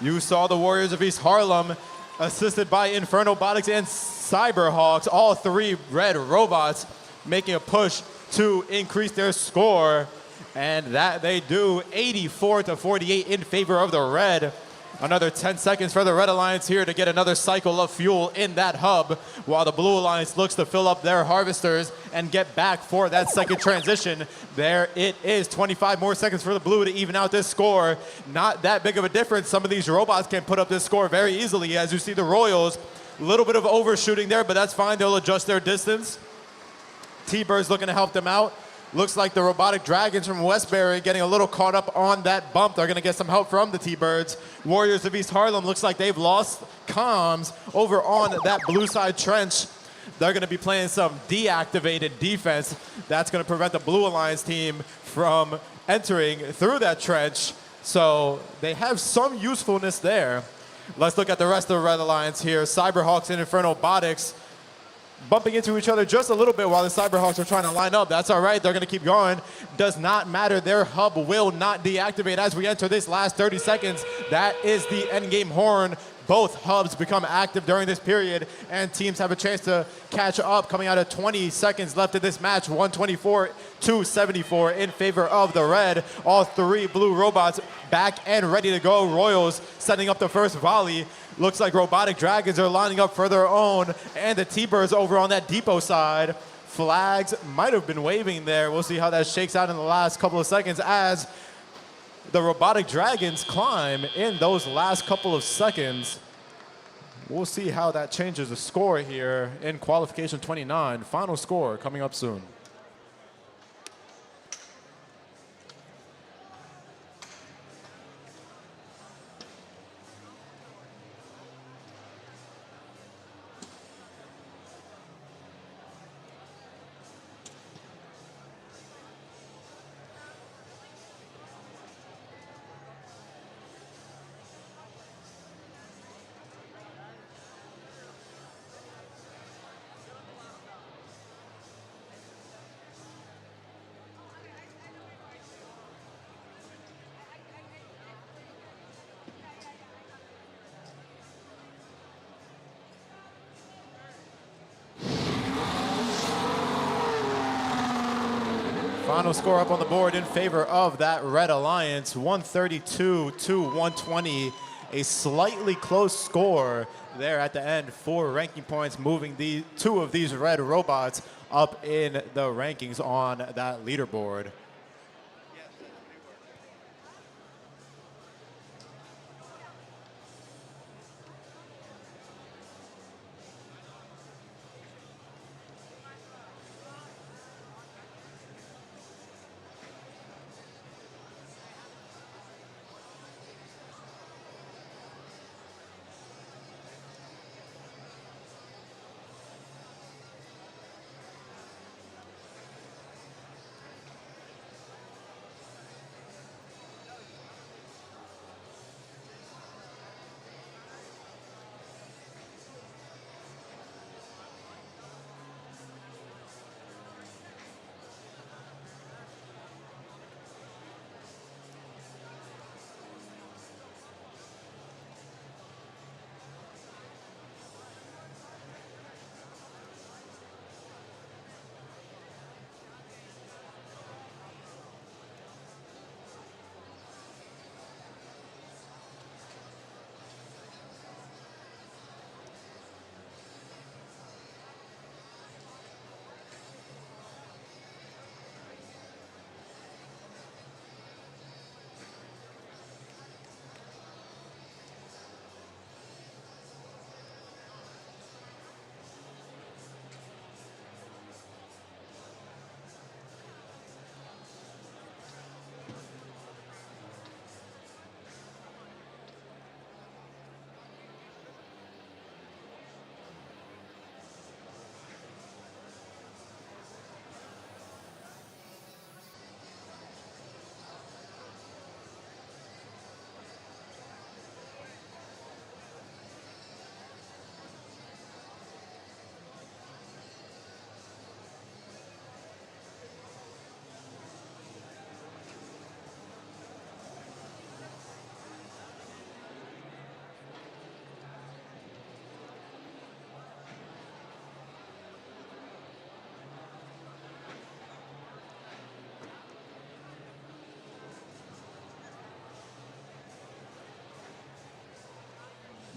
You saw the Warriors of East Harlem assisted by Inferno Robotics and Cyberhawks, all three red robots making a push to increase their score. And that they do, 84-48 in favor of the red. Another 10 seconds for the Red Alliance here to get another cycle of fuel in that hub, while the Blue Alliance looks to fill up their harvesters and get back for that second transition. There it is, 25 more seconds for the Blue to even out this score. Not that big of a difference. Some of these robots can put up this score very easily. As you see the Royals, a little bit of overshooting there, but that's fine. They'll adjust their distance. T-Birds looking to help them out. Looks like the Robotic Dragons from Westbury getting a little caught up on that bump. They're going to get some help from the T-Birds. Warriors of East Harlem looks like they've lost comms over on that blue side trench. they're going to be playing some deactivated defense. That's going to prevent the Blue Alliance team from entering through that trench. So they have some usefulness there. Let's look at the rest of the Red Alliance here. Cyberhawks and Inferno Robotics bumping into each other just a little bit while the Cyberhawks are trying to line up. That's all right. They're going to keep going. Does not matter. Their hub will not deactivate as we enter this last 30 seconds. That is the endgame horn. Both hubs become active during this period, and teams have a chance to catch up coming out of 20 seconds left in this match. 124-74 in favor of the red. All three blue robots back and ready to go. Royals setting up the first volley. Looks like Robotic Dragons are lining up for their own, and the T-Birds over on that depot side. Flags might have been waving there. We'll see how that shakes out in the last couple of seconds as the Robotic Dragons climb in those last couple of seconds. We'll see how that changes the score here in qualification 29. Final score coming up soon. Final score up on the board in favor of that Red Alliance, 132 to 120. A slightly close score there at the end. 4 ranking points moving the 2 of these red robots up in the rankings on that leaderboard.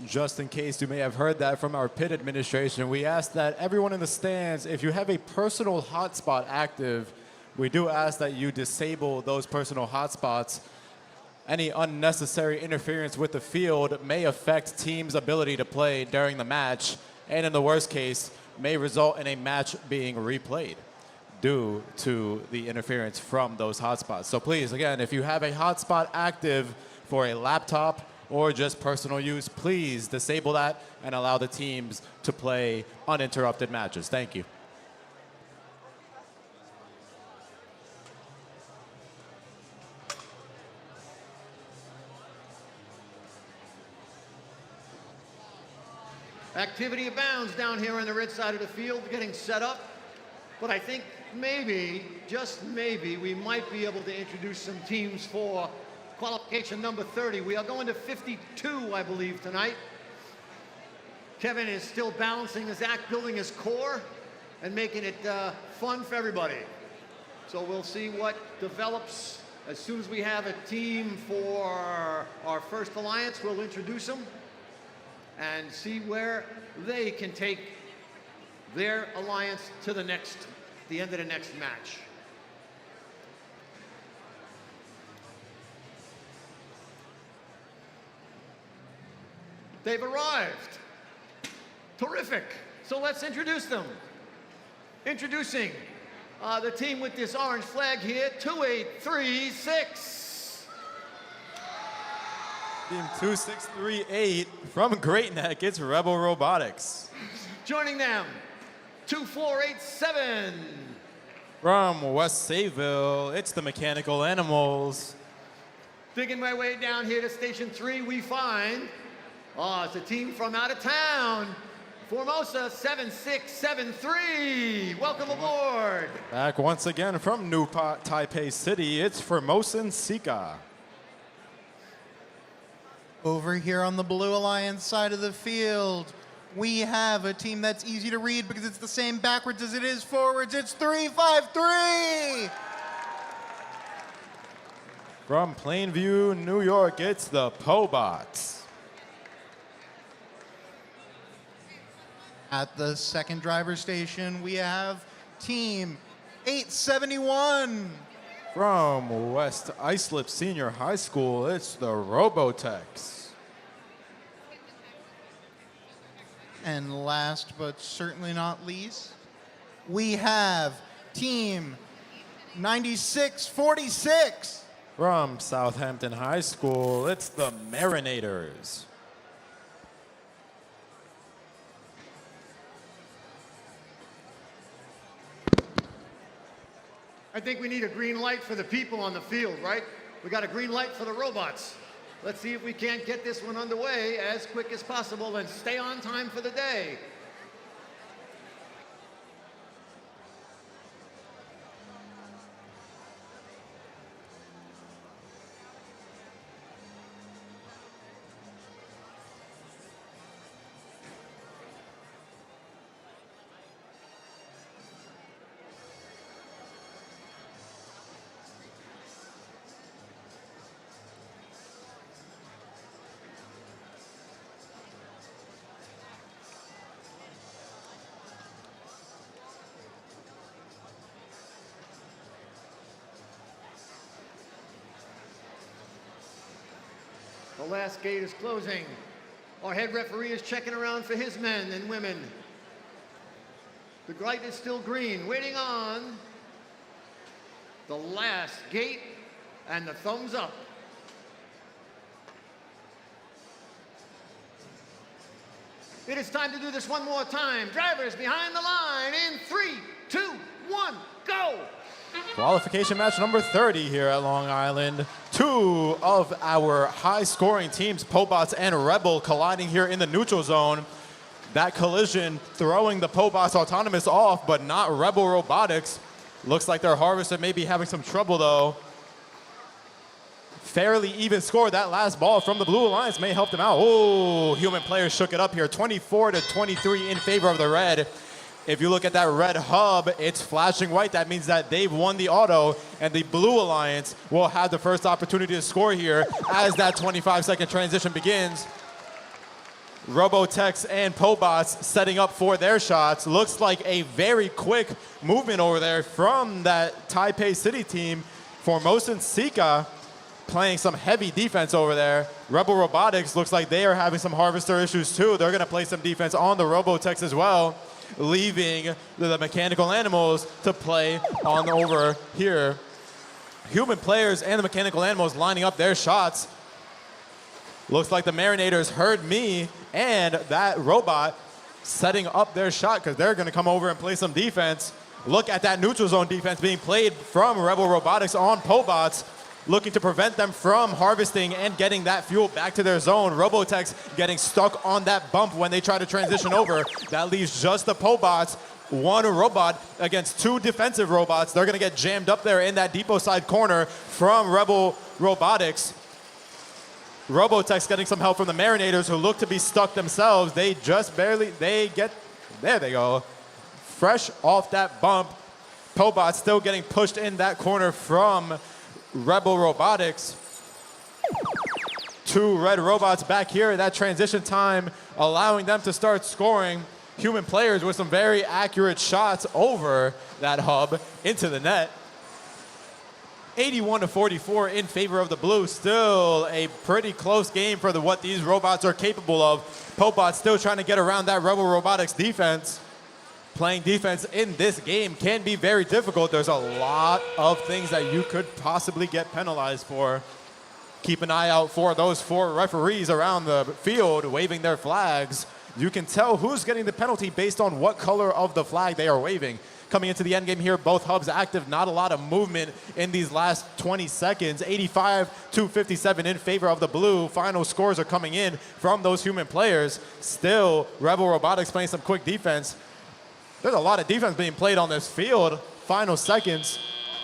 Just in case you may have heard that from our pit administration, we ask that everyone in the stands, if you have a personal hotspot active, we do ask that you disable those personal hotspots. Any unnecessary interference with the field may affect teams' ability to play during the match, and in the worst case, may result in a match being replayed due to the interference from those hotspots. So please, again, if you have a hotspot active for a laptop or just personal use, please disable that and allow the teams to play uninterrupted matches. Thank you. Activity abounds down here on the red side of the field, getting set up. But I think maybe, just maybe, we might be able to introduce some teams for qualification number 30. We are going to 52, I believe, tonight. Kevin is still balancing his act, building his core, and making it fun for everybody. So we'll see what develops. As soon as we have a team for our first alliance, we'll introduce them and see where they can take their alliance to the end of the next match. They've arrived. Terrific. So let's introduce them. Introducing the team with this orange flag here, 2836. Team 2638 from Great Neck, it's Rebel Robotics. Joining them, 2487. From West Sayville, it's the Mechanical Animals. Digging my way down here to Station 3, we find, it's a team from out of town. Formosa 7673. Welcome aboard. Back once again from New Taipei City, it's Formosan Sika. Over here on the Blue Alliance side of the field, we have a team that's easy to read because it's the same backwards as it is forwards. It's 353. From Plainview, New York, it's the Pobots. At the second driver station, we have team 871. From West Islip Senior High School, it's the Robotics. And last but certainly not least, we have team 9646. From Southampton High School, it's the Marinators. I think we need a green light for the people on the field, right? We got a green light for the robots. Let's see if we can't get this one underway as quick as possible and stay on time for the day. The last gate is closing. Our head referee is checking around for his men and women. The light is still green, waiting on the last gate and the thumbs up. It is time to do this one more time. Drivers behind the line in 3, 2, 1, go! Qualification match number 30 here at Long Island. Two of our high-scoring teams, Pobots and Rebel, colliding here in the neutral zone. That collision throwing the Pobots Autonomous off, but not Rebel Robotics. Looks like their Harvester may be having some trouble, though. Fairly even score. That last ball from the Blue Alliance may help them out. Oh, human players shook it up here. 24-23 in favor of the red. If you look at that red hub, it's flashing white. That means that they've won the auto, and the Blue Alliance will have the first opportunity to score here as that 25-second transition begins. Robotex and Pobots setting up for their shots. Looks like a very quick movement over there from that Taipei City team. Formosan Sika playing some heavy defense over there. Rebel Robotics looks like they are having some Harvester issues too. They're going to play some defense on the Robotex as well, leaving the Mechanical Animals to play on over here. Human players and the Mechanical Animals lining up their shots. Looks like the Marinators heard me and that robot setting up their shot because they're going to come over and play some defense. Look at that neutral zone defense being played from Rebel Robotics on Pobots, looking to prevent them from harvesting and getting that fuel back to their zone. Robotics getting stuck on that bump when they try to transition over. That leaves just the Pobots. One robot against two defensive robots. They're going to get jammed up there in that depot side corner from Rebel Robotics. Robotics getting some help from the Marinators, who look to be stuck themselves. They just barely, there they go. Fresh off that bump. Pobot still getting pushed in that corner from Rebel Robotics. Two red robots back here. That transition time allowing them to start scoring. Human players with some very accurate shots over that hub into the net. 81-44 in favor of the blue. Still a pretty close game for what these robots are capable of. Pobot still trying to get around that Rebel Robotics defense. Playing defense in this game can be very difficult. There's a lot of things that you could possibly get penalized for. Keep an eye out for those 4 referees around the field waving their flags. You can tell who's getting the penalty based on what color of the flag they are waving. Coming into the end game here, both hubs active. Not a lot of movement in these last 20 seconds. 85-57 in favor of the blue. Final scores are coming in from those human players. Still, Rebel Robotics playing some quick defense. There's a lot of defense being played on this field. Final seconds.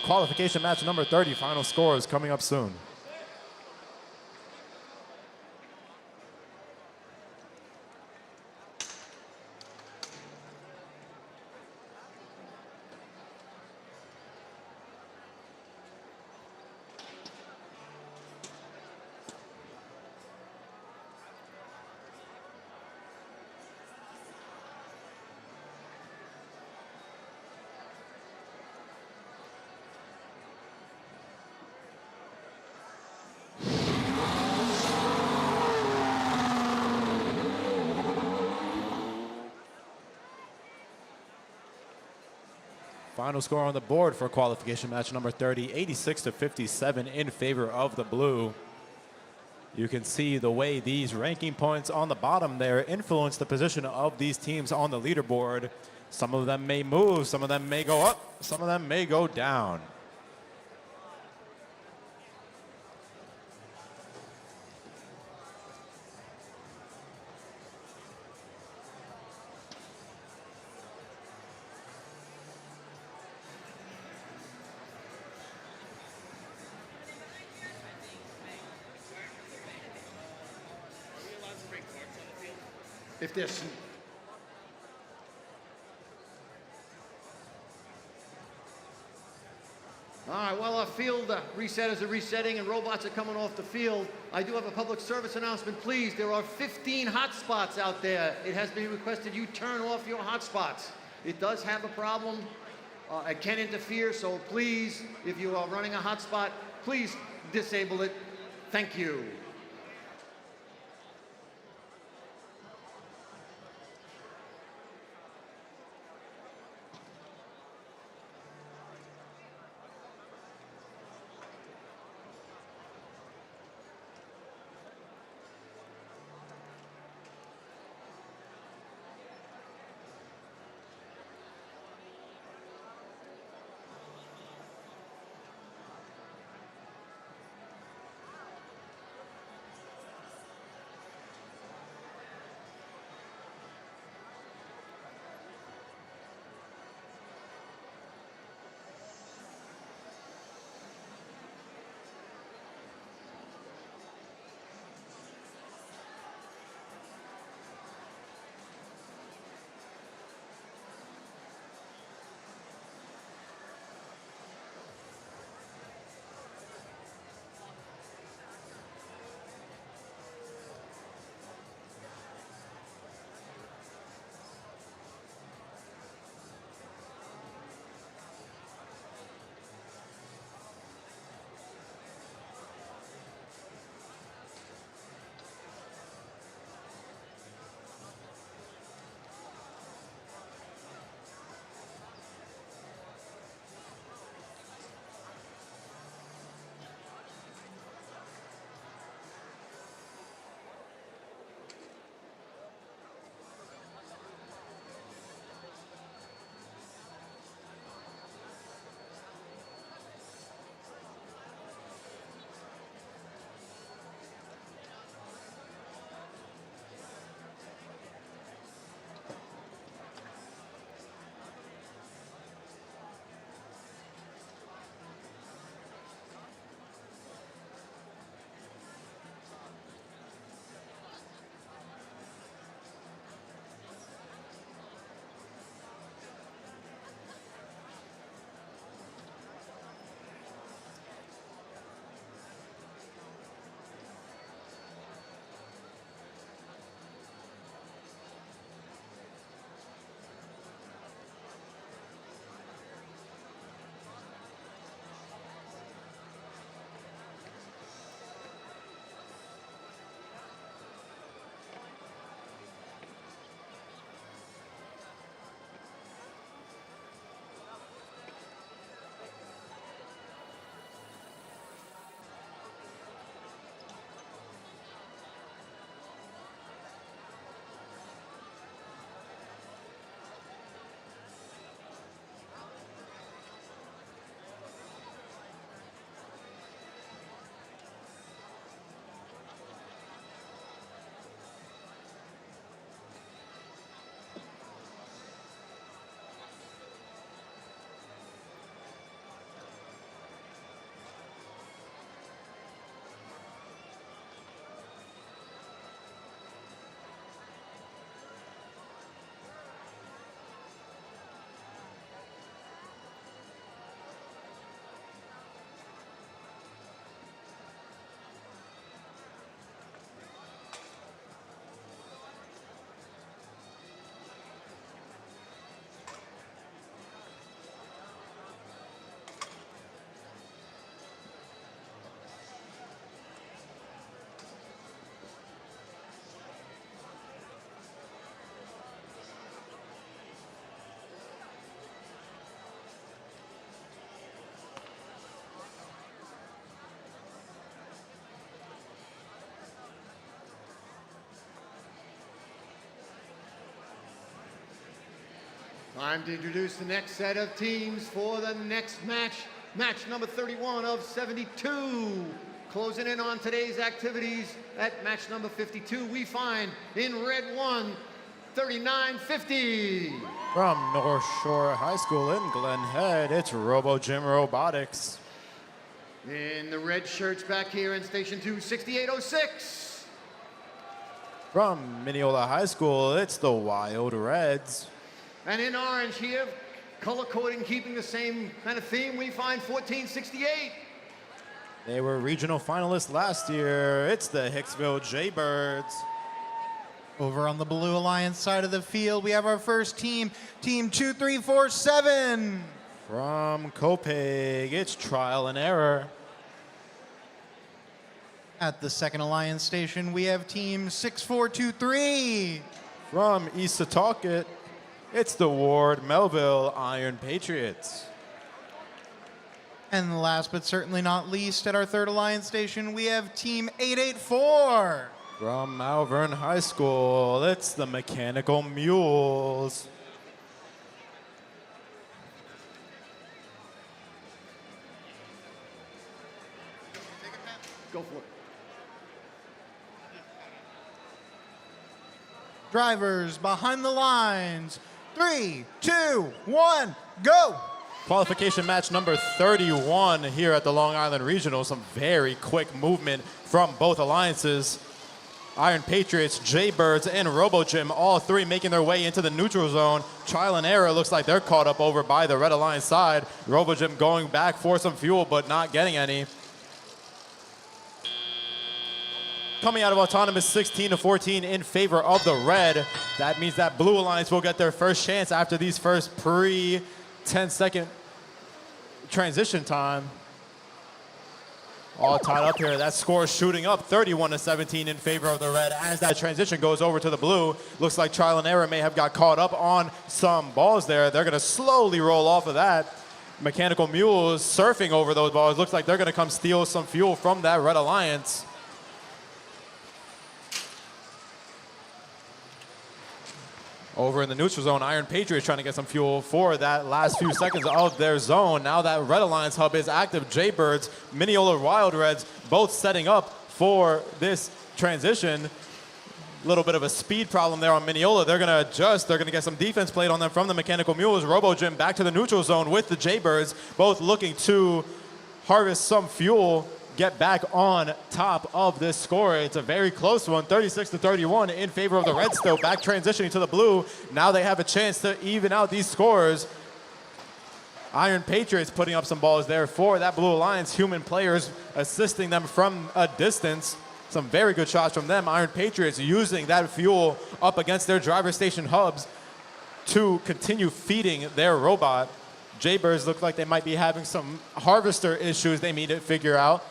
Qualification match number 30. Final scores coming up soon. Final score on the board for qualification match number 30, 86-57 in favor of the blue. You can see the way these ranking points on the bottom there influence the position of these teams on the leaderboard. Some of them may move, some of them may go up, some of them may go down. If there's all right, well, our field resetters are resetting and robots are coming off the field. I do have a public service announcement. Please, there are 15 hotspots out there. It has been requested you turn off your hotspots. It does have a problem. It can interfere, so please, if you are running a hotspot, please disable it. Thank you. Time to introduce the next set of teams for the next match. Match number 31 of 72. Closing in on today's activities at match number 52, we find in red 1, 3950. From North Shore High School in Glen Head, it's Robotics. In the red shirts back here in Station 2, 6806. From Mineola High School, it's the Wild Reds. And in orange here, color coding keeping the same kind of theme, we find 1468. They were regional finalists last year. It's the Hicksville Jaybirds. Over on the Blue Alliance side of the field, we have our first team, Team 2347. From Copeg, it's Trial and Error. At the second Alliance station, we have Team 6423. From East Setauket, it's the Ward Melville Iron Patriots. And last but certainly not least, at our third Alliance station, we have Team 884. From Malvern High School, it's the Mechanical Mules. Go for it. Drivers behind the lines. 3, 2, 1, go! Qualification match number 31 here at the Long Island Regional. Some very quick movement from both alliances. Iron Patriots, Jaybirds, and RoboGym, all three making their way into the neutral zone. Trial and Error looks like they're caught up over by the Red Alliance side. RoboGym going back for some fuel, but not getting any. Coming out of autonomous 16-14 in favor of the red. That means that Blue Alliance will get their first chance after these first pre-10-second transition time. All tied up here. That score is shooting up 31-17 in favor of the red as that transition goes over to the blue. Looks like Trial and Error may have got caught up on some balls there. They're going to slowly roll off of that. Mechanical Mules surfing over those balls. Looks like they're going to come steal some fuel from that Red Alliance. Over in the neutral zone, Iron Patriots trying to get some fuel for that last few seconds of their zone. Now that Red Alliance hub is active, Jaybirds, Mineola Wild Reds, both setting up for this transition. A little bit of a speed problem there on Mineola. They're going to adjust. They're going to get some defense played on them from the Mechanical Mules. RoboGym back to the neutral zone with the Jaybirds, both looking to harvest some fuel, get back on top of this score. It's a very close one, 36-31 in favor of the red still. Back transitioning to the blue. Now they have a chance to even out these scores. Iron Patriots putting up some balls there for that Blue Alliance. Human players assisting them from a distance. Some very good shots from them. Iron Patriots using that fuel up against their driver station hubs to continue feeding their robot. Jaybirds look like they might be having some harvester issues they need to figure out.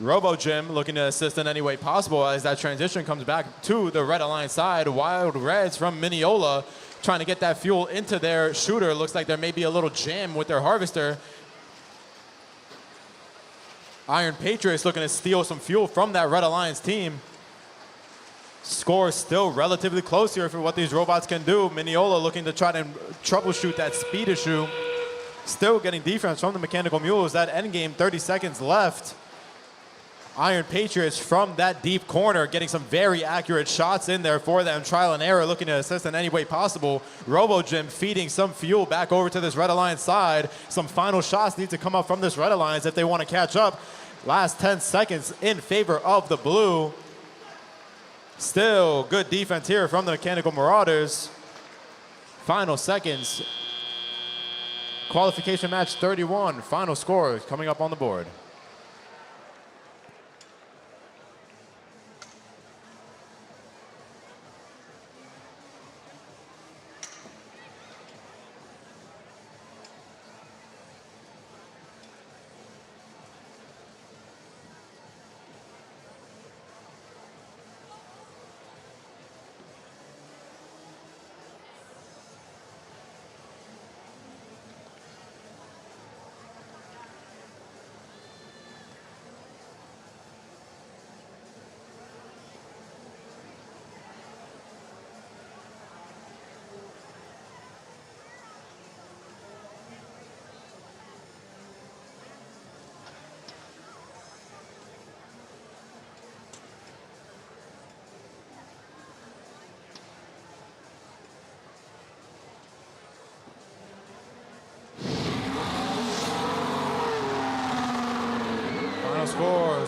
RoboGym looking to assist in any way possible as that transition comes back to the Red Alliance side. Wild Reds from Mineola trying to get that fuel into their shooter. Looks like there may be a little jam with their harvester. Iron Patriots looking to steal some fuel from that Red Alliance team. Score still relatively close here for what these robots can do. Mineola looking to try to troubleshoot that speed issue. Still getting defense from the Mechanical Mules. That end game, 30 seconds left. Iron Patriots from that deep corner getting some very accurate shots in there for them. Trial and Error looking to assist in any way possible. RoboGym feeding some fuel back over to this Red Alliance side. Some final shots need to come up from this Red Alliance if they want to catch up. Last 10 seconds in favor of the blue. Still good defense here from the Mechanical Marauders. Final seconds. Qualification match 31. Final score coming up on the board.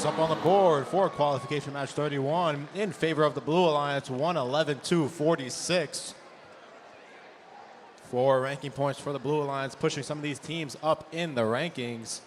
scores up on the board for qualification match 31 in favor of the Blue Alliance, 111-46. 4 ranking points for the Blue Alliance, pushing some of these teams up in the rankings.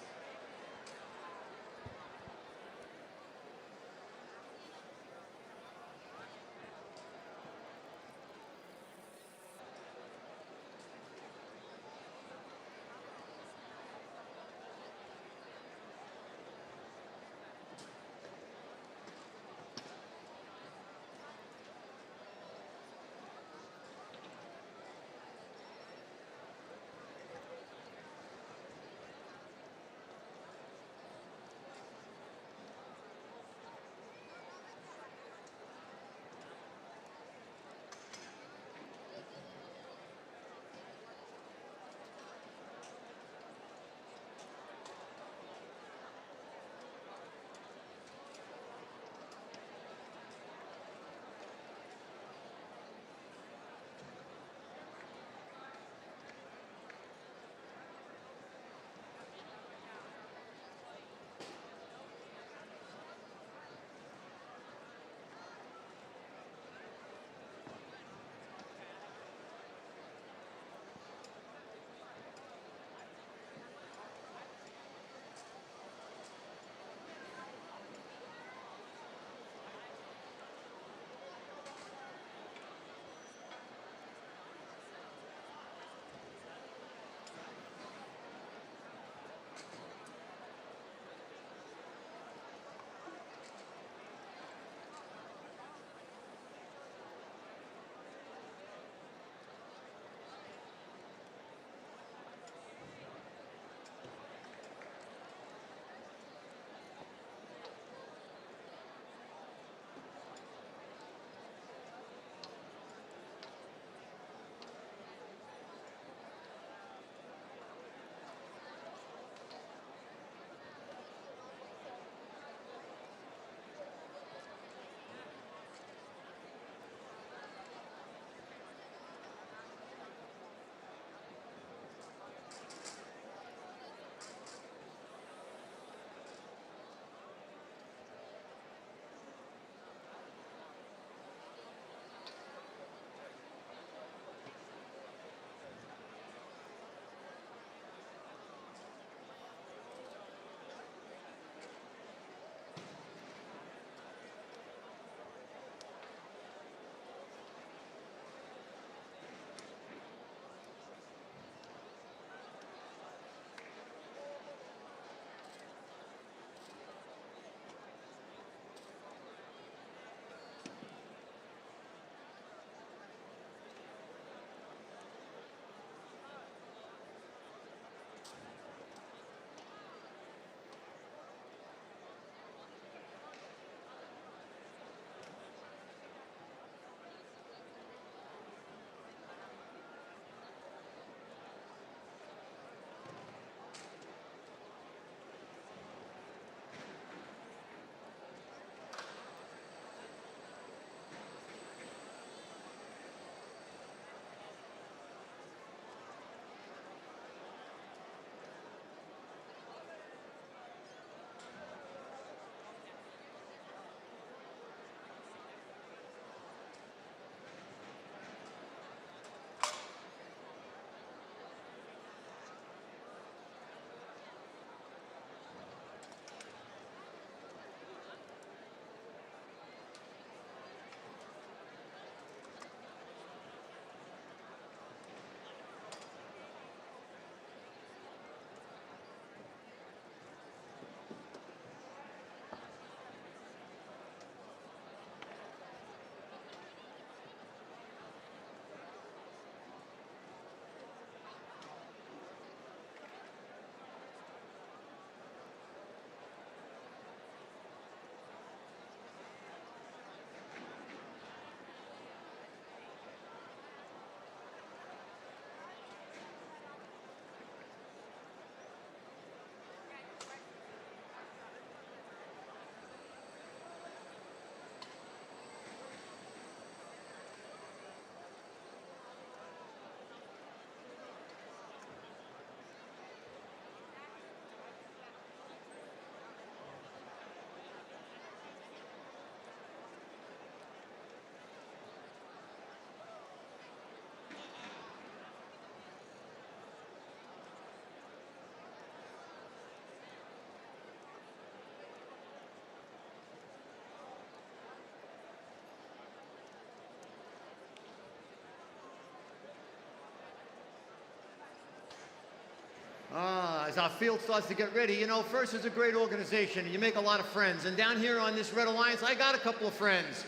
as our field starts to get ready, you know, First is a great organization, and you make a lot of friends. And down here on this Red Alliance, I got a couple of friends.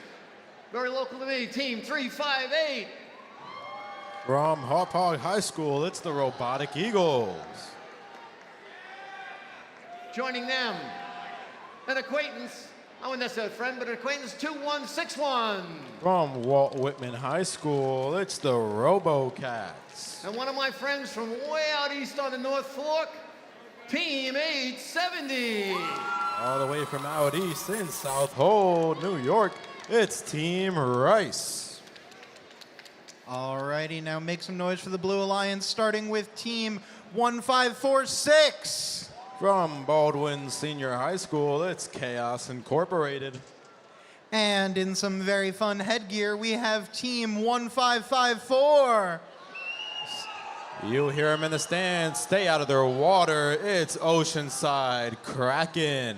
Very local to me, Team 358. From Hop Hog High School, it's the Robotic Eagles. Joining them, an acquaintance, I wouldn't necessarily a friend, but an acquaintance, 2161. From Walt Whitman High School, it's the RoboCats. And one of my friends from way out east on the North Fork, Team 870. All the way from out east in South Hold, New York, it's Team Rice. Alrighty, now make some noise for the Blue Alliance, starting with Team 1546. From Baldwin Senior High School, it's Chaos Incorporated. And in some very fun headgear, we have Team 1554. You hear them in the stands. Stay out of their water. It's Oceanside Kraken.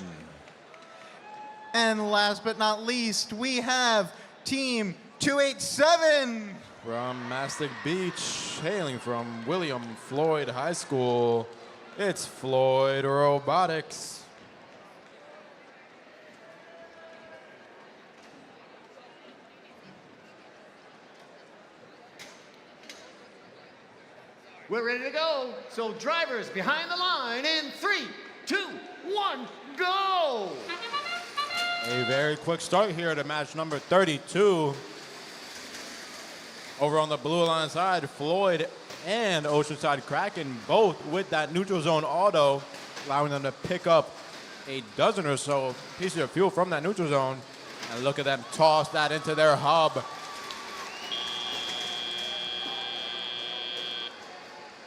And last but not least, we have Team 287. From Mastic Beach, hailing from William Floyd High School, it's Floyd Robotics. We're ready to go. So drivers behind the line in 3, 2, 1, go! A very quick start here to match number 32. Over on the Blue Alliance side, Floyd and Oceanside Kraken both with that neutral zone auto, allowing them to pick up a dozen or so pieces of fuel from that neutral zone. And look at them toss that into their hub.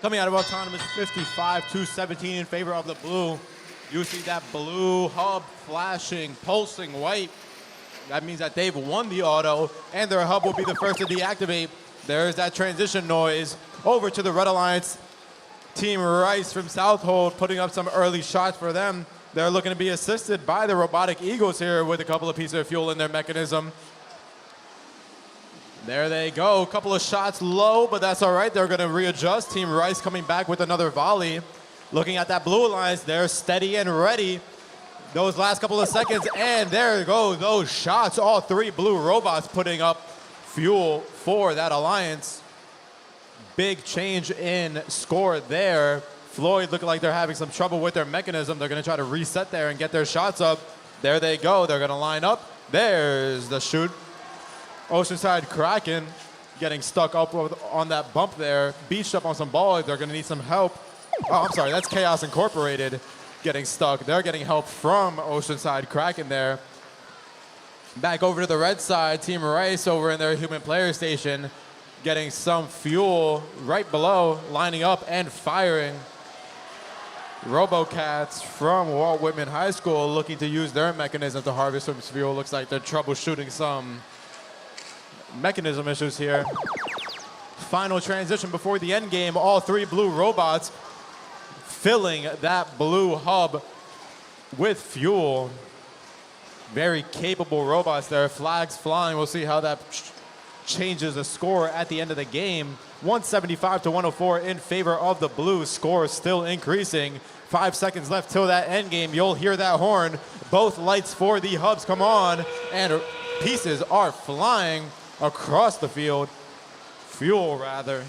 Coming out of autonomous 55-17 in favor of the blue. You see that blue hub flashing, pulsing white. That means that they've won the auto, and their hub will be the first to deactivate. There's that transition noise. Over to the Red Alliance. Team Rice from Southold putting up some early shots for them. They're looking to be assisted by the Robotic Eagles here with a couple of pieces of fuel in their mechanism. There they go. A couple of shots low, but that's all right. They're going to readjust. Team Rice coming back with another volley. Looking at that Blue Alliance, they're steady and ready. Those last couple of seconds, and there go those shots. All three blue robots putting up fuel for that alliance. Big change in score there. Floyd looking like they're having some trouble with their mechanism. They're going to try to reset there and get their shots up. There they go. They're going to line up. There's the shoot. Oceanside Kraken getting stuck up on that bump there. Beached up on some balls. They're going to need some help. Oh, I'm sorry. That's Chaos Incorporated getting stuck. They're getting help from Oceanside Kraken there. Back over to the red side. Team Rice over in their human player station getting some fuel right below, lining up and firing. RoboCats from Walt Whitman High School looking to use their mechanism to harvest some fuel. Looks like they're troubleshooting some mechanism issues here. Final transition before the end game. All three blue robots filling that blue hub with fuel. Very capable robots there. Flags flying. We'll see how that changes the score at the end of the game. 175-104 in favor of the blue. Score still increasing. 5 seconds left till that end game. You'll hear that horn. Both lights for the hubs come on, and pieces are flying across the field. Fuel, rather.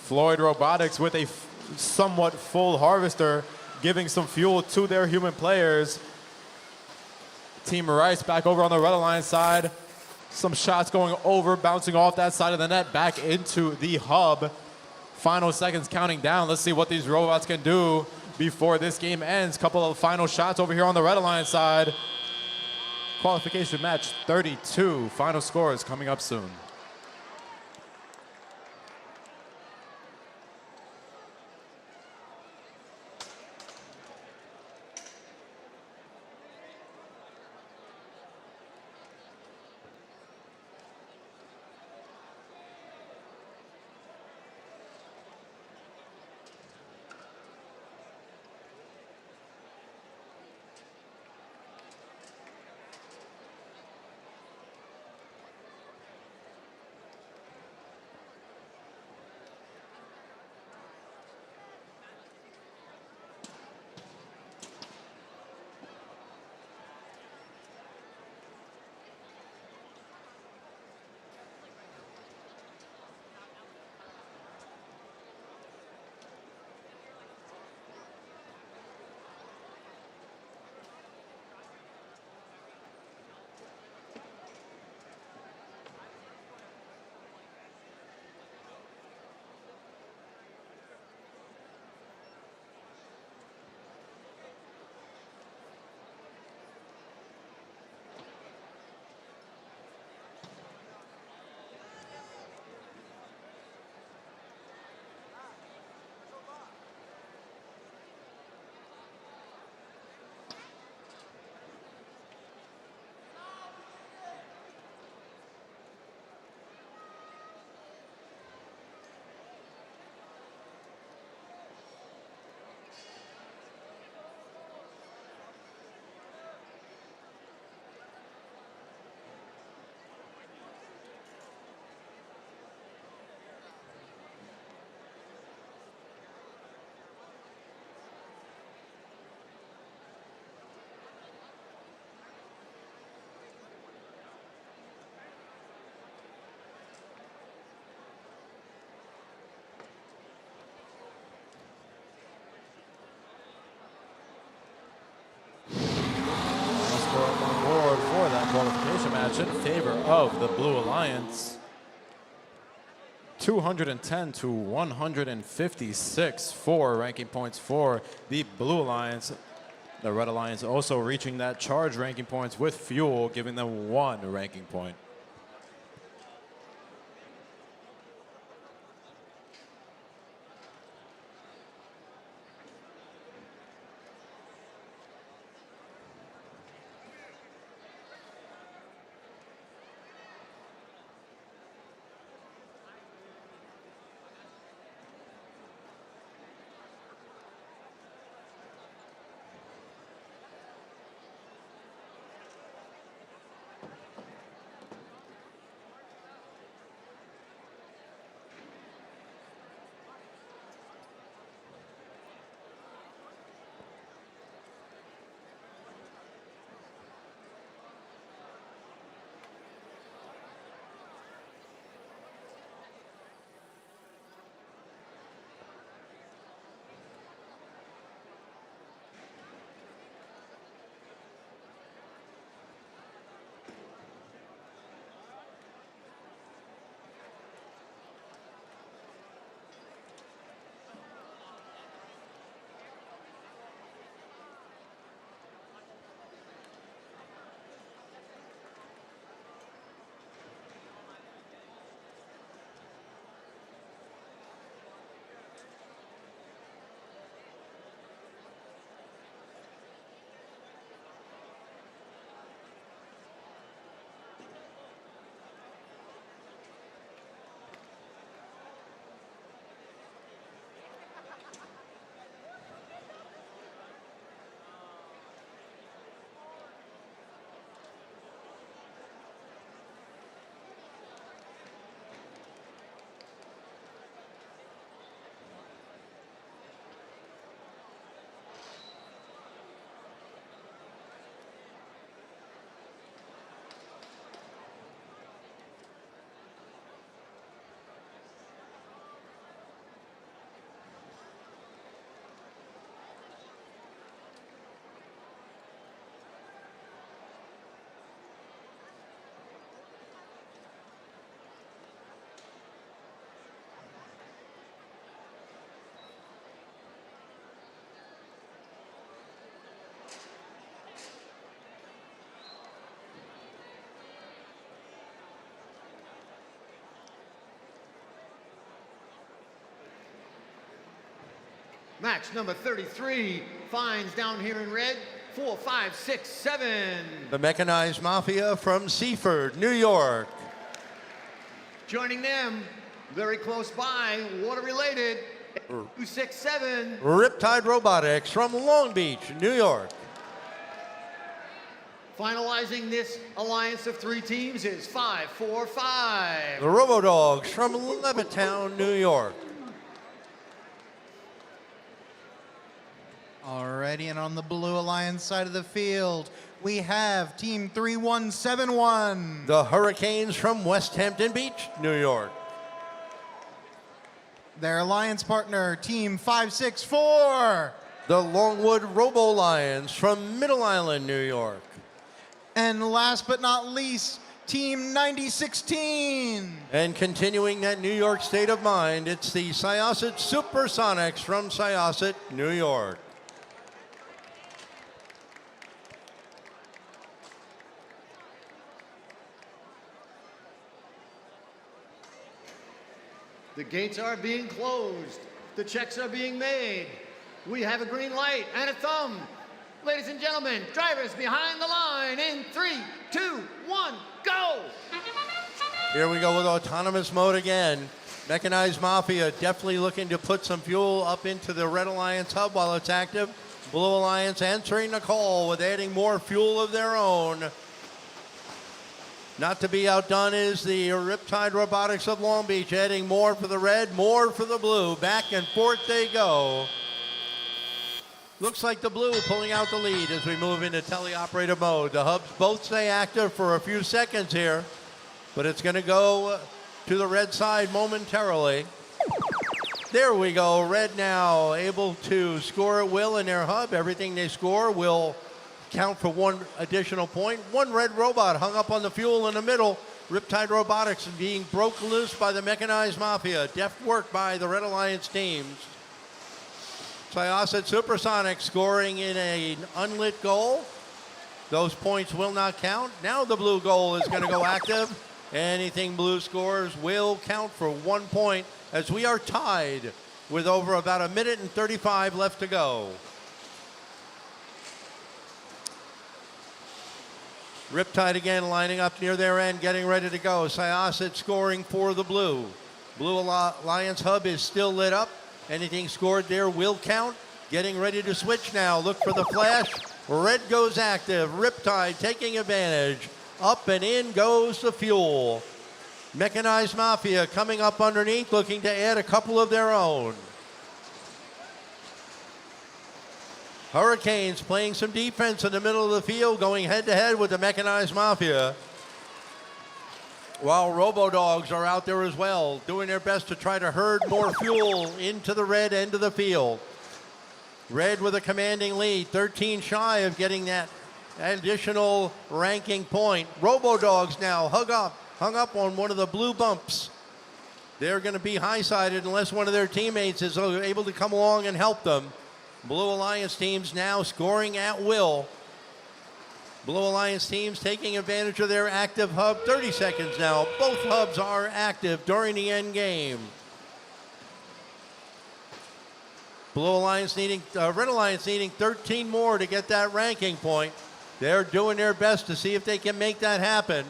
Floyd Robotics with a somewhat full harvester, giving some fuel to their human players. Team Rice back over on the Red Alliance side. Some shots going over, bouncing off that side of the net, back into the hub. Final seconds counting down. Let's see what these robots can do before this game ends. Couple of final shots over here on the Red Alliance side. Qualification match 32. Final scores coming up soon. qualification match in favor of the Blue Alliance. 210 to 156 for ranking points for the Blue Alliance. The Red Alliance also reaching that charge ranking points with fuel, giving them 1 ranking point. Match number 33 finds down here in red 4, 5, 6, 7. The Mechanized Mafia from Seaford, New York. Joining them, very close by, water related, 2, 6, 7. Riptide Robotics from Long Beach, New York. Finalizing this alliance of 3 teams is 5, 4, 5. The Robodogs from Levittown, New York. Alrighty, and on the Blue Alliance side of the field, we have Team 3171. The Hurricanes from West Hampton Beach, New York. Their alliance partner, Team 564. The Longwood Robo Lions from Middle Island, New York. And last but not least, Team 9016. And continuing that New York state of mind, it's the Syosset Supersonics from Syosset, New York. The gates are being closed. The checks are being made. We have a green light and a thumb. Ladies and gentlemen, drivers behind the line in 3, 2, 1, go! Here we go with autonomous mode again. Mechanized Mafia definitely looking to put some fuel up into the Red Alliance hub while it's active. Blue Alliance answering the call with adding more fuel of their own. Not to be outdone is the Riptide Robotics of Long Beach, adding more for the red, more for the blue. Back and forth they go. Looks like the blue pulling out the lead as we move into teleoperator mode. The hubs both stay active for a few seconds here, but it's going to go to the red side momentarily. There we go. Red now able to score at will in their hub. Everything they score will count for one additional point. One red robot hung up on the fuel in the middle. Riptide Robotics being broke loose by the Mechanized Mafia. Deft work by the Red Alliance teams. Syosset Supersonic scoring in an unlit goal. Those points will not count. Now the blue goal is going to go active. Anything blue scores will count for 1 point as we are tied with over about a minute and 35 left to go. Riptide again lining up near their end, getting ready to go. Syosset scoring for the blue. Blue Alliance hub is still lit up. Anything scored there will count. Getting ready to switch now. Look for the flash. Red goes active. Riptide taking advantage. Up and in goes the fuel. Mechanized Mafia coming up underneath, looking to add a couple of their own. Hurricanes playing some defense in the middle of the field, going head-to-head with the Mechanized Mafia. While Robo-Dogs are out there as well, doing their best to try to herd more fuel into the red end of the field. Red with a commanding lead, 13 shy of getting that additional ranking point. Robo-Dogs now hung up on one of the blue bumps. They're going to be high-sided unless one of their teammates is able to come along and help them. Blue Alliance teams now scoring at will. Blue Alliance teams taking advantage of their active hub. 30 seconds now. Both hubs are active during the end game. Red Alliance needing 13 more to get that ranking point. They're doing their best to see if they can make that happen.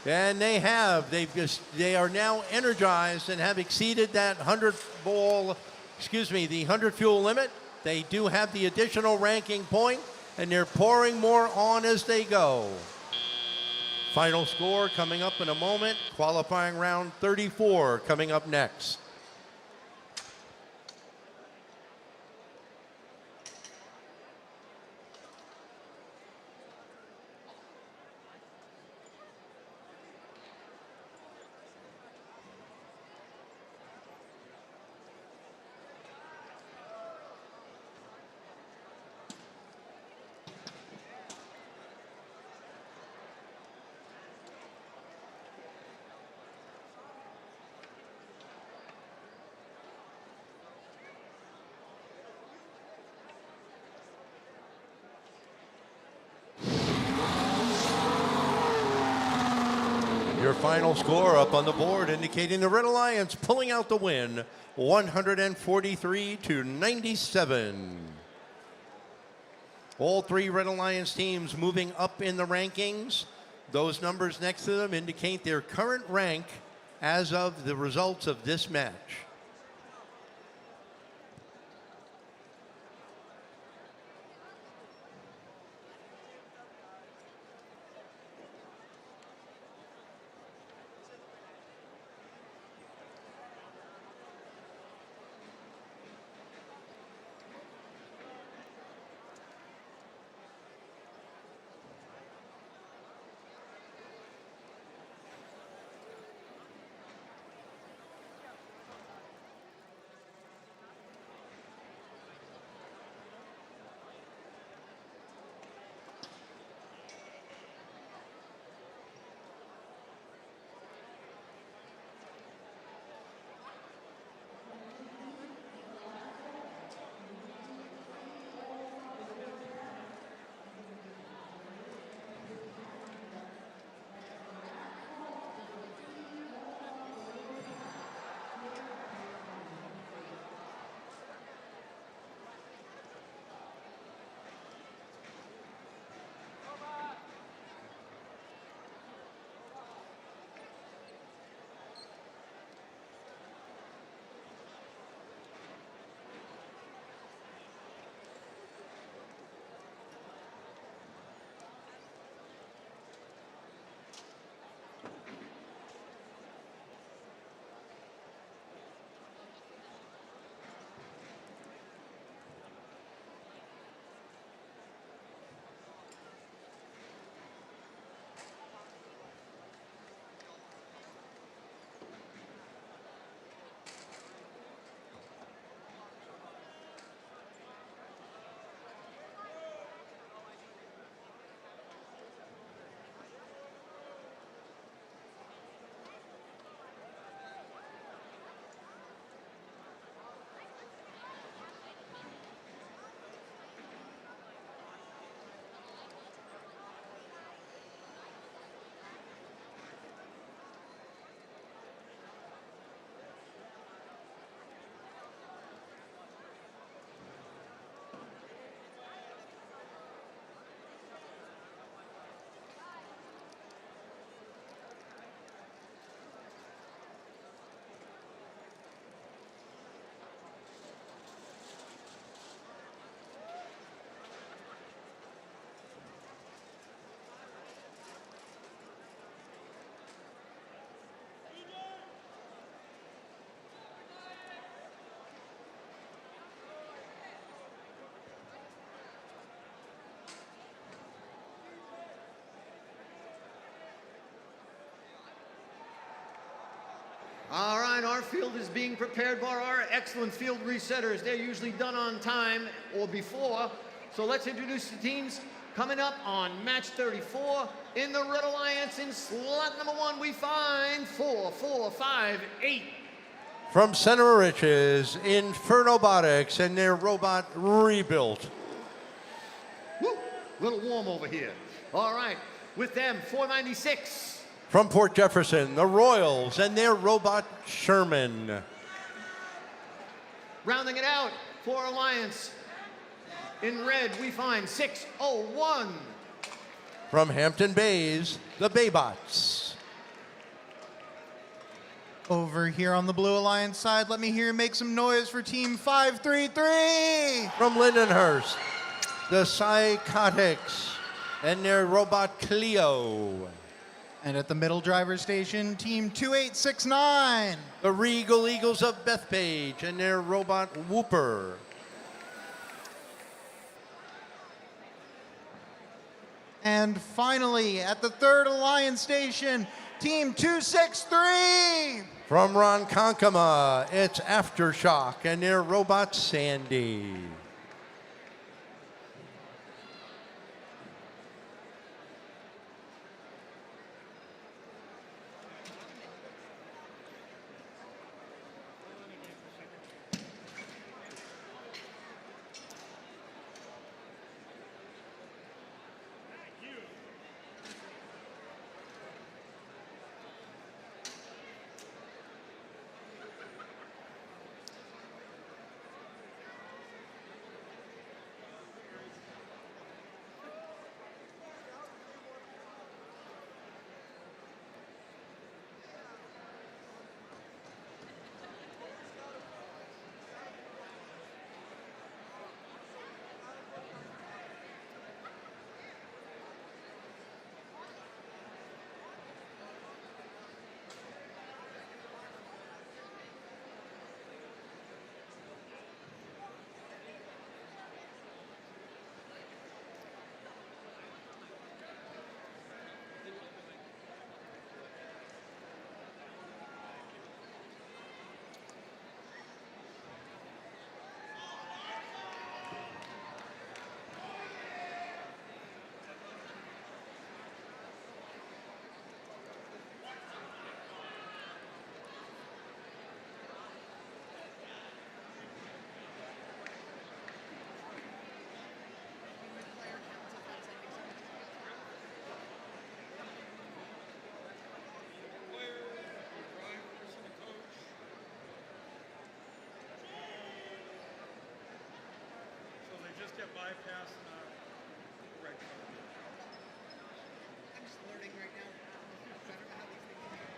And they have. They are now energized and have exceeded that 100 fuel limit. They do have the additional ranking point, and they're pouring more on as they go. Final score coming up in a moment. Qualifying round 34 coming up next. Your final score up on the board indicating the Red Alliance pulling out the win, 143-97. All three Red Alliance teams moving up in the rankings. Those numbers next to them indicate their current rank as of the results of this match. field is being prepared by our excellent field resetters. They're usually done on time or before. So let's introduce the teams coming up on match 34. In the Red Alliance, in slot number 1, we find 4, 4, 5, 8. From Center Riches, Robotics and their robot rebuilt. Woo, little warm over here. All right, with them, 496. From Port Jefferson, the Royals and their robot Sherman. Rounding it out for Alliance, in red, we find 601. From Hampton Bays, the Baybots. Over here on the Blue Alliance side, let me hear you make some noise for Team 533. From Lindenhurst, the Psychotics and their robot Cleo. And at the middle driver station, Team 2869. The Regal Eagles of Bethpage and their robot Whooper. And finally, at the third Alliance station, Team 263. From Ronkonkoma, it's Aftershock and their robot Sandy. Get bypass right. I'm just learning right now. I don't know how these things work.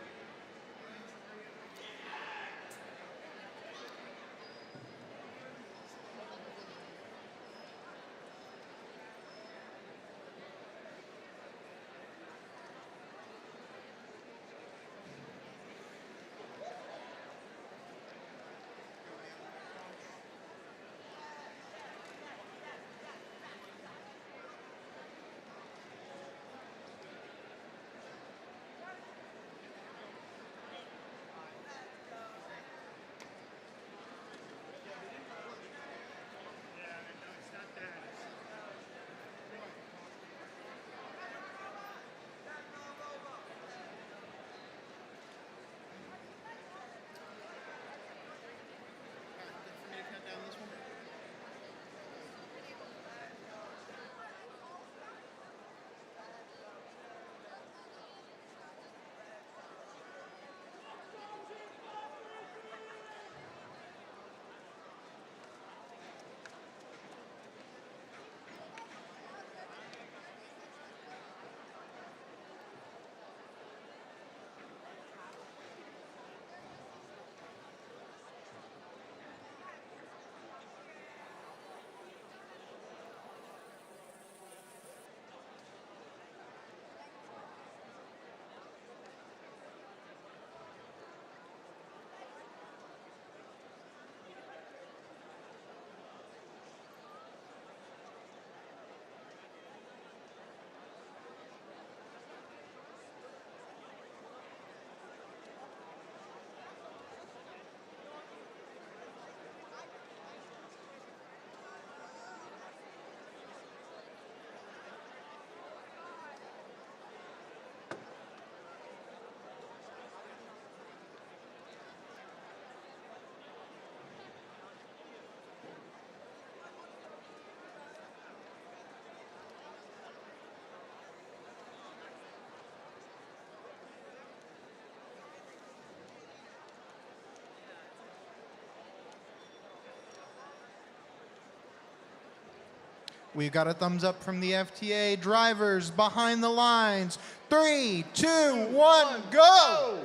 We've got a thumbs up from the FTA. Drivers behind the lines. 3, 2, 1, go!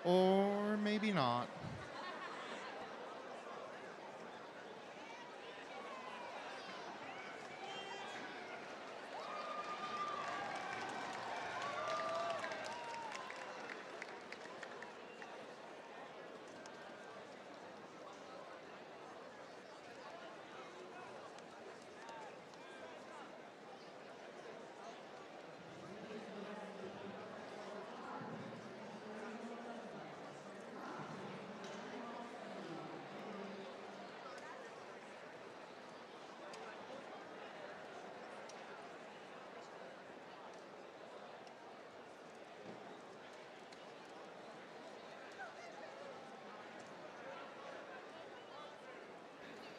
Or maybe not.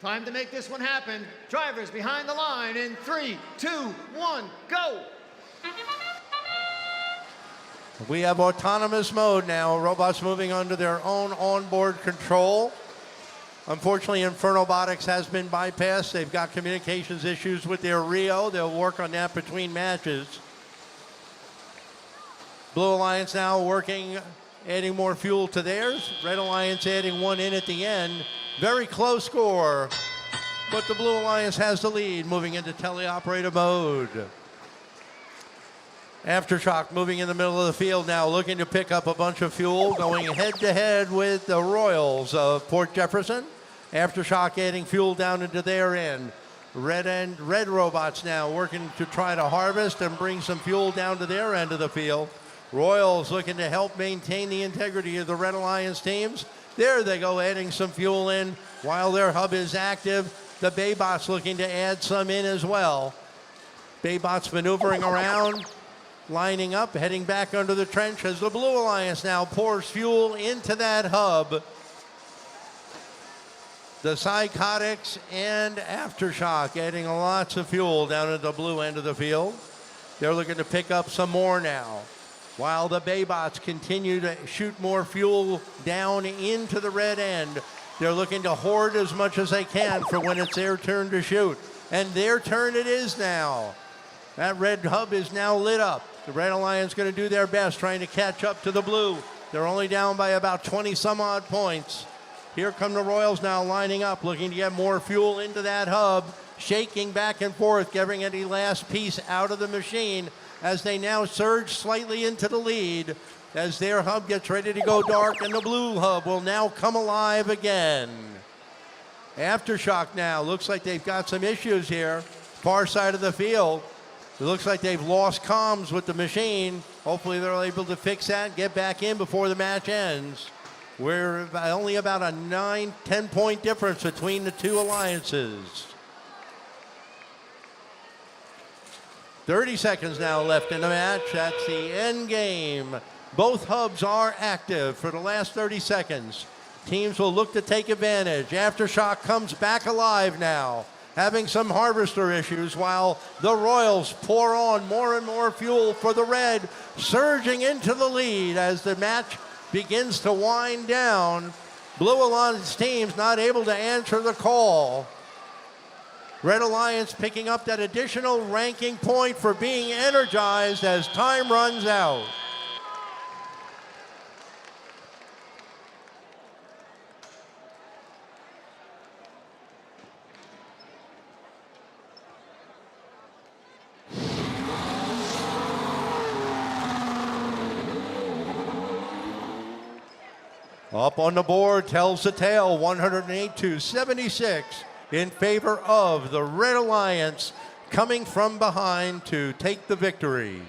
Time to make this one happen. Drivers behind the line in 3, 2, 1, go! We have autonomous mode now. Robots moving under their own onboard control. Unfortunately, Infernobotics has been bypassed. They've got communications issues with their Rio. They'll work on that between matches. Blue Alliance now working, adding more fuel to theirs. Red Alliance adding one in at the end. Very close score, but the Blue Alliance has the lead, moving into teleoperator mode. Aftershock moving in the middle of the field now, looking to pick up a bunch of fuel, going head-to-head with the Royals of Port Jefferson. Aftershock adding fuel down into their end. Red robots now working to try to harvest and bring some fuel down to their end of the field. Royals looking to help maintain the integrity of the Red Alliance teams. There they go, adding some fuel in while their hub is active. The Baybots looking to add some in as well. Baybots maneuvering around, lining up, heading back under the trench as the Blue Alliance now pours fuel into that hub. The Psychotics and Aftershock adding lots of fuel down at the blue end of the field. They're looking to pick up some more now, while the Baybots continue to shoot more fuel down into the red end. They're looking to hoard as much as they can for when it's their turn to shoot. And their turn it is now. That red hub is now lit up. The Red Alliance going to do their best trying to catch up to the blue. They're only down by about 20 some odd points. Here come the Royals now lining up, looking to get more fuel into that hub, shaking back and forth, getting any last piece out of the machine as they now surge slightly into the lead as their hub gets ready to go dark, and the blue hub will now come alive again. Aftershock now, looks like they've got some issues here. Far side of the field. It looks like they've lost comms with the machine. Hopefully they're able to fix that and get back in before the match ends. We're only about a 9-10 point difference between the two alliances. 30 seconds now left in the match. That's the end game. Both hubs are active for the last 30 seconds. Teams will look to take advantage. Aftershock comes back alive now, having some harvester issues, while the Royals pour on more and more fuel for the red, surging into the lead as the match begins to wind down. Blue Alliance teams not able to answer the call. Red Alliance picking up that additional ranking point for being energized as time runs out. Up on the board tells the tale, 108-76 in favor of the Red Alliance, coming from behind to take the victory.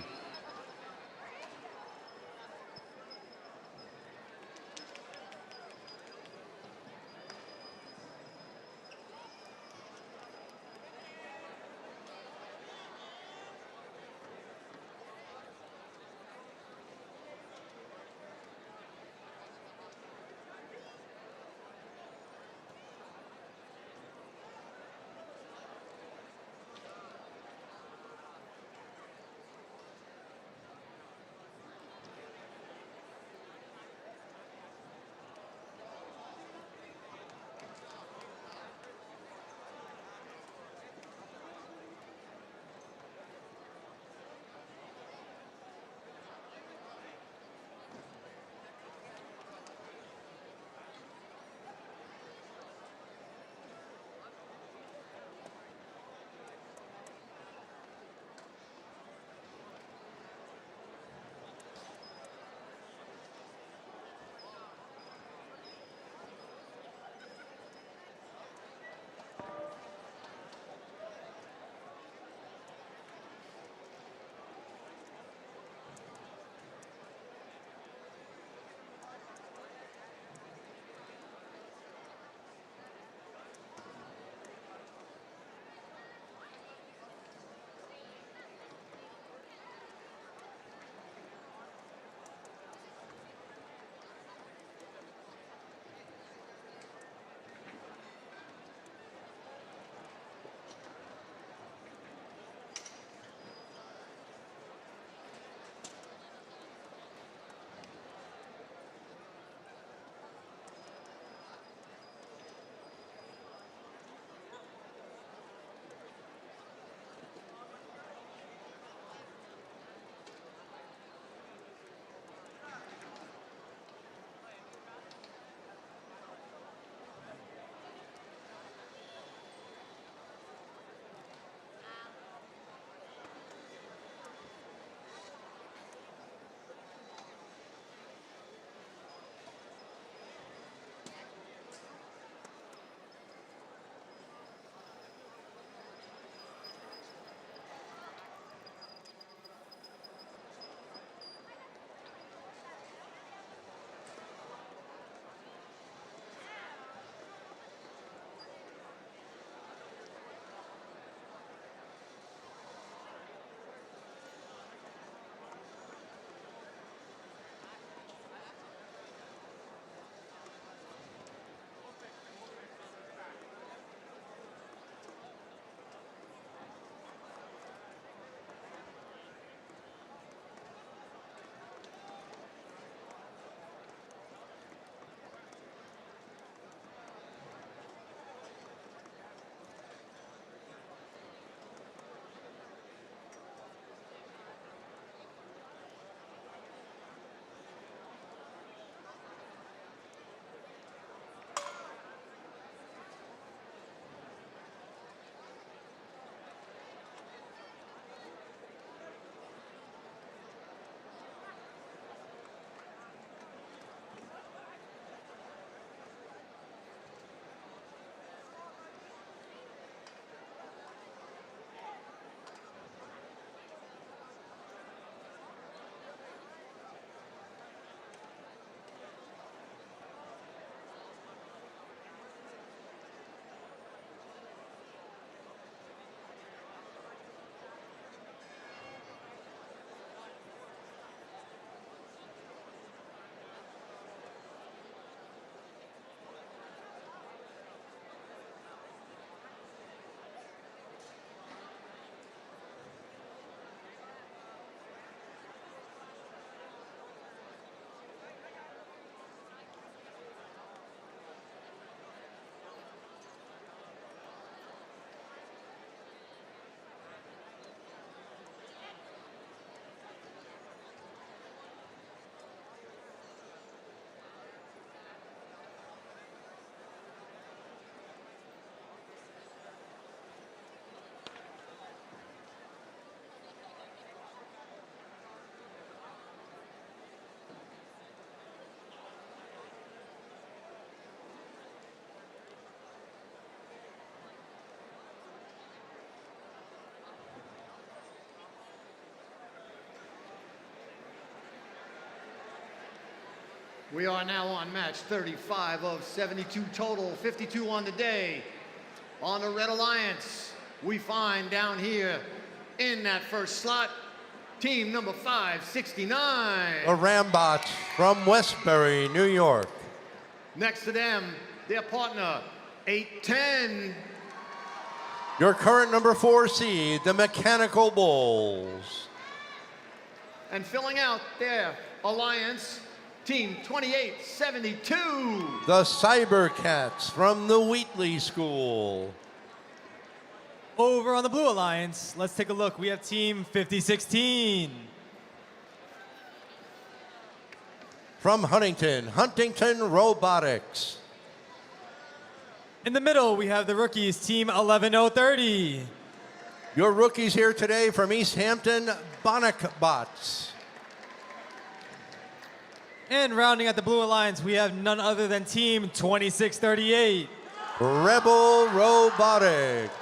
We are now on match 35 of 72 total, 52 on the day. On the Red Alliance, we find down here in that first slot, team number 569. The Rambots from Westbury, New York. Next to them, their partner, 810. Your current number 4 seed, the Mechanical Bulls. And filling out their alliance, team 2872. The Cybercats from the Wheatley School. Over on the Blue Alliance, let's take a look. We have team 5016. From Huntington, Huntington Robotics. In the middle, we have the rookies, team 11030. Your rookies here today from East Hampton, Bots. And rounding out the Blue Alliance, we have none other than team 2638. Rebel Robotics.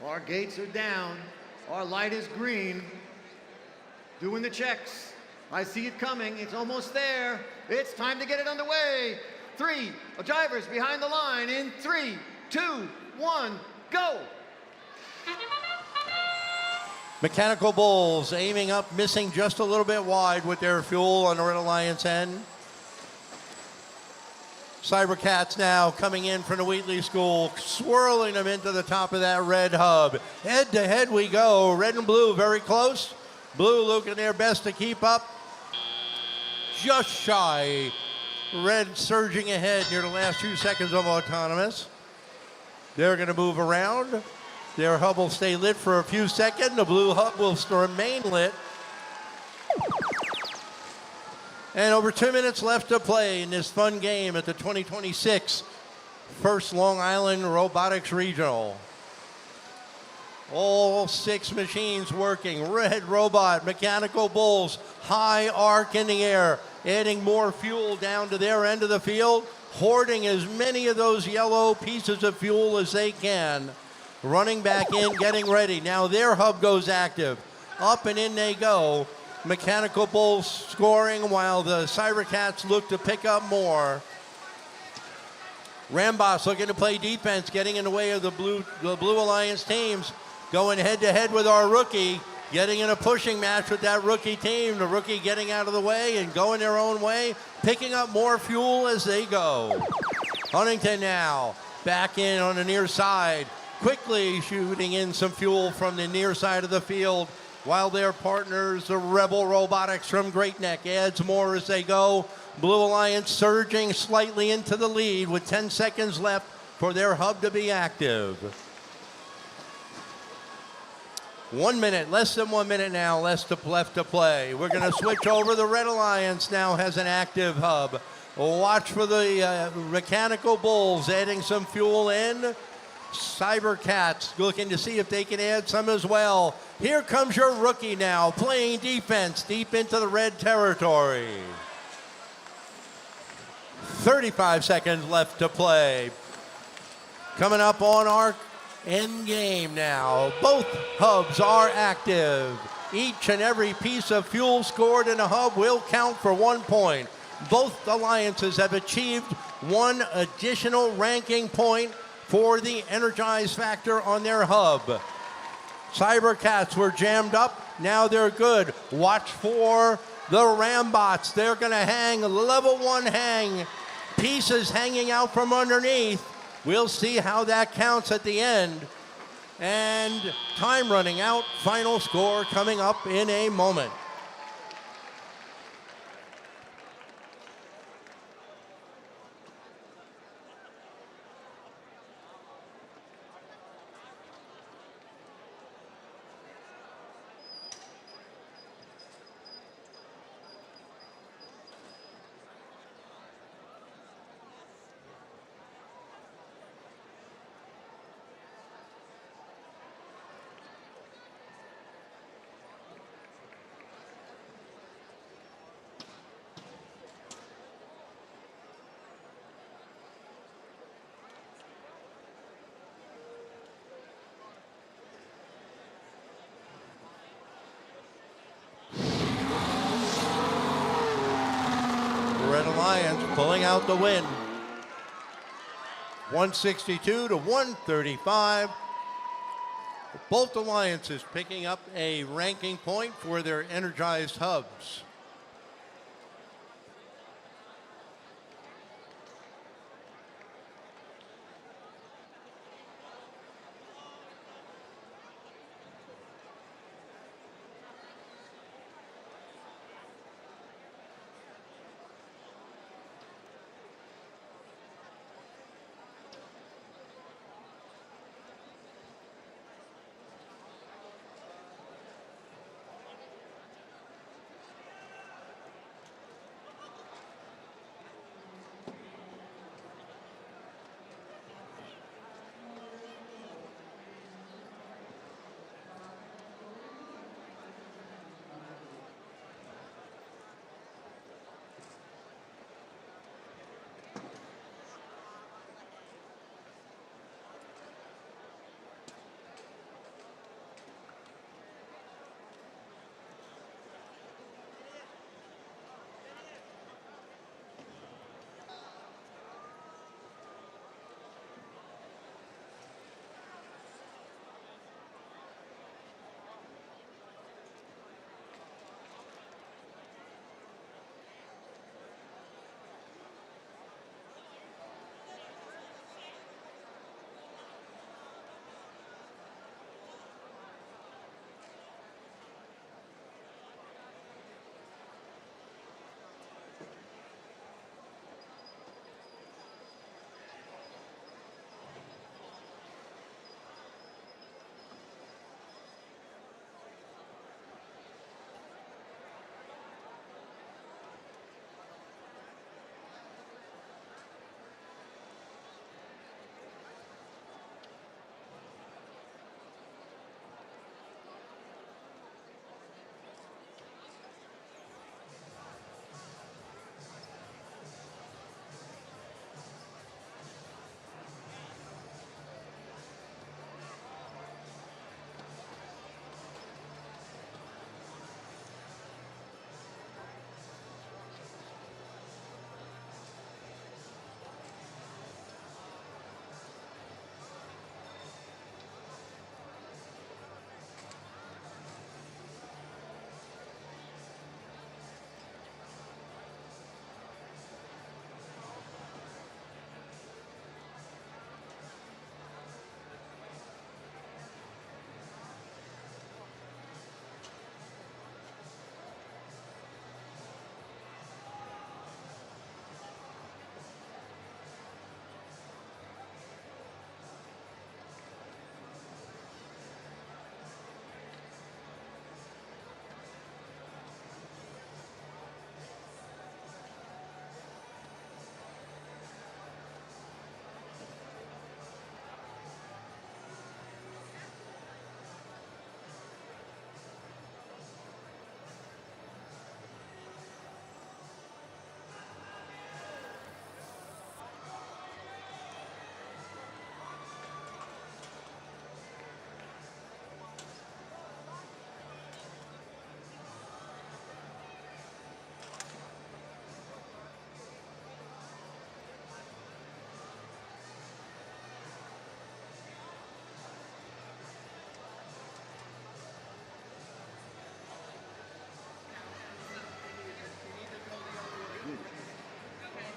Our gates are down. Our light is green. Doing the checks. I see it coming. It's almost there. It's time to get it underway. 3 drivers behind the line in 3, 2, 1, go. Mechanical Bulls aiming up, missing just a little bit wide with their fuel on the Red Alliance end. Cybercats now coming in from the Wheatley School, swirling them into the top of that red hub. Head to head we go. Red and blue very close. Blue looking their best to keep up. Just shy. Red surging ahead near the last 2 seconds of autonomous. They're going to move around. Their hub will stay lit for a few seconds. The blue hub will remain lit. And over 2 minutes left to play in this fun game at the 2026 First Long Island Robotics Regional. All 6 machines working. Red Robot, Mechanical Bulls, high arc in the air, adding more fuel down to their end of the field, hoarding as many of those yellow pieces of fuel as they can. Running back in, getting ready. Now their hub goes active. Up and in they go. Mechanical Bulls scoring while the Cybercats look to pick up more. Rambos looking to play defense, getting in the way of the Blue Alliance teams. Going head to head with our rookie, getting in a pushing match with that rookie team. The rookie getting out of the way and going their own way, picking up more fuel as they go. Huntington now back in on the near side, quickly shooting in some fuel from the near side of the field. while their partners, the Rebel Robotics from Great Neck, adds more as they go. Blue Alliance surging slightly into the lead with 10 seconds left for their hub to be active. 1 minute, less than 1 minute now, left to play. We're going to switch over. The Red Alliance now has an active hub. Watch for the Mechanical Bulls adding some fuel in. Cybercats looking to see if they can add some as well. Here comes your rookie now, playing defense deep into the red territory. 35 seconds left to play. Coming up on our end game now. Both hubs are active. Each and every piece of fuel scored in a hub will count for 1 point. Both alliances have achieved 1 additional ranking point for the energize factor on their hub. Cybercats were jammed up. Now they're good. Watch for the Rambots. They're going to hang, level 1 hang. Pieces hanging out from underneath. We'll see how that counts at the end. And time running out. Final score coming up in a moment. Red Alliance pulling out the win. 162 to 135. Both alliances picking up a ranking point for their energized hubs.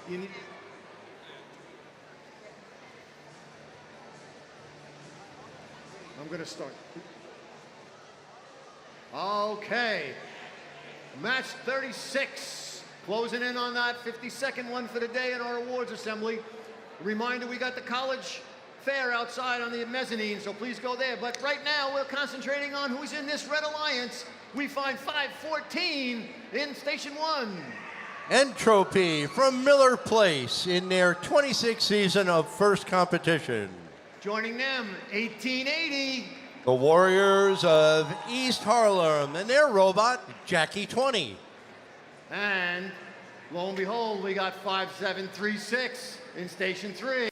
You need, I'm going to start. Okay. Match 36. Closing in on that 52nd one for the day in our awards assembly. Reminder, we got the college fair outside on the mezzanine, so please go there. But right now, we're concentrating on who's in this Red Alliance. We find 514 in Station 1. Entropy from Miller Place in their 26th season of First Competition. Joining them, 1880. The Warriors of East Harlem and their robot, Jackie 20. And lo and behold, we got 5736 in Station 3.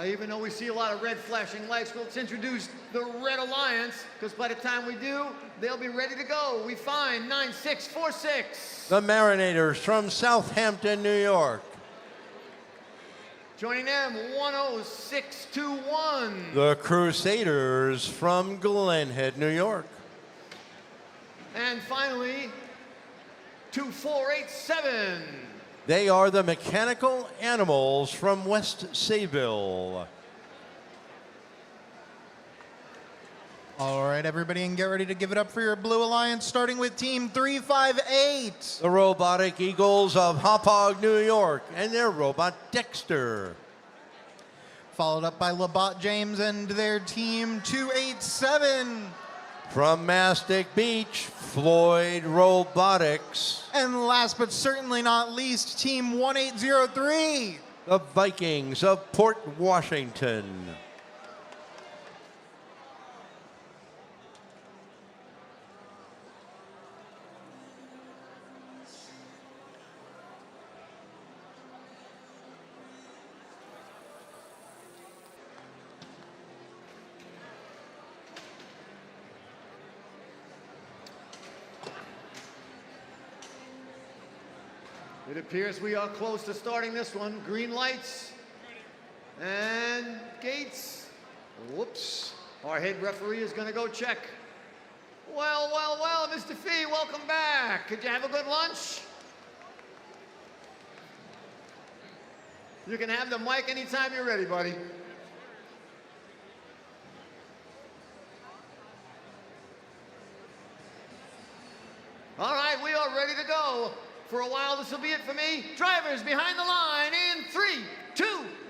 Even though we see a lot of red flashing lights, let's introduce the Red Alliance, because by the time we do, they'll be ready to go. We find 9646. The Marinators from Southampton, New York. Joining them, 10621. The Crusaders from Glen Head, New York. And finally, 2487. They are the Mechanical Animals from West Sayville. All right, everybody, and get ready to give it up for your Blue Alliance, starting with Team 358. The Robotic Eagles of Hauppauge, New York, and their robot Dexter. Followed up by Labot James and their Team 287. From Mastic Beach, Floyd Robotics. And last but certainly not least, Team 1803. The Vikings of Port Washington. It appears we are close to starting this one. Green lights and gates. Whoops. Our head referee is going to go check. Well, well, well, Mr. Fee, welcome back. Did you have a good lunch? You can have the mic anytime you're ready, buddy. All right, we are ready to go. For a while, this will be it for me. Drivers behind the line in 3, 2,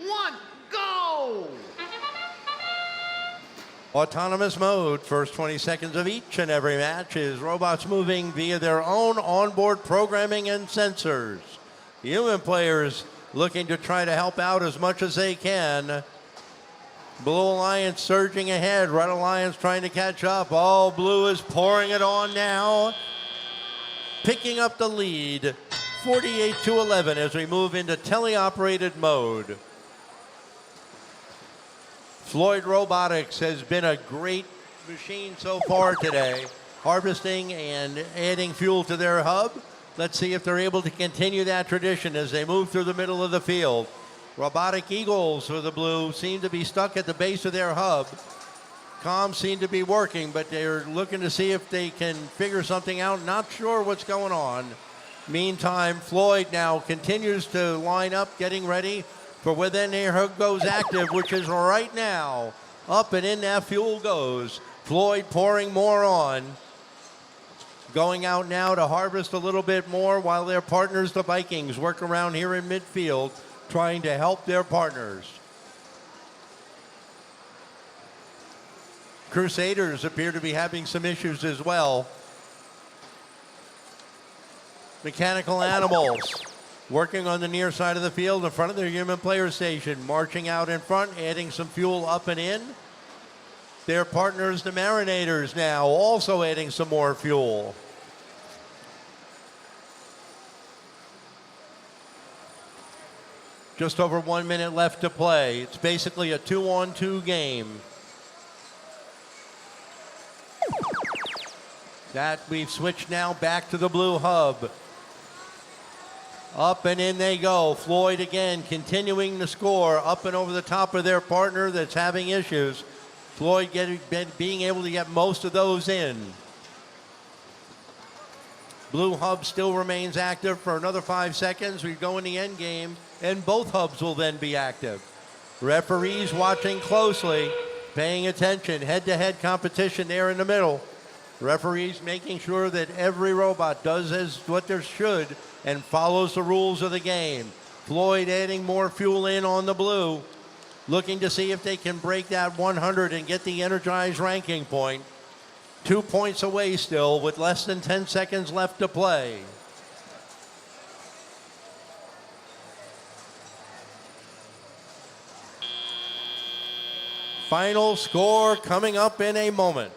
1, go! Autonomous mode, first 20 seconds of each and every match is robots moving via their own onboard programming and sensors. Human players looking to try to help out as much as they can. Blue Alliance surging ahead, Red Alliance trying to catch up. Oh, Blue is pouring it on now. Picking up the lead, 48-11 as we move into teleoperated mode. Floyd Robotics has been a great machine so far today, harvesting and adding fuel to their hub. Let's see if they're able to continue that tradition as they move through the middle of the field. Robotic Eagles for the Blue seem to be stuck at the base of their hub. Comms seem to be working, but they're looking to see if they can figure something out. Not sure what's going on. Meantime, Floyd now continues to line up, getting ready for when their hub goes active, which is right now. Up and in that fuel goes. Floyd pouring more on. Going out now to harvest a little bit more while their partners, the Vikings, work around here in midfield, trying to help their partners. Crusaders appear to be having some issues as well. Mechanical Animals working on the near side of the field in front of their human player station, marching out in front, adding some fuel up and in. Their partners, the Marinators, now also adding some more fuel. Just over 1 minute left to play. It's basically a 2-on-2 game. That we've switched now back to the Blue hub. Up and in they go. Floyd again continuing to score up and over the top of their partner that's having issues. Floyd being able to get most of those in. Blue hub still remains active for another 5 seconds. We go in the end game, and both hubs will then be active. Referees watching closely, paying attention. Head-to-head competition there in the middle. Referees making sure that every robot does as what there should and follows the rules of the game. Floyd adding more fuel in on the Blue, looking to see if they can break that 100 and get the energized ranking point. 2 points away still with less than 10 seconds left to play. Final score coming up in a moment.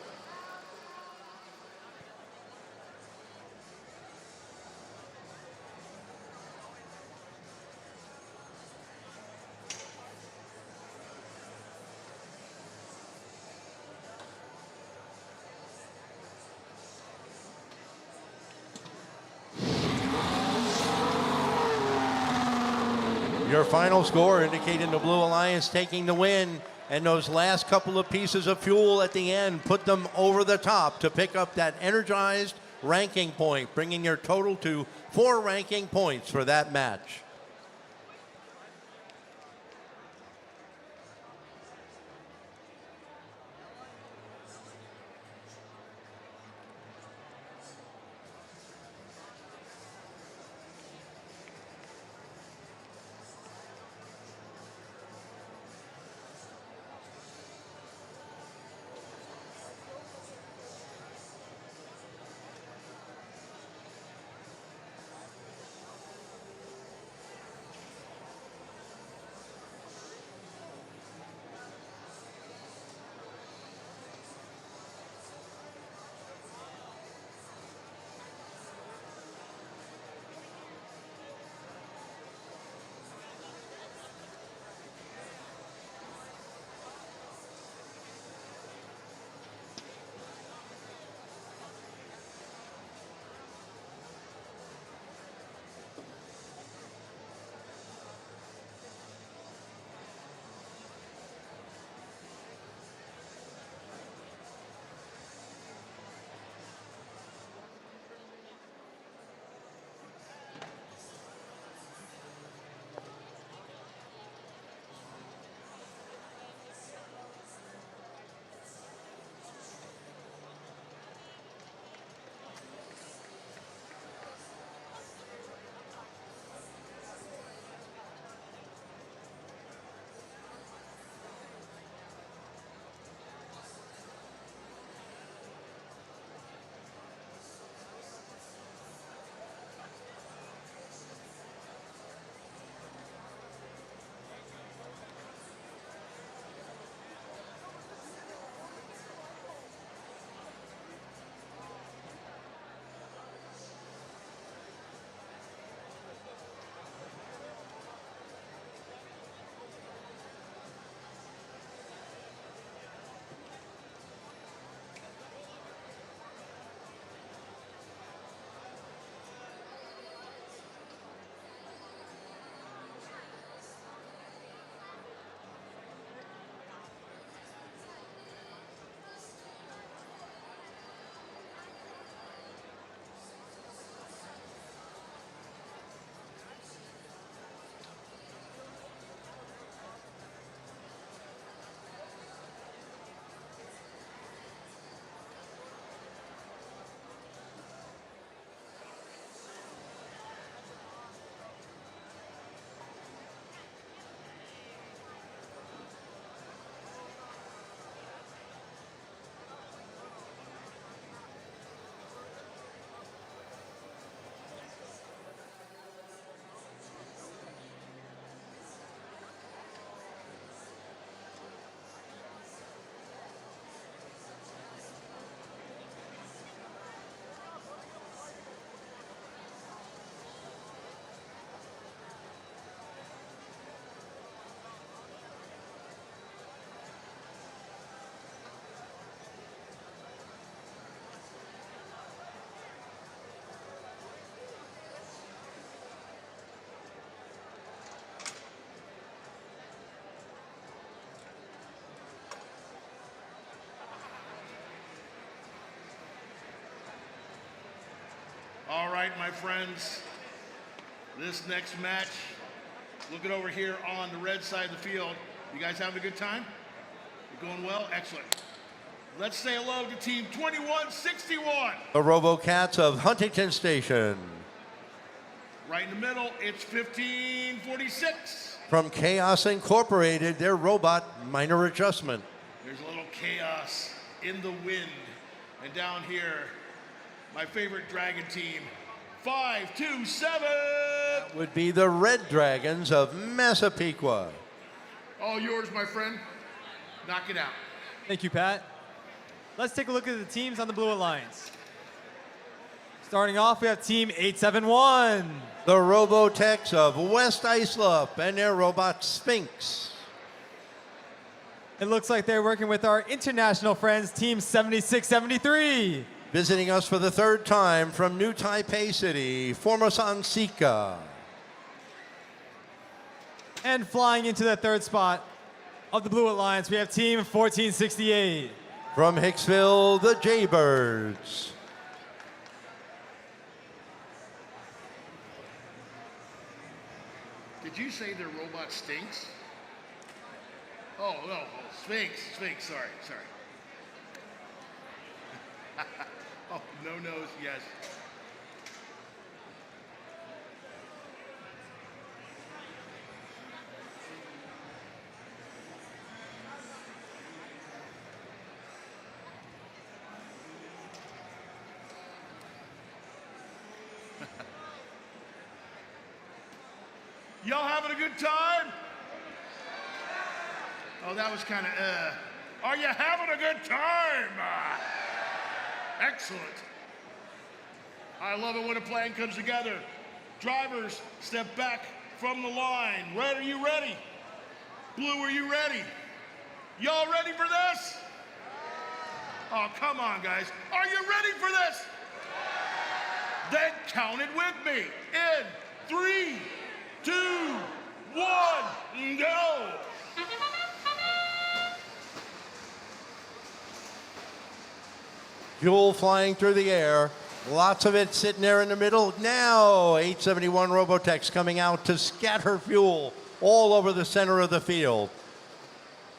Your final score indicating the Blue Alliance taking the win, and those last couple of pieces of fuel at the end put them over the top to pick up that energized ranking point, bringing your total to 4 ranking points for that match. All right, my friends, this next match, looking over here on the red side of the field. You guys having a good time? You're going well? Excellent. Let's say hello to Team 2161. The RoboCats of Huntington Station. Right in the middle, it's 1546. From Chaos Incorporated, their robot minor adjustment. There's a little chaos in the wind. And down here, my favorite dragon team, 527. That would be the Red Dragons of Massapequa. All yours, my friend. Knock it out. Thank you, Pat. Let's take a look at the teams on the Blue Alliance. Starting off, we have Team 871. The Robotics of West Islip and their robot Sphinx. It looks like they're working with our international friends, Team 7673. Visiting us for the third time from New Taipei City, Formosan Sika. And flying into the third spot of the Blue Alliance, we have Team 1468. From Hicksville, the Jaybirds. Did you say their robot stinks? Oh, no, Sphinx, sorry. Oh, no nose, yes. Y'all having a good time? Oh, that was kind of, Are you having a good time? Excellent. I love it when a plan comes together. Drivers, step back from the line. Red, are you ready? Blue, are you ready? Y'all ready for this? Oh, come on, guys. Are you ready for this? Then count it with me. In 3, 2, 1, go! Fuel flying through the air. Lots of it sitting there in the middle. Now, 871 Robotics coming out to scatter fuel all over the center of the field.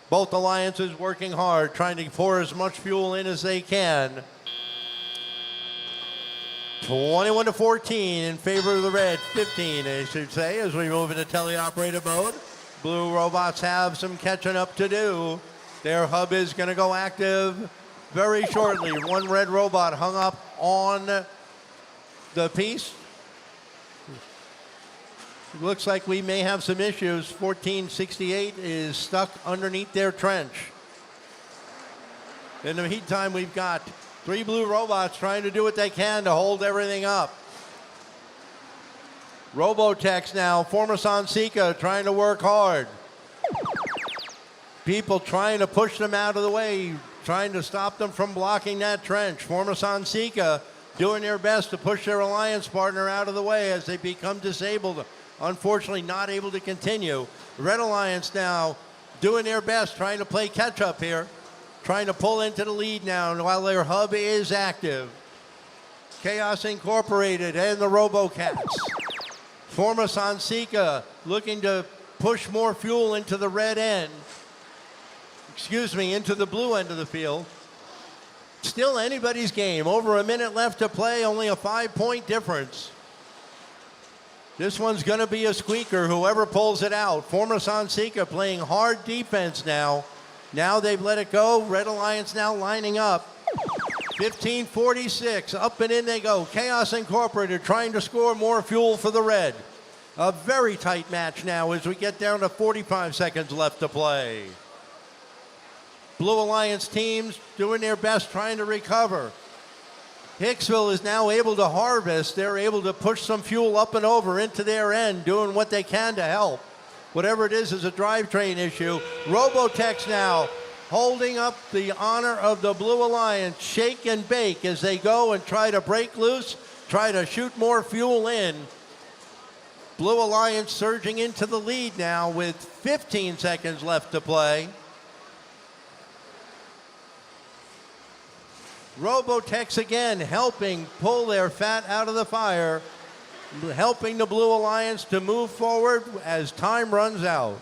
Both alliances working hard, trying to pour as much fuel in as they can. 21-14 in favor of the red, 15, I should say, as we move into teleoperated mode. Blue robots have some catching up to do. Their hub is going to go active very shortly. One red robot hung up on the piece. Looks like we may have some issues. 1468 is stuck underneath their trench. In the meantime, we've got 3 blue robots trying to do what they can to hold everything up. Robotex now, Formasan Sika trying to work hard. People trying to push them out of the way, trying to stop them from blocking that trench. Formasan Sika doing their best to push their alliance partner out of the way as they become disabled. Unfortunately, not able to continue. Red Alliance now doing their best, trying to play catch up here. Trying to pull into the lead now while their hub is active. Chaos Incorporated and the RoboCats. Formasan Sika looking to push more fuel into the red end. Into the blue end of the field. Still anybody's game. Over a minute left to play, only a 5-point difference. This one's going to be a squeaker, whoever pulls it out. Formasan Sika playing hard defense now. Now they've let it go. Red Alliance now lining up. 15:46, up and in they go. Chaos Incorporated trying to score more fuel for the red. A very tight match now as we get down to 45 seconds left to play. Blue Alliance teams doing their best trying to recover. Hicksville is now able to harvest. They're able to push some fuel up and over into their end, doing what they can to help. Whatever it is a drivetrain issue. Robotex now holding up the honor of the Blue Alliance. Shake and bake as they go and try to break loose, try to shoot more fuel in. Blue Alliance surging into the lead now with 15 seconds left to play. Robotex again helping pull their fat out of the fire, helping the Blue Alliance to move forward as time runs out.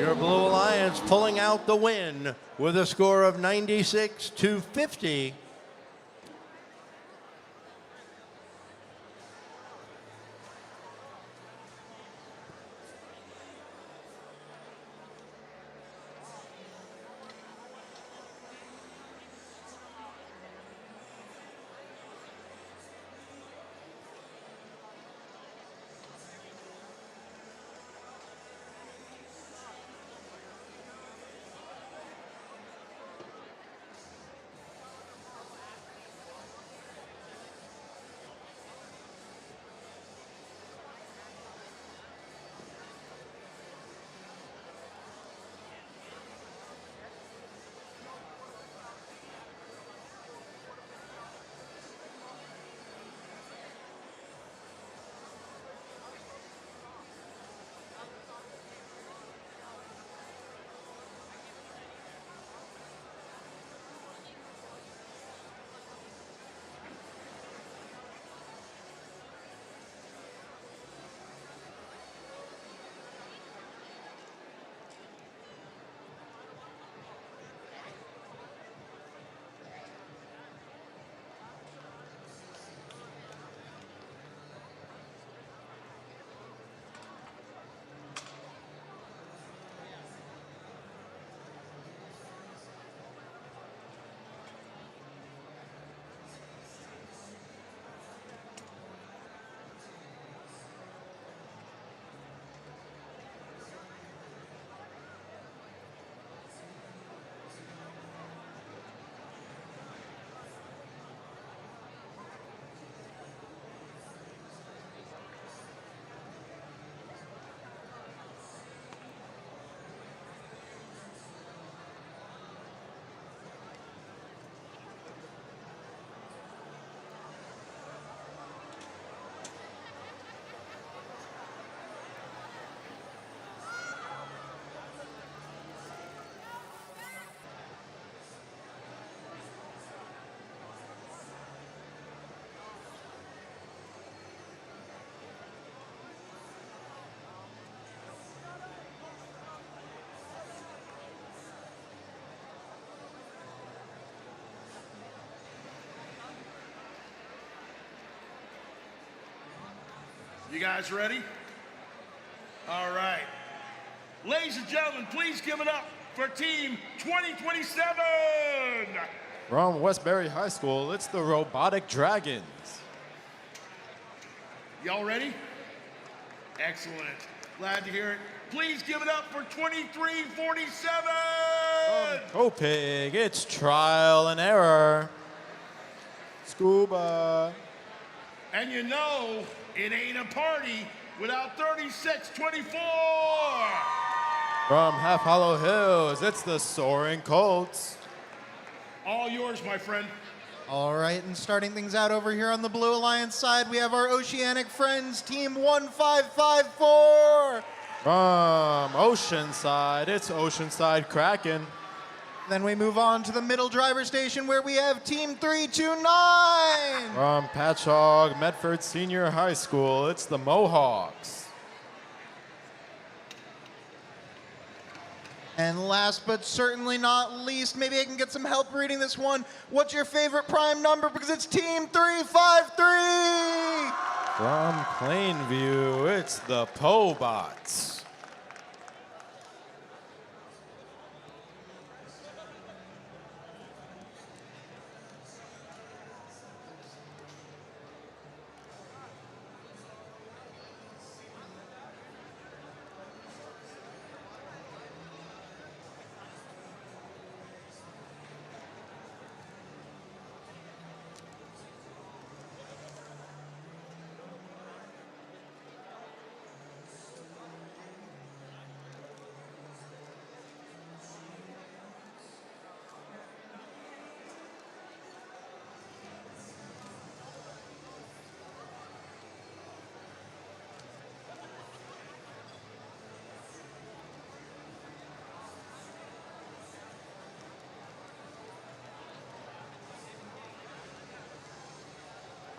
Your Blue Alliance pulling out the win with a score of 96-50. You guys ready? All right. Ladies and gentlemen, please give it up for Team 2027. From Westbury High School, it's the Robotic Dragons. Y'all ready? Excellent. Glad to hear it. Please give it up for 2347. Copig, it's trial and error. Scuba. And you know, it ain't a party without 3624. From Half Hollow Hills, it's the Soaring Colts. All yours, my friend. All right, and starting things out over here on the Blue Alliance side, we have our Oceanic Friends, Team 1554. From Oceanside, it's Oceanside Kraken. Then we move on to the middle driver station where we have Team 329. From Patchogue Medford Senior High School, it's the Mohawks. And last but certainly not least, maybe I can get some help reading this one. What's your favorite prime number? Because it's Team 353. From Plainview, it's the Pobots.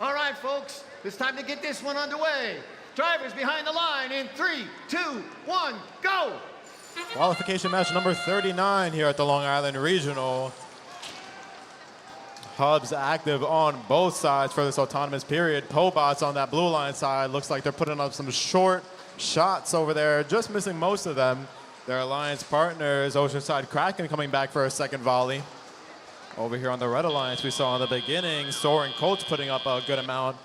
All right, folks, it's time to get this one underway. Drivers behind the line in 3, 2, 1, go! Qualification match number 39 here at the Long Island Regional. Hubs active on both sides for this autonomous period. Pobots on that blue line side. Looks like they're putting up some short shots over there, just missing most of them. Their alliance partners, Oceanside Kraken, coming back for a second volley. Over here on the Red Alliance, we saw in the beginning, Soaring Colts putting up a good amount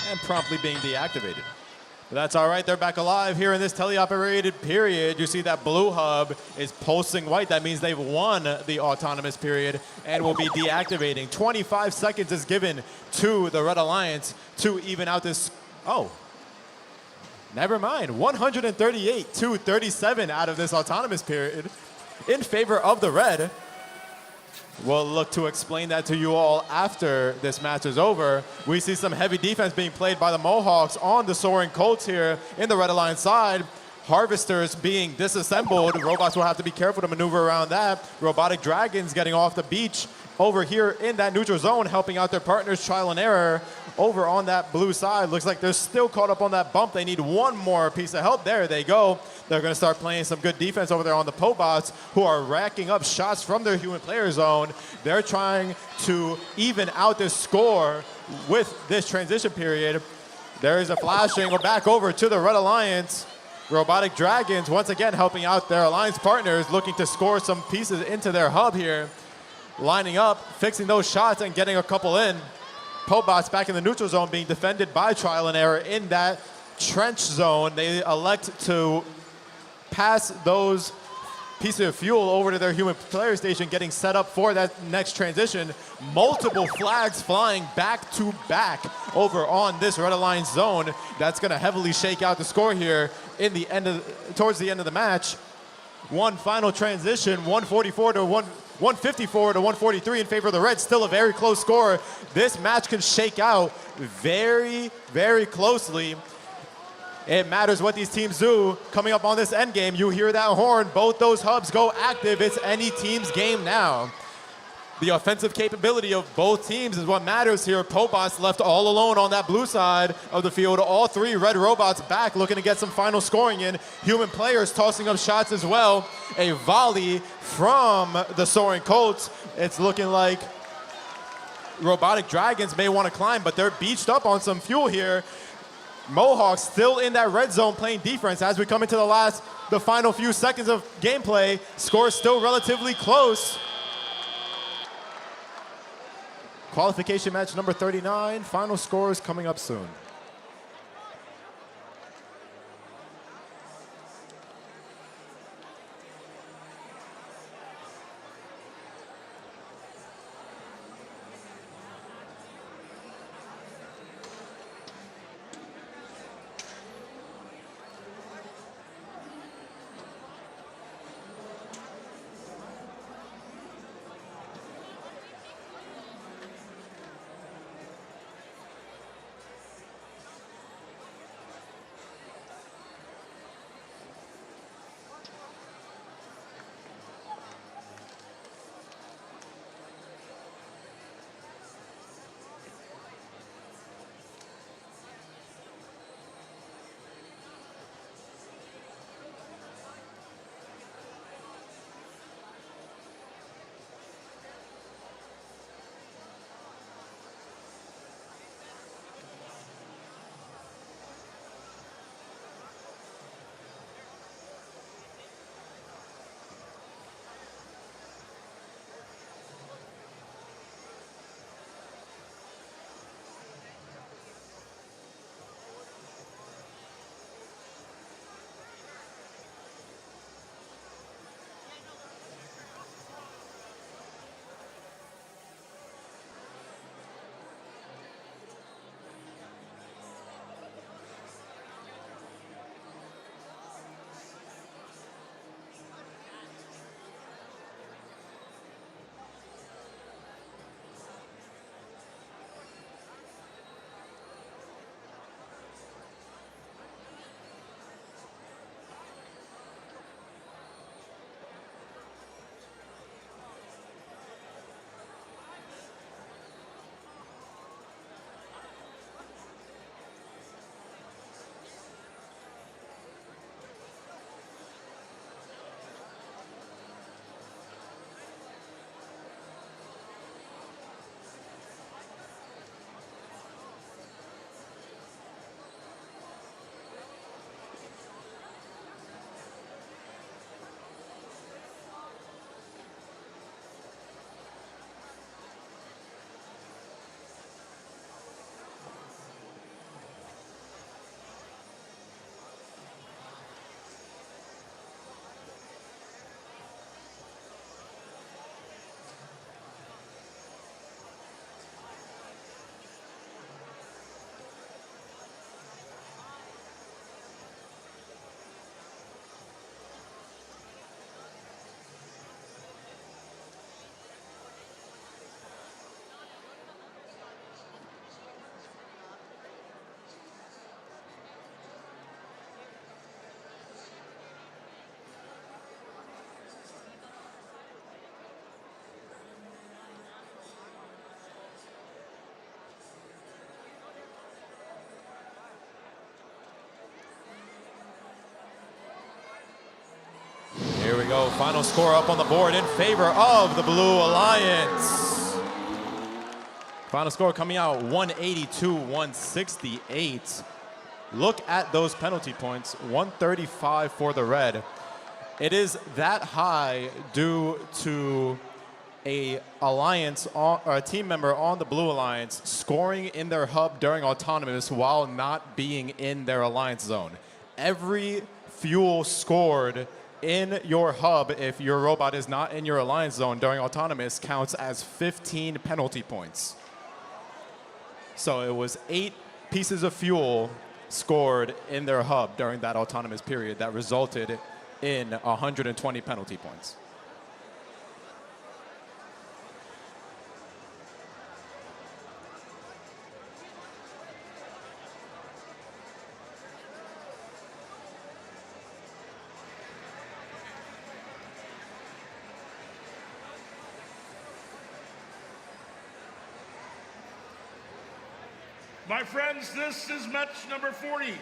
and promptly being deactivated. But that's all right, they're back alive here in this teleoperated period. You see that blue hub is pulsing white. That means they've won the autonomous period and will be deactivating. 25 seconds is given to the Red Alliance to even out this, oh, never mind. 138 to 37 out of this autonomous period in favor of the Red. We'll look to explain that to you all after this match is over. We see some heavy defense being played by the Mohawks on the Soaring Colts here in the Red Alliance side. Harvesters being disassembled. Robots will have to be careful to maneuver around that. Robotic Dragons getting off the beach over here in that neutral zone, helping out their partners, Trial and Error. Over on that blue side, looks like they're still caught up on that bump. They need one more piece of help. There they go. They're going to start playing some good defense over there on the Pobots, who are racking up shots from their human player zone. They're trying to even out this score with this transition period. There is a flashing. We're back over to the Red Alliance. Robotic Dragons once again helping out their alliance partners, looking to score some pieces into their hub here. Lining up, fixing those shots and getting a couple in. Pobots back in the neutral zone being defended by Trial and Error in that trench zone. They elect to pass those pieces of fuel over to their human player station, getting set up for that next transition. Multiple flags flying back to back over on this Red Alliance zone. That's going to heavily shake out the score here in the end of, towards the end of the match. One final transition, 154 to 154 to 143 in favor of the Reds. Still a very close score. This match can shake out very, very closely. It matters what these teams do. Coming up on this end game, you hear that horn. Both those hubs go active. It's any team's game now. The offensive capability of both teams is what matters here. Pobots left all alone on that blue side of the field. All three Red robots back looking to get some final scoring in. Human players tossing up shots as well. A volley from the Soaring Colts. It's looking like Robotic Dragons may want to climb, but they're beached up on some fuel here. Mohawks still in that red zone playing defense as we come into the final few seconds of gameplay. Score still relatively close. Qualification match number 39. Final scores coming up soon. go. Final score up on the board in favor of the Blue Alliance. Final score coming out 182-168. Look at those penalty points, 135 for the red. It is that high due to a team member on the Blue Alliance scoring in their hub during autonomous while not being in their alliance zone. Every fuel scored in your hub, if your robot is not in your alliance zone during autonomous, counts as 15 penalty points. So it was 8 pieces of fuel scored in their hub during that autonomous period that resulted in 120 penalty points. My friends, this is match number 40.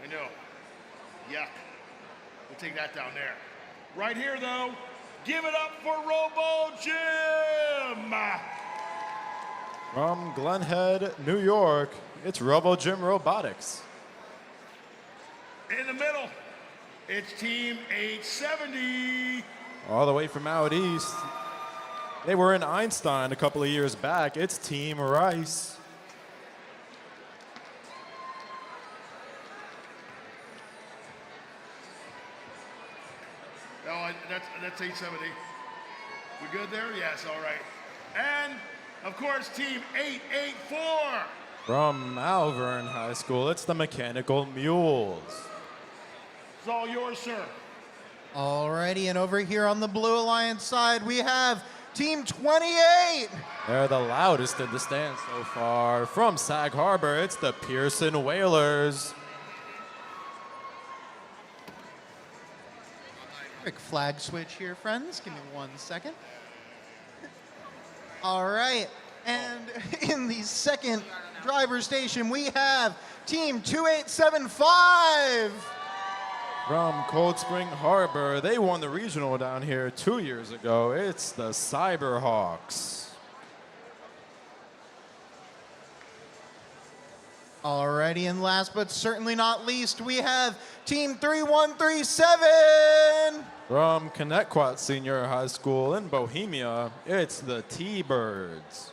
I know. Yuck. We'll take that down there. Right here, though, give it up for Robo Jim. From Glen Head, New York, it's Robo Jim Robotics. In the middle, it's Team 870. All the way from out east. They were in Einstein a couple of years back. It's Team Rice. Oh, that's 870. We good there? Yes, all right. And, of course, Team 884. From Malvern High School, it's the Mechanical Mules. It's all yours, sir. Alrighty, and over here on the Blue Alliance side, we have Team 28. They're the loudest in the stands so far. From Sag Harbor, it's the Pearson Whalers. Quick flag switch here, friends. Give me 1 second. All right, and in the second driver station, we have Team 2875. From Cold Spring Harbor, they won the regional down here 2 years ago. It's the Cyberhawks. Alrighty, and last but certainly not least, we have Team 3137. From Connecticut Senior High School in Bohemia, it's the T-Birds.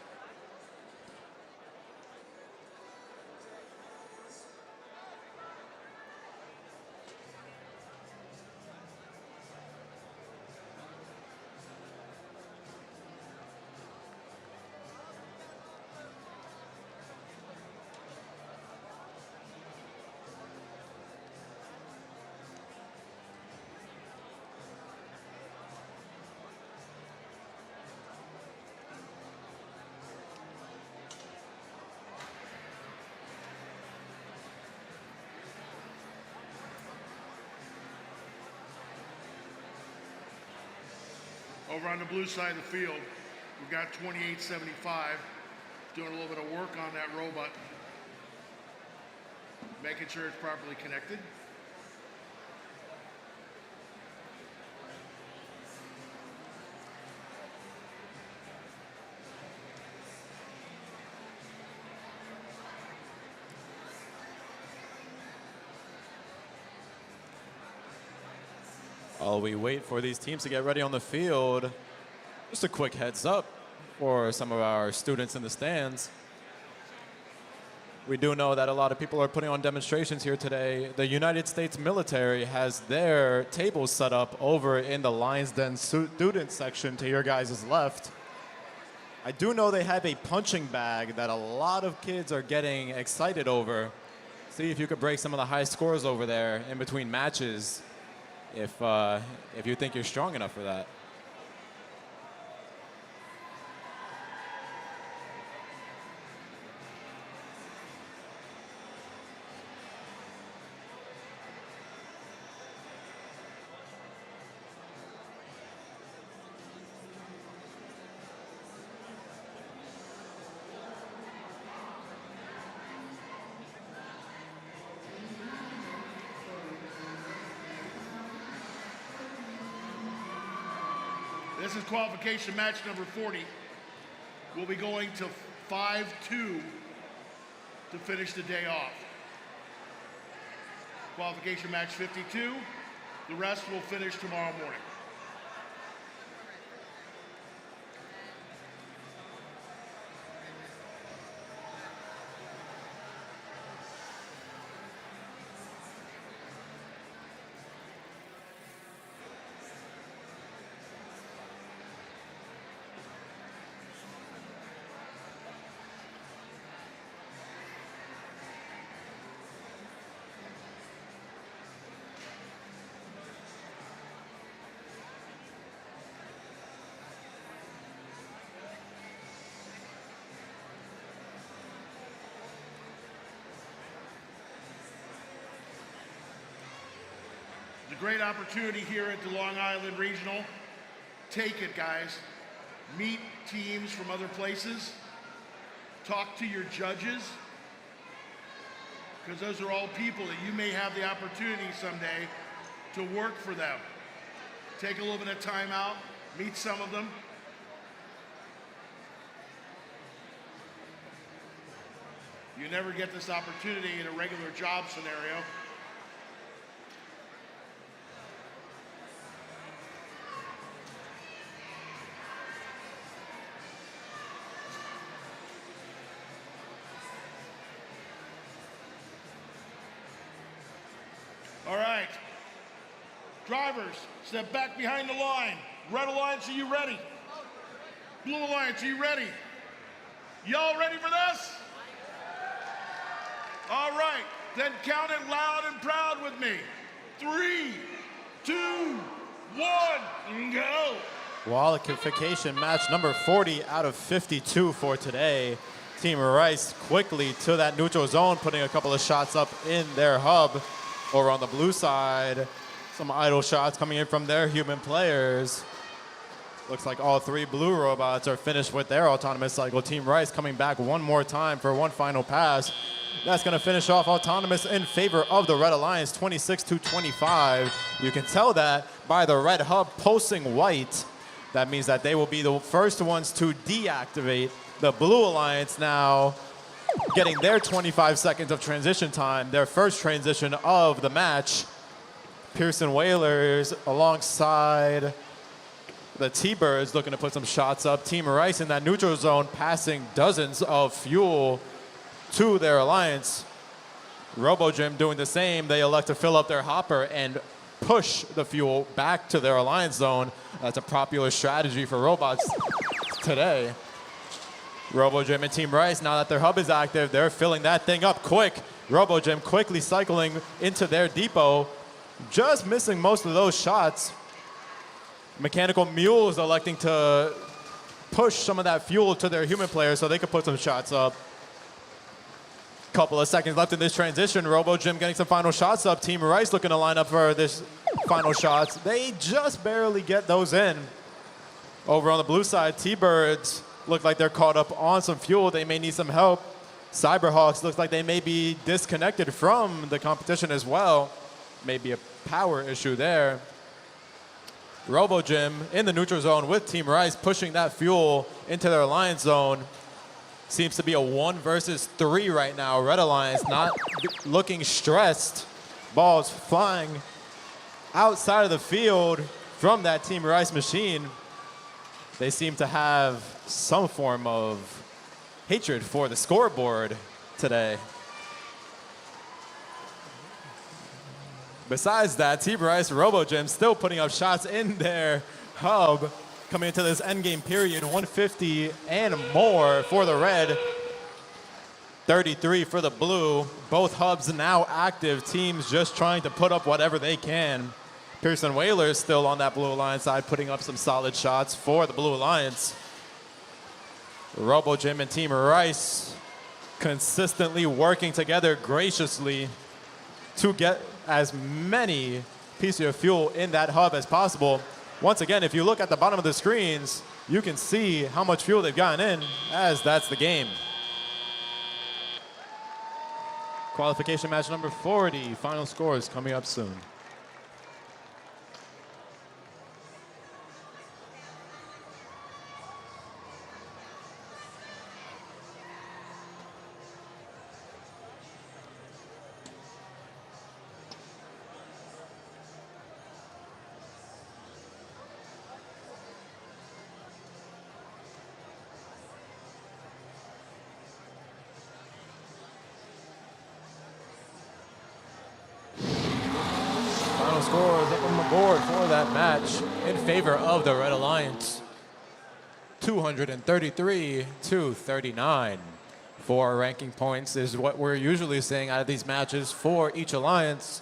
Over on the blue side of the field, we've got 2875 doing a little bit of work on that robot, making sure it's properly connected. While we wait for these teams to get ready on the field, just a quick heads up for some of our students in the stands. We do know that a lot of people are putting on demonstrations here today. The United States military has their tables set up over in the Lions Den student section to your guys' left. I do know they have a punching bag that a lot of kids are getting excited over. See if you could break some of the high scores over there in between matches if you think you're strong enough for that. This is qualification match number 40. We'll be going to 5-2 to finish the day off. Qualification match 52. The rest will finish tomorrow morning. Great opportunity here at the Long Island Regional. Take it, guys. Meet teams from other places. Talk to your judges, because those are all people that you may have the opportunity someday to work for them. Take a little bit of time out, meet some of them. You never get this opportunity in a regular job scenario. All right. Drivers, step back behind the line. Red Alliance, are you ready? Blue Alliance, are you ready? Y'all ready for this? All right, then count it loud and proud with me. 3, 2, 1, go. Qualification match number 40 out of 52 for today. Team Rice quickly to that neutral zone, putting a couple of shots up in their hub. Over on the blue side, some idle shots coming in from their human players. Looks like all 3 blue robots are finished with their autonomous cycle. Team Rice coming back one more time for one final pass. That's going to finish off autonomous in favor of the Red Alliance, 26-25. You can tell that by the red hub pulsing white. That means that they will be the first ones to deactivate. The Blue Alliance now getting their 25 seconds of transition time, their first transition of the match. Pearson Whalers alongside the T-Birds looking to put some shots up. Team Rice in that neutral zone, passing dozens of fuel to their alliance. RoboGym doing the same. They elect to fill up their hopper and push the fuel back to their alliance zone. That's a popular strategy for robots today. RoboGym and Team Rice, now that their hub is active, they're filling that thing up quick. RoboGym quickly cycling into their depot, just missing most of those shots. Mechanical Mules electing to push some of that fuel to their human players so they could put some shots up. Couple of seconds left in this transition. RoboGym getting some final shots up. Team Rice looking to line up for this final shots. They just barely get those in. Over on the blue side, T-Birds look like they're caught up on some fuel. They may need some help. Cyberhawks looks like they may be disconnected from the competition as well. Maybe a power issue there. RoboGym in the neutral zone with Team Rice pushing that fuel into their alliance zone. Seems to be a 1 versus 3 right now. Red Alliance not looking stressed. Balls flying outside of the field from that Team Rice machine. They seem to have some form of hatred for the scoreboard today. Besides that, Team Rice RoboGym still putting up shots in their hub coming into this endgame period. 150 and more for the red, 33 for the blue. Both hubs now active. Teams just trying to put up whatever they can. Pearson Whalers still on that Blue Alliance side, putting up some solid shots for the Blue Alliance. RoboGym and Team Rice consistently working together graciously to get as many pieces of fuel in that hub as possible. Once again, if you look at the bottom of the screens, you can see how much fuel they've gotten in, as that's the game. Qualification match number 40. Final scores coming up soon. final scores up on the board for that match in favor of the Red Alliance. 233 to 39. 4 ranking points is what we're usually seeing out of these matches for each alliance.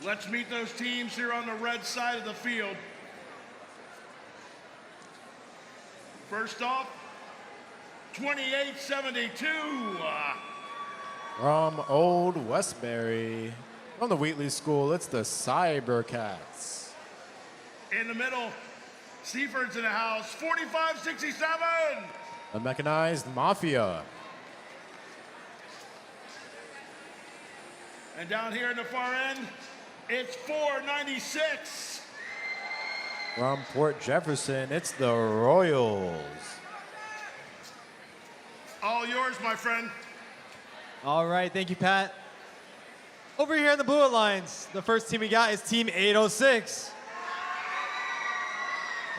Let's meet those teams here on the red side of the field. First off, 2872. From Old Westbury, from the Wheatley School, it's the Cybercats. In the middle, Seaford's in the house, 4567. The Mechanized Mafia. And down here in the far end, it's 496. From Port Jefferson, it's the Royals. All yours, my friend. All right, thank you, Pat. Over here in the Blue Alliance, the first team we got is Team 806.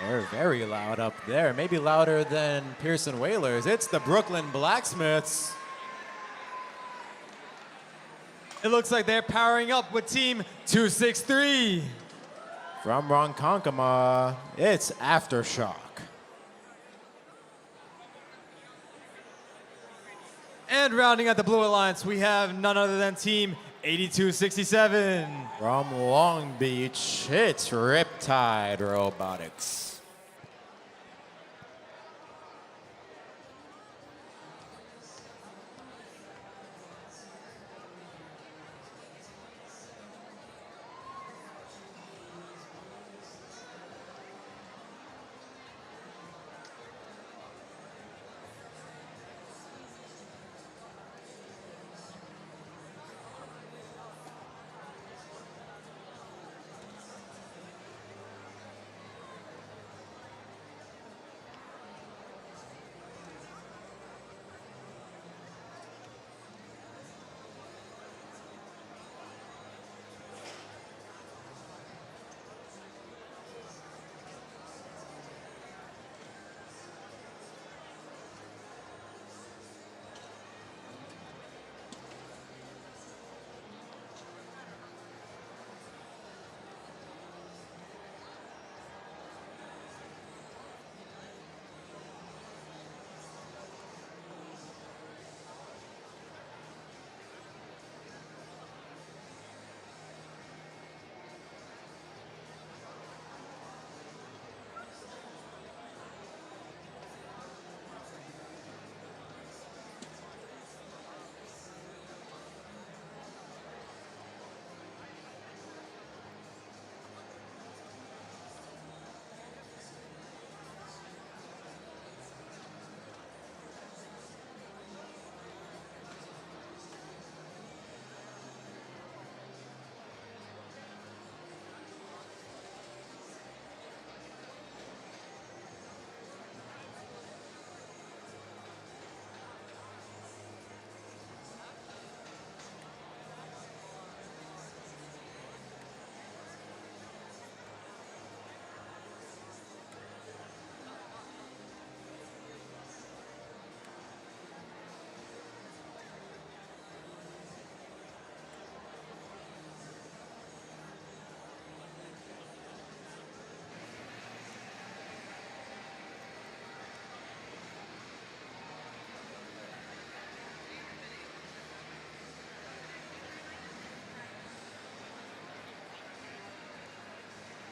They're very loud up there, maybe louder than Pearson Whalers. It's the Brooklyn Blacksmiths. It looks like they're powering up with Team 263. From Ronkonkoma, it's Aftershock. And rounding out the Blue Alliance, we have none other than Team 8267. From Long Beach, it's Riptide Robotics.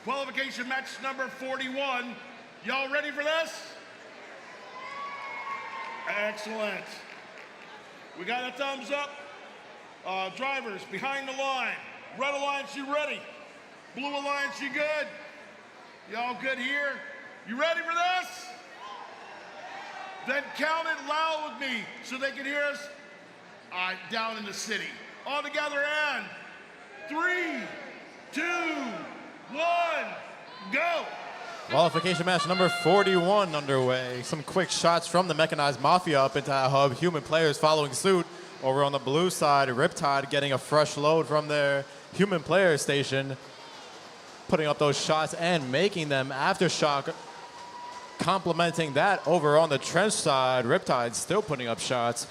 Qualification match number 41. Y'all ready for this? Excellent. We got a thumbs up. Drivers behind the line. Red Alliance, you ready? Blue Alliance, you good? Y'all good here? You ready for this? Then count it loud with me so they can hear us down in the city. All together and 3, 2, 1, go! Qualification match number 41 underway. Some quick shots from the Mechanized Mafia up into that hub. Human players following suit. Over on the blue side, Riptide getting a fresh load from their human player station, putting up those shots and making them. Aftershock complementing that over on the trench side. Riptide still putting up shots.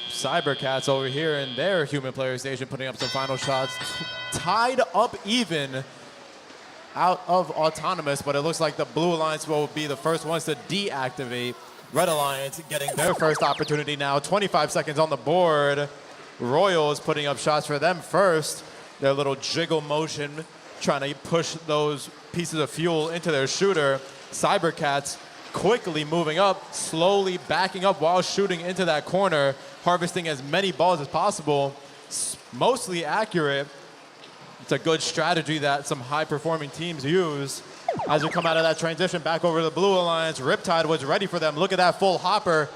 Cybercats over here in their human player station putting up some final shots. Tied up even out of Autonomous, but it looks like the Blue Alliance will be the first ones to deactivate. Red Alliance getting their first opportunity now. 25 seconds on the board. Royals putting up shots for them first. Their little jiggle motion, trying to push those pieces of fuel into their shooter. Cybercats quickly moving up, slowly backing up while shooting into that corner, harvesting as many balls as possible. Mostly accurate. It's a good strategy that some high-performing teams use. As we come out of that transition back over to the Blue Alliance, Riptide was ready for them. Look at that full hopper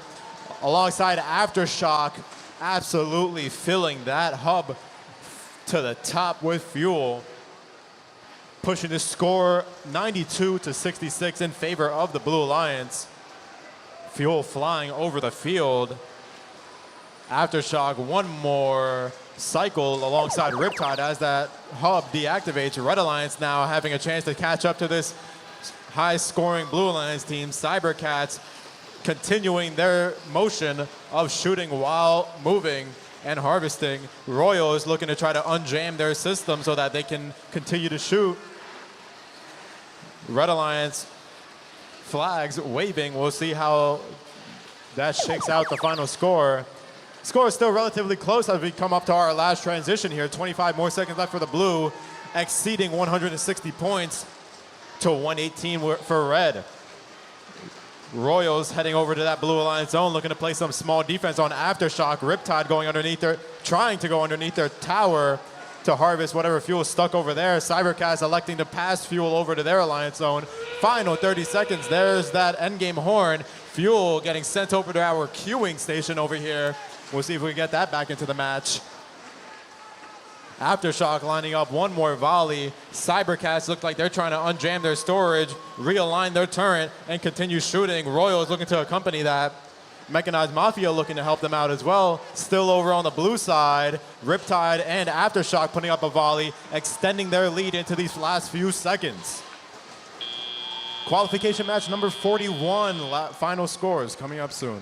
alongside Aftershock, absolutely filling that hub to the top with fuel, pushing the score 92-66 in favor of the Blue Alliance. Fuel flying over the field. Aftershock, one more cycle alongside Riptide as that hub deactivates. Red Alliance now having a chance to catch up to this high-scoring Blue Alliance team. Cybercats continuing their motion of shooting while moving and harvesting. Royals looking to try to unjam their system so that they can continue to shoot. Red Alliance flags waving. We'll see how that shakes out the final score. Score is still relatively close as we come up to our last transition here. 25 more seconds left for the blue, exceeding 160 points to 118 for red. Royals heading over to that Blue Alliance zone, looking to play some small defense on Aftershock. Riptide going underneath their, trying to go underneath their tower to harvest whatever fuel is stuck over there. Cybercats electing to pass fuel over to their Alliance zone. Final 30 seconds. There's that endgame horn. Fuel getting sent over to our queuing station over here. We'll see if we can get that back into the match. Aftershock lining up one more volley. Cybercats look like they're trying to unjam their storage, realign their turret, and continue shooting. Royals looking to accompany that. Mechanized Mafia looking to help them out as well. Still over on the blue side, Riptide and Aftershock putting up a volley, extending their lead into these last few seconds. Qualification match number 41, final scores coming up soon.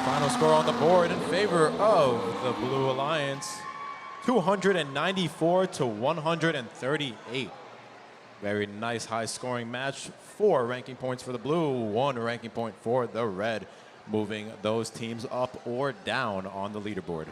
Final score on the board in favor of the Blue Alliance, 294 to 138. Very nice high-scoring match. 4 ranking points for the blue, 1 ranking point for the red, moving those teams up or down on the leaderboard.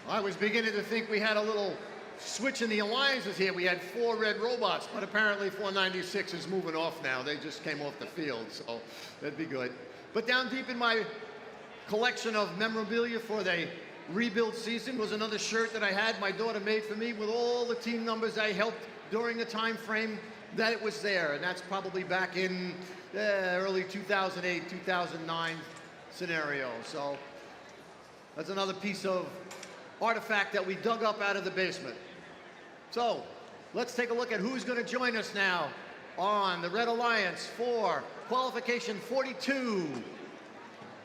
I was beginning to think we had a little switch in the alliances here. We had 4 red robots, but apparently 496 is moving off now. They just came off the field, so that'd be good. But down deep in my collection of memorabilia for the rebuild season was another shirt that I had my daughter made for me with all the team numbers I helped during the time frame that it was there. And that's probably back in early 2008, 2009 scenario. So that's another piece of artifact that we dug up out of the basement. So let's take a look at who's going to join us now on the Red Alliance for qualification 42.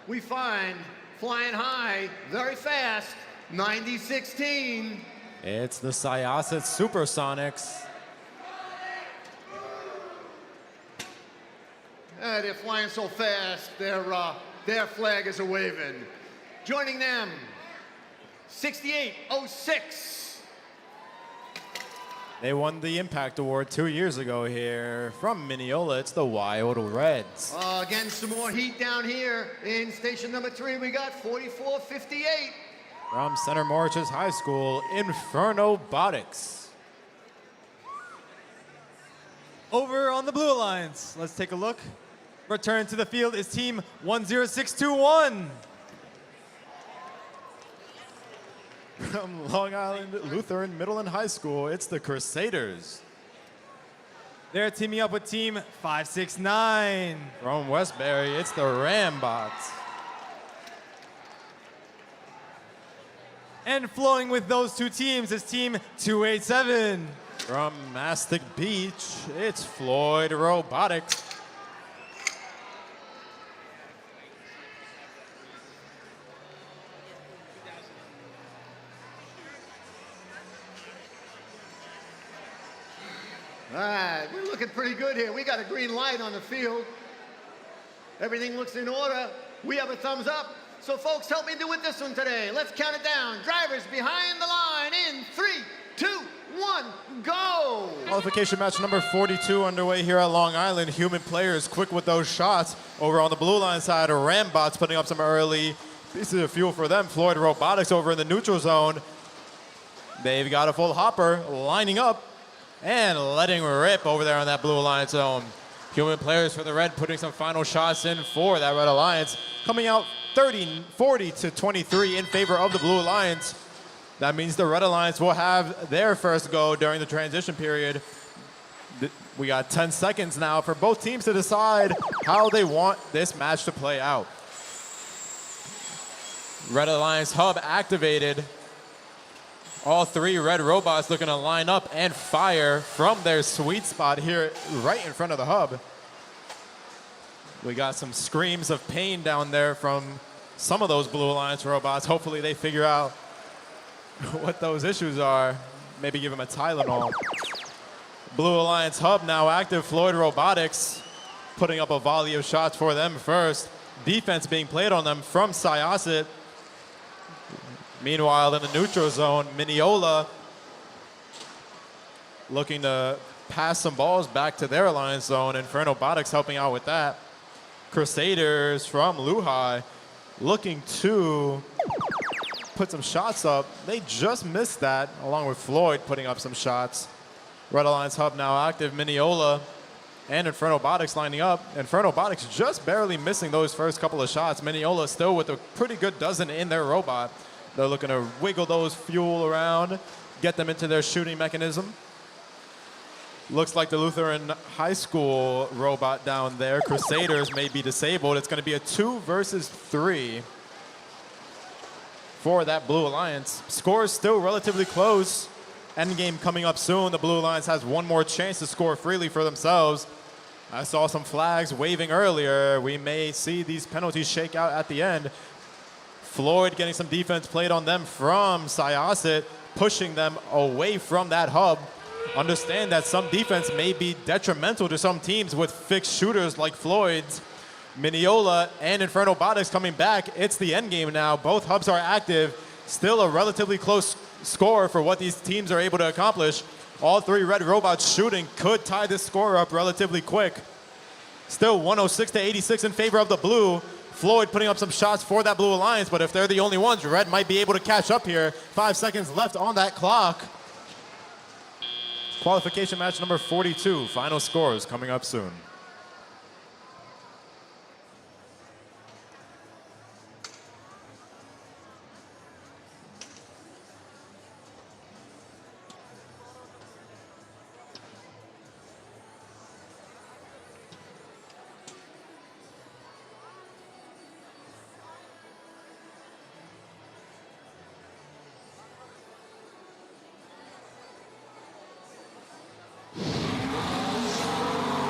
We find flying high, very fast, 9016. It's the Syosset Supersonics. They're flying so fast, their flag is a-waving. Joining them, 6806. They won the Impact Award 2 years ago here. From Mineola, it's the Wild Reds. Again, some more heat down here in station number 3. We got 4458. From Center Moriches High School, Inferno Botics. Over on the Blue Alliance, let's take a look. Return to the field is team 10621. From Long Island Lutheran Middle and High School, it's the Crusaders. They're teaming up with team 569. From Westbury, it's the Rambots. And flowing with those two teams is team 287. From Mastic Beach, it's Floyd Robotics. All right, we're looking pretty good here. We got a green light on the field. Everything looks in order. We have a thumbs up. So folks, help me do with this one today. Let's count it down. Drivers behind the line in 3, 2, 1, go! Qualification match number 42 underway here at Long Island. Human players quick with those shots. Over on the blue line side, Rambots putting up some early pieces of fuel for them. Floyd Robotics over in the neutral zone. They've got a full hopper lining up and letting rip over there on that Blue Alliance zone. Human players for the Red putting some final shots in for that Red Alliance. Coming out 40 to 23 in favor of the Blue Alliance. That means the Red Alliance will have their first go during the transition period. We got 10 seconds now for both teams to decide how they want this match to play out. Red Alliance hub activated. All 3 red robots looking to line up and fire from their sweet spot here right in front of the hub. We got some screams of pain down there from some of those Blue Alliance robots. Hopefully they figure out what those issues are. Maybe give them a Tylenol. Blue Alliance hub now active. Floyd Robotics putting up a volley of shots for them first. Defense being played on them from Syosset. Meanwhile, in the neutral zone, Mineola looking to pass some balls back to their alliance zone. Inferno Botics helping out with that. Crusaders from Lehigh looking to put some shots up. They just missed that, along with Floyd putting up some shots. Red Alliance hub now active. Mineola and Inferno Botics lining up. Inferno Botics just barely missing those first couple of shots. Mineola still with a pretty good dozen in their robot. They're looking to wiggle those fuel around, get them into their shooting mechanism. Looks like the Lutheran High School robot down there, Crusaders, may be disabled. It's going to be a 2 versus 3 for that Blue Alliance. Score is still relatively close. Endgame coming up soon. The Blue Alliance has one more chance to score freely for themselves. I saw some flags waving earlier. We may see these penalties shake out at the end. Floyd getting some defense played on them from Syosset, pushing them away from that hub. Understand that some defense may be detrimental to some teams with fixed shooters like Floyd's. Mineola and Inferno Botics coming back. It's the end game now. Both hubs are active. Still a relatively close score for what these teams are able to accomplish. All 3 red robots shooting could tie this score up relatively quick. Still 106 to 86 in favor of the blue. Floyd putting up some shots for that Blue Alliance, but if they're the only ones, Red might be able to catch up here. 5 seconds left on that clock. Qualification match number 42. Final scores coming up soon.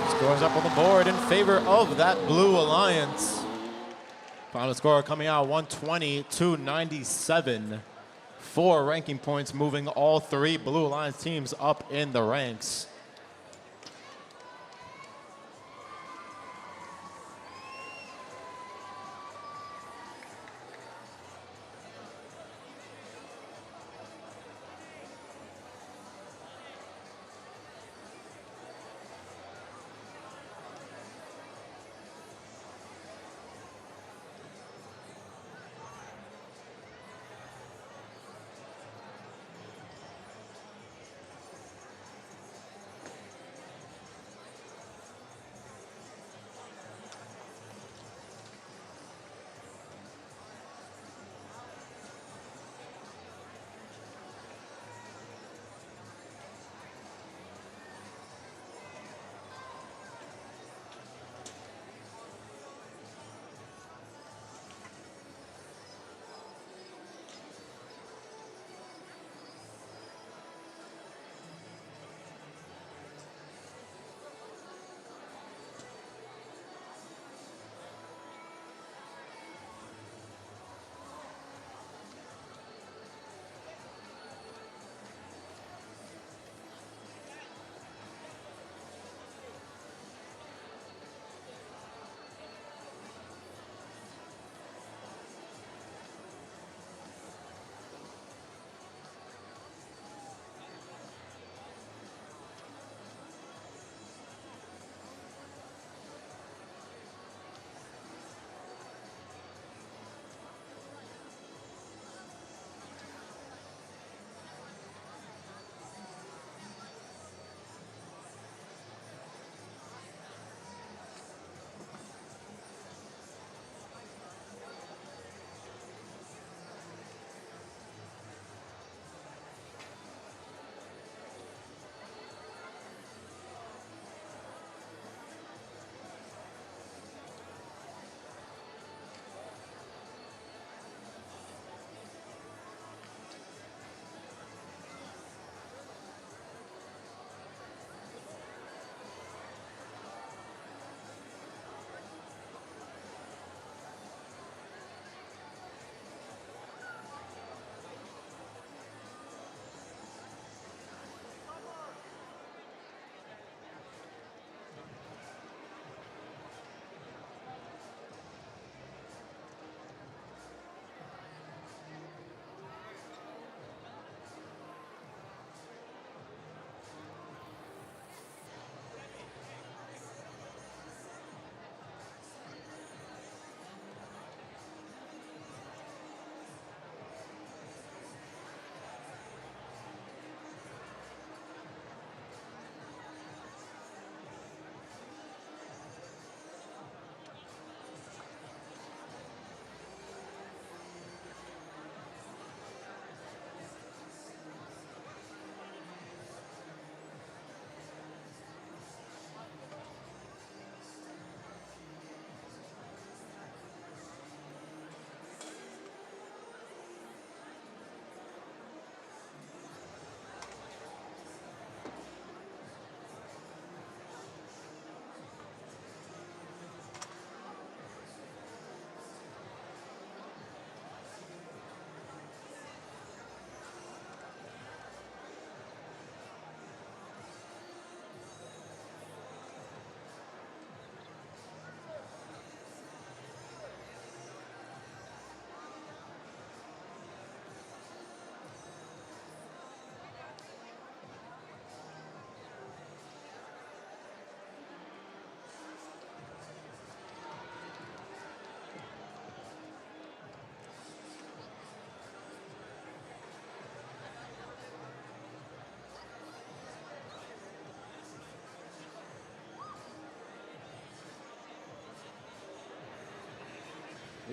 Scores up on the board in favor of that Blue Alliance. Final score coming out 120-97. 4 ranking points moving all 3 Blue Alliance teams up in the ranks.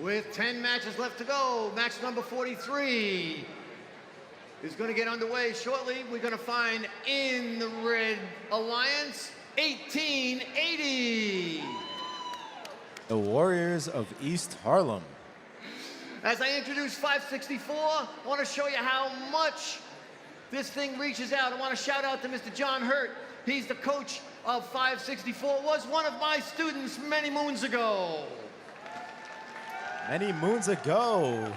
With 10 matches left to go, match number 43 is going to get underway shortly. We're going to find in the Red Alliance 1880. The Warriors of East Harlem. As I introduce 564, I want to show you how much this thing reaches out. I want to shout out to Mr. John Hurt. He's the coach of 564, was one of my students many moons ago. Many moons ago,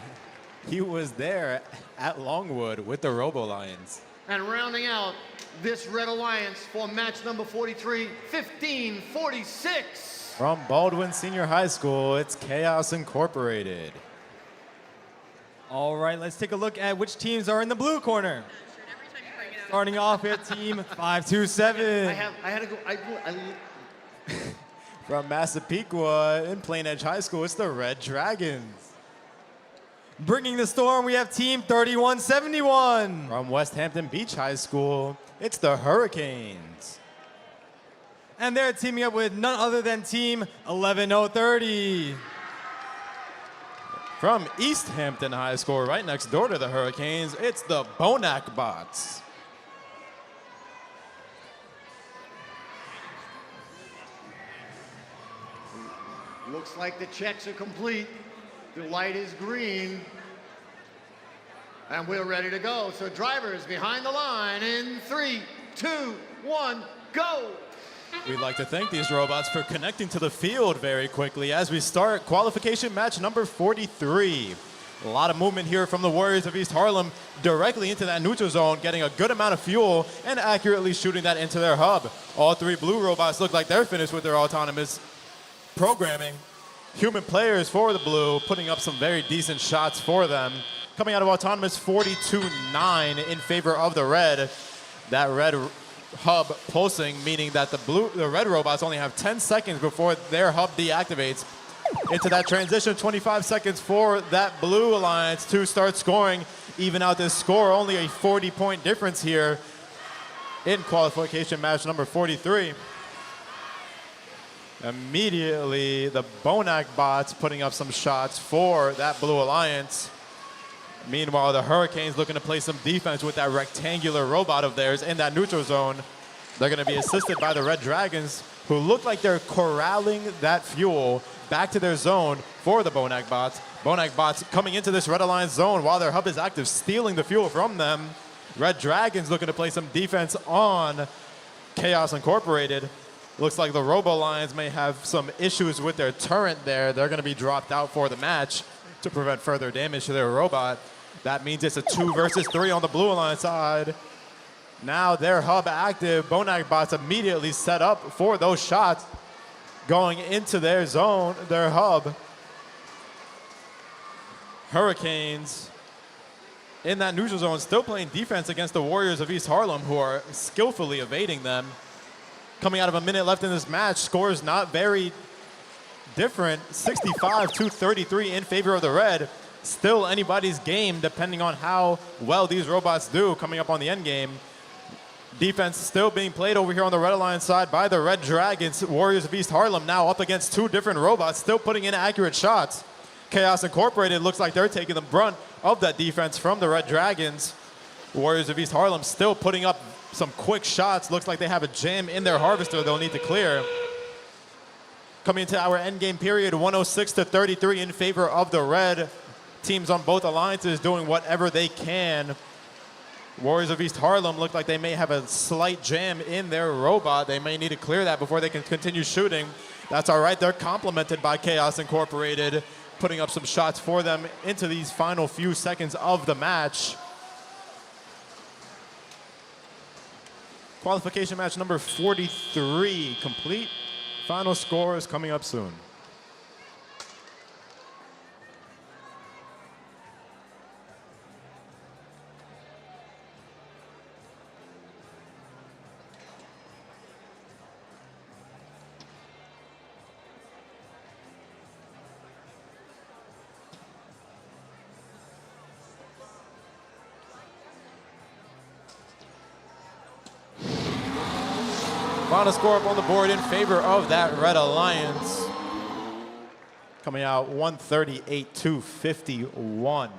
he was there at Longwood with the Robo Lions. And rounding out this Red Alliance for match number 43, 1546. From Baldwin Senior High School, it's Chaos Incorporated. All right, let's take a look at which teams are in the blue corner. Starting off at team 527. I had to go. From Massapequa in Plain Edge High School, it's the Red Dragons. Bringing the storm, we have team 3171. From West Hampton Beach High School, it's the Hurricanes. And they're teaming up with none other than team 11030. From East Hampton High School, right next door to the Hurricanes, it's the Bonac Bots. Looks like the checks are complete. The light is green. And we're ready to go. So drivers behind the line in 3, 2, 1, go. We'd like to thank these robots for connecting to the field very quickly as we start qualification match number 43. A lot of movement here from the Warriors of East Harlem directly into that neutral zone, getting a good amount of fuel and accurately shooting that into their hub. All three blue robots look like they're finished with their autonomous programming. Human players for the blue, putting up some very decent shots for them. Coming out of autonomous 42-9 in favor of the red. That red hub pulsing, meaning that the red robots only have 10 seconds before their hub deactivates. Into that transition, 25 seconds for that blue alliance to start scoring. Even out this score, only a 40-point difference here in qualification match number 43. Immediately, the Bonac bots putting up some shots for that blue alliance. Meanwhile, the Hurricanes looking to play some defense with that rectangular robot of theirs in that neutral zone. They're going to be assisted by the Red Dragons, who look like they're corralling that fuel back to their zone for the Bonac bots. Bonac bots coming into this Red Alliance zone while their hub is active, stealing the fuel from them. Red Dragons looking to play some defense on Chaos Incorporated. Looks like the Robo Lions may have some issues with their turret there. They're going to be dropped out for the match to prevent further damage to their robot. That means it's a 2 versus 3 on the blue alliance side. Now their hub active. Bonac bots immediately set up for those shots going into their zone, their hub. Hurricanes in that neutral zone still playing defense against the Warriors of East Harlem, who are skillfully evading them. Coming out of a minute left in this match, scores not very different. 65-33 in favor of the red. Still anybody's game depending on how well these robots do coming up on the end game. Defense still being played over here on the Red Alliance side by the Red Dragons. Warriors of East Harlem now up against 2 different robots, still putting in accurate shots. Chaos Incorporated looks like they're taking the brunt of that defense from the Red Dragons. Warriors of East Harlem still putting up some quick shots. Looks like they have a jam in their harvester they'll need to clear. Coming into our end game period, 106-33 in favor of the red. Teams on both alliances doing whatever they can. Warriors of East Harlem look like they may have a slight jam in their robot. They may need to clear that before they can continue shooting. That's all right. They're complemented by Chaos Incorporated, putting up some shots for them into these final few seconds of the match. Qualification match number 43 complete. Final score is coming up soon. Final score up on the board in favor of that Red Alliance. coming out 138.251.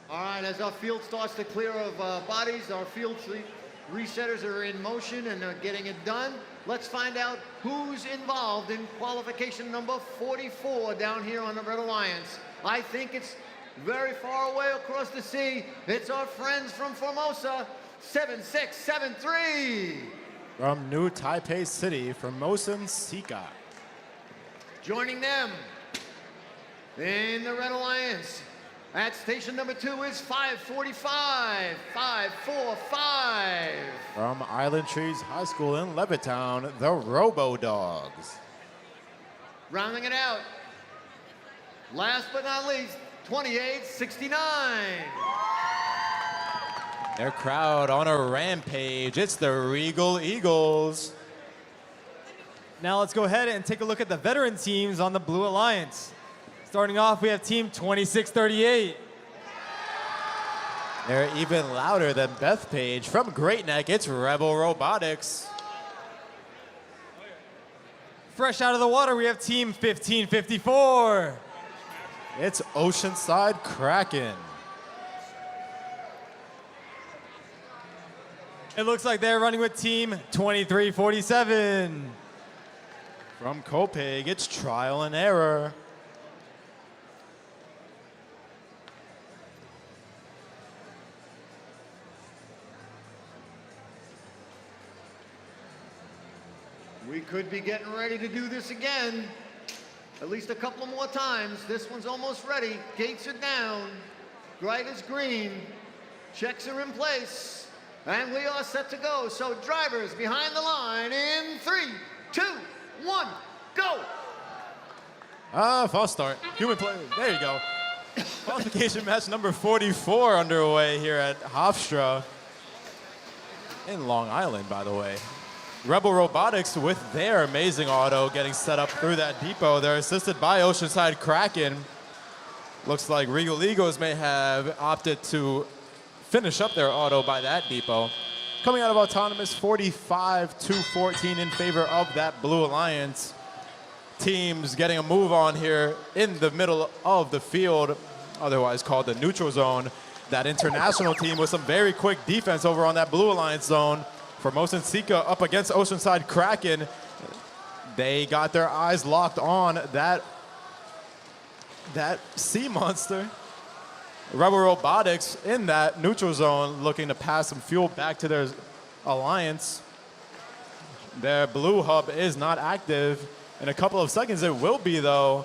All right, as our field starts to clear of bodies, our field resetters are in motion and are getting it done. Let's find out who's involved in qualification number 44 down here on the Red Alliance. I think it's very far away across the sea. It's our friends from Formosa, 7673. from New Taipei City, Formosan Sika. Joining them in the Red Alliance at station number 2 is 545. From Island Trees High School in Levittown, the Robo Dogs. Rounding it out, last but not least, 2869. Their crowd on a rampage. It's the Regal Eagles. Now let's go ahead and take a look at the veteran teams on the Blue Alliance. Starting off, we have team 2638. They're even louder than Bethpage. From Great Neck, it's Rebel Robotics. Fresh out of the water, we have team 1554. It's Oceanside Kraken. It looks like they're running with team 2347. From Copeg, it's Trial and Error. We could be getting ready to do this again. At least a couple more times. This one's almost ready. Gates are down. Light is green. Checks are in place. And we are set to go. So drivers behind the line in 3, 2, 1, go. False start. Human play. There you go. Qualification match number 44 underway here at Hofstra in Long Island, by the way. Rebel Robotics with their amazing auto getting set up through that depot. They're assisted by Oceanside Kraken. Looks like Regal Eagles may have opted to finish up their auto by that depot. Coming out of autonomous, 45-14 in favor of that Blue Alliance. Teams getting a move on here in the middle of the field, otherwise called the neutral zone. That international team with some very quick defense over on that Blue Alliance zone. Formosan Sika up against Oceanside Kraken. They got their eyes locked on that sea monster. Rebel Robotics in that neutral zone looking to pass some fuel back to their alliance. Their blue hub is not active. In a couple of seconds it will be though.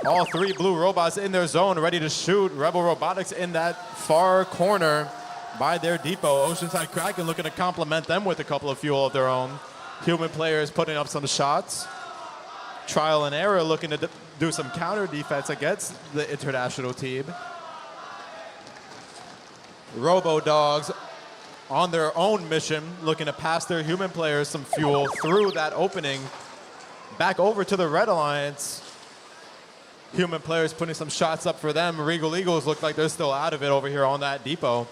All 3 blue robots in their zone ready to shoot. Rebel Robotics in that far corner by their depot. Oceanside Kraken looking to complement them with a couple of fuel of their own. Human players putting up some shots. Trial and Error looking to do some counter defense against the international team. Robo Dogs on their own mission looking to pass their human players some fuel through that opening back over to the Red Alliance. Human players putting some shots up for them. Regal Eagles look like they're still out of it over here on that depot.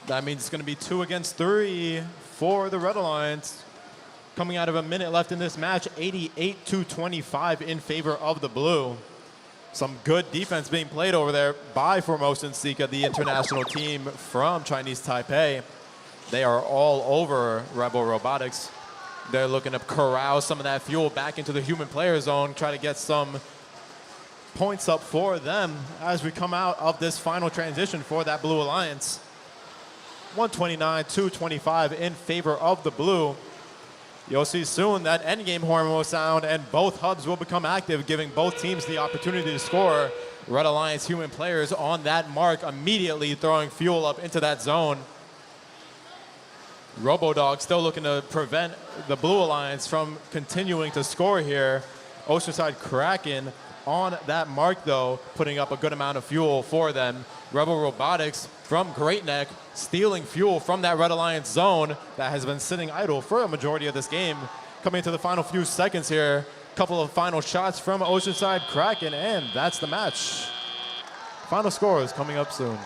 That means it's going to be 2 against 3 for the Red Alliance. Coming out of a minute left in this match, 88-25 in favor of the blue. Some good defense being played over there by Formosan Sika, the international team from Chinese Taipei. They are all over Rebel Robotics. They're looking to corral some of that fuel back into the human player zone, try to get some points up for them as we come out of this final transition for that Blue Alliance. 129-225 in favor of the blue. You'll see soon that endgame horn will sound and both hubs will become active, giving both teams the opportunity to score. Red Alliance human players on that mark, immediately throwing fuel up into that zone. Robodog still looking to prevent the Blue Alliance from continuing to score here. Oceanside Kraken on that mark though, putting up a good amount of fuel for them. Rebel Robotics from Great Neck stealing fuel from that Red Alliance zone that has been sitting idle for a majority of this game. Coming into the final few seconds here, couple of final shots from Oceanside Kraken, and that's the match. Final score is coming up soon.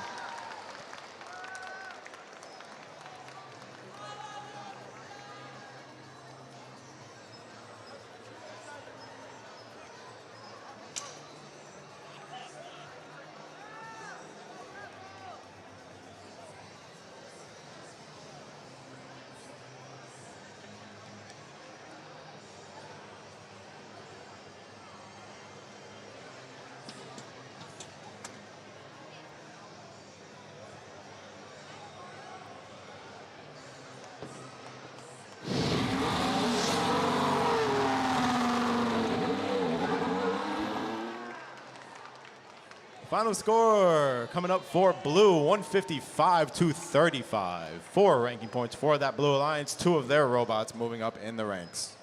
Final score coming up for blue, 155-35. 4 ranking points for that Blue Alliance. 2 of their robots moving up in the ranks.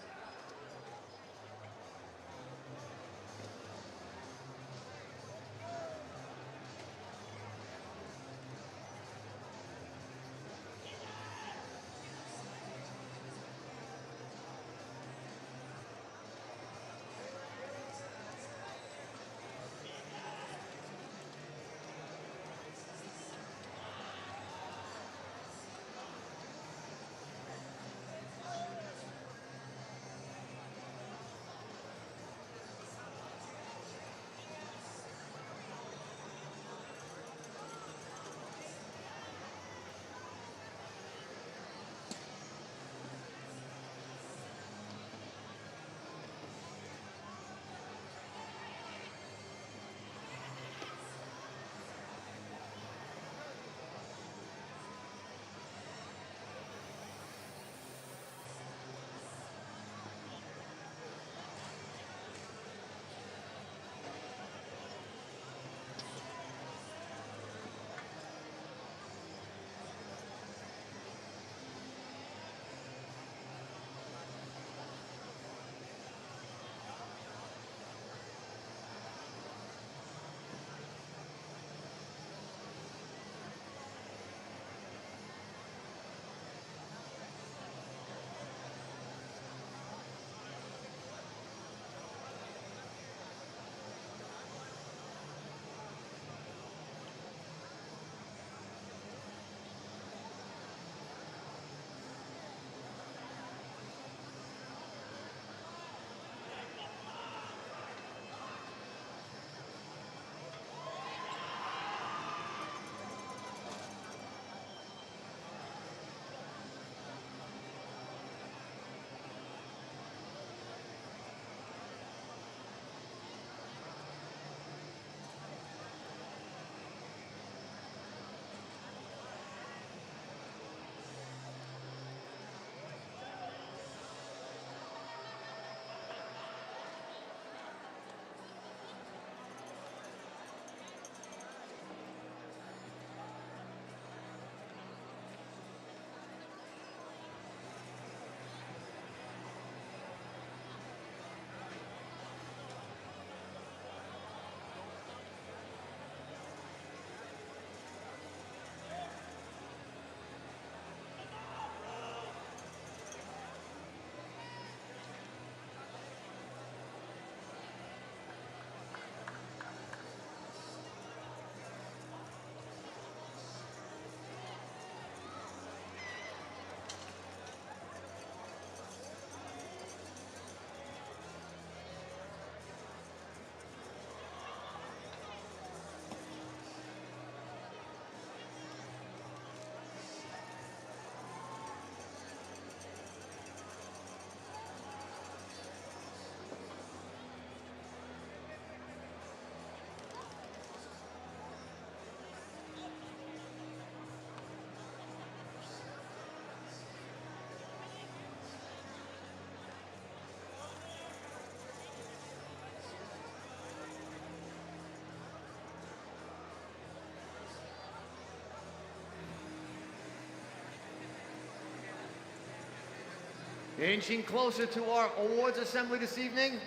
Inching closer to our awards assembly this evening,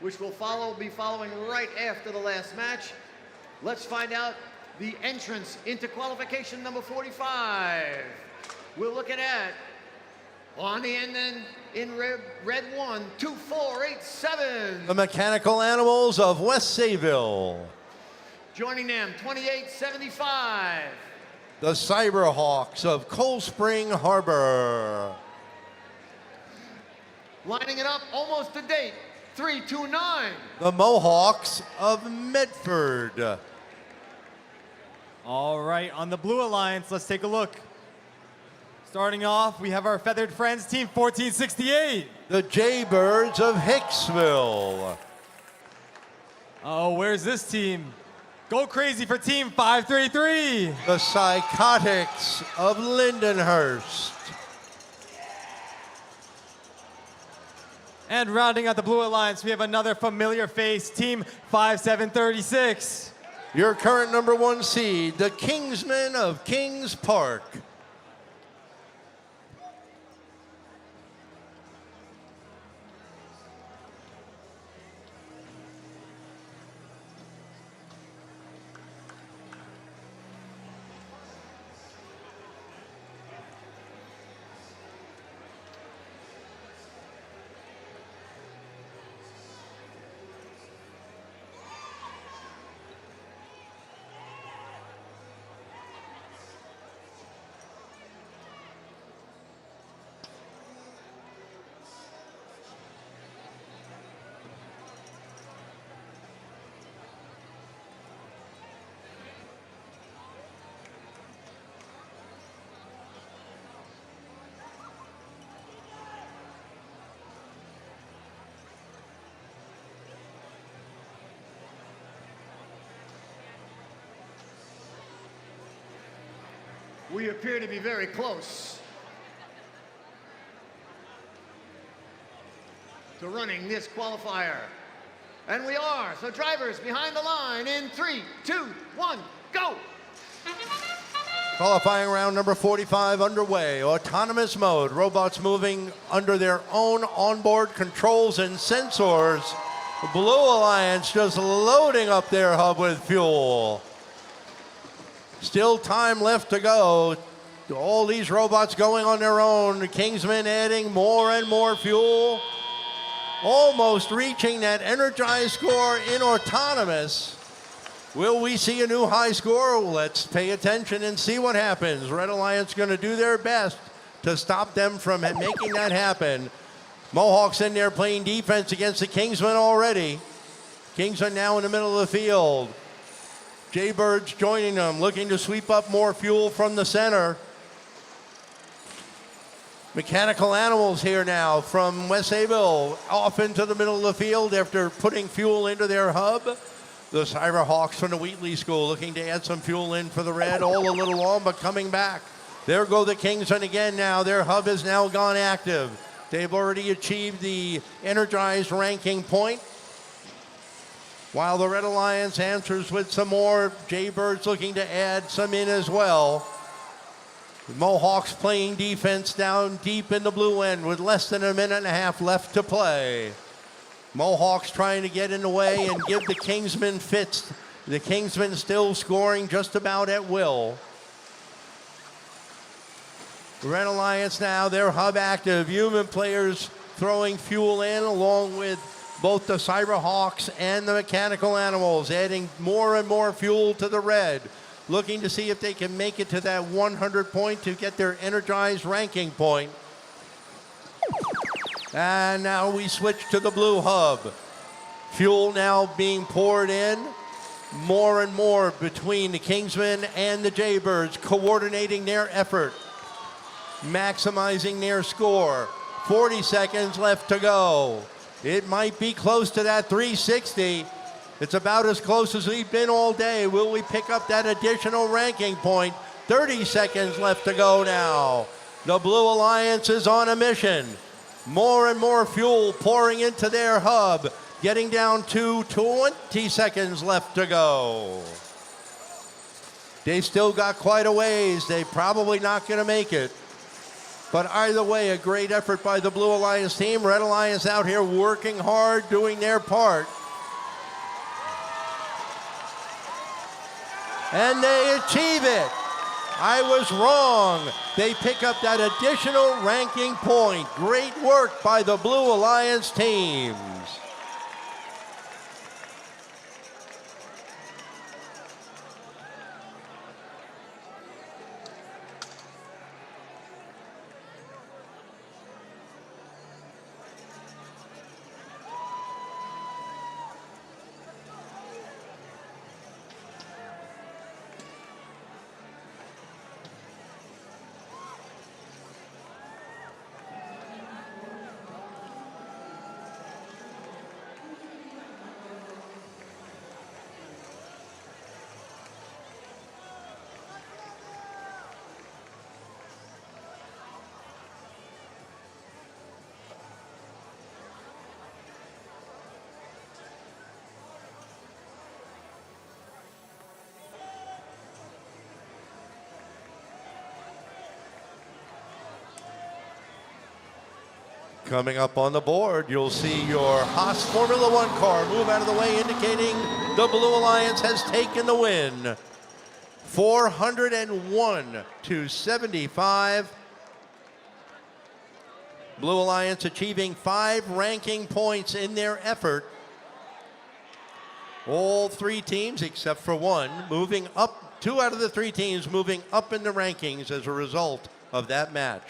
which will be following right after the last match. Let's find out the entrance into qualification number 45. We're looking at, on the end then, in red 1, 2487. The Mechanical Animals of West Sayville. Joining them, 2875. The Cyberhawks of Cold Spring Harbor. Lining it up almost to date, 329. The Mohawks of Medford. All right, on the Blue Alliance, let's take a look. Starting off, we have our feathered friends, Team 1468. The Jaybirds of Hicksville. Oh, where's this team? Go crazy for Team 533. The Psychotics of Lindenhurst. And rounding out the Blue Alliance, we have another familiar face, Team 5736. your current number 1 seed, the Kingsmen of Kings Park. We appear to be very close to running this qualifier. And we are. So drivers behind the line in 3, 2, 1, go! Qualifying round number 45 underway. Autonomous mode. Robots moving under their own onboard controls and sensors. Blue Alliance just loading up their hub with fuel. Still time left to go. All these robots going on their own. The Kingsmen adding more and more fuel. Almost reaching that energized score in autonomous. Will we see a new high score? Let's pay attention and see what happens. Red Alliance going to do their best to stop them from making that happen. Mohawks in there playing defense against the Kingsmen already. Kingsmen now in the middle of the field. Jaybirds joining them, looking to sweep up more fuel from the center. Mechanical Animals here now from West Sayville, off into the middle of the field after putting fuel into their hub. The Cyberhawks from the Wheatley School looking to add some fuel in for the red, all a little long, but coming back. There go the Kingsmen again now. Their hub has now gone active. They've already achieved the energized ranking point. While the Red Alliance answers with some more, Jaybirds looking to add some in as well. The Mohawks playing defense down deep in the blue end with less than a minute and a half left to play. Mohawks trying to get in the way and give the Kingsmen fits. The Kingsmen still scoring just about at will. Red Alliance now, their hub active. Human players throwing fuel in along with both the Cyberhawks and the Mechanical Animals, adding more and more fuel to the red, looking to see if they can make it to that 100 point to get their energized ranking point. And now we switch to the blue hub. Fuel now being poured in, more and more between the Kingsmen and the Jaybirds, coordinating their effort, maximizing their score. 40 seconds left to go. It might be close to that 360. It's about as close as we've been all day. Will we pick up that additional ranking point? 30 seconds left to go now. The Blue Alliance is on a mission. More and more fuel pouring into their hub, getting down to 20 seconds left to go. They still got quite a ways. They probably not going to make it. But either way, a great effort by the Blue Alliance team. Red Alliance out here working hard, doing their part. And they achieve it. I was wrong. They pick up that additional ranking point. Great work by the Blue Alliance teams. Coming up on the board, you'll see your Haas Formula One car move out of the way, indicating the Blue Alliance has taken the win. 401 to 75. Blue Alliance achieving 5 ranking points in their effort. All 3 teams, except for one, moving up. 2 out of the 3 teams moving up in the rankings as a result of that match.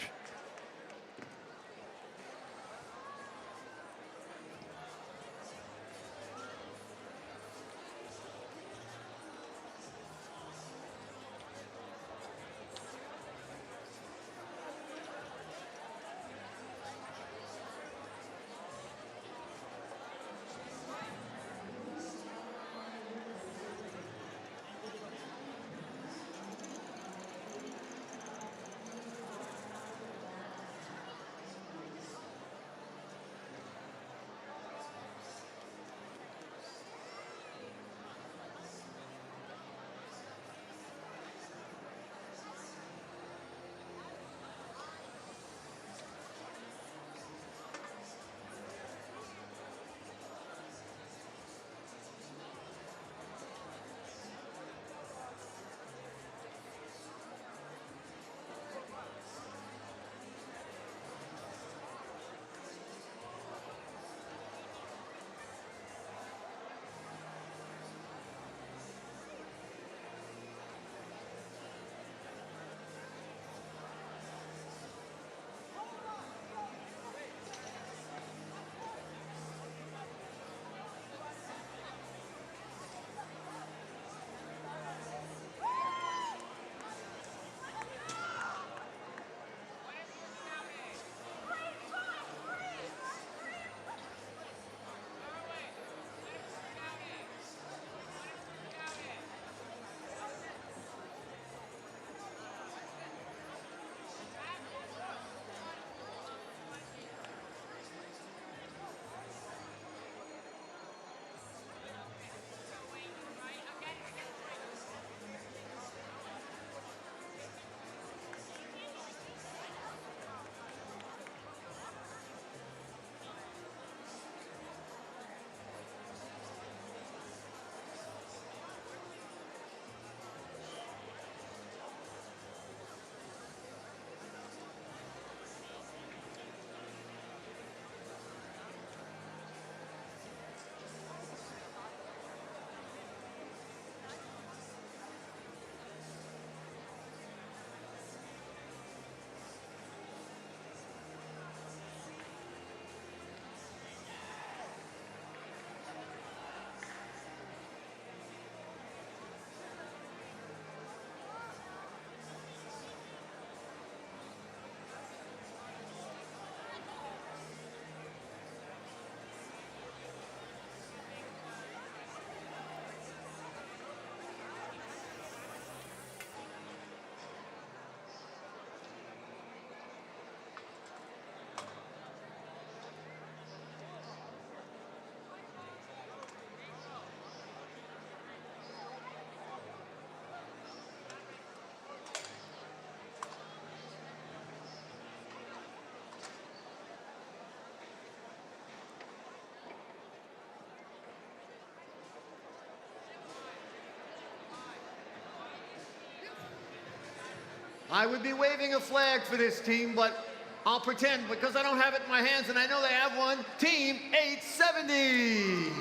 I would be waving a flag for this team, but I'll pretend because I don't have it in my hands and I know they have one. Team 870.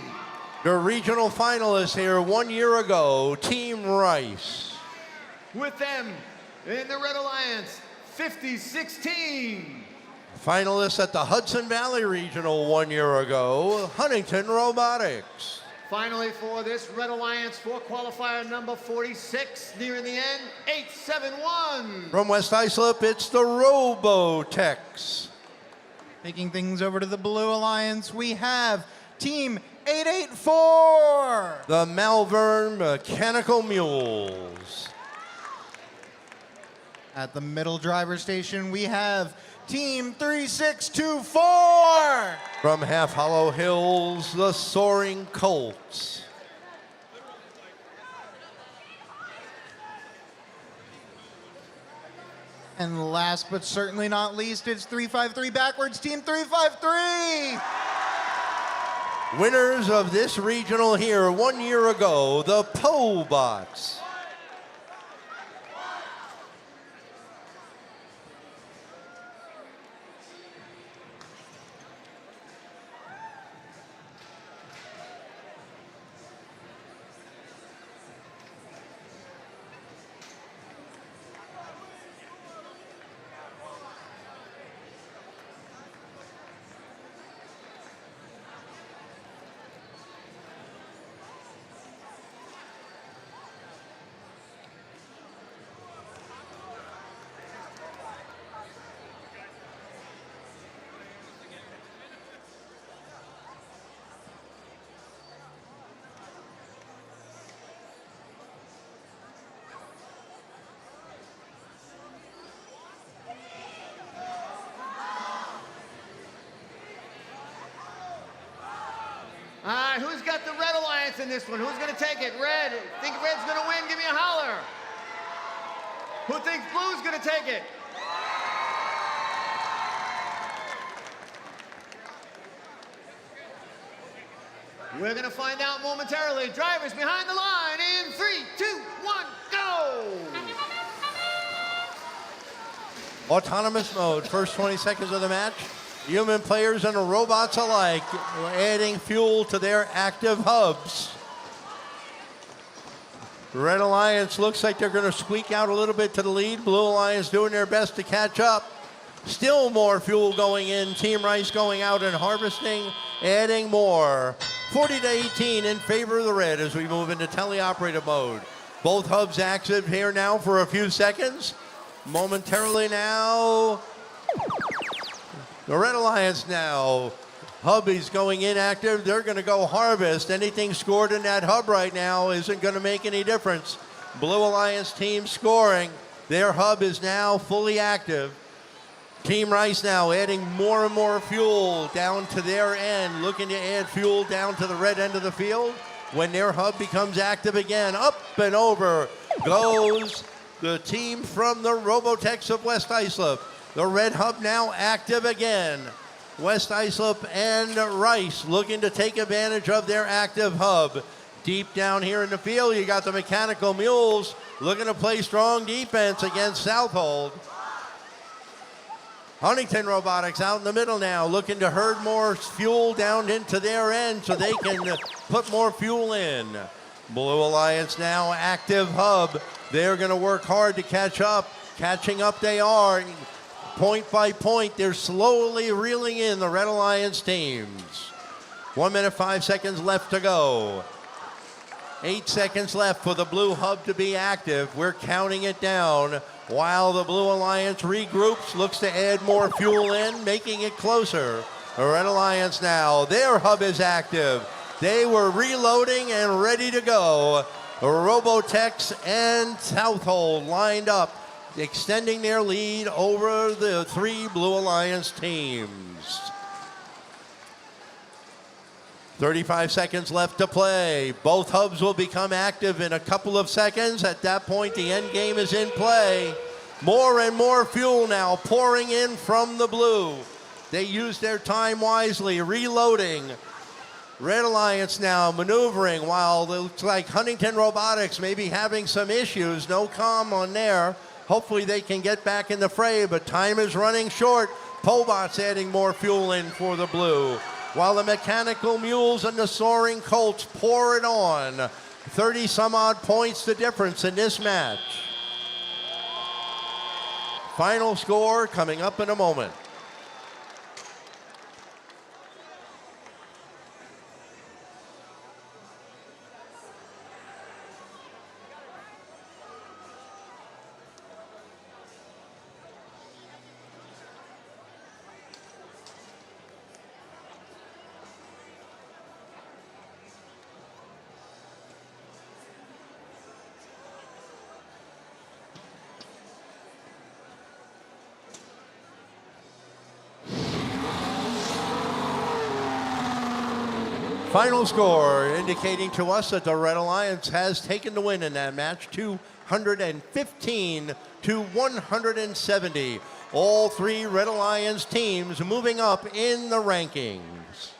The regional finalists here 1 year ago, Team Rice. With them in the Red Alliance, 5016. Finalists at the Hudson Valley Regional 1 year ago, Huntington Robotics. Finally, for this Red Alliance for qualifier number 46, nearing the end, 871. From West Islip, it's the Robotics. Taking things over to the Blue Alliance, we have Team 884. The Malvern Mechanical Mules. At the middle driver station, we have Team 3624. From Half Hollow Hills, the Soaring Colts. And last but certainly not least, it's 353 backwards, team 353. Winners of this regional here 1 year ago, the Pobots. All right, who's got the Red Alliance in this one? Who's going to take it? Red. Think Red's going to win? Give me a holler. Who thinks Blue's going to take it? We're going to find out momentarily. Drivers behind the line in 3, 2, 1, go! Autonomous mode, first 20 seconds of the match. Human players and robots alike adding fuel to their active hubs. Red Alliance looks like they're going to squeak out a little bit to the lead. Blue Alliance doing their best to catch up. Still more fuel going in. Team Rice going out and harvesting, adding more. 40 to 18 in favor of the red as we move into teleoperator mode. Both hubs active here now for a few seconds. Momentarily now, the Red Alliance now. Hubby's going inactive. They're going to go harvest. Anything scored in that hub right now isn't going to make any difference. Blue Alliance team scoring. Their hub is now fully active. Team Rice now adding more and more fuel down to their end, looking to add fuel down to the red end of the field. When their hub becomes active again, up and over goes the team from the Robotics of West Islip. The red hub now active again. West Islip and Rice looking to take advantage of their active hub. Deep down here in the field, you got the Mechanical Mules looking to play strong defense against Southold. Huntington Robotics out in the middle now, looking to herd more fuel down into their end so they can put more fuel in. Blue Alliance now active hub. They're going to work hard to catch up. Catching up they are. Point by point, they're slowly reeling in the Red Alliance teams. 1 minute, 5 seconds left to go. 8 seconds left for the blue hub to be active. We're counting it down while the Blue Alliance regroups, looks to add more fuel in, making it closer. The Red Alliance now, their hub is active. They were reloading and ready to go. Robotex and Southold lined up, extending their lead over the three Blue Alliance teams. 35 seconds left to play. Both hubs will become active in a couple of seconds. At that point, the end game is in play. More and more fuel now pouring in from the blue. They use their time wisely, reloading. Red Alliance now maneuvering while it looks like Huntington Robotics may be having some issues. No comm on there. Hopefully they can get back in the fray, but time is running short. Pobot's adding more fuel in for the blue, while the Mechanical Mules and the Soaring Colts pour it on. 30 some odd points the difference in this match. Final score coming up in a moment. Final score indicating to us that the Red Alliance has taken the win in that match, 215 to 170. All three Red Alliance teams moving up in the rankings.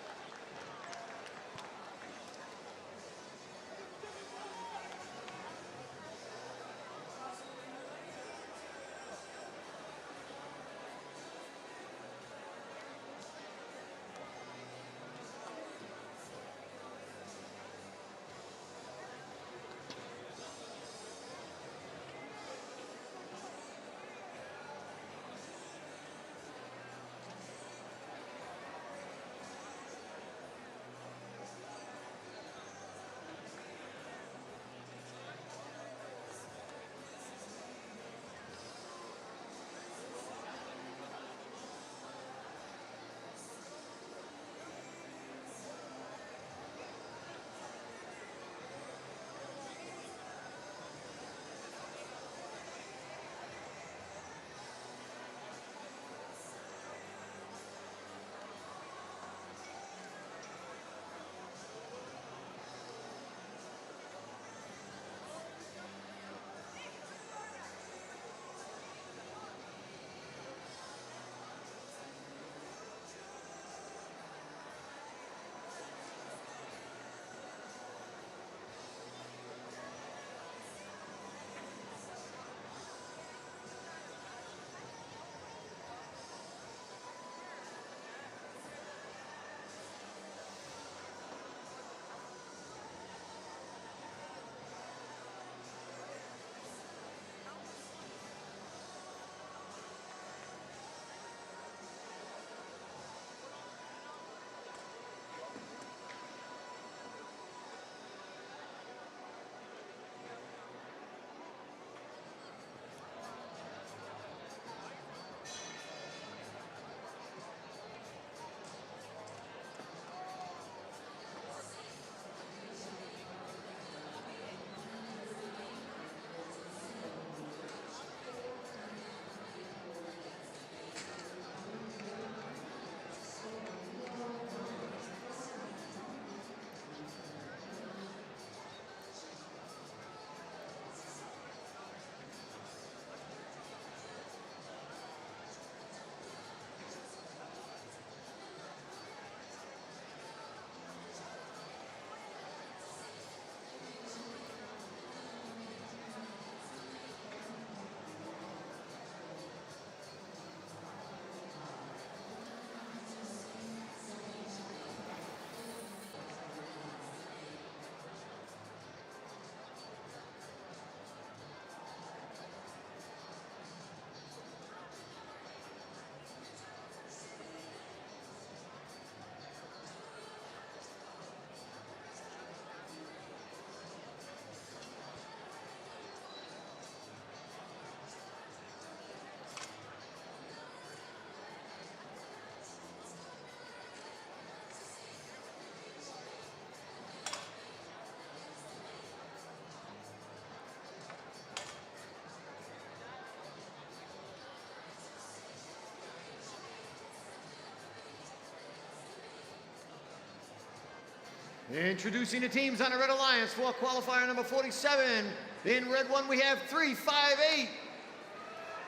Introducing the teams on the Red Alliance for qualifier number 47. In red one, we have 358.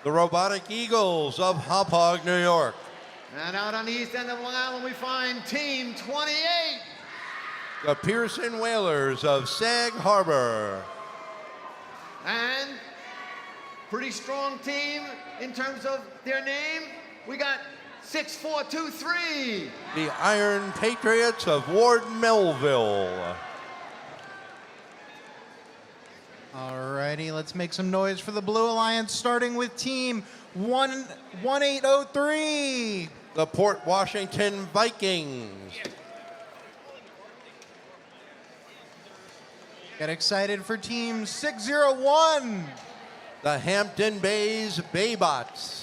The Robotic Eagles of Hauppauge, New York. And out on the east end of Long Island, we find Team 28. The Pearson Whalers of Sag Harbor. And pretty strong team in terms of their name. We got 6423. The Iron Patriots of Ward Melville. Alrighty, let's make some noise for the Blue Alliance, starting with team 1803. The Port Washington Vikings. Get excited for team 601. The Hampton Bays Baybots.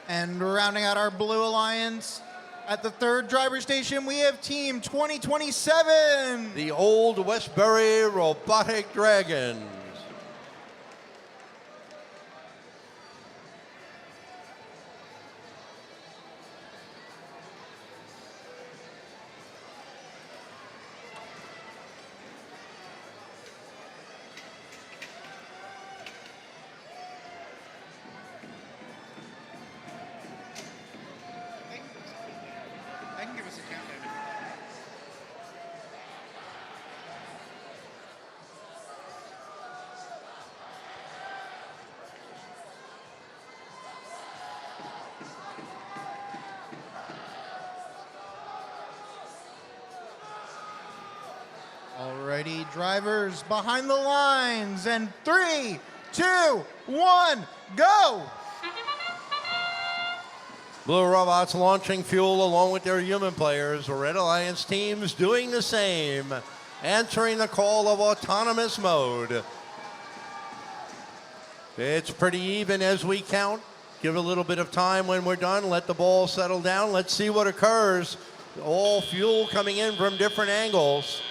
And rounding out our Blue Alliance, at the third driver station, we have team 2027. The Old Westbury Robotic Dragons. Alrighty, drivers behind the lines, and 3, 2, 1, go! Blue Robots launching fuel along with their human players. Red Alliance teams doing the same, answering the call of autonomous mode. It's pretty even as we count. Give a little bit of time when we're done. Let the ball settle down. Let's see what occurs. All fuel coming in from different angles.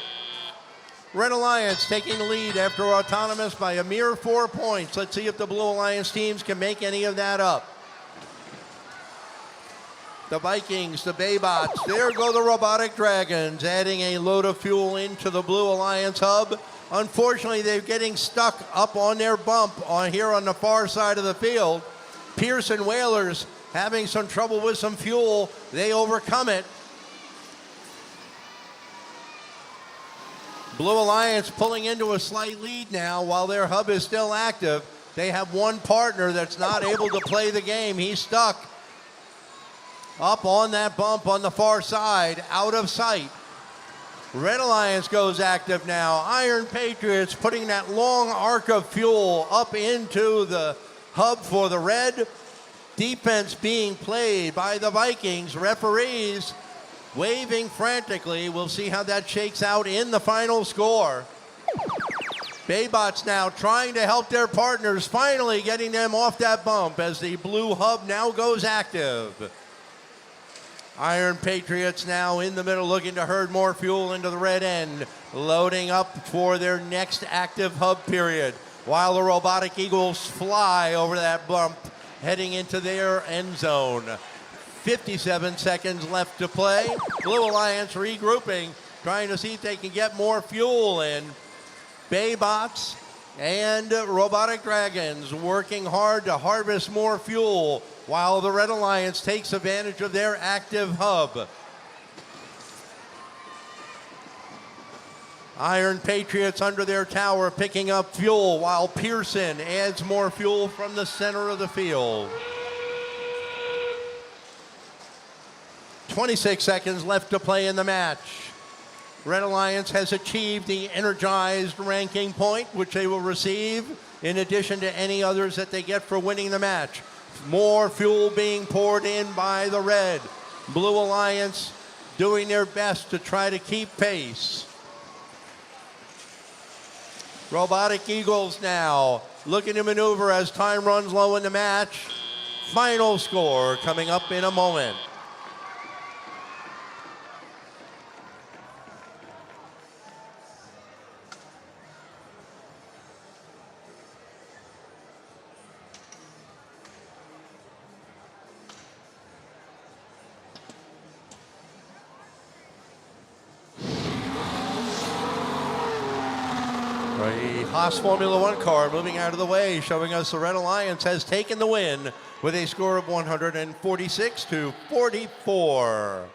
Red Alliance taking the lead after autonomous by a mere 4 points. Let's see if the Blue Alliance teams can make any of that up. The Vikings, the Baybots, there go the Robotic Dragons, adding a load of fuel into the Blue Alliance hub. Unfortunately, they're getting stuck up on their bump here on the far side of the field. Pearson Whalers having some trouble with some fuel. They overcome it. Blue Alliance pulling into a slight lead now while their hub is still active. They have one partner that's not able to play the game. He's stuck up on that bump on the far side, out of sight. Red Alliance goes active now. Iron Patriots putting that long arc of fuel up into the hub for the red. Defense being played by the Vikings. Referees waving frantically. We'll see how that shakes out in the final score. Baybots now trying to help their partners, finally getting them off that bump as the blue hub now goes active. Iron Patriots now in the middle looking to herd more fuel into the red end, loading up for their next active hub period, while the Robotic Eagles fly over that bump, heading into their end zone. 57 seconds left to play. Blue Alliance regrouping, trying to see if they can get more fuel in. Baybots and Robotic Dragons working hard to harvest more fuel, while the Red Alliance takes advantage of their active hub. Iron Patriots under their tower picking up fuel, while Pearson adds more fuel from the center of the field. 26 seconds left to play in the match. Red Alliance has achieved the energized ranking point, which they will receive in addition to any others that they get for winning the match. More fuel being poured in by the red. Blue Alliance doing their best to try to keep pace. Robotic Eagles now looking to maneuver as time runs low in the match. Final score coming up in a moment. A Haas Formula One car moving out of the way, showing us the Red Alliance has taken the win with a score of 146 to 44.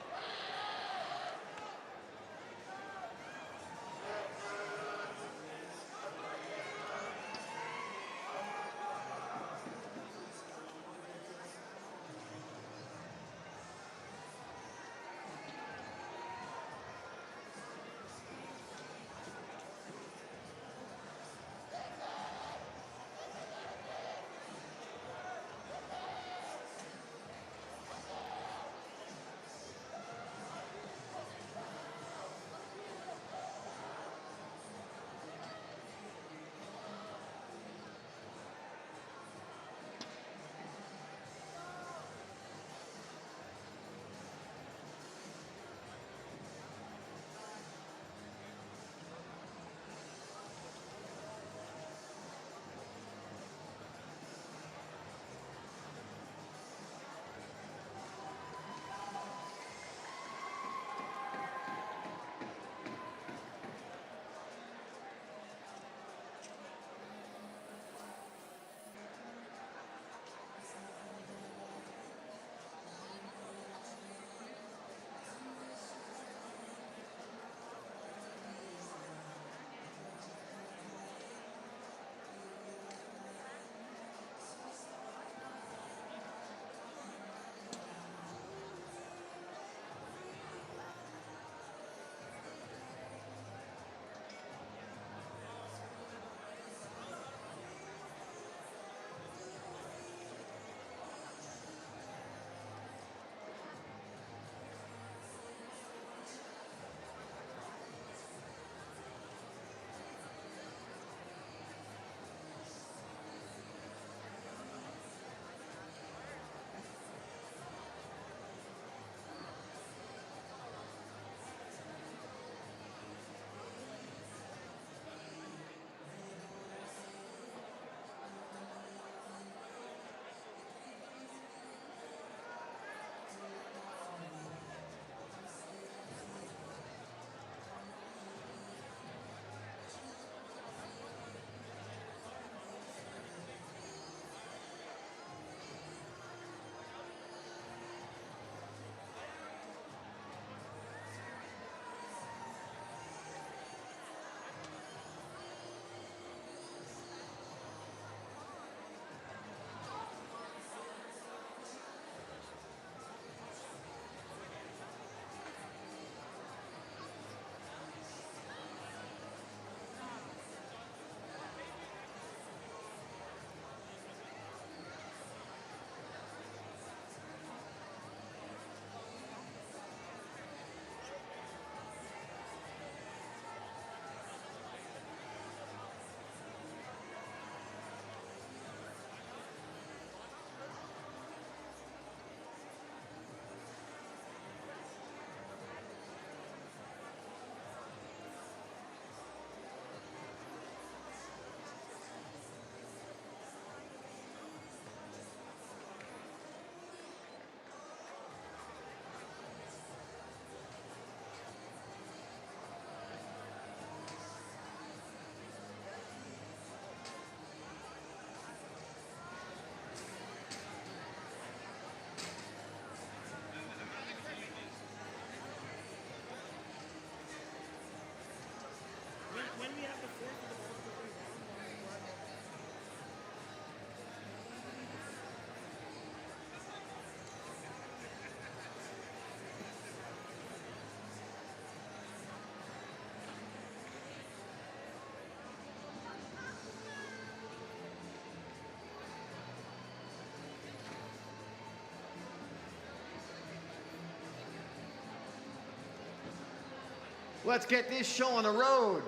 Let's get this show on the road.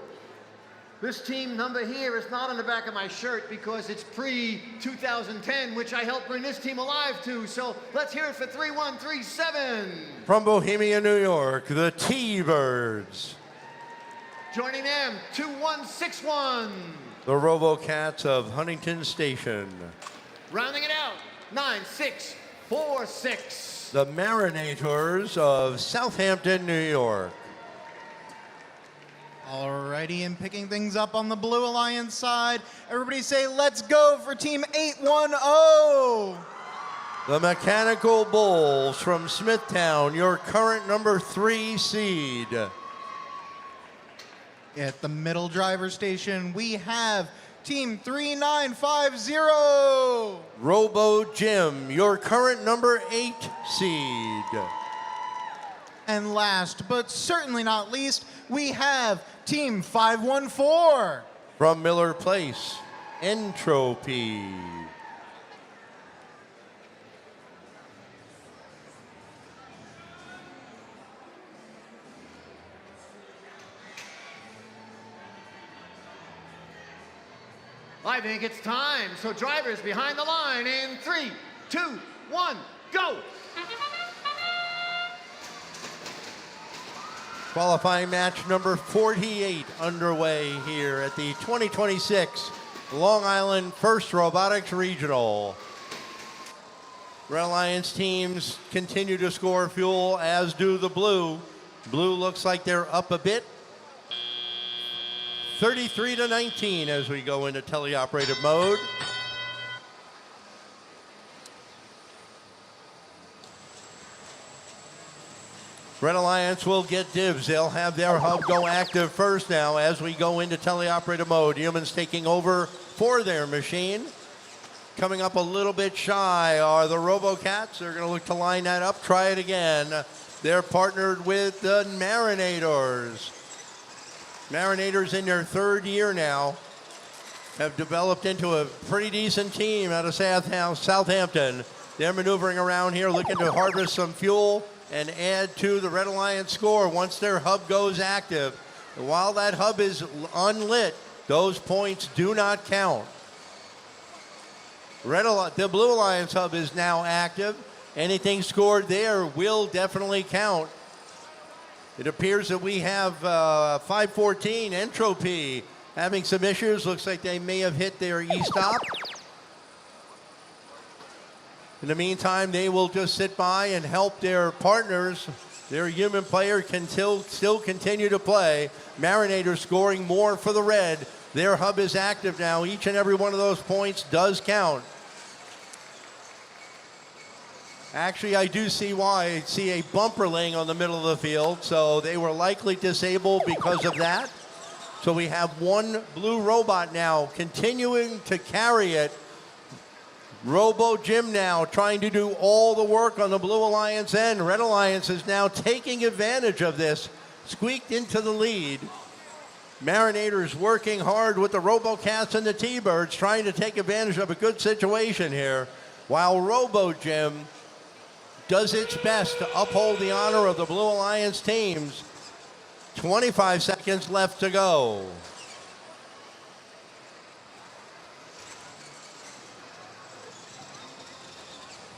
This team number here is not on the back of my shirt because it's pre-2010, which I helped bring this team alive to. So let's hear it for 3137. From Bohemia, New York, the T-Birds. Joining them, 2161. The RoboCats of Huntington Station. Rounding it out, 9646. The Marinators of Southampton, New York. Alrighty, and picking things up on the Blue Alliance side, everybody say, let's go for Team 810. The Mechanical Bulls from Smithtown, your current number 3 seed. At the middle driver station, we have Team 3950. Robo Jim, your current number 8 seed. And last, but certainly not least, we have Team 514. From Miller Place, Entropy. I think it's time. So drivers behind the line in 3, 2, 1, go. Qualifying match number 48 underway here at the 2026 Long Island First Robotics Regional. Red Alliance teams continue to score fuel, as do the blue. Blue looks like they're up a bit. 33-19 as we go into teleoperated mode. Red Alliance will get dibs. They'll have their hub go active first now as we go into teleoperated mode. Humans taking over for their machine. Coming up a little bit shy are the RoboCats. They're going to look to line that up, try it again. They're partnered with the Marinators. Marinators in their 3rd year now have developed into a pretty decent team out of Southampton. They're maneuvering around here looking to harvest some fuel and add to the Red Alliance score once their hub goes active. And while that hub is unlit, those points do not count. The Blue Alliance hub is now active. Anything scored there will definitely count. It appears that we have 514 Entropy having some issues. Looks like they may have hit their E-stop. In the meantime, they will just sit by and help their partners. Their human player can still continue to play. Marinators scoring more for the red. Their hub is active now. Each and every one of those points does count. Actually, I do see why. I see a bumper laying on the middle of the field, so they were likely disabled because of that. So we have one blue robot now continuing to carry it. Robo Jim now trying to do all the work on the Blue Alliance end. Red Alliance is now taking advantage of this, squeaked into the lead. Marinators working hard with the RoboCats and the T-Birds, trying to take advantage of a good situation here, while Robo Jim does its best to uphold the honor of the Blue Alliance teams. 25 seconds left to go.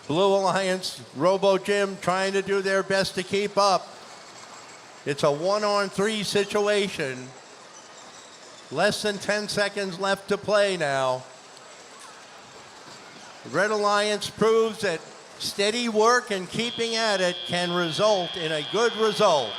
Blue Alliance, Robo Jim trying to do their best to keep up. It's a 1-on-3 situation. Less than 10 seconds left to play now. Red Alliance proves that steady work and keeping at it can result in a good result.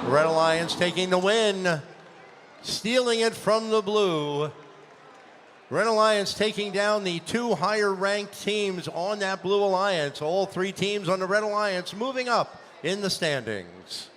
Red Alliance taking the win, stealing it from the blue. Red Alliance taking down the 2 higher-ranked teams on that Blue Alliance. All 3 teams on the Red Alliance moving up in the standings.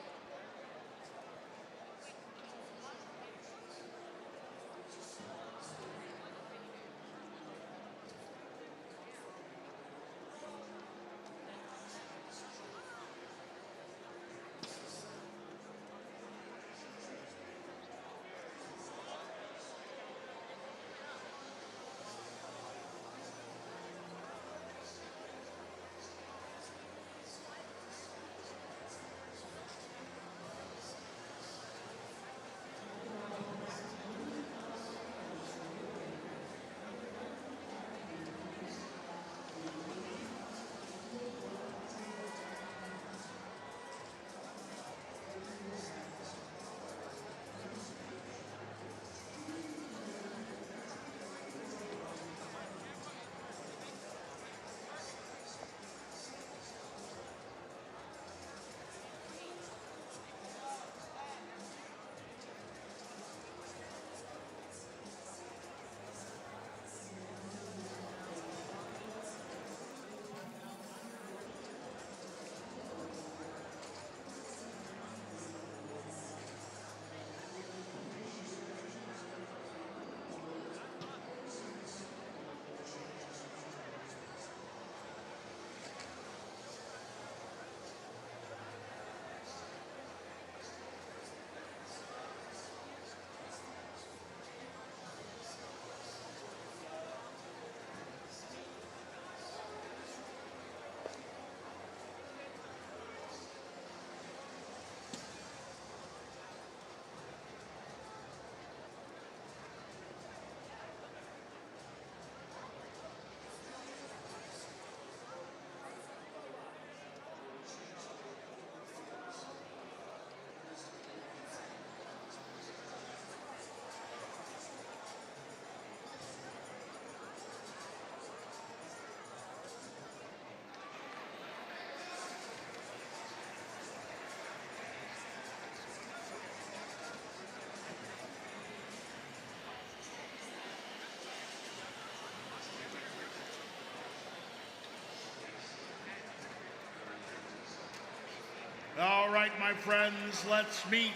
right, my friends, let's meet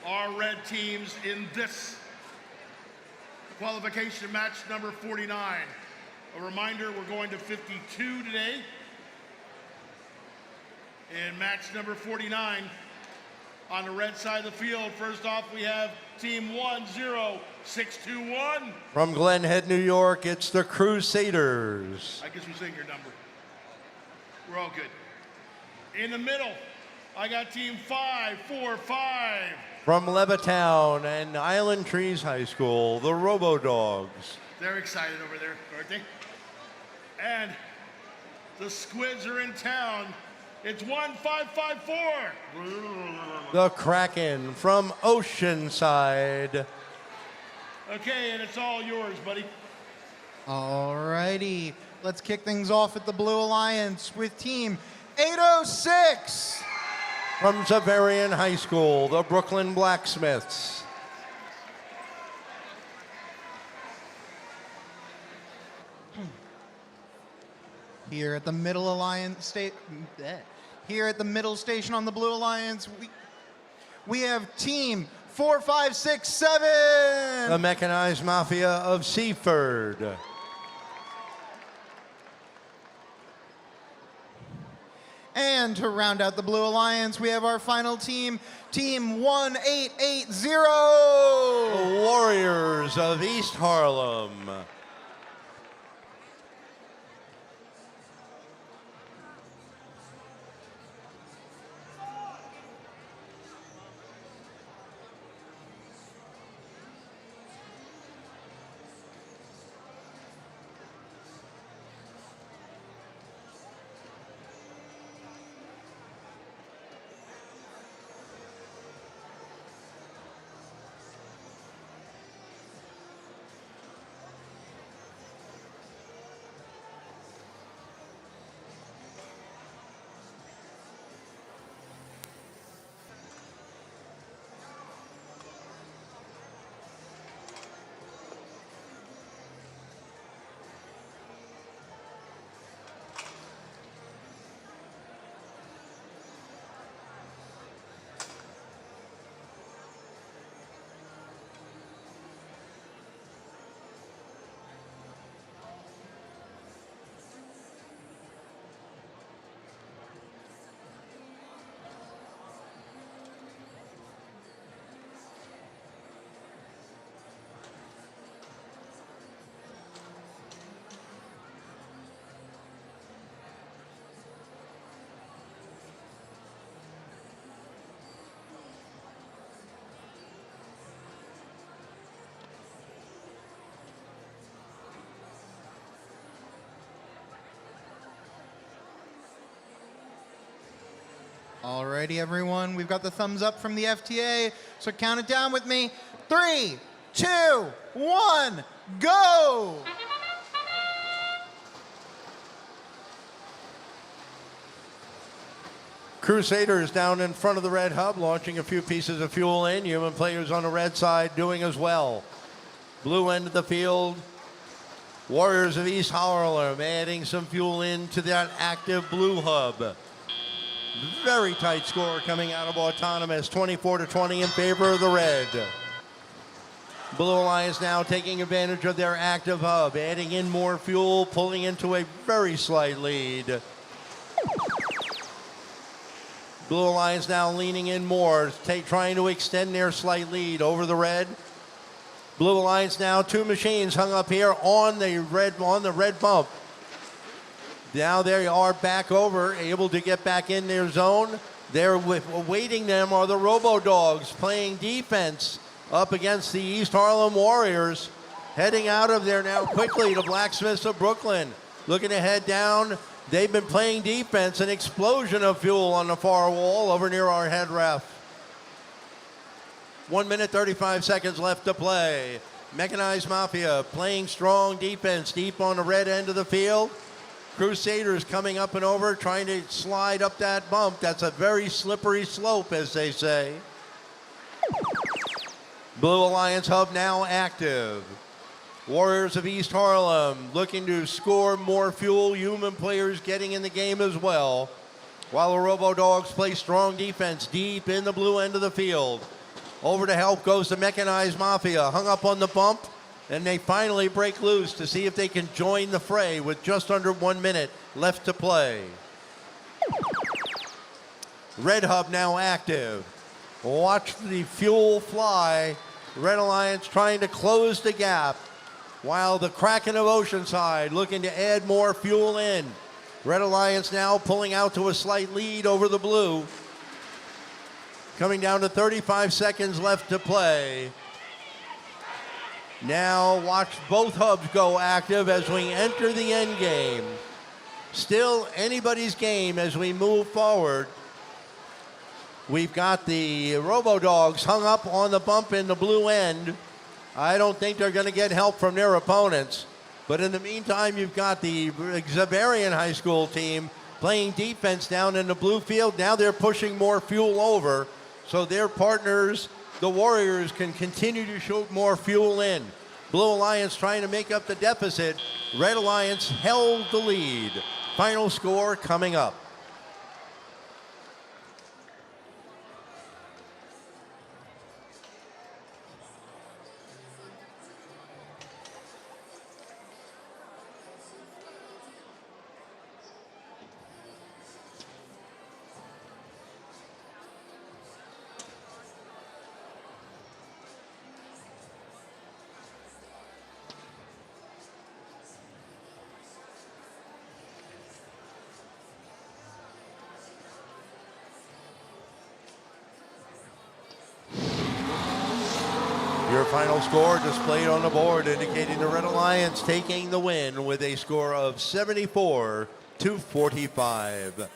our red teams in this qualification match number 49. A reminder, we're going to 52 today. In match number 49, on the red side of the field, first off, we have team 10621. From Glen Head, New York, it's the Crusaders. I guess we're saying your number. We're all good. In the middle, I got team 545. From Levittown and Island Trees High School, the Robo-Dogs. They're excited over there, aren't they? And the Squids are in town. It's 1554. The Kraken from Oceanside. Okay, and it's all yours, buddy. Alrighty, let's kick things off at the Blue Alliance with team 806. From Xaverian High School, the Brooklyn Blacksmiths. Here at the Middle Alliance here at the middle station on the Blue Alliance, we have team 4567. The Mechanized Mafia of Seaford. And to round out the Blue Alliance, we have our final team, Team 1880. The Warriors of East Harlem. Alrighty, everyone, we've got the thumbs up from the FTA, so count it down with me. 3, 2, 1, go! Crusaders down in front of the red hub, launching a few pieces of fuel in. Human players on the red side doing as well. Blue end of the field. Warriors of East Harlem adding some fuel into that active blue hub. Very tight score coming out of Autonomous, 24-20 in favor of the red. Blue Alliance now taking advantage of their active hub, adding in more fuel, pulling into a very slight lead. Blue Alliance now leaning in more, trying to extend their slight lead over the red. Blue Alliance now, two machines hung up here on the red bump. Now they are back over, able to get back in their zone. There awaiting them are the Robo-Dogs playing defense up against the East Harlem Warriors. Heading out of there now quickly, the Blacksmiths of Brooklyn. Looking to head down. They've been playing defense. An explosion of fuel on the far wall over near our head ref. 1 minute, 35 seconds left to play. Mechanized Mafia playing strong defense deep on the red end of the field. Crusaders coming up and over, trying to slide up that bump. That's a very slippery slope, as they say. Blue Alliance hub now active. Warriors of East Harlem looking to score more fuel. Human players getting in the game as well. while the Robo Dogs play strong defense deep in the blue end of the field. Over to help goes the Mechanized Mafia, hung up on the bump, and they finally break loose to see if they can join the fray with just under 1 minute left to play. Red Hub now active. Watch the fuel fly. Red Alliance trying to close the gap, while the Kraken of Oceanside looking to add more fuel in. Red Alliance now pulling out to a slight lead over the blue. Coming down to 35 seconds left to play. Now watch both hubs go active as we enter the end game. Still anybody's game as we move forward. We've got the Robo Dogs hung up on the bump in the blue end. I don't think they're going to get help from their opponents. But in the meantime, you've got the Xaverian High School team playing defense down in the blue field. Now they're pushing more fuel over, so their partners, the Warriors, can continue to shoot more fuel in. Blue Alliance trying to make up the deficit. Red Alliance held the lead. Final score coming up. Your final score displayed on the board indicating the Red Alliance taking the win with a score of 74-45.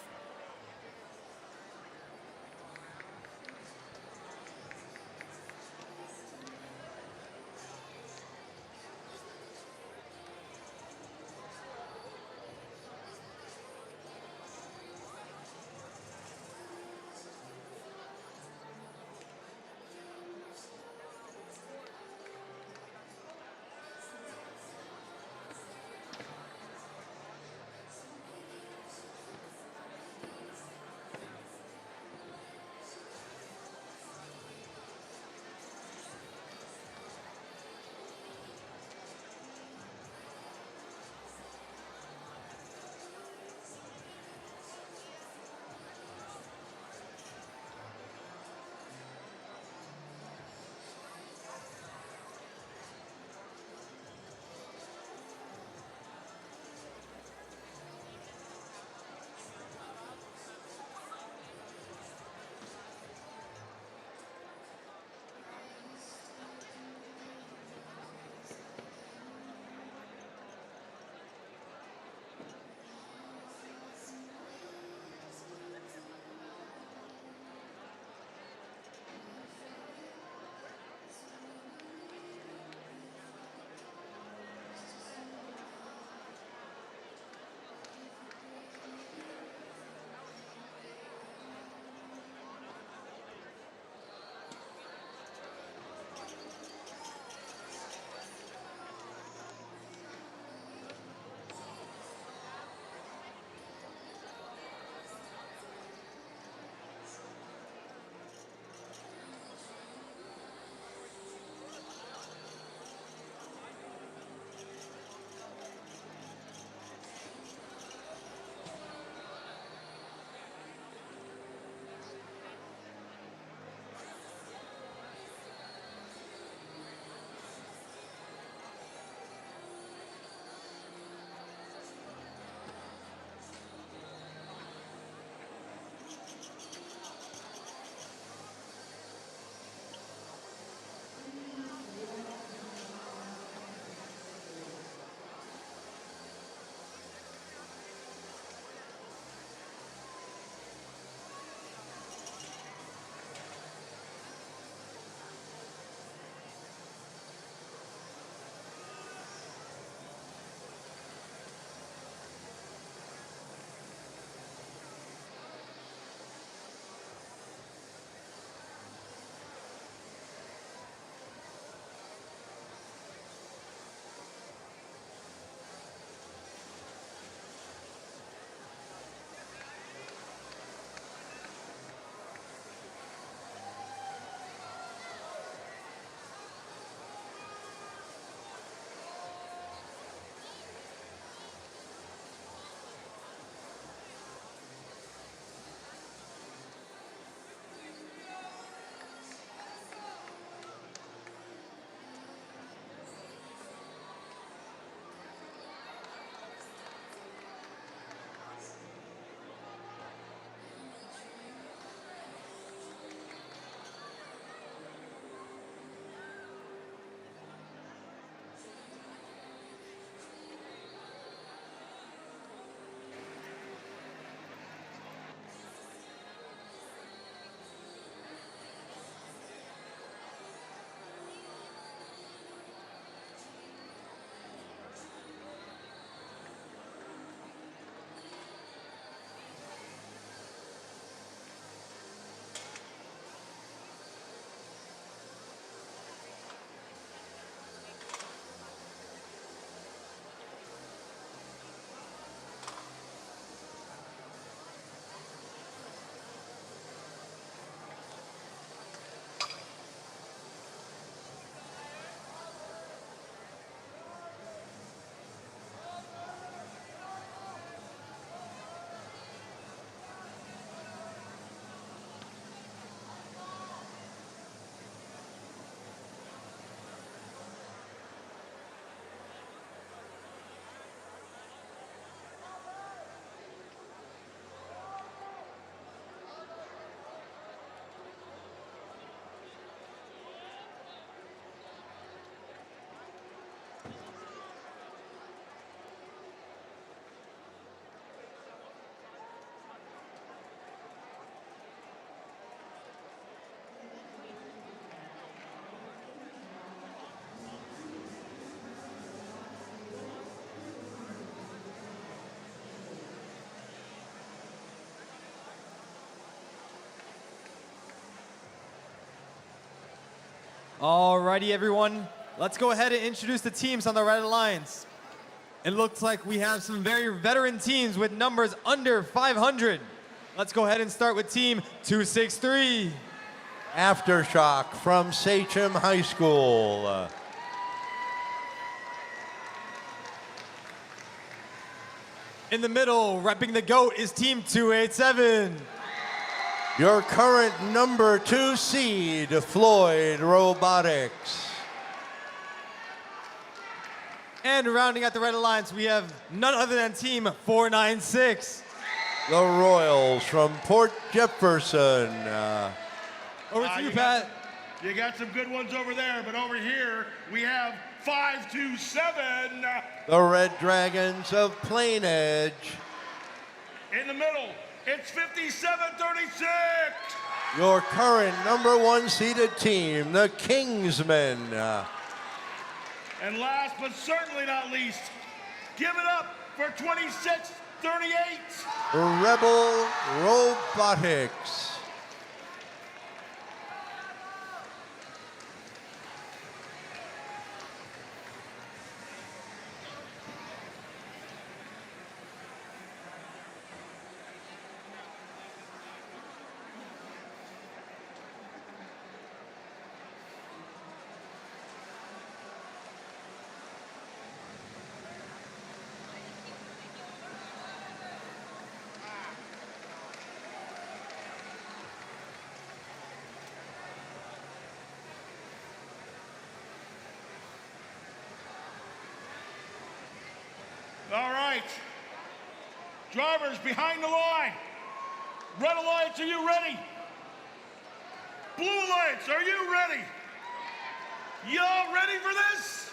Alrighty, everyone. Let's go ahead and introduce the teams on the Red Alliance. It looks like we have some very veteran teams with numbers under 500. Let's go ahead and start with Team 263. Aftershock from Sachem High School. In the middle, repping the GOAT, is Team 287. Your current number 2 seed, Floyd Robotics. And rounding out the Red Alliance, we have none other than Team 496. The Royals from Port Jefferson. Over to you, Pat. You got some good ones over there, but over here we have 527. The Red Dragons of Plain Edge. In the middle, it's 5736. Your current number 1 seeded team, the Kingsmen. And last but certainly not least, give it up for 2638. Rebel Robotics. All right. Drivers behind the line. Red Alliance, are you ready? Blue Alliance, are you ready? Y'all ready for this?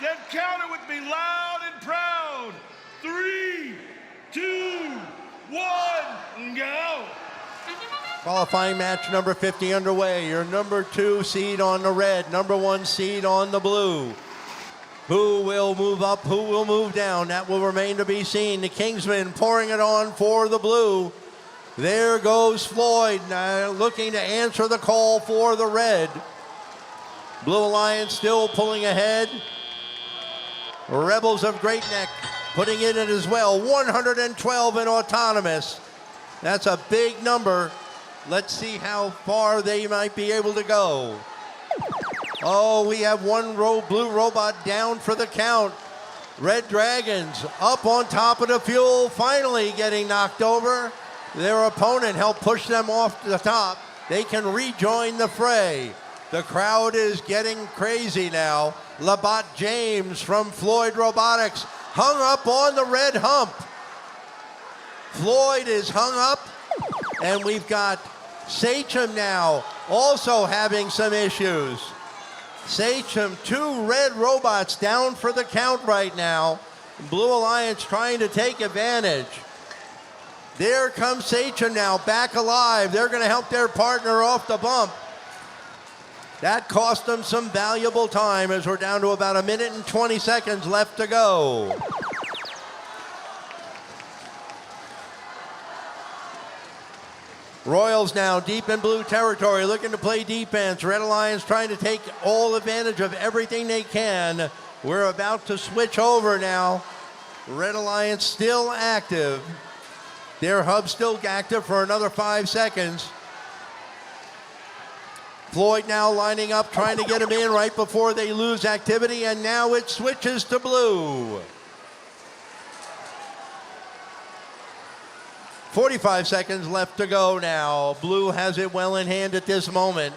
Then count it with me loud and proud. 3, 2, 1, go. Qualifying match number 50 underway. Your number 2 seed on the red, number 1 seed on the blue. Who will move up, who will move down? That will remain to be seen. The Kingsmen pouring it on for the blue. There goes Floyd, looking to answer the call for the red. Blue Alliance still pulling ahead. Rebels of Great Neck putting in it as well. 112 in autonomous. That's a big number. Let's see how far they might be able to go. Oh, we have one blue robot down for the count. Red Dragons up on top of the fuel, finally getting knocked over. Their opponent helped push them off the top. They can rejoin the fray. The crowd is getting crazy now. Labatt James from Floyd Robotics hung up on the red hump. Floyd is hung up, and we've got Sachem now also having some issues. Sachem, 2 red robots down for the count right now. Blue Alliance trying to take advantage. There comes Sachem now, back alive. They're going to help their partner off the bump. That cost them some valuable time as we're down to about 1 minute and 20 seconds left to go. Royals now deep in blue territory, looking to play defense. Red Alliance trying to take all advantage of everything they can. We're about to switch over now. Red Alliance still active. Their hub still active for another 5 seconds. Floyd now lining up, trying to get him in right before they lose activity, and now it switches to blue. 45 seconds left to go now. Blue has it well in hand at this moment.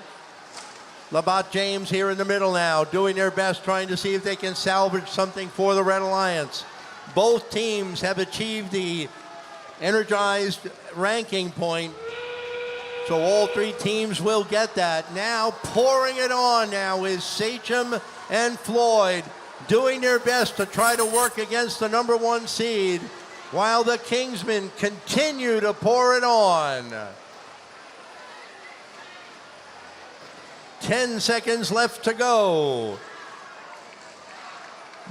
Labatt James here in the middle now, doing their best, trying to see if they can salvage something for the Red Alliance. Both teams have achieved the energized ranking point, so all 3 teams will get that. Now pouring it on now is Sachem and Floyd, doing their best to try to work against the number 1 seed, while the Kingsmen continue to pour it on. 10 seconds left to go.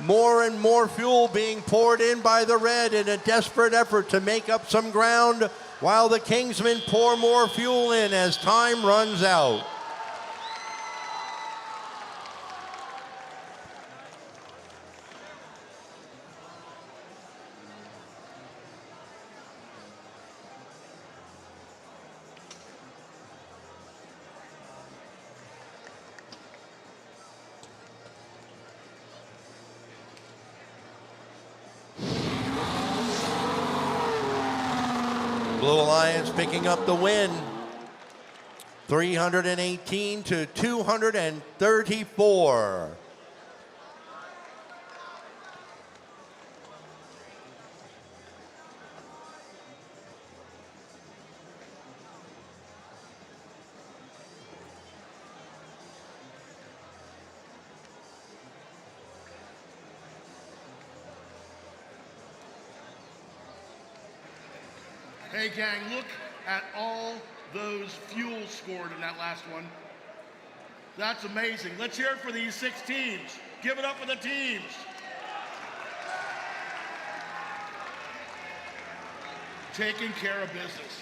More and more fuel being poured in by the red in a desperate effort to make up some ground, while the Kingsmen pour more fuel in as time runs out. Blue Alliance picking up the win. 318 to 234. Hey gang, look at all those fuels scored in that last one. That's amazing. Let's hear it for these 6 teams. Give it up for the teams. Taking care of business.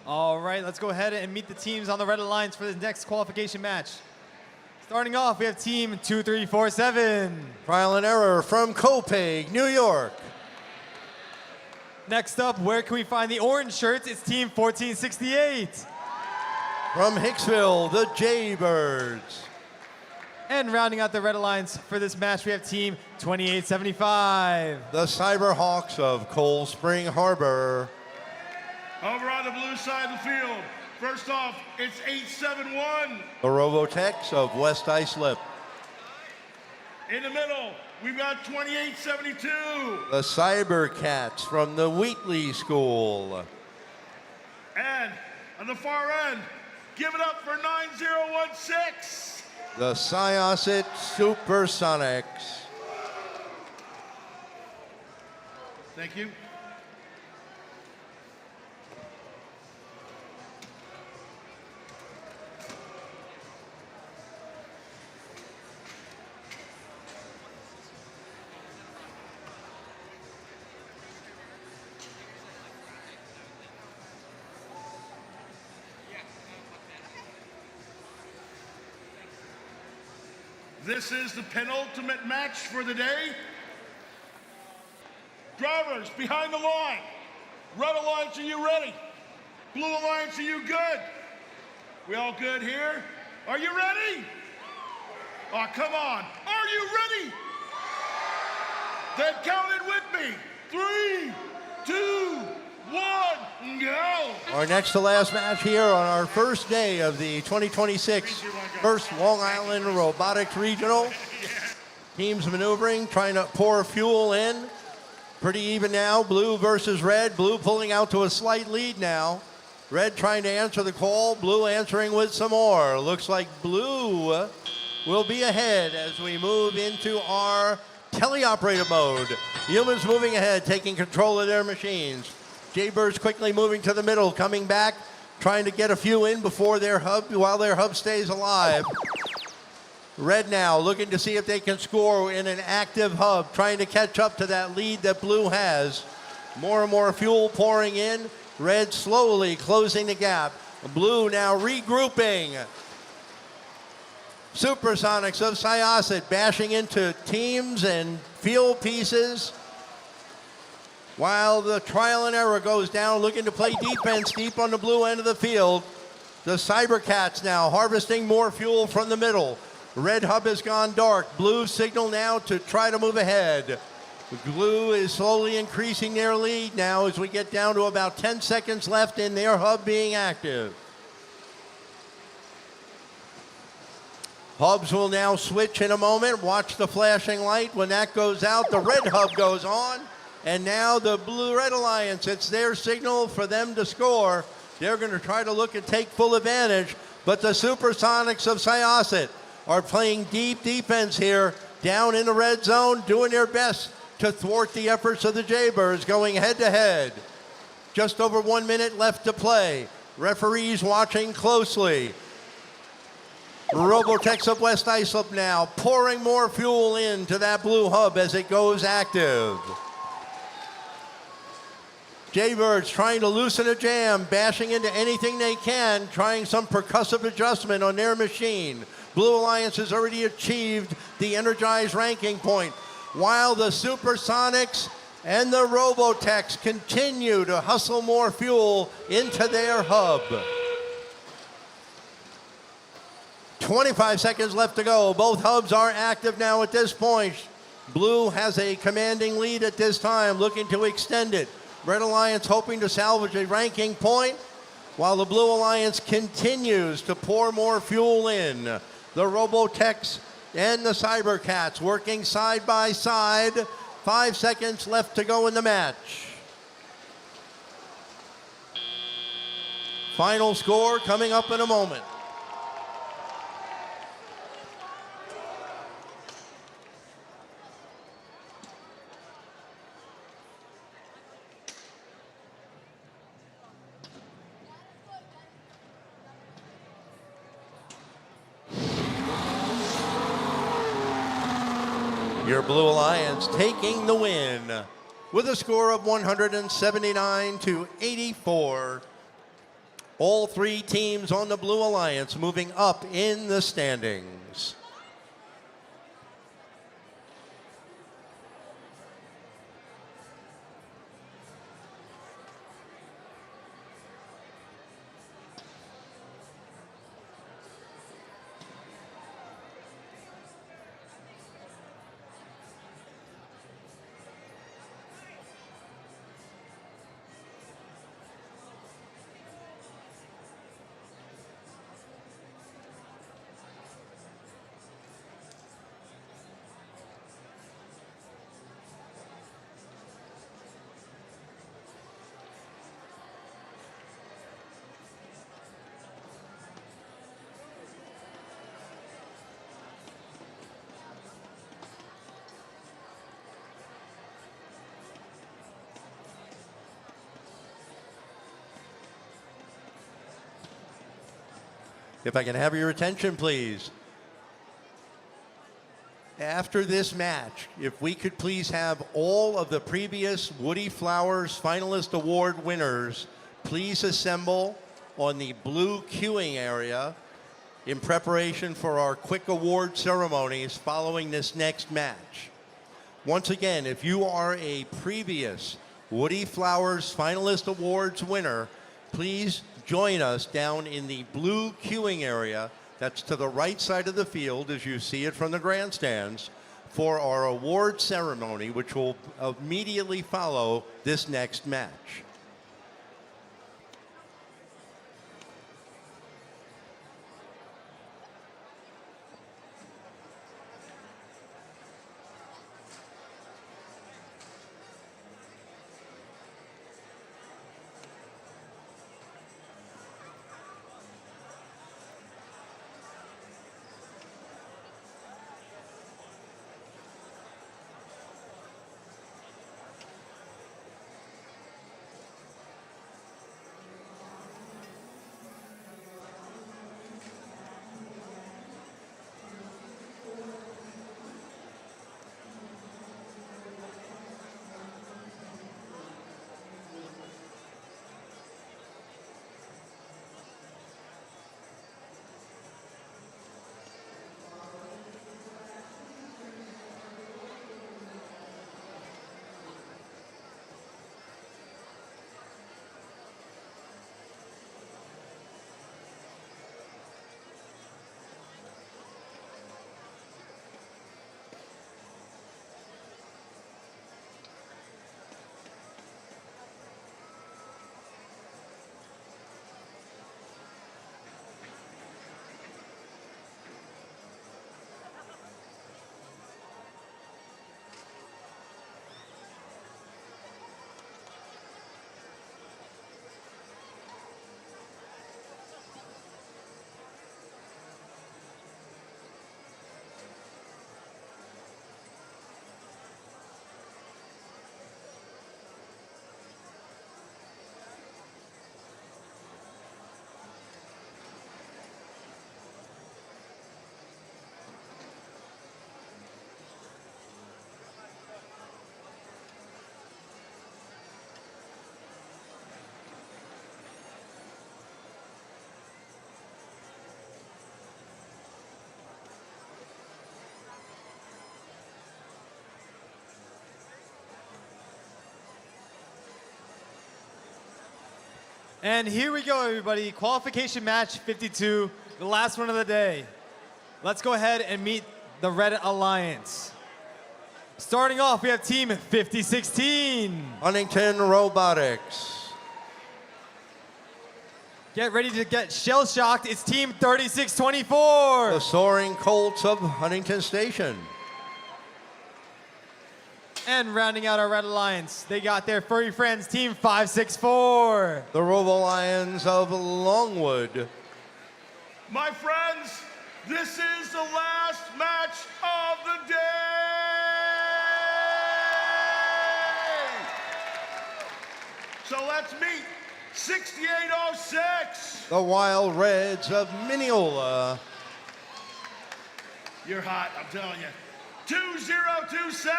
All right, let's go ahead and meet the teams on the Red Alliance for the next qualification match. Starting off, we have team 2347. Trial and error from Copiague, New York. Next up, where can we find the orange shirts? It's team 1468. From Hicksville, the Jaybirds. And rounding out the Red Alliance for this match, we have team 2875. The Cyberhawks of Cold Spring Harbor. Over on the blue side of the field, first off, it's 871. The Robotics of West Islip. In the middle, we've got 2872. The Cybercats from the Wheatley School. And on the far end, give it up for 9016. The Syosset Supersonics. Thank you. This is the penultimate match for the day. Drivers behind the line. Red Alliance, are you ready? Blue Alliance, are you good? We all good here? Are you ready? Oh, come on. Are you ready? Then count it with me. 3, 2, 1, go. Our next to last match here on our first day of the 2026 First Long Island Robotics Regional. Teams maneuvering, trying to pour fuel in. Pretty even now, blue versus red. Blue pulling out to a slight lead now. Red trying to answer the call, blue answering with some more. Looks like blue will be ahead as we move into our teleoperator mode. Humans moving ahead, taking control of their machines. Jaybirds quickly moving to the middle, coming back, trying to get a few in before their hub, while their hub stays alive. Red now looking to see if they can score in an active hub, trying to catch up to that lead that blue has. More and more fuel pouring in. Red slowly closing the gap. Blue now regrouping. Supersonics of Syosset bashing into teams and field pieces. While the trial and error goes down, looking to play defense deep on the blue end of the field. The Cybercats now harvesting more fuel from the middle. Red hub has gone dark. Blue signal now to try to move ahead. Blue is slowly increasing their lead now as we get down to about 10 seconds left in their hub being active. Hubs will now switch in a moment. Watch the flashing light. When that goes out, the red hub goes on. And now the Blue-Red Alliance, it's their signal for them to score. They're going to try to look and take full advantage. But the Supersonics of Syosset are playing deep defense here, down in the red zone, doing their best to thwart the efforts of the Jaybirds, going head-to-head. Just over 1 minute left to play. Referees watching closely. Robotics of West Islip now pouring more fuel into that blue hub as it goes active. Jaybirds trying to loosen a jam, bashing into anything they can, trying some percussive adjustment on their machine. Blue Alliance has already achieved the energized ranking point, while the Supersonics and the Robotics continue to hustle more fuel into their hub. 25 seconds left to go. Both hubs are active now at this point. Blue has a commanding lead at this time, looking to extend it. Red Alliance hoping to salvage a ranking point, while the Blue Alliance continues to pour more fuel in. The Robotics and the Cybercats working side by side. 5 seconds left to go in the match. Final score coming up in a moment. Your Blue Alliance taking the win with a score of 179 to 84. All three teams on the Blue Alliance moving up in the standings. If I can have your attention, please. After this match, if we could please have all of the previous Woody Flowers Finalist Award winners please assemble on the blue queuing area in preparation for our quick award ceremonies following this next match. Once again, if you are a previous Woody Flowers Finalist Awards winner, please join us down in the blue queuing area that's to the right side of the field as you see it from the grandstands for our award ceremony, which will immediately follow this next match. And here we go, everybody. Qualification match 52, the last one of the day. Let's go ahead and meet the Red Alliance. Starting off, we have Team 5016. Huntington Robotics. Get ready to get shell-shocked. It's Team 3624. The Soaring Colts of Huntington Station. And rounding out our Red Alliance, they got their furry friends, Team 564. The Robo Lions of Longwood. My friends, this is the last match of the day. So let's meet 6806. The Wild Reds of Mineola. You're hot, I'm telling you. 2027.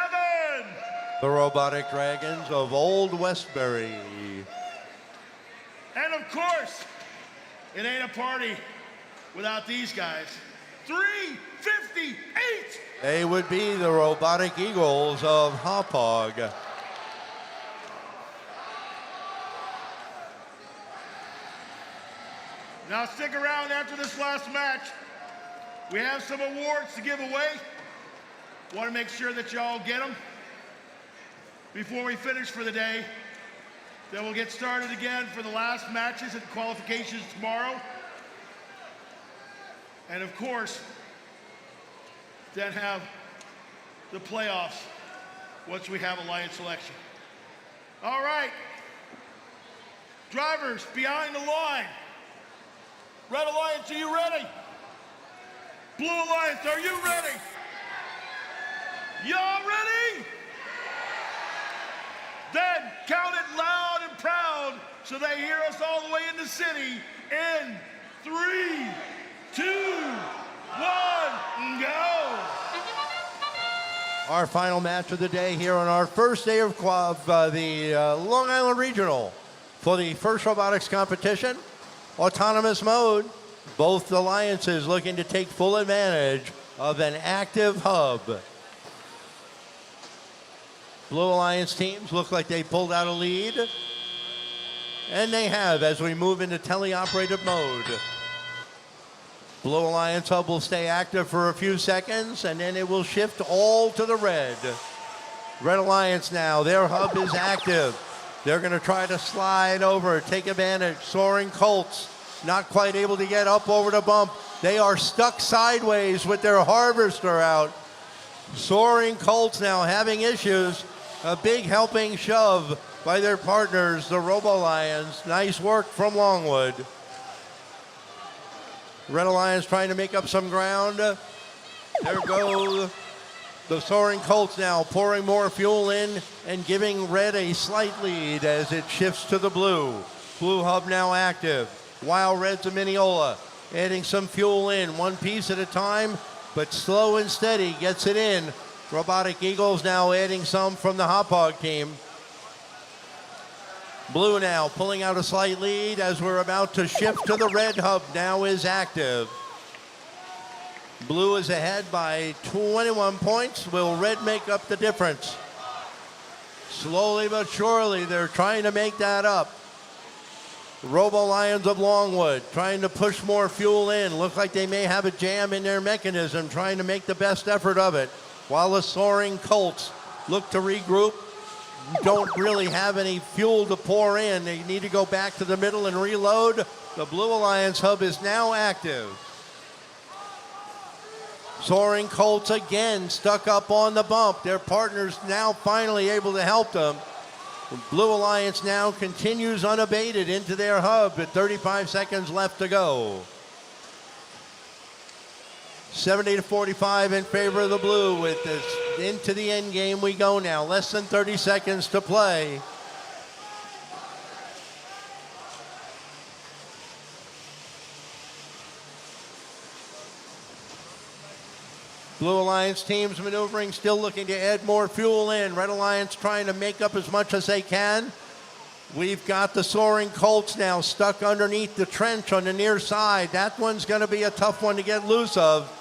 The Robotic Dragons of Old Westbury. And of course, It ain't a party without these guys. 358! They would be the Robotic Eagles of Hauppauge. Now stick around after this last match. We have some awards to give away. Want to make sure that y'all get them before we finish for the day. Then we'll get started again for the last matches and qualifications tomorrow. And of course, then have the playoffs once we have Alliance selection. All right. Drivers behind the line. Red Alliance, are you ready? Blue Alliance, are you ready? Y'all ready? Then count it loud and proud so they hear us all the way in the city in 3, 2, 1, go! Our final match of the day here on our first day of the Long Island Regional for the first robotics competition. Autonomous mode. Both alliances looking to take full advantage of an active hub. Blue Alliance teams look like they pulled out a lead. And they have as we move into teleoperated mode. Blue Alliance hub will stay active for a few seconds and then it will shift all to the red. Red Alliance now, their hub is active. They're going to try to slide over, take advantage. Soaring Colts, not quite able to get up over the bump. They are stuck sideways with their harvester out. Soaring Colts now having issues. A big helping shove by their partners, the Robo Lions. Nice work from Longwood. Red Alliance trying to make up some ground. There go the Soaring Colts now, pouring more fuel in and giving Red a slight lead as it shifts to the blue. Blue hub now active. While Red's a Mineola, adding some fuel in, one piece at a time, but slow and steady, gets it in. Robotic Eagles now adding some from the Hauppauge team. Blue now pulling out a slight lead as we're about to shift to the red hub, now is active. Blue is ahead by 21 points. Will red make up the difference? Slowly but surely, they're trying to make that up. Robo Lions of Longwood trying to push more fuel in. Look like they may have a jam in their mechanism, trying to make the best effort of it. While the Soaring Colts look to regroup, don't really have any fuel to pour in. They need to go back to the middle and reload. The Blue Alliance hub is now active. Soaring Colts again stuck up on the bump. Their partners now finally able to help them. Blue Alliance now continues unabated into their hub with 35 seconds left to go. 70-45 in favor of the blue. With this into the end game we go now. Less than 30 seconds to play. Blue Alliance teams maneuvering, still looking to add more fuel in. Red Alliance trying to make up as much as they can. We've got the Soaring Colts now stuck underneath the trench on the near side. That one's going to be a tough one to get loose of.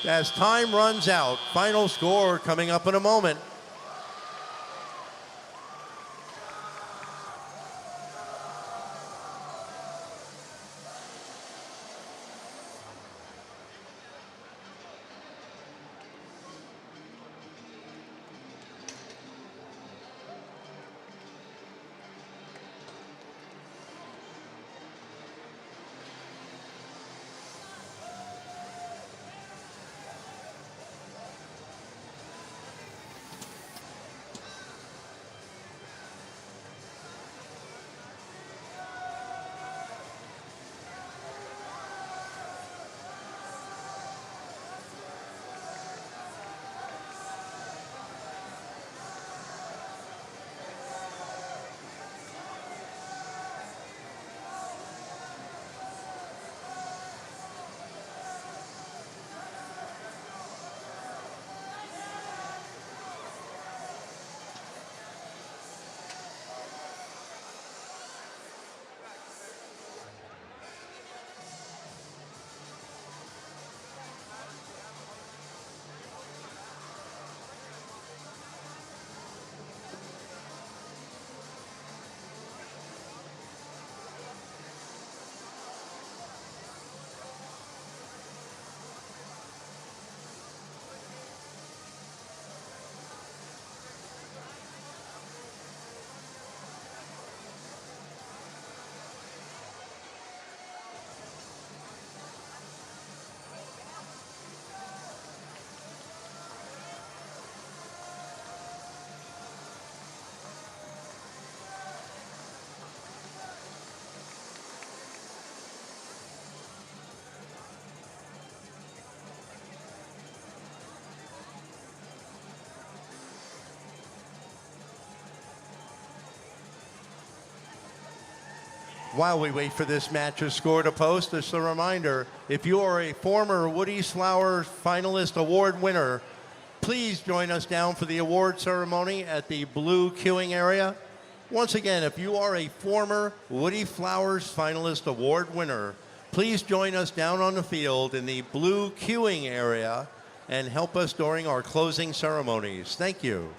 As time runs out, final score coming up in a moment. While we wait for this match's score to post, just a reminder, if you are a former Woody's Flowers finalist award winner, please join us down for the award ceremony at the blue queuing area. Once again, if you are a former Woody Flowers finalist award winner, please join us down on the field in the blue queuing area and help us during our closing ceremonies. Thank you.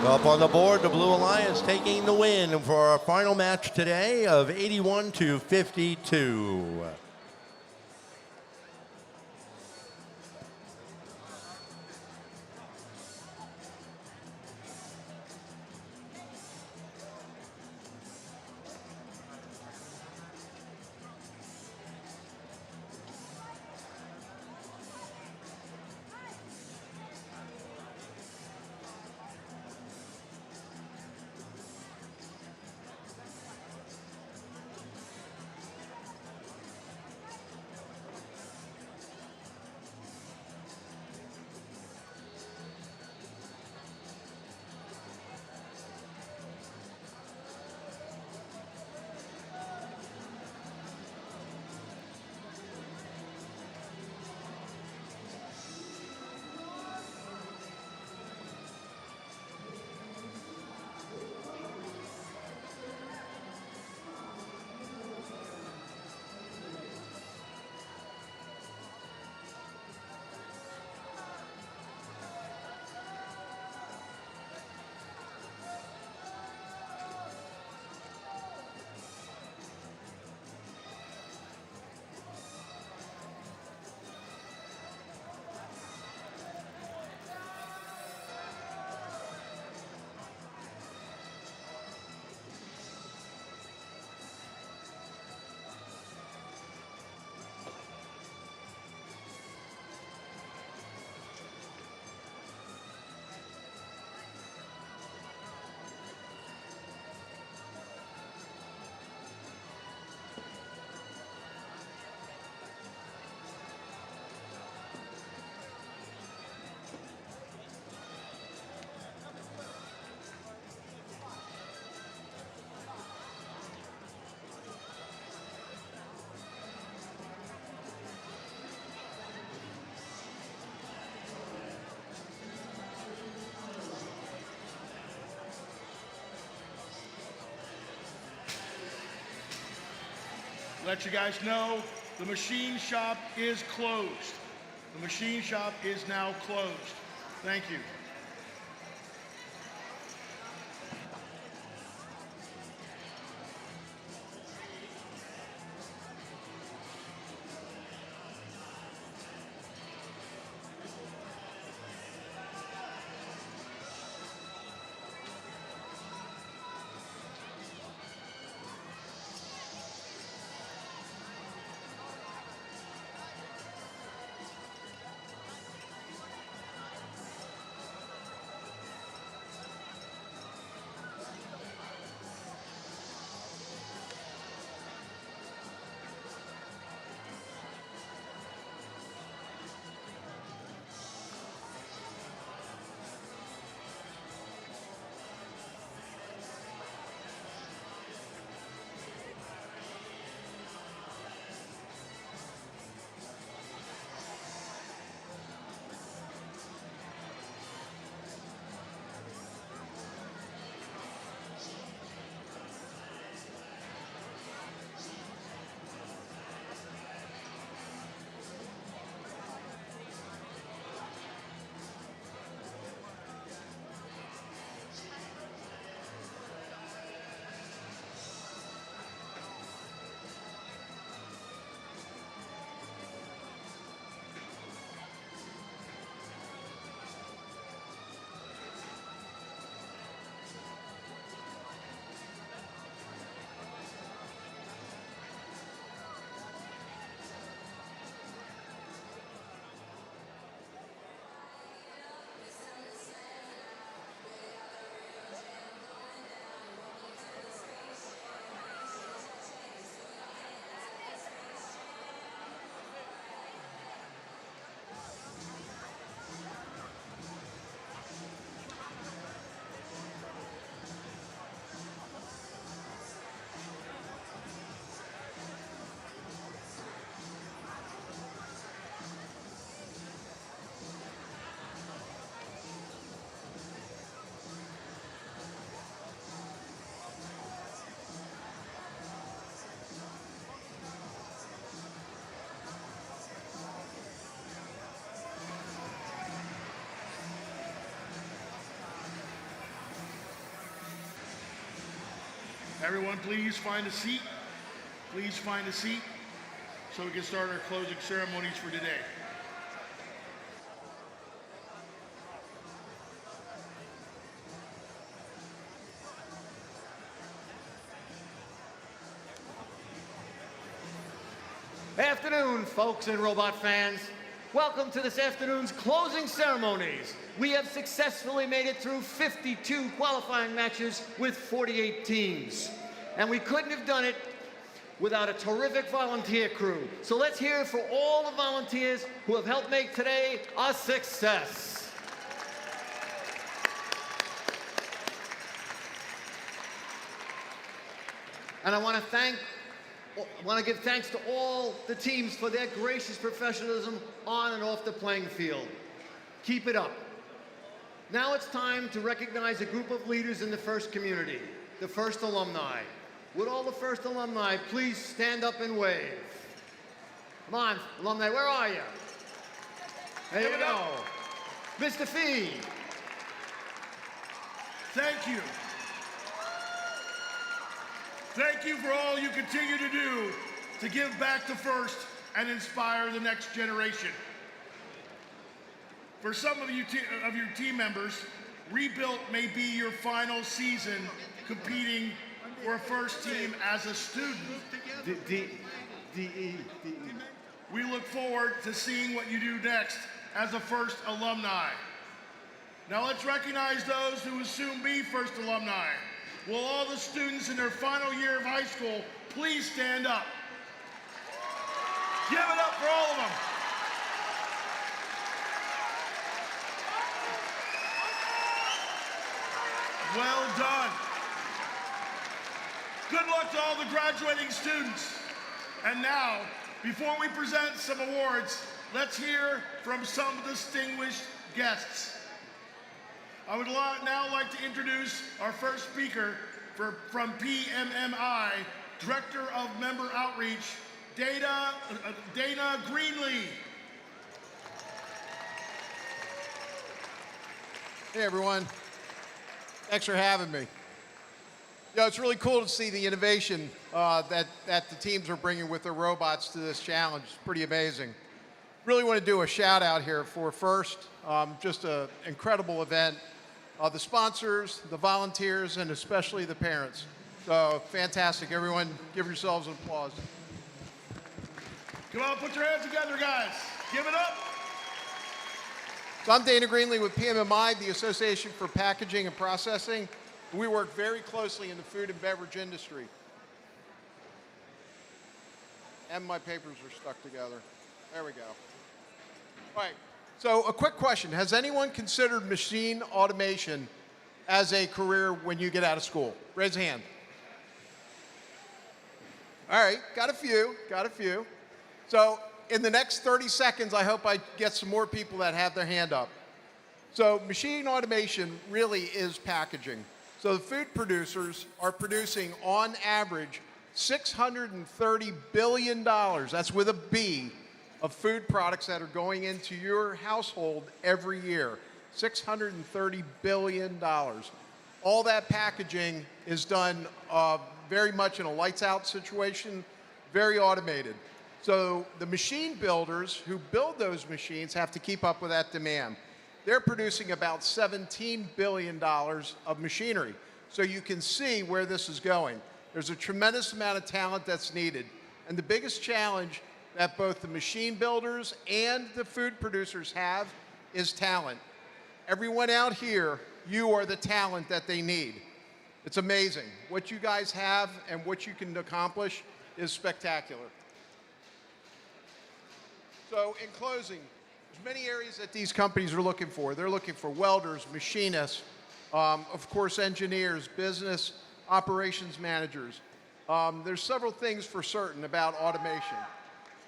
Up on the board, the Blue Alliance taking the win for our final match today of 81-52. Let you guys know, the machine shop is closed. The machine shop is now closed. Thank you. Everyone, please find a seat. Please find a seat so we can start our closing ceremonies for today. Afternoon, folks and robot fans. Welcome to this afternoon's closing ceremonies. We have successfully made it through 52 qualifying matches with 48 teams. And we couldn't have done it without a terrific volunteer crew. So let's hear it for all the volunteers who have helped make today a success. And I want to give thanks to all the teams for their gracious professionalism on and off the playing field. Keep it up. Now it's time to recognize a group of leaders in the FIRST community, the FIRST alumni. Would all the FIRST alumni please stand up and wave? Come on, alumni, where are you? There you go. Mr. Fee. Thank you. Thank you for all you continue to do to give back to FIRST and inspire the next generation. For some of your team members, Rebuilt may be your final season competing for a FIRST team as a student. We look forward to seeing what you do next as a FIRST alumni. Now let's recognize those who will soon be FIRST alumni. Will all the students in their final year of high school please stand up? Give it up for all of them. Well done. Good luck to all the graduating students. And now, before we present some awards, let's hear from some distinguished guests. I would now like to introduce our first speaker from PMMI, Director of Member Outreach, Dana Greenlee. Hey everyone, thanks for having me. It's really cool to see the innovation that the teams are bringing with their robots to this challenge. It's pretty amazing. Really want to do a shout out here for FIRST, just an incredible event. The sponsors, the volunteers, and especially the parents. So fantastic, everyone, give yourselves an applause. Come on, put your hands together, guys. Give it up. So I'm Dana Greenlee with PMMI, the Association for Packaging and Processing. We work very closely in the food and beverage industry. And my papers are stuck together. There we go. All right, so a quick question. Has anyone considered machine automation as a career when you get out of school? Raise a hand. All right, got a few. So in the next 30 seconds, I hope I get some more people that have their hand up. So machine automation really is packaging. So the food producers are producing, on average, $630 billion, that's with a B, of food products that are going into your household every year. $630 billion. All that packaging is done very much in a lights-out situation, very automated. So the machine builders who build those machines have to keep up with that demand. They're producing about $17 billion of machinery. So you can see where this is going. There's a tremendous amount of talent that's needed. And the biggest challenge that both the machine builders and the food producers have is talent. Everyone out here, you are the talent that they need. It's amazing. What you guys have and what you can accomplish is spectacular. So in closing, there's many areas that these companies are looking for. They're looking for welders, machinists, of course engineers, business operations managers. There's several things for certain about automation.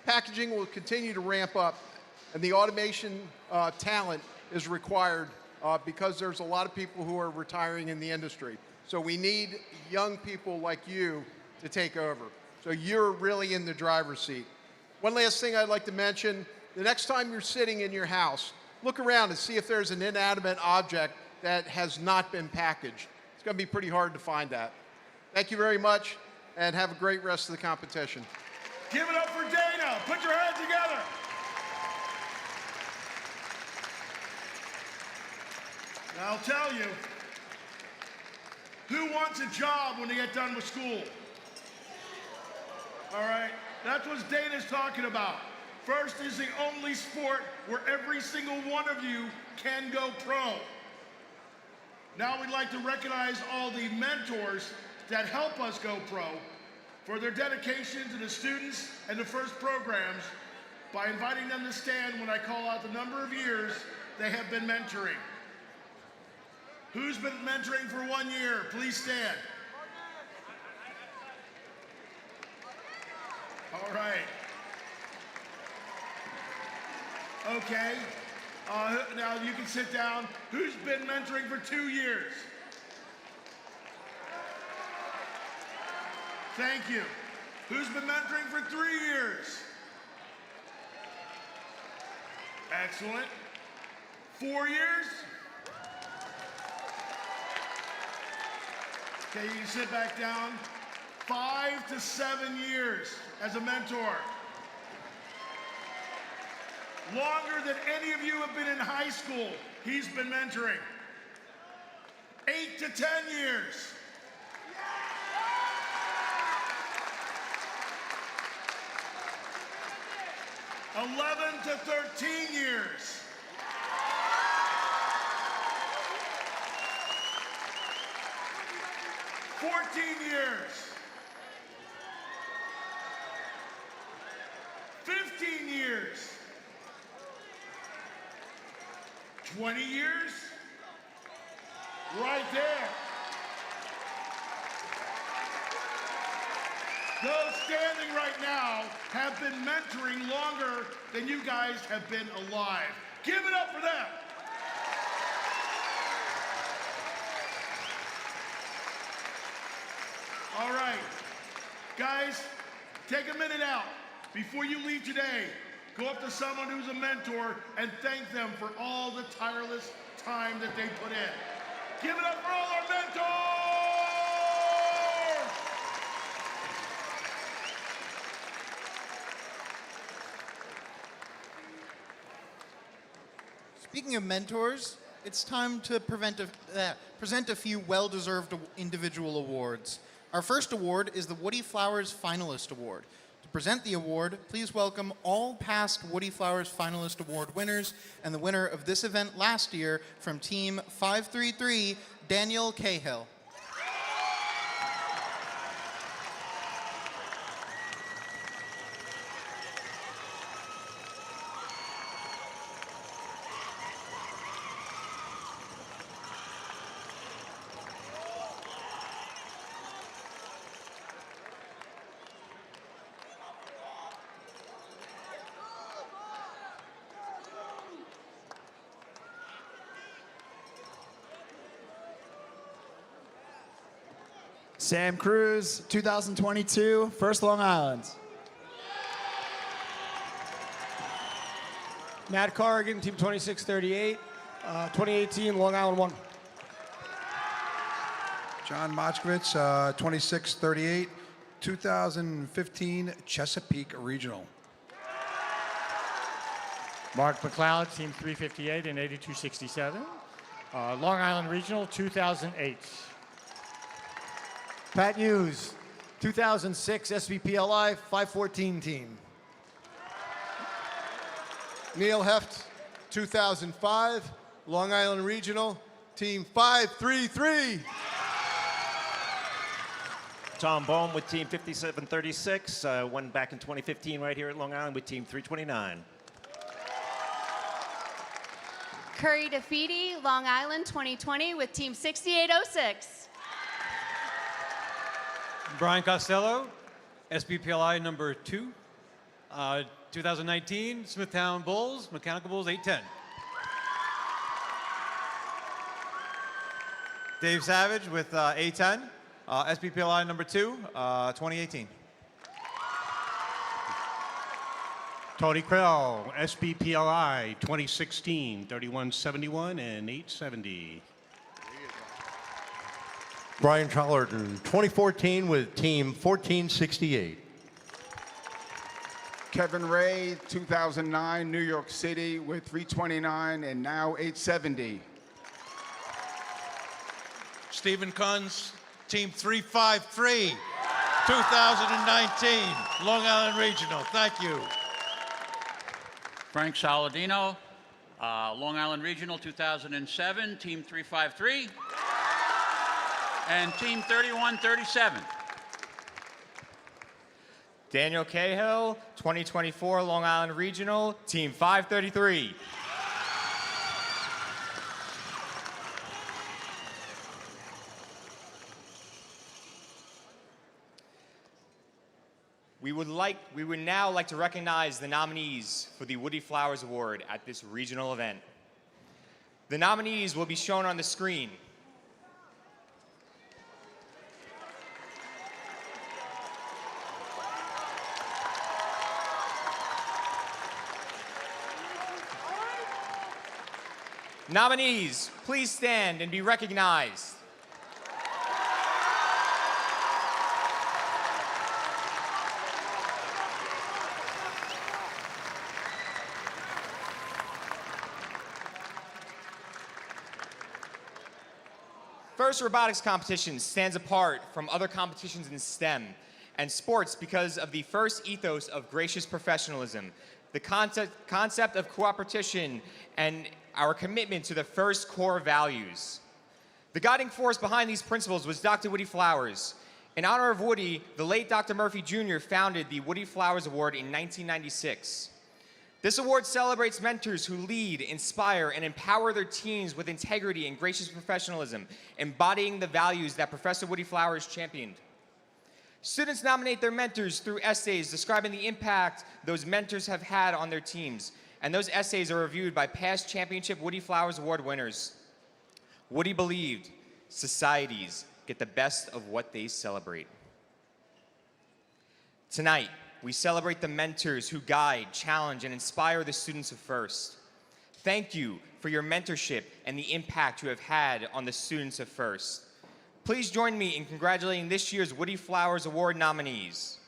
Packaging will continue to ramp up, and the automation talent is required because there's a lot of people who are retiring in the industry. So we need young people like you to take over. So you're really in the driver's seat. One last thing I'd like to mention, the next time you're sitting in your house, look around and see if there's an inanimate object that has not been packaged. It's going to be pretty hard to find that. Thank you very much, and have a great rest of the competition. Give it up for Dana. Put your hands together. Now, I'll tell you, who wants a job when they get done with school? All right, that's what Dana's talking about. First is the only sport where every single one of you can go pro. Now we'd like to recognize all the mentors that help us go pro for their dedication to the students and the first programs by inviting them to stand when I call out the number of years they have been mentoring. Who's been mentoring for 1 year? Please stand. All right. Okay. Now you can sit down. Who's been mentoring for 2 years? Thank you. Who's been mentoring for 3 years? Excellent. 4 years? Okay, you can sit back down. 5 to 7 years as a mentor. Longer than any of you have been in high school, he's been mentoring. 8 to 10 years. 11 to 13 years. 14 years. 15 years. 20 years. Right there. Those standing right now have been mentoring longer than you guys have been alive. Give it up for them. All right, guys, take a minute out before you leave today. Go up to someone who's a mentor and thank them for all the tireless time that they put in. Give it up for all our mentors! Speaking of mentors, it's time to present a few well-deserved individual awards. Our first award is the Woody Flowers Finalist Award. To present the award, please welcome all past Woody Flowers Finalist Award winners and the winner of this event last year from Team 533, Daniel Cahill. Sam Cruz, 2022, First Long Island. Matt Corrigan, Team 2638, 2018, Long Island 1. John Mochkovich, 2638, 2015 Chesapeake Regional. Mark McLeod, Team 358 and 8267, Long Island Regional 2008. Pat Hughes, 2006 SVPLI 514 team. Neil Heft, 2005, Long Island Regional, Team 533. Tom Bohm with Team 5736, won back in 2015 right here at Long Island with Team 329. Curry DeFeedy, Long Island 2020 with Team 6806. Brian Costello, SBPLI number 2, 2019, Smithtown Bulls, Mechanical Bulls 810. Dave Savage with A10, SBPLI number 2, 2018. Tony Krill, SBPLI 2016, 3171 and 870. Brian Trollerton, 2014 with Team 1468. Kevin Ray, 2009, New York City with 329 and now 870. Stephen Kunz, Team 353, 2019, Long Island Regional. Thank you. Frank Saladino, Long Island Regional 2007, Team 353, and Team 3137. Daniel Cahill, 2024 Long Island Regional, Team 533. We would now like to recognize the nominees for the Woody Flowers Award at this regional event. The nominees will be shown on the screen. Nominees, please stand and be recognized. First Robotics competition stands apart from other competitions in STEM and sports because of the first ethos of gracious professionalism, the concept of cooperation, and our commitment to the first core values. The guiding force behind these principles was Dr. Woody Flowers. In honor of Woody, the late Dr. Murphy Jr. founded the Woody Flowers Award in 1996. This award celebrates mentors who lead, inspire, and empower their teams with integrity and gracious professionalism, embodying the values that Professor Woody Flowers championed. Students nominate their mentors through essays describing the impact those mentors have had on their teams, and those essays are reviewed by past championship Woody Flowers Award winners. Woody believed societies get the best of what they celebrate. Tonight, we celebrate the mentors who guide, challenge, and inspire the students of FIRST. Thank you for your mentorship and the impact you have had on the students of FIRST. Please join me in congratulating this year's Woody Flowers Award nominees.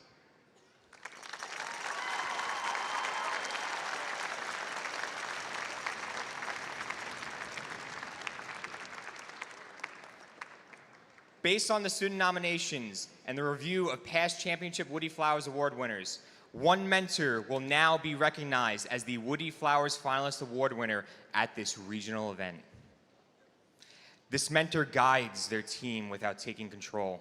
Based on the student nominations and the review of past championship Woody Flowers Award winners, one mentor will now be recognized as the Woody Flowers Finalist Award winner at this regional event. This mentor guides their team without taking control,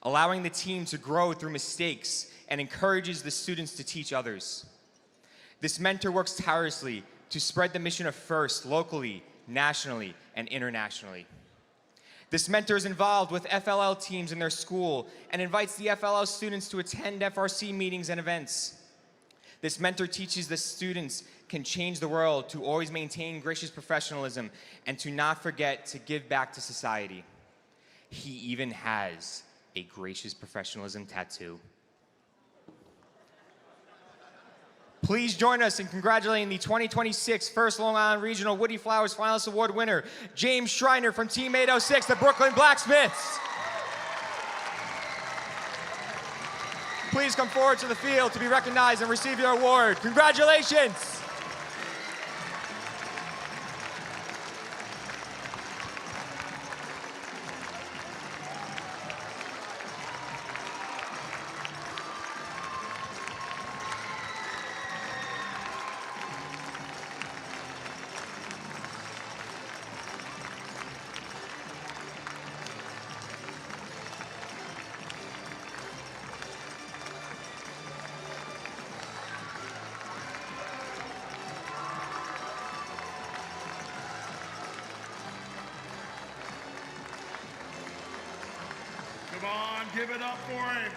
allowing the team to grow through mistakes and encourages the students to teach others. This mentor works tirelessly to spread the mission of FIRST locally, nationally, and internationally. This mentor is involved with FLL teams in their school and invites the FLL students to attend FRC meetings and events. This mentor teaches the students can change the world to always maintain gracious professionalism and to not forget to give back to society. He even has a gracious professionalism tattoo. Please join us in congratulating the 2026 First Long Island Regional Woody Flowers Finalist Award winner, James Schreiner from Team 806, the Brooklyn Blacksmiths. Please come forward to the field to be recognized and receive your award. Congratulations. Come on, give it up for him.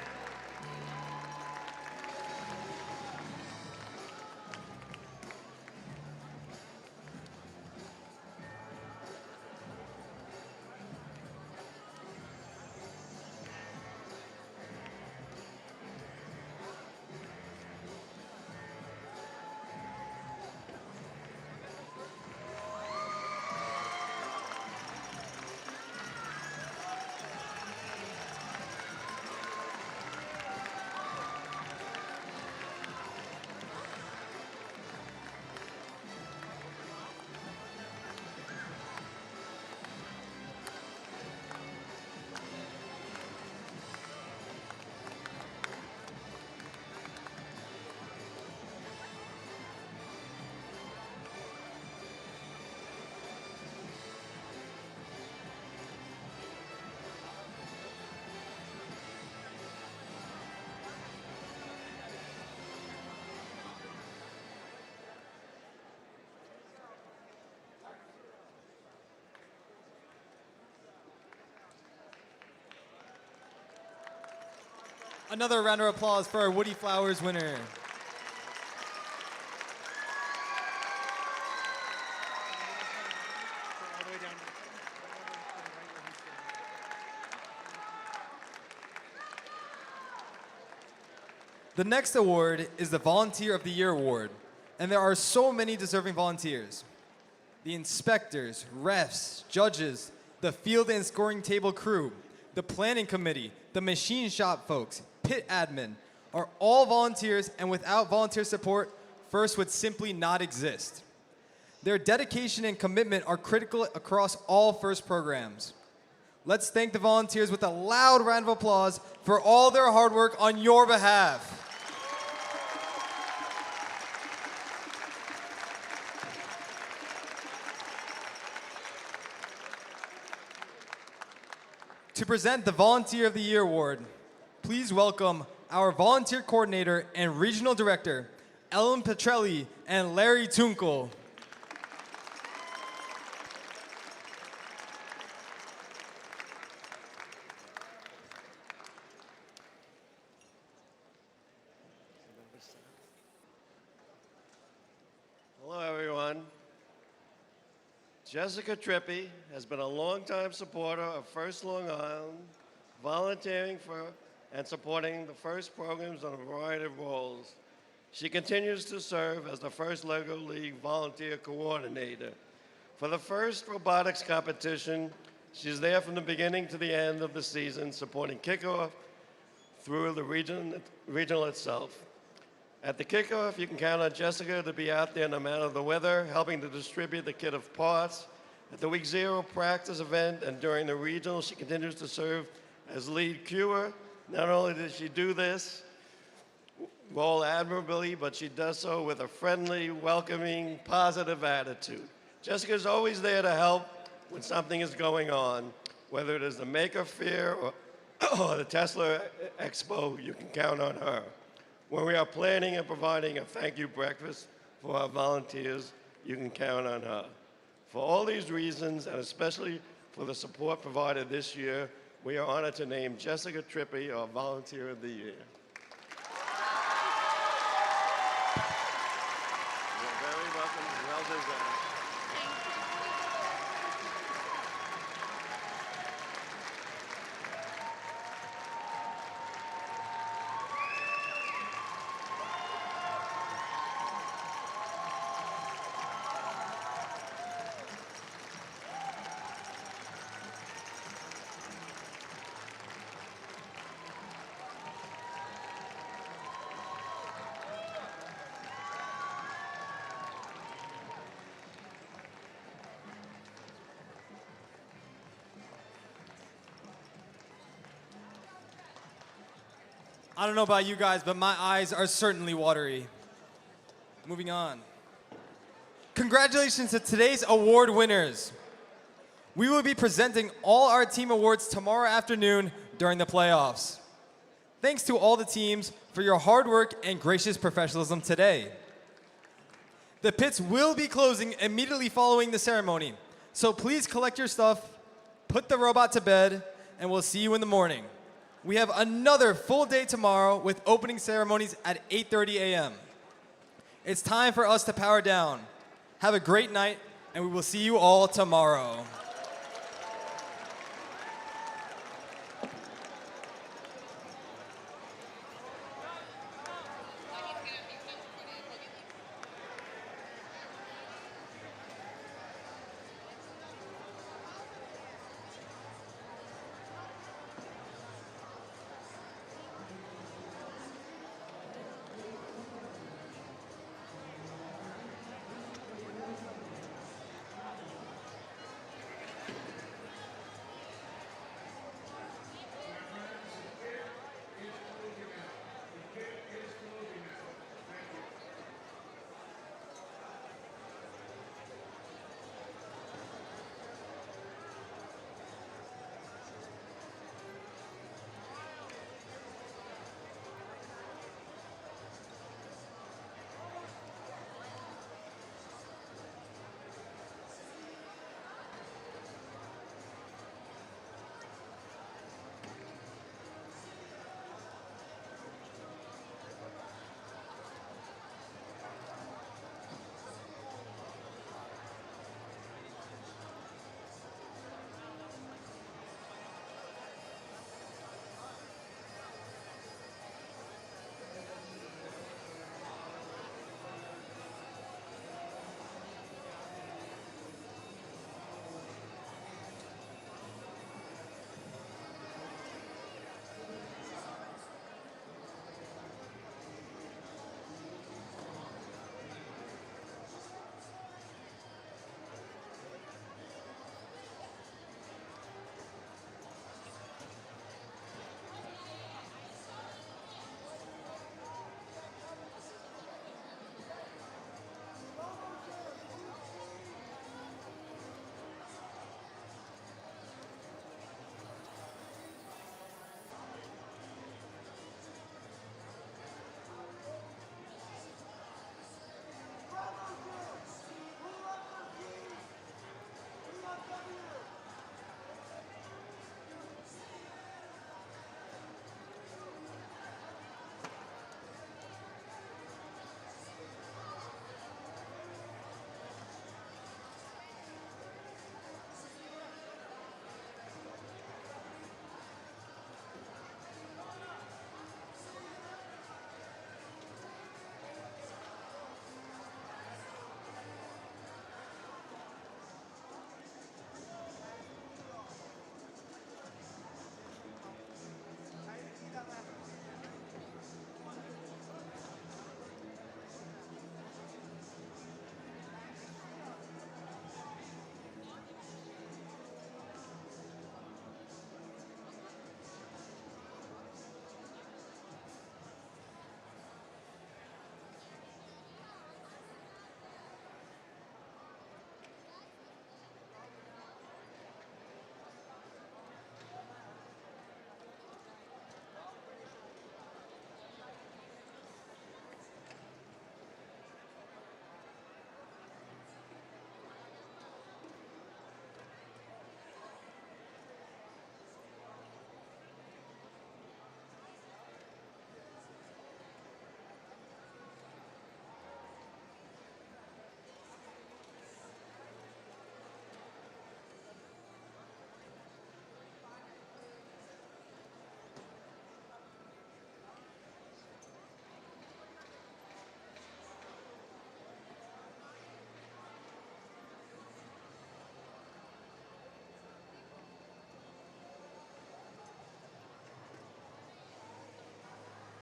Another round of applause for our Woody Flowers winner. The next award is the Volunteer of the Year Award, and there are so many deserving volunteers. The inspectors, refs, judges, the field and scoring table crew, the planning committee, the machine shop folks, pit admin are all volunteers, and without volunteer support, FIRST would simply not exist. Their dedication and commitment are critical across all FIRST programs. Let's thank the volunteers with a loud round of applause for all their hard work on your behalf. To present the Volunteer of the Year Award, please welcome our Volunteer Coordinator and Regional Director, Ellen Petrelli and Larry Tunkel. Hello, everyone. Jessica Trippi has been a longtime supporter of First Long Island, volunteering for and supporting the FIRST programs on a variety of roles. She continues to serve as the First LEGO League Volunteer Coordinator. For the FIRST Robotics competition, she's there from the beginning to the end of the season, supporting kickoff through the regional itself. At the kickoff, you can count on Jessica to be out there no matter the weather, helping to distribute the kit of parts. At the Week 0 practice event and during the regional, she continues to serve as lead queuer. Not only does she do this role admirably, but she does so with a friendly, welcoming, positive attitude. Jessica's always there to help when something is going on, whether it is the Maker Fair or the Tesla Expo, you can count on her. When we are planning and providing a thank you breakfast for our volunteers, you can count on her. For all these reasons, and especially for the support provided this year, we are honored to name Jessica Trippi our Volunteer of the Year. You're very welcome. Well deserved. I don't know about you guys, but my eyes are certainly watery. Moving on. Congratulations to today's award winners. We will be presenting all our team awards tomorrow afternoon during the playoffs. Thanks to all the teams for your hard work and gracious professionalism today. The pits will be closing immediately following the ceremony, so please collect your stuff, put the robot to bed, and we'll see you in the morning. We have another full day tomorrow with opening ceremonies at 8:30 a.m. It's time for us to power down. Have a great night, and we will see you all tomorrow.